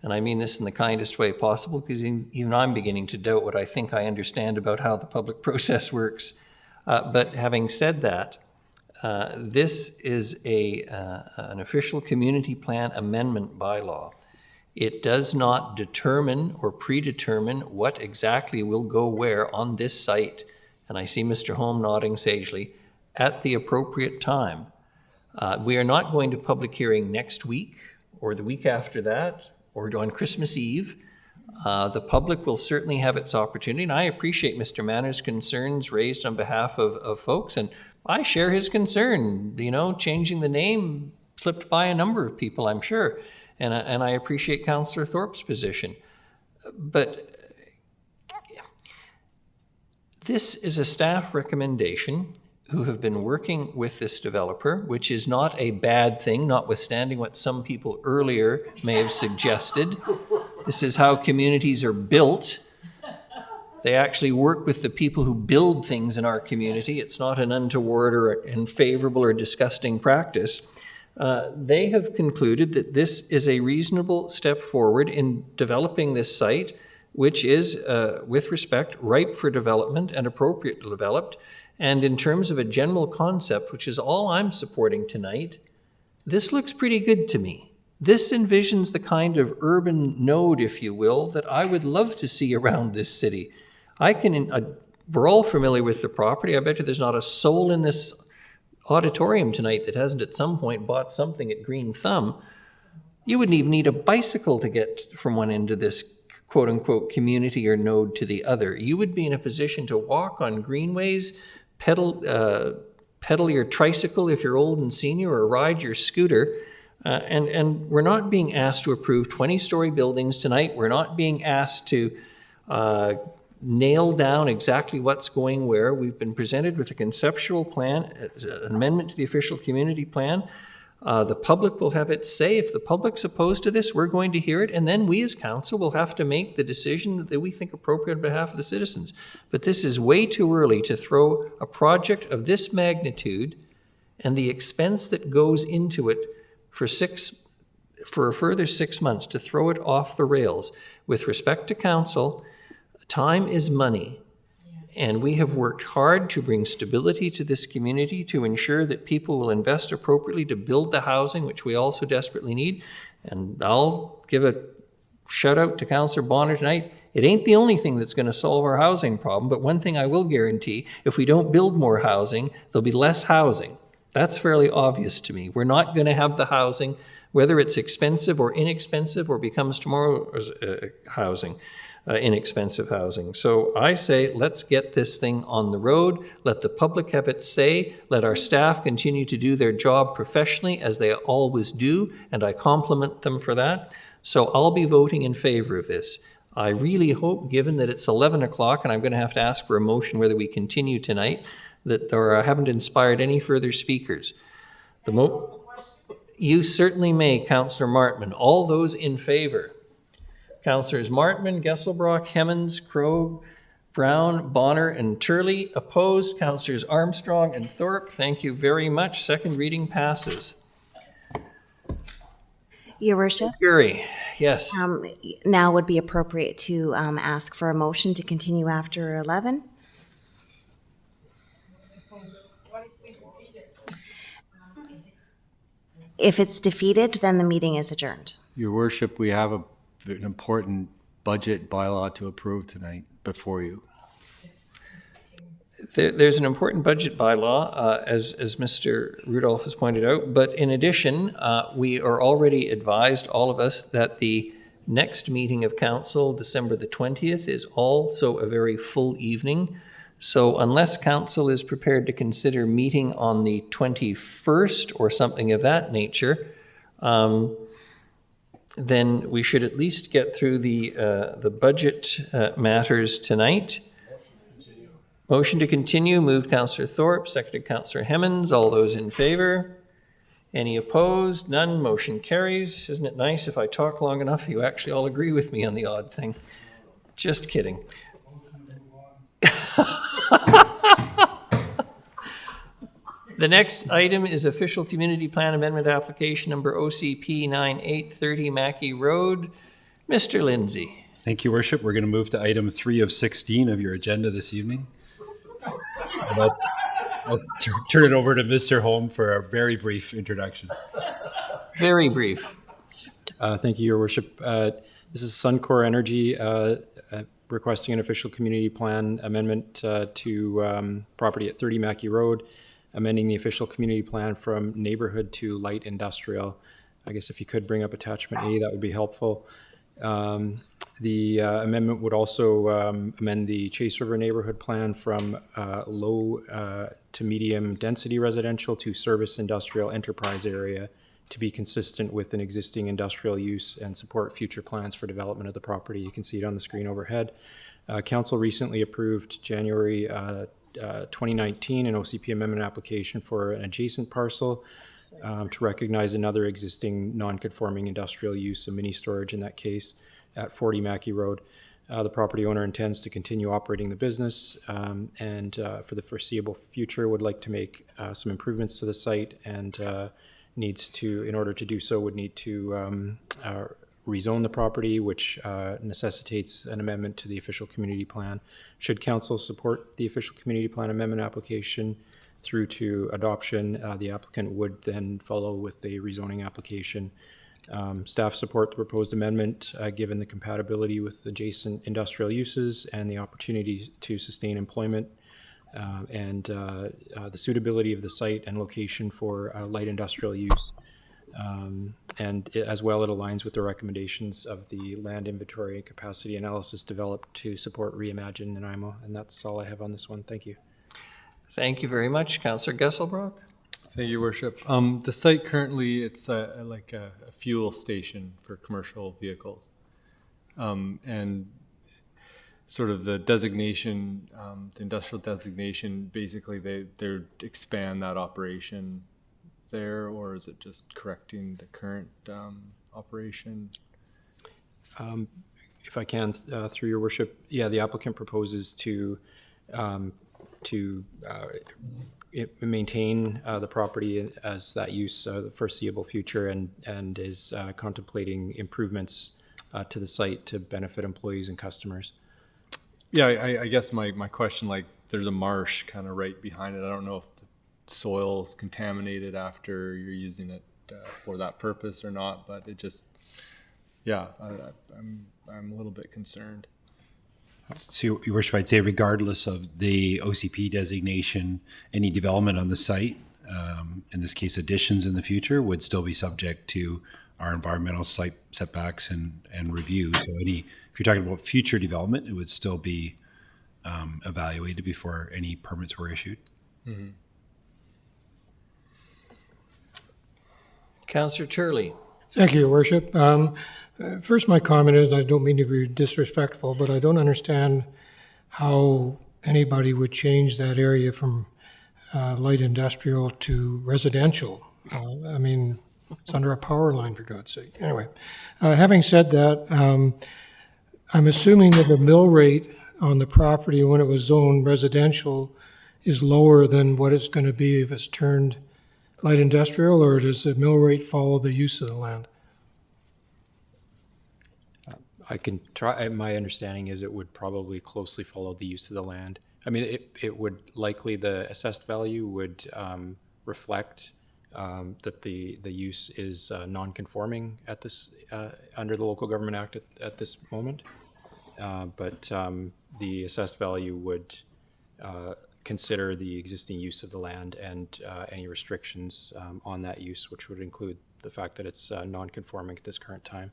and I mean this in the kindest way possible, because even I'm beginning to doubt what I think I understand about how the public process works. But having said that, this is an official community plan amendment bylaw. It does not determine or predetermine what exactly will go where on this site, and I see Mr. Holm nodding sagely, at the appropriate time. We are not going to public hearing next week or the week after that or on Christmas Eve. The public will certainly have its opportunity, and I appreciate Mr. Manners' concerns raised on behalf of folks, and I share his concern. You know, changing the name slipped by a number of people, I'm sure, and I appreciate Councillor Thorpe's position. But this is a staff recommendation who have been working with this developer, which is not a bad thing, notwithstanding what some people earlier may have suggested. This is how communities are built. They actually work with the people who build things in our community. It's not an untoward or unfavorable or disgusting practice. They have concluded that this is a reasonable step forward in developing this site, which is, with respect, ripe for development and appropriately developed. And in terms of a general concept, which is all I'm supporting tonight, this looks pretty good to me. This envisions the kind of urban node, if you will, that I would love to see around this city. We're all familiar with the property. I bet you there's not a soul in this auditorium tonight that hasn't at some point bought something at Green Thumb. You wouldn't even need a bicycle to get from one end of this quote-unquote community or node to the other. You would be in a position to walk on greenways, pedal your tricycle if you're old and senior, or ride your scooter. And we're not being asked to approve 20-story buildings tonight. We're not being asked to nail down exactly what's going where. We've been presented with a conceptual plan, an amendment to the official community plan. The public will have its say. If the public's opposed to this, we're going to hear it, and then we as council will have to make the decision that we think appropriate on behalf of the citizens. But this is way too early to throw a project of this magnitude and the expense that goes into it for a further 6 months, to throw it off the rails. With respect to council, time is money. And we have worked hard to bring stability to this community, to ensure that people will invest appropriately to build the housing, which we also desperately need. And I'll give a shout out to Councillor Bonner tonight. It ain't the only thing that's going to solve our housing problem, but one thing I will guarantee, if we don't build more housing, there'll be less housing. That's fairly obvious to me. We're not going to have the housing, whether it's expensive or inexpensive or becomes tomorrow's housing. Inexpensive housing. So I say, let's get this thing on the road. Let the public have its say. Let our staff continue to do their job professionally, as they always do, and I compliment them for that. So I'll be voting in favor of this. I really hope, given that it's 11 o'clock and I'm going to have to ask for a motion whether we continue tonight, that I haven't inspired any further speakers. You certainly may, Councillor Martman. All those in favor? Councillors Martman, Gesselbrock, Hemmens, Krogh, Brown, Bonner, and Turley. Opposed, Councillors Armstrong and Thorpe. Thank you very much. Second reading passes. Your Worship, Gurry, yes. now would be appropriate to ask for a motion to continue after 11. If it's defeated, then the meeting is adjourned. Your Worship, we have an important budget bylaw to approve tonight before you. There's an important budget bylaw, as Mr. Rudolph has pointed out, but in addition, we are already advised, all of us, that the next meeting of council, December the 20th, is also a very full evening. So unless council is prepared to consider meeting on the 21st or something of that nature, then we should at least get through the budget matters tonight. Motion to continue, moved Councillor Thorpe, seconded Councillor Hemmens. All those in favor? Any opposed? None. Motion carries. Isn't it nice if I talk long enough, you actually all agree with me on the odd thing? Just kidding. The next item is official community plan amendment application number OCP 9830 Mackey Road. Mr. Lindsay. Thank you, Worship. We're going to move to item 3 of 16 of your agenda this evening. And I'll turn it over to Mr. Holm for a very brief introduction. Very brief. Thank you, Your Worship. This is Suncor Energy requesting an official community plan amendment to property at 30 Mackey Road, amending the official community plan from neighborhood to light industrial. I guess if you could bring up attachment A, that would be helpful. The amendment would also amend the Chase River neighborhood plan from low to medium density residential to service industrial enterprise area to be consistent with an existing industrial use and support future plans for development of the property. You can see it on the screen overhead. Council recently approved January 2019 an OCP amendment application for an adjacent parcel to recognize another existing non-conforming industrial use of mini storage in that case at 40 Mackey Road. The property owner intends to continue operating the business and for the foreseeable future would like to make some improvements to the site and needs to, in order to do so, would need to rezone the property, which necessitates an amendment to the official community plan. Should council support the official community plan amendment application through to adoption, the applicant would then follow with a rezoning application. Staff support the proposed amendment given the compatibility with adjacent industrial uses and the opportunity to sustain employment and the suitability of the site and location for light industrial use. And as well, it aligns with the recommendations of the land inventory and capacity analysis developed to support Reimagine Nanaimo. And that's all I have on this one. Thank you. Thank you very much. Councillor Gesselbrock. Thank you, Worship. The site currently, it's like a fuel station for commercial vehicles. And sort of the designation, the industrial designation, basically they expand that operation there, or is it just correcting the current operation? If I can, through your worship, yeah, the applicant proposes to maintain the property as that use the foreseeable future and is contemplating improvements to the site to benefit employees and customers. Yeah, I guess my question, like there's a marsh kind of right behind it. I don't know if the soil is contaminated after you're using it for that purpose or not, but it just, yeah, I'm a little bit concerned. So, Your Worship, I'd say regardless of the OCP designation, any development on the site, in this case additions in the future, would still be subject to our environmental site setbacks and review. So if you're talking about future development, it would still be evaluated before any permits were issued. Mm-hmm. Councillor Turley. Thank you, Your Worship. First, my comment is, I don't mean to be disrespectful, but I don't understand how anybody would change that area from light industrial to residential. I mean, It's under a power line, for God's sake. Anyway, having said that, I'm assuming that the mill rate on the property when it was zoned residential is lower than what it's going to be if it's turned light industrial, or does the mill rate follow the use of the land? I can try. My understanding is it would probably closely follow the use of the land. I mean, it would likely, the assessed value would reflect that the use is non-conforming at this under the Local Government Act at this moment. But the assessed value would consider the existing use of the land and any restrictions on that use, which would include the fact that it's non-conforming at this current time.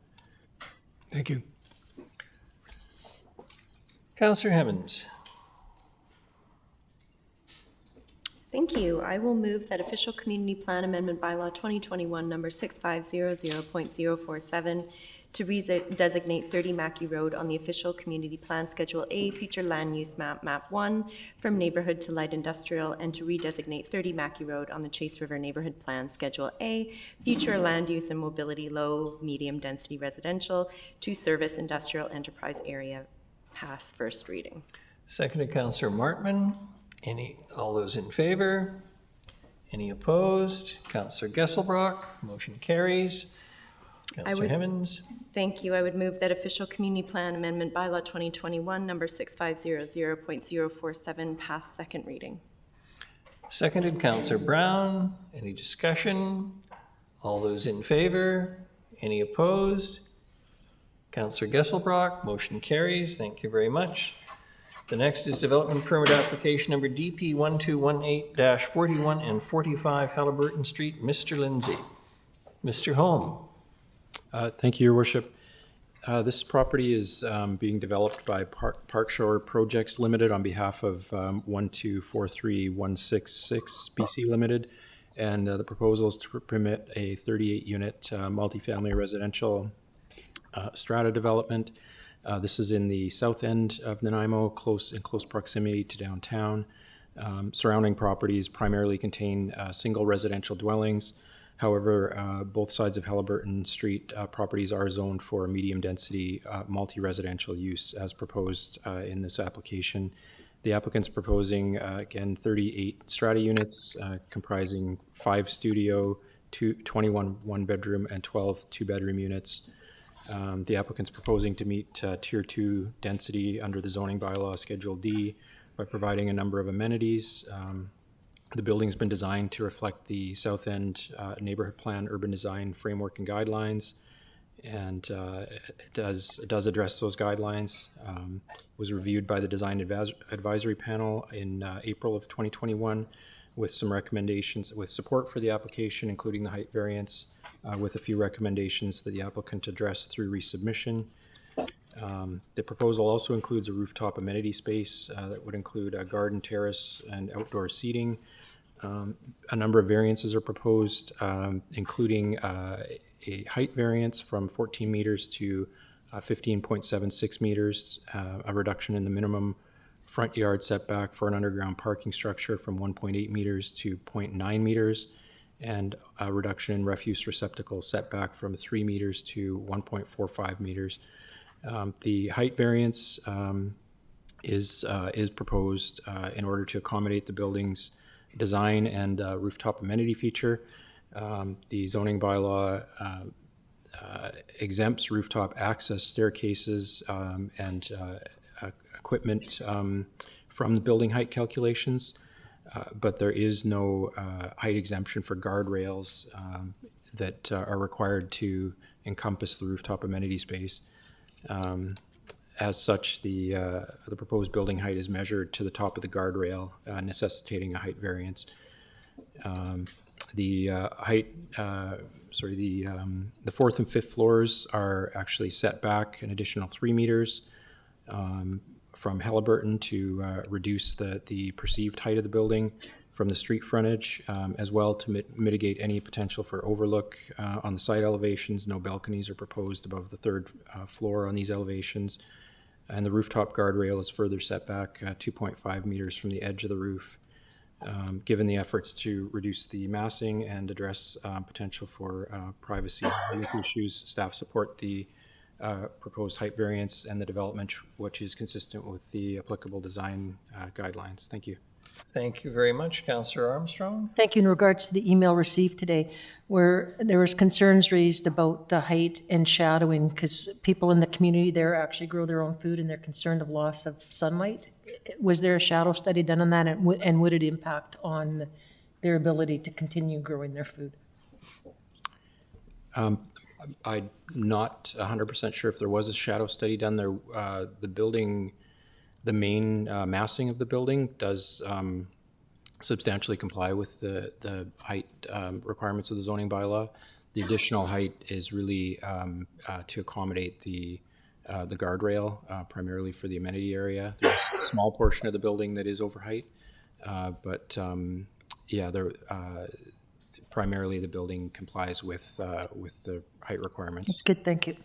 Thank you. Councillor Hemmens. Thank you. I will move that official community plan amendment bylaw 2021 number 6500.047 to designate 30 Mackey Road on the official community plan Schedule A, future land use map, map 1, from neighborhood to light industrial, and to redesignate 30 Mackey Road on the Chase River neighborhood plan Schedule A, future land use and mobility low, medium density residential to service industrial enterprise area. Pass first reading. Seconded, Councillor Martman. All those in favor? Any opposed? Councillor Gesselbrock. Motion carries. Councillor Hemmens. Thank you. I would move that official community plan amendment bylaw 2021 number 6500.047 pass second reading. Seconded, Councillor Brown. Any discussion? All those in favor? Any opposed? Councillor Gesselbrock. Motion carries. Thank you very much. The next is development permit application number DP 1218-41 and 45 Halliburton Street. Mr. Lindsay. Mr. Holm. Thank you, Your Worship. This property is being developed by Parkshore Projects Limited on behalf of 1243166 BC Limited, and the proposal is to permit a 38-unit multifamily residential strata development. This is in the south end of Nanaimo, in close proximity to downtown. Surrounding properties primarily contain single residential dwellings. However, both sides of Halliburton Street properties are zoned for medium-density multi-residential use as proposed in this application. The applicant's proposing, again, 38 strata units comprising 5 studio, 21 one-bedroom, and 12 two-bedroom units. The applicant's proposing to meet Tier 2 density under the zoning bylaw Schedule D by providing a number of amenities. The building's been designed to reflect the South End Neighborhood Plan Urban Design Framework and Guidelines, and it does address those guidelines. It was reviewed by the Design Advisory Panel in April of 2021 with some recommendations, with support for the application, including the height variance, with a few recommendations that the applicant addressed through resubmission. The proposal also includes a rooftop amenity space that would include a garden terrace and outdoor seating. A number of variances are proposed, including a height variance from 14 meters to 15.76 meters, a reduction in the minimum front yard setback for an underground parking structure from 1.8 meters to 0.9 meters, and a reduction in refuse receptacle setback from 3 meters to 1.45 meters. The height variance is proposed in order to accommodate the building's design and rooftop amenity feature. The zoning bylaw exempts rooftop access staircases and equipment from the building height calculations, but there is no height exemption for guardrails that are required to encompass the rooftop amenity space. As such, the proposed building height is measured to the top of the guardrail, necessitating a height variance. The fourth and fifth floors are actually set back an additional 3 meters from Halliburton to reduce the perceived height of the building from the street frontage, as well to mitigate any potential for overlook on the side elevations. No balconies are proposed above the third floor on these elevations. And the rooftop guardrail is further set back 2.5 meters from the edge of the roof. Given the efforts to reduce the massing and address potential for privacy issues, staff support the proposed height variance and the development, which is consistent with the applicable design guidelines. Thank you. Thank you very much, Councillor Armstrong. Thank you. In regards to the email received today, where there was concerns raised about the height and shadowing, because people in the community there actually grow their own food and they're concerned of loss of sunlight. Was there a shadow study done on that, and would it impact on their ability to continue growing their food? I'm not 100% sure if there was a shadow study done there. The building, the main massing of the building does substantially comply with the height requirements of the zoning bylaw. The additional height is really to accommodate the guardrail, primarily for the amenity area. There's a small portion of the building that is over height, but yeah, primarily the building complies with the height requirements. That's good, thank you.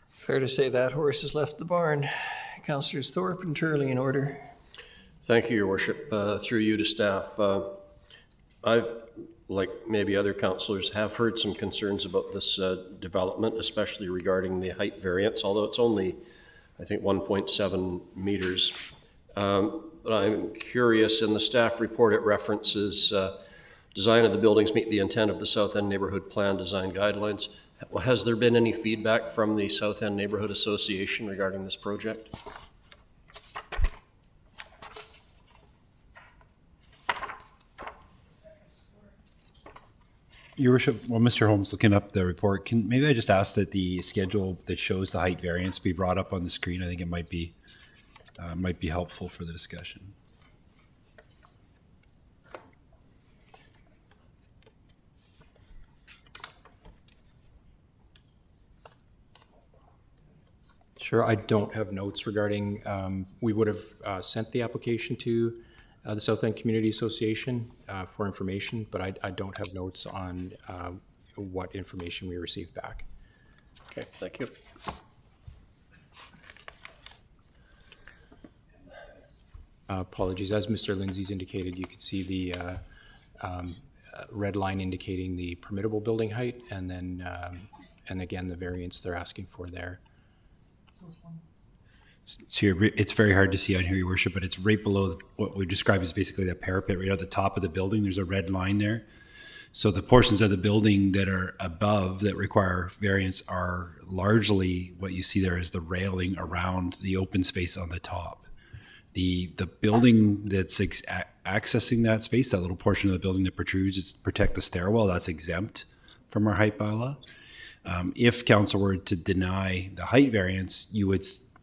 Fair to say that horse has left the barn. Councillors Thorpe and Turley in order. Thank you, Your Worship. Through you to staff. I've, like maybe other councillors, have heard some concerns about this development, especially regarding the height variance, although it's only, I think, 1.7 meters. But I'm curious, in the staff report it references design of the buildings meet the intent of the South End Neighbourhood Plan Design Guidelines. Has there been any feedback from the South End Neighbourhood Association regarding this project? Your Worship, while Mr. Holmes looking up the report, maybe I just ask that the schedule that shows the height variance be brought up on the screen? I think it might be helpful for the discussion. Sure, I don't have notes regarding, we would have sent the application to the South End Community Association for information, but I don't have notes on what information we received back. Okay, thank you. Apologies, as Mr. Lindsay's indicated, you could see the red line indicating the permittable building height, and then, and again, the variance they're asking for there. So it's very hard to see on here, Your Worship, but it's right below what we describe as basically that parapet right at the top of the building. There's a red line there. So the portions of the building that are above that require variance are largely what you see there as the railing around the open space on the top. The building that's accessing that space, that little portion of the building that protrudes, it's to protect the stairwell, that's exempt from our height bylaw. If council were to deny the height variance,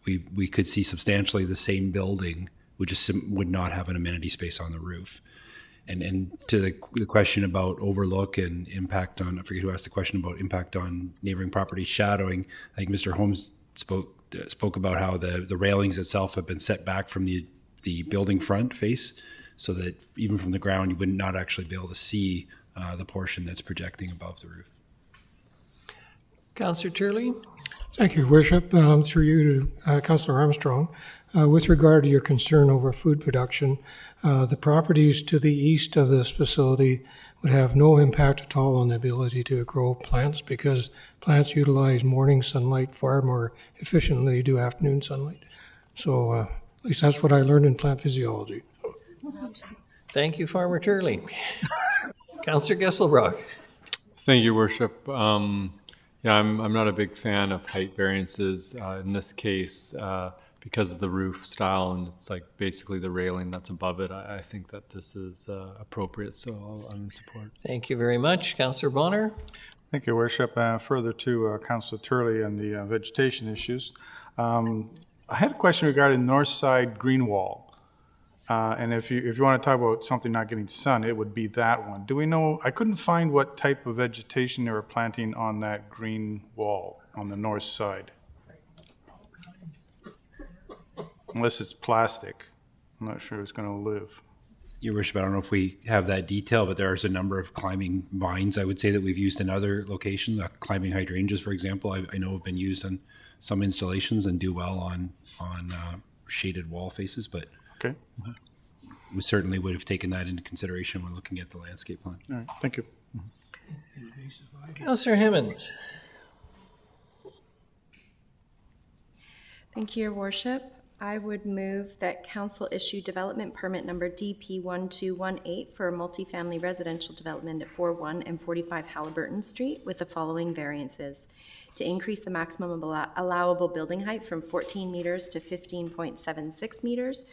we could see substantially the same building, which would not have an amenity space on the roof. And to the question about overlook and impact on, I forget who asked the question about impact on neighboring properties shadowing, I think Mr. Holmes spoke about how the railings itself have been set back from the building front face, so that even from the ground you would not actually be able to see the portion that's projecting above the roof. Councillor Turley. Thank you, Your Worship. Through you to Councillor Armstrong. With regard to your concern over food production, the properties to the east of this facility would have no impact at all on the ability to grow plants, because plants utilize morning sunlight far more efficiently than they do afternoon sunlight. So at least that's what I learned in plant physiology. Thank you, Farmer Turley. Councillor Gesselbrock. Thank you, Your Worship. Yeah, I'm not a big fan of height variances in this case because of the roof style, and it's like basically the railing that's above it. I think that this is appropriate, so I'm in support. Thank you very much. Councillor Bonner. Thank you, Your Worship. Further to Councillor Turley and the vegetation issues, I had a question regarding north side green wall. And if you want to talk about something not getting sun, it would be that one. Do we know? I couldn't find what type of vegetation they were planting on that green wall on the north side. Unless it's plastic. I'm not sure it's going to live. Your Worship, I don't know if we have that detail, but there's a number of climbing vines, I would say, that we've used in other locations. Climbing hydrangeas, for example, I know have been used on some installations and do well on shaded wall faces, but okay. we certainly would have taken that into consideration when looking at the landscape plan. All right, thank you. Councillor Hemmings. Thank you, Your Worship. I would move that council issue development permit number DP1218 for a multifamily residential development at 41 and 45 Halliburton Street with the following variances. To increase the maximum allowable building height from 14 meters to 15.76 meters,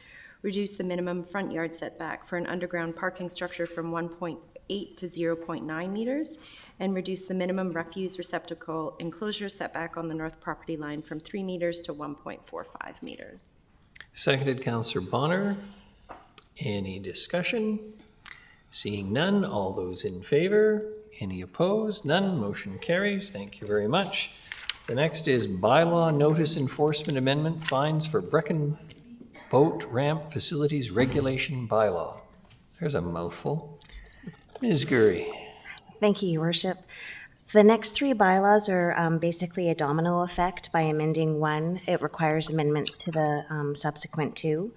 reduce the minimum front yard setback for an underground parking structure from 1.8 to 0.9 meters, and reduce the minimum refuse receptacle enclosure setback on the north property line from 3 meters to 1.45 meters. Seconded, Councillor Bonner. Any discussion? Seeing none, all those in favor? Any opposed? None. Motion carries. Thank you very much. The next is bylaw notice enforcement amendment fines for Brecon Boat Ramp Facilities Regulation Bylaw. There's a mouthful. Ms. Gurry. Thank you, Your Worship. The next three bylaws are basically a domino effect. By amending one, it requires amendments to the subsequent two.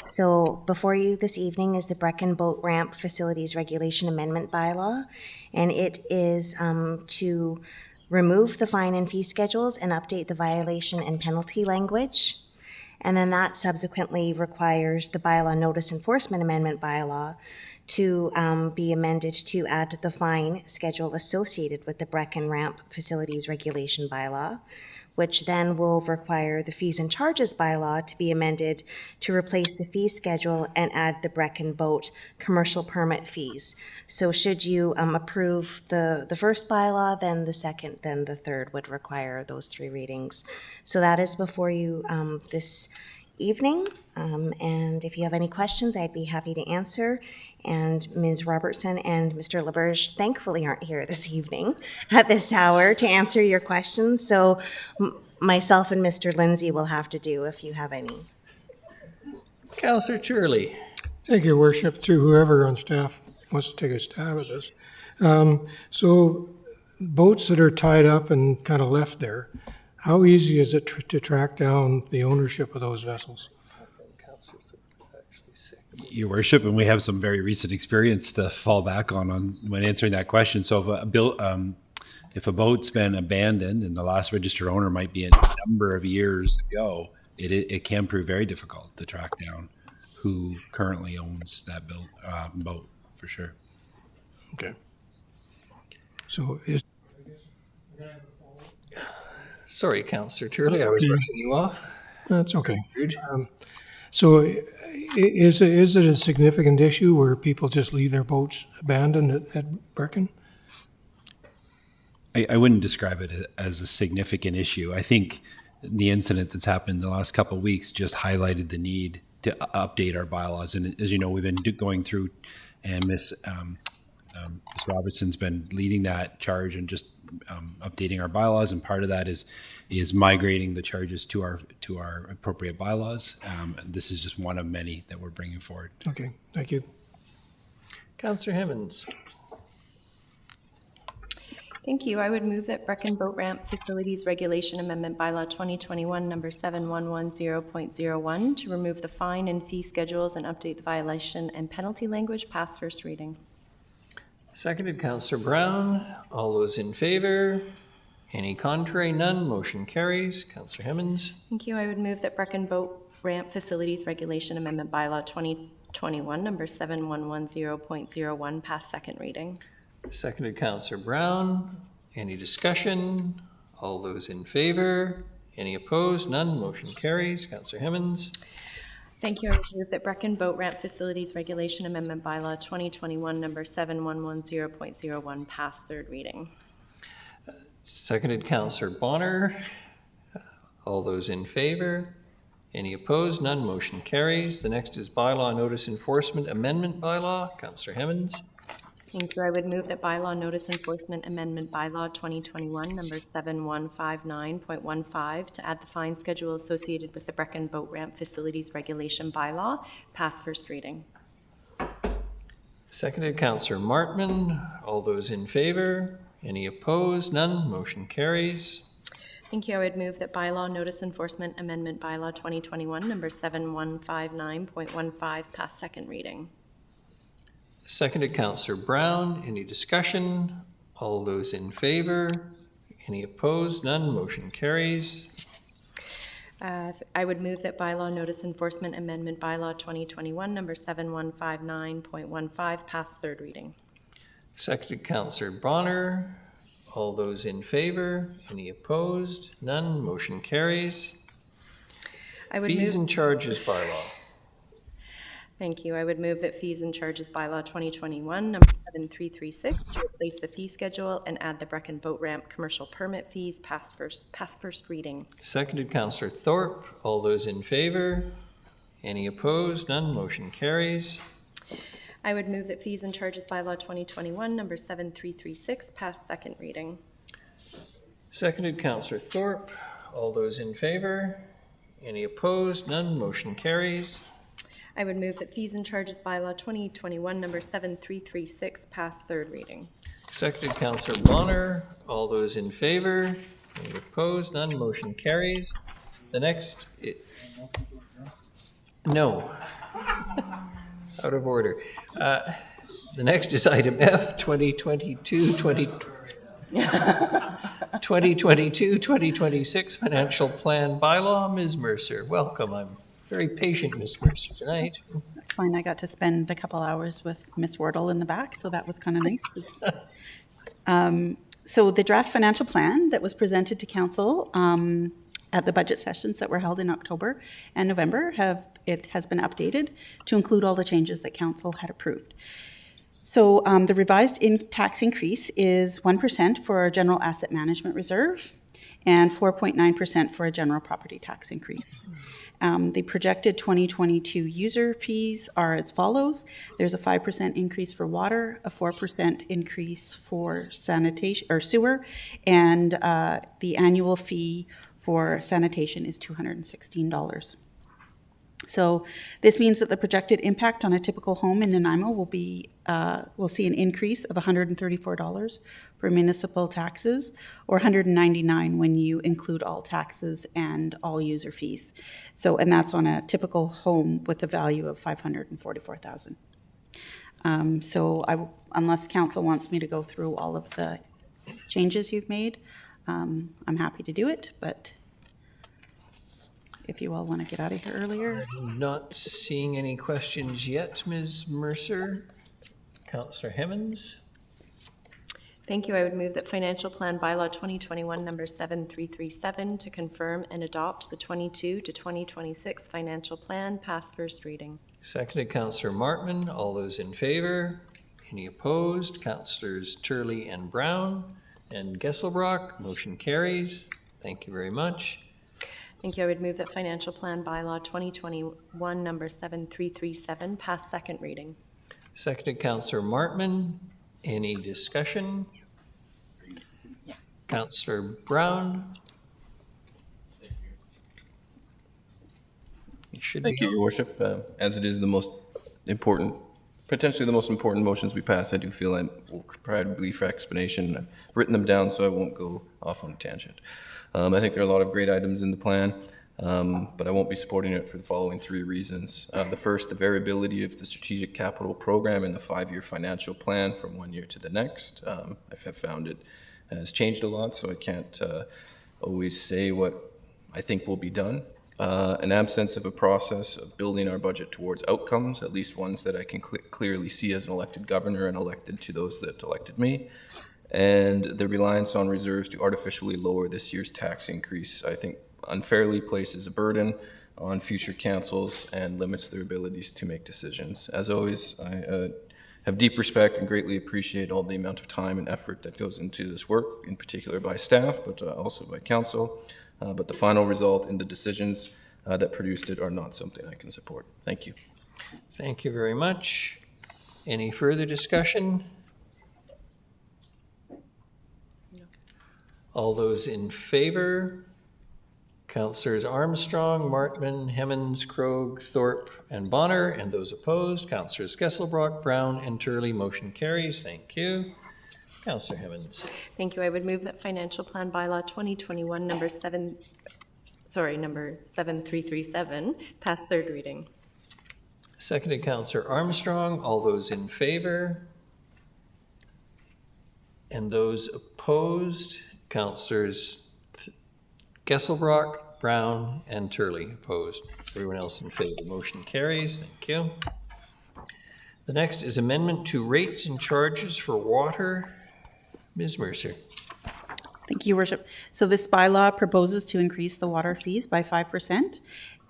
So before you this evening is the Brecon Boat Ramp Facilities Regulation Amendment Bylaw, and it is to remove the fine and fee schedules and update the violation and penalty language. And then that subsequently requires the bylaw notice enforcement amendment bylaw to be amended to add the fine schedule associated with the Brecon Ramp Facilities Regulation bylaw, which then will require the fees and charges bylaw to be amended to replace the fee schedule and add the Brecon Boat commercial permit fees. So should you approve the first bylaw, then the second, then the third would require those three readings. So that is before you this evening. And if you have any questions, I'd be happy to answer. And Ms. Robertson and Mr. LaBerge thankfully aren't here this evening at this hour to answer your questions. So myself and Mr. Lindsay will have to do if you have any. Councillor Turley. Thank you, Your Worship, through whoever on staff wants to take a stab at this. So boats that are tied up and kind of left there, how easy is it to track down the ownership of those vessels? Your Worship, and we have some very recent experience to fall back on when answering that question. So if a boat's been abandoned and the last registered owner might be a number of years ago, it can prove very difficult to track down who currently owns that boat, for sure. Okay. So is... Sorry, Councillor Turley, I was rushing you off. That's okay. So is it a significant issue where people just leave their boats abandoned at Brecon? I wouldn't describe it as a significant issue. I think the incident that's happened the last couple of weeks just highlighted the need to update our bylaws. And as you know, we've been going through, and Ms. Robertson's been leading that charge and just updating our bylaws. And part of that is migrating the charges to our appropriate bylaws. This is just one of many that we're bringing forward. Okay, thank you. Councillor Hemmings. Thank you. I would move that Brecon Boat Ramp Facilities Regulation Amendment Bylaw 2021 number 7110.01 to remove the fine and fee schedules and update the violation and penalty language pass first reading. Seconded, Councillor Brown. All those in favor? Any contrary? None. Motion carries. Councillor Hemmings. Thank you. I would move that Brecon Boat Ramp Facilities Regulation Amendment Bylaw 2021 number 7110.01 pass second reading. Seconded, Councillor Brown. Any discussion? All those in favor? Any opposed? None. Motion carries. Councillor Hemmings. Thank you. I would move that Brecon Boat Ramp Facilities Regulation Amendment Bylaw 2021 number 7110.01 pass third reading. Seconded, Councillor Bonner. All those in favor? Any opposed? None. Motion carries. The next is Bylaw Notice Enforcement Amendment Bylaw. Councillor Hemmings. Thank you. I would move that Bylaw Notice Enforcement Amendment Bylaw 2021 number 7159.15 to add the fine schedule associated with the Brecon Boat Ramp Facilities Regulation Bylaw pass first reading. Seconded, Councillor Martman. All those in favor? Any opposed? None. Motion carries. Thank you. I would move that bylaw notice enforcement amendment bylaw 2021 number 7159.15 pass second reading. Seconded, Councillor Brown. Any discussion? All those in favor? Any opposed? None. Motion carries. I would move that bylaw notice enforcement amendment bylaw 2021 number 7159.15 pass third reading. Seconded, Councillor Bonner. All those in favor? Any opposed? None. Motion carries. Fees and charges bylaw. Thank you. I would move that fees and charges bylaw 2021 number 7336 to replace the fee schedule and add the Brecken Boat Ramp commercial permit fees pass first reading. Seconded, Councillor Thorpe. All those in favor? Any opposed? None. Motion carries. I would move that fees and charges bylaw 2021 number 7336 pass second reading. Seconded, Councillor Thorpe. All those in favor? Any opposed? None. Motion carries. I would move that fees and charges bylaw 2021 number 7336 pass third reading. Seconded, Councillor Bonner. All those in favor? Any opposed? None. Motion carries. The next, no. Out of order. The next is item F, 2022-2026 financial plan bylaw. Ms. Mercer, welcome. I'm very patient, Ms. Mercer, tonight. That's fine. I got to spend a couple hours with Miss Wardle in the back, so that was kind of nice. So the draft financial plan that was presented to council at the budget sessions that were held in October and November has been updated to include all the changes that council had approved. So the revised tax increase is 1% for our general asset management reserve and 4.9% for a general property tax increase. The projected 2022 user fees are as follows. There's a 5% increase for water, a 4% increase for sanitation or sewer, and the annual fee for sanitation is $216. So this means that the projected impact on a typical home in Nanaimo will see an increase of $134 for municipal taxes, or $199 when you include all taxes and all user fees. So, and that's on a typical home with a value of $544,000. So unless council wants me to go through all of the changes you've made, I'm happy to do it, but if you all want to get out of here earlier. I'm not seeing any questions yet, Ms. Mercer. Councillor Hemmons. Thank you. I would move that financial plan bylaw 2021 number 7337 to confirm and adopt the 22 to 2026 financial plan pass first reading. Seconded, Councillor Martman. All those in favor? Any opposed? Councillors Turley and Brown and Gesselbrock. Motion carries. Thank you very much. Thank you. I would move that financial plan bylaw 2021 number 7337 pass second reading. Seconded, Councillor Martman. Any discussion? Councillor Brown. Thank you, Your Worship. As it is the most important, potentially the most important motions we pass, I do feel I will provide a brief explanation. I've written them down so I won't go off on a tangent. I think there are a lot of great items in the plan, but I won't be supporting it for the following three reasons. The first, the variability of the strategic capital program in the 5-year financial plan from one year to the next. I have found it has changed a lot, so I can't always say what I think will be done. An absence of a process of building our budget towards outcomes, at least ones that I can clearly see as an elected governor and elected to those that elected me. And the reliance on reserves to artificially lower this year's tax increase, I think, unfairly places a burden on future councils and limits their abilities to make decisions. As always, I have deep respect and greatly appreciate all the amount of time and effort that goes into this work, in particular by staff, but also by council. But the final result in the decisions that produced it are not something I can support. Thank you. Thank you very much. Any further discussion? All those in favor? Councillors Armstrong, Martman, Hemmons, Krogh, Thorpe, and Bonner, and those opposed, Councillors Gesselbrock, Brown, and Turley. Motion carries. Thank you. Councillor Hemmens. Thank you. I would move that financial plan bylaw 2021 number 7337 pass third reading. Seconded, Councillor Armstrong. All those in favor? And those opposed? Councillors Gesselbrock, Brown, and Turley opposed. Everyone else in favor. Motion carries. Thank you. The next is amendment to rates and charges for water. Ms. Mercer. Thank you, Your Worship. So this bylaw proposes to increase the water fees by 5%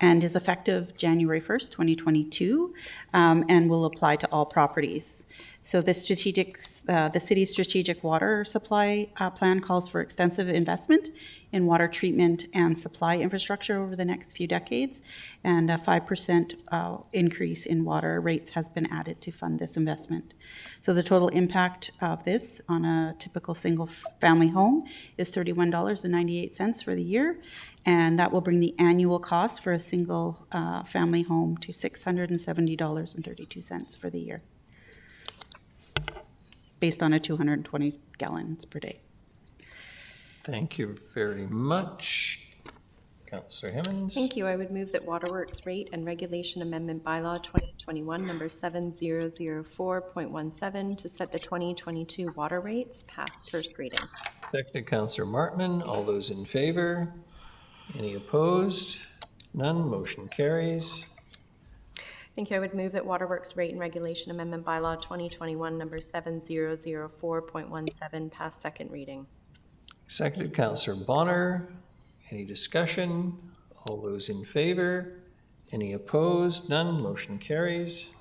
and is effective January 1st, 2022, and will apply to all properties. So the city's strategic water supply plan calls for extensive investment in water treatment and supply infrastructure over the next few decades, and a 5% increase in water rates has been added to fund this investment. So the total impact of this on a typical single-family home is $31.98 for the year, and that will bring the annual cost for a single family home to $670.32 for the year, based on a 220 gallons per day. Thank you very much. Councillor Hemmens. Thank you. I would move that Waterworks Rate and Regulation Amendment Bylaw 2021 number 7004.17 to set the 2022 water rates pass first reading. Seconded, Councillor Martman. All those in favor? Any opposed? None. Motion carries. Thank you. I would move that Waterworks Rate and Regulation Amendment Bylaw 2021 number 7004.17 pass second reading. Seconded, Councillor Bonner. Any discussion? All those in favor? Any opposed? None. Motion carries.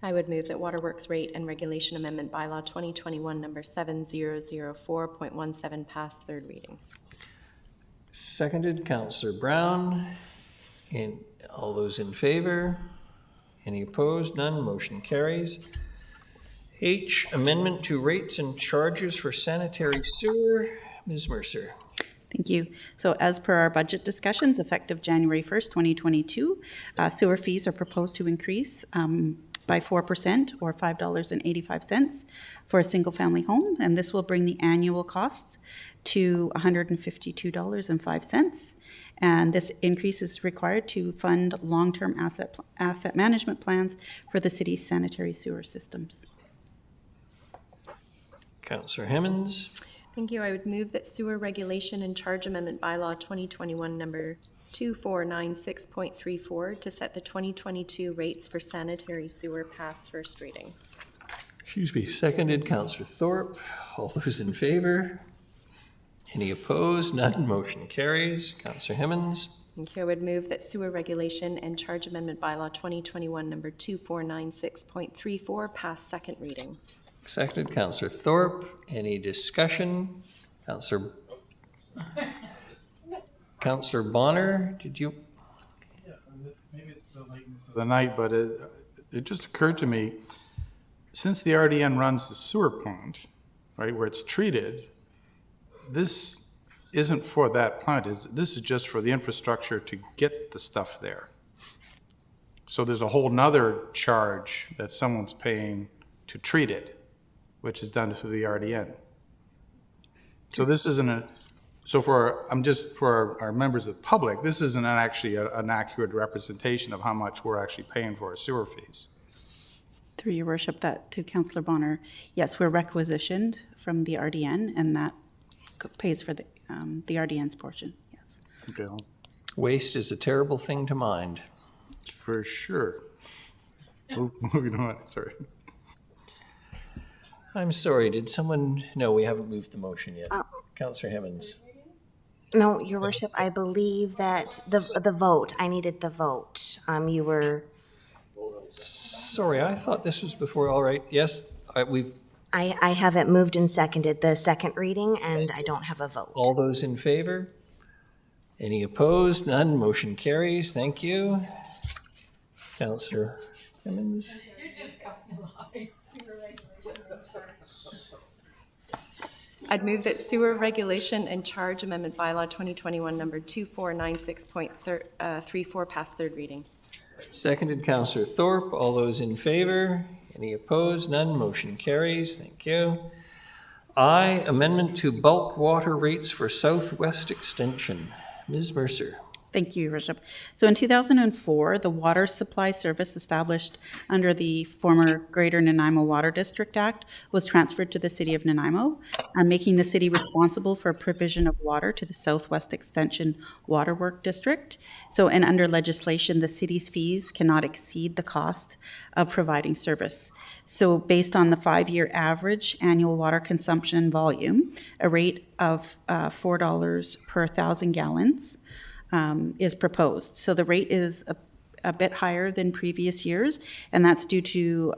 I would move that Waterworks Rate and Regulation Amendment Bylaw 2021 number 7004.17 pass third reading. Seconded, Councillor Brown. And all those in favor? Any opposed? None. Motion carries. H, amendment to rates and charges for sanitary sewer. Ms. Mercer. Thank you. So as per our budget discussions, effective January 1st, 2022, sewer fees are proposed to increase by 4% or $5.85 for a single-family home, and this will bring the annual costs to $152.05. And this increase is required to fund long-term asset management plans for the city's sanitary sewer systems. Councillor Hemmens. Thank you. I would move that Sewer Regulation and Charge Amendment Bylaw 2021 number 2496.34 to set the 2022 rates for sanitary sewer pass first reading. Excuse me. Seconded, Councillor Thorpe. All those in favor? Any opposed? None. Motion carries. Councillor Hemmens. Thank you. I would move that Sewer Regulation and Charge Amendment Bylaw 2021 number 2496.34 pass second reading. Seconded, Councillor Thorpe. Any discussion? Councillor Bonner, did you? Maybe it's the lateness of the night, but it just occurred to me, since the RDN runs the sewer plant, right, where it's treated, this isn't for that plant. This is just for the infrastructure to get the stuff there. So there's a whole nother charge that someone's paying to treat it, which is done through the RDN. So this isn't for our members of the public, this isn't actually an accurate representation of how much we're actually paying for our sewer fees. Through your worship, that to Councillor Bonner, yes, we're requisitioned from the RDN, and that pays for the RDN's portion, yes. Okay. Waste is a terrible thing to mind. For sure. Moving on, sorry. I'm sorry, did someone, no, we haven't moved the motion yet. Councillor Hemmens. No, Your Worship, I believe that the vote, I needed the vote. You were... Sorry, I thought this was before, all right, yes, I haven't moved and seconded the second reading, and I don't have a vote. All those in favor? Any opposed? None. Motion carries. Thank you. Councillor Hemmens. You're just coming alive. I'd move that Sewer Regulation and Charge Amendment Bylaw 2021 number 2496.34 pass third reading. Seconded, Councillor Thorpe. All those in favor? Any opposed? None. Motion carries. Thank you. I, amendment to bulk water rates for Southwest Extension. Ms. Mercer. Thank you, Your Worship. So in 2004, the water supply service established under the former Greater Nanaimo Water District Act was transferred to the City of Nanaimo, making the city responsible for provision of water to the Southwest Extension Waterwork District. So, and under legislation, the city's fees cannot exceed the cost of providing service. So based on the 5-year average annual water consumption volume, a rate of $4 per 1,000 gallons is proposed. So the rate is a bit higher than previous years, and that's due to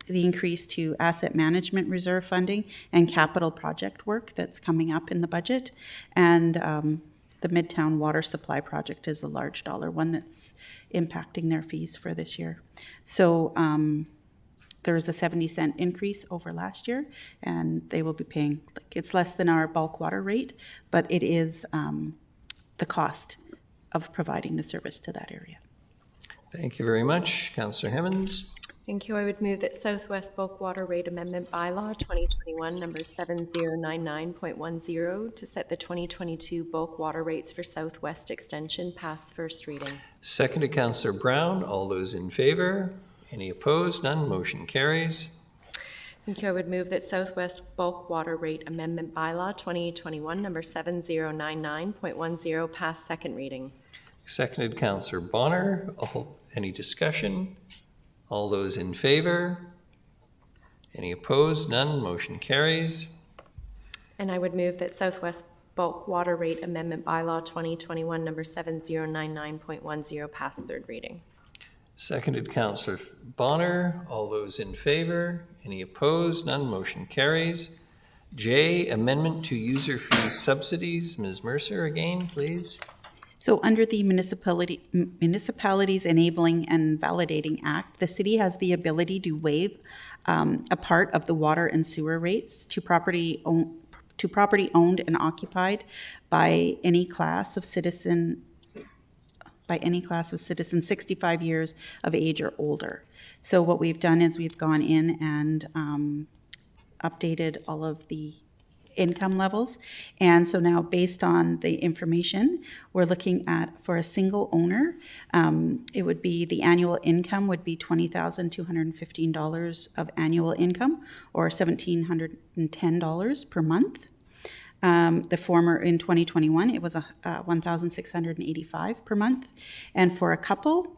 the increase to asset management reserve funding and capital project work that's coming up in the budget. And the Midtown Water Supply Project is a large dollar one that's impacting their fees for this year. So there's a 70-cent increase over last year, and they will be paying, it's less than our bulk water rate, but it is the cost of providing the service to that area. Thank you very much. Councillor Hemmons. Thank you. I would move that Southwest Bulk Water Rate Amendment Bylaw 2021 number 7099.10 to set the 2022 bulk water rates for Southwest Extension pass first reading. Seconded, Councillor Brown. All those in favor? Any opposed? None. Motion carries. Thank you. I would move that Southwest Bulk Water Rate Amendment Bylaw 2021 number 7099.10 pass second reading. Seconded, Councillor Bonner. Any discussion? All those in favor? Any opposed? None. Motion carries. And I would move that Southwest Bulk Water Rate Amendment Bylaw 2021 number 7099.10 pass third reading. Seconded, Councillor Bonner. All those in favor? Any opposed? None. Motion carries. J, amendment to user fee subsidies. Ms. Mercer again, please. So under the Municipalities Enabling and Validating Act, the city has the ability to waive a part of the water and sewer rates to property owned and occupied by any class of citizen 65 years of age or older. So what we've done is we've gone in and updated all of the income levels. And so now based on the information, we're looking at, for a single owner, it would be, the annual income would be $20,215 of annual income, or $1,710 per month. The former, in 2021, it was $1,685 per month. And for a couple,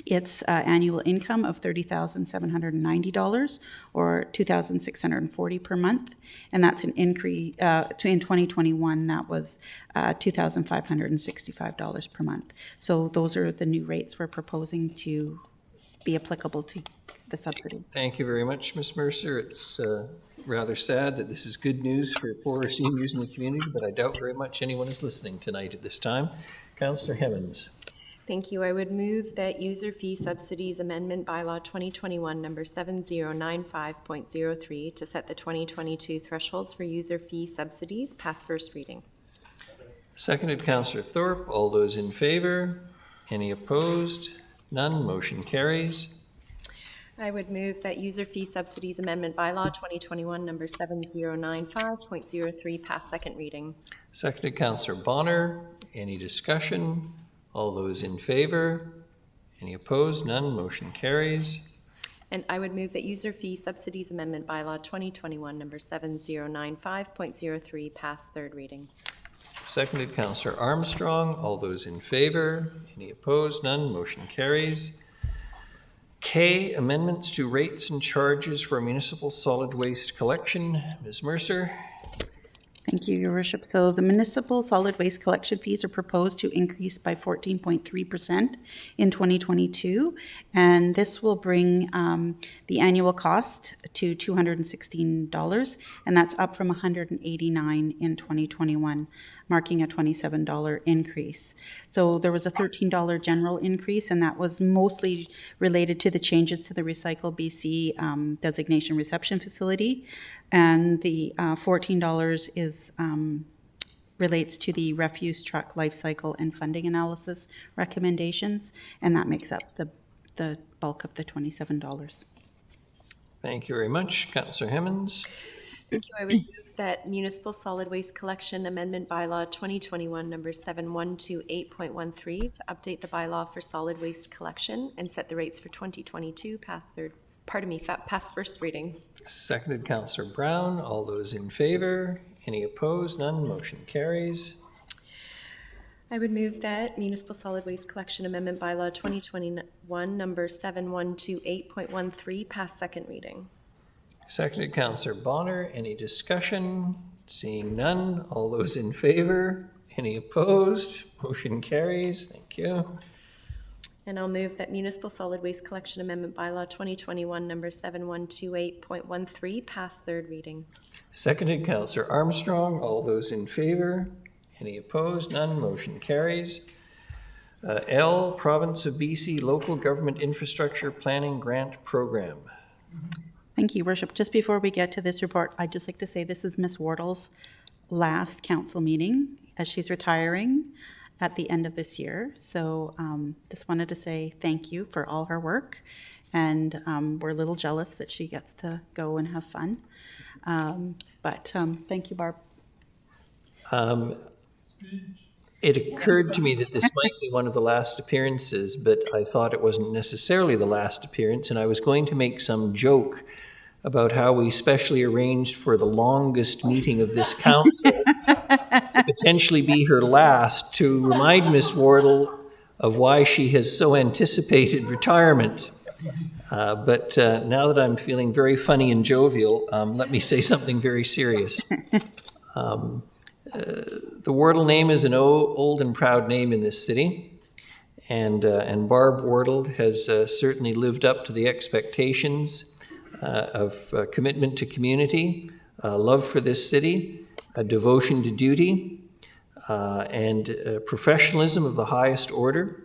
it's annual income of $30,790 or $2,640 per month. And that's an increase, in 2021, that was $2,565 per month. So those are the new rates we're proposing to be applicable to the subsidy. Thank you very much, Ms. Mercer. It's rather sad that this is good news for poorer seniors in the community, but I doubt very much anyone is listening tonight at this time. Councillor Hemmons. Thank you. I would move that User Fee Subsidies Amendment Bylaw 2021 number 7095.03 to set the 2022 thresholds for user fee subsidies pass first reading. Seconded, Councillor Thorpe. All those in favor? Any opposed? None. Motion carries. I would move that User Fee Subsidies Amendment Bylaw 2021 number 7095.03 pass second reading. Seconded, Councillor Bonner. Any discussion? All those in favor? Any opposed? None. Motion carries. And I would move that User Fee Subsidies Amendment Bylaw 2021 number 7095.03 pass third reading. Seconded, Councillor Armstrong. All those in favor? Any opposed? None. Motion carries. K, amendments to rates and charges for municipal solid waste collection. Ms. Mercer. Thank you, Your Worship. So the municipal solid waste collection fees are proposed to increase by 14.3% in 2022, and this will bring the annual cost to $216, and that's up from $189 in 2021, marking a $27 increase. So there was a $13 general increase, and that was mostly related to the changes to the Recycle BC designation reception facility. And the $14 is relates to the refuse truck life cycle and funding analysis recommendations, and that makes up the bulk of the $27. Thank you very much. Councillor Hemmons. Thank you. I would move that Municipal Solid Waste Collection Amendment Bylaw 2021, number 7128.13, to update the bylaw for solid waste collection and set the rates for 2022 past first reading. Seconded, Councillor Brown. All those in favor? Any opposed? None. Motion carries. I would move that Municipal Solid Waste Collection Amendment Bylaw 2021, number 7128.13, pass second reading. Seconded, Councillor Bonner. Any discussion? Seeing none. All those in favor? Any opposed? Motion carries. Thank you. And I'll move that Municipal Solid Waste Collection Amendment Bylaw 2021, number 7128.13, pass third reading. Seconded, Councillor Armstrong. All those in favor? Any opposed? None. Motion carries. L, Province of BC Local Government Infrastructure Planning Grant Program. Thank you, Worship. Just before we get to this report, I'd just like to say this is Ms. Wardle's last council meeting as she's retiring at the end of this year. So just wanted to say thank you for all her work. And we're a little jealous that she gets to go and have fun. But thank you, Barb. It occurred to me that this might be one of the last appearances, but I thought it wasn't necessarily the last appearance, and I was going to make some joke about how we specially arranged for the longest meeting of this council to potentially be her last, to remind Ms. Wardle of why she has so anticipated retirement. But now that I'm feeling very funny and jovial, let me say something very serious. The Wardle name is an old and proud name in this city, and Barb Wardle has certainly lived up to the expectations of commitment to community, love for this city, a devotion to duty, and professionalism of the highest order.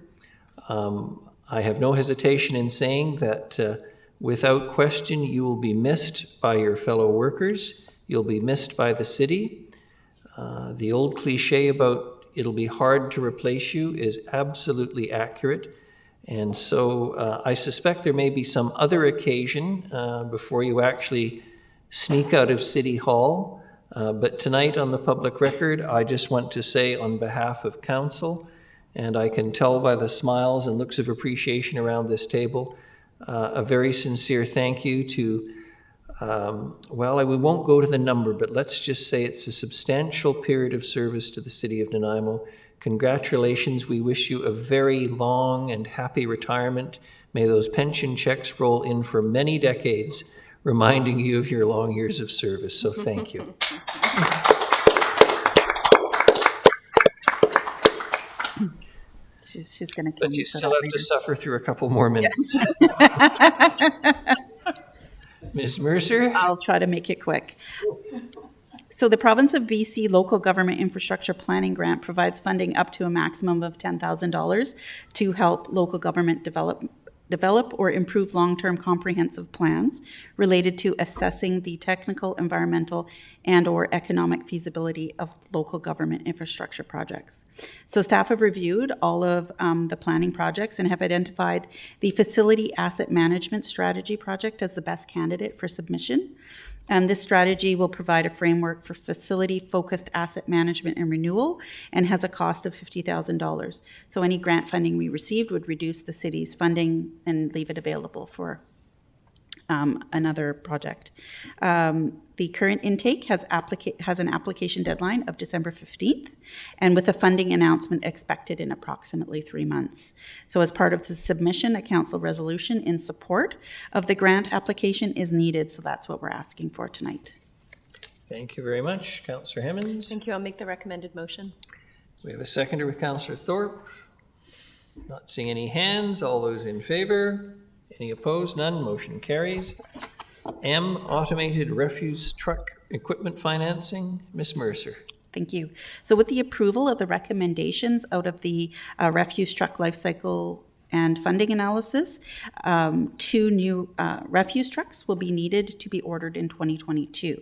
I have no hesitation in saying that without question you will be missed by your fellow workers, you'll be missed by the city. The old cliche about it'll be hard to replace you is absolutely accurate. And so I suspect there may be some other occasion before you actually sneak out of City Hall. But tonight on the public record, I just want to say on behalf of council, and I can tell by the smiles and looks of appreciation around this table, a very sincere thank you to well, we won't go to the number, but let's just say it's a substantial period of service to the city of Nanaimo. Congratulations. We wish you a very long and happy retirement. May those pension checks roll in for many decades, reminding you of your long years of service. So thank you. She's going to. But you still have to suffer through a couple more minutes. Ms. Mercer? I'll try to make it quick. So the Province of BC Local Government Infrastructure Planning Grant provides funding up to a maximum of $10,000 to help local government develop or improve long-term comprehensive plans related to assessing the technical, environmental, and/or economic feasibility of local government infrastructure projects. So staff have reviewed all of the planning projects and have identified the Facility Asset Management Strategy project as the best candidate for submission. And this strategy will provide a framework for facility-focused asset management and renewal and has a cost of $50,000. So any grant funding we received would reduce the city's funding and leave it available for another project. The current intake has an application deadline of December 15th, and with a funding announcement expected in approximately 3 months. So as part of the submission, a council resolution in support of the grant application is needed, so that's what we're asking for tonight. Thank you very much. Councillor Hemmons? Thank you. I'll make the recommended motion. We have a seconder with Councillor Thorpe. Not seeing any hands. All those in favor? Any opposed? None. Motion carries. M, automated refuse truck equipment financing. Ms. Mercer. Thank you. So with the approval of the recommendations out of the refuse truck life cycle and funding analysis, 2 new refuse trucks will be needed to be ordered in 2022.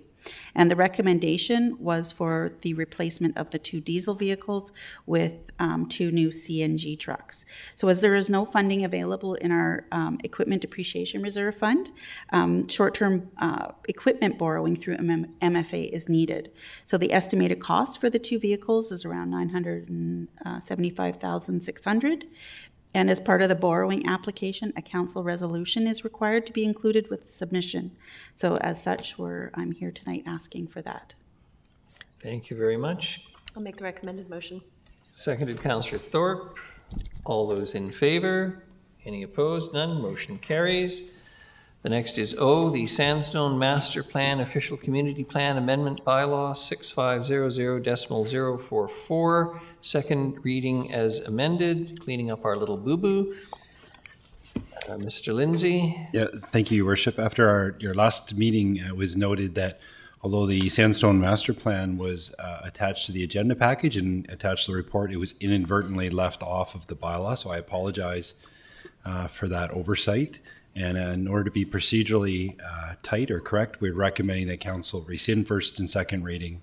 And the recommendation was for the replacement of the 2 diesel vehicles with 2 new CNG trucks. So as there is no funding available in our Equipment Depreciation Reserve Fund, short-term equipment borrowing through MFA is needed. So the estimated cost for the 2 vehicles is around $975,600. And as part of the borrowing application, a council resolution is required to be included with the submission. So as such, I'm here tonight asking for that. Thank you very much. I'll make the recommended motion. Seconded, Councillor Thorpe. All those in favor? Any opposed? None. Motion carries. The next is O, the Sandstone Master Plan Official Community Plan Amendment Bylaw 6500.044, second reading as amended, cleaning up our little boo-boo. Mr. Lindsay. Yeah, thank you, Your Worship. After your last meeting, it was noted that although the Sandstone Master Plan was attached to the agenda package and attached to the report, it was inadvertently left off of the bylaw, so I apologize for that oversight. And in order to be procedurally tight or correct, we're recommending that Council rescind second reading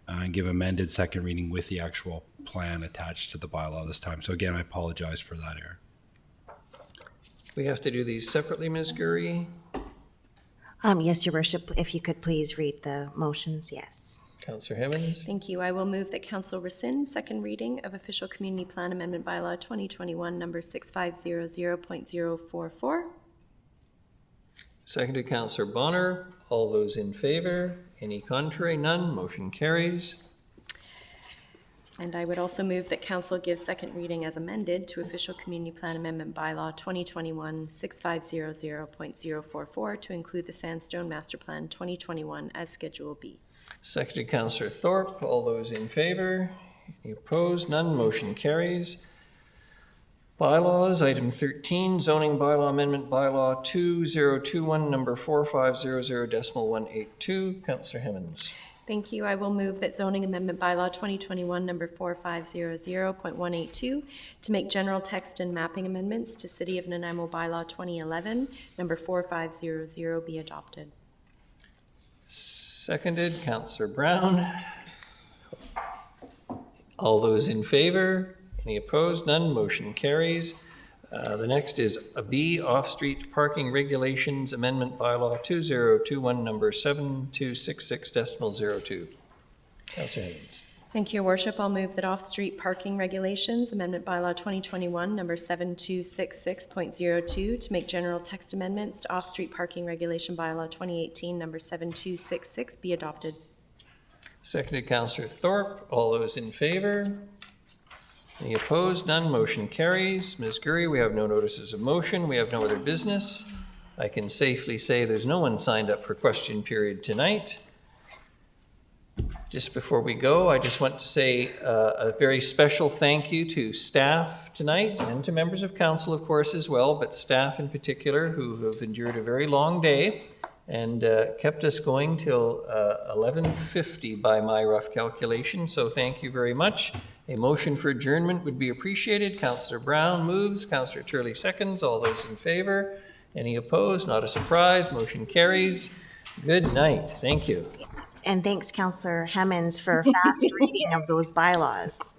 and give amended second reading with the actual plan attached to the bylaw this time. So again, I apologize for that error. We have to do these separately, Ms. Gurry. Yes, Your Worship, if you could please read the motions, yes. Councillor Hemmens. Thank you. I will move that council rescind second reading of Official Community Plan Amendment Bylaw 2021, number 6500.044. Seconded, Councillor Bonner. All those in favor? Any contrary? None. Motion carries. And I would also move that council give second reading as amended to Official Community Plan Amendment Bylaw 2021 6500.044 to include the Sandstone Master Plan 2021 as Schedule B. Seconded, Councillor Thorpe. All those in favor? Any opposed? None. Motion carries. Bylaws, item 13, zoning bylaw amendment bylaw 2021, number 4500.182. Councillor Hemmens. Thank you. I will move that zoning amendment bylaw 2021, number 4500.182 to make general text and mapping amendments to City of Nanaimo bylaw 2011, number 4500 be adopted. Seconded, Councillor Brown. All those in favor? Any opposed? None. Motion carries. The next is a B, off-street parking regulations amendment bylaw 2021, number 7266.02. Councillor Hemmens. Thank you, Your Worship. I'll move that off-street parking regulations amendment bylaw 2021, number 7266.02 to make general text amendments to off-street parking regulation bylaw 2018, number 7266 be adopted. Seconded, Councillor Thorpe. All those in favor? Any opposed? None. Motion carries. Ms. Gurry, we have no notices of motion. We have no other business. I can safely say there's no one signed up for question period tonight. Just before we go, I just want to say a very special thank you to staff tonight and to members of council, of course, as well, but staff in particular who have endured a very long day and kept us going till 11:50 by my rough calculation. So thank you very much. A motion for adjournment would be appreciated. Councillor Brown moves, Councillor Turley seconds. All those in favor? Any opposed? Not a surprise. Motion carries. Good night. Thank you. And thanks, Councillor Hemmens, for fast reading of those bylaws.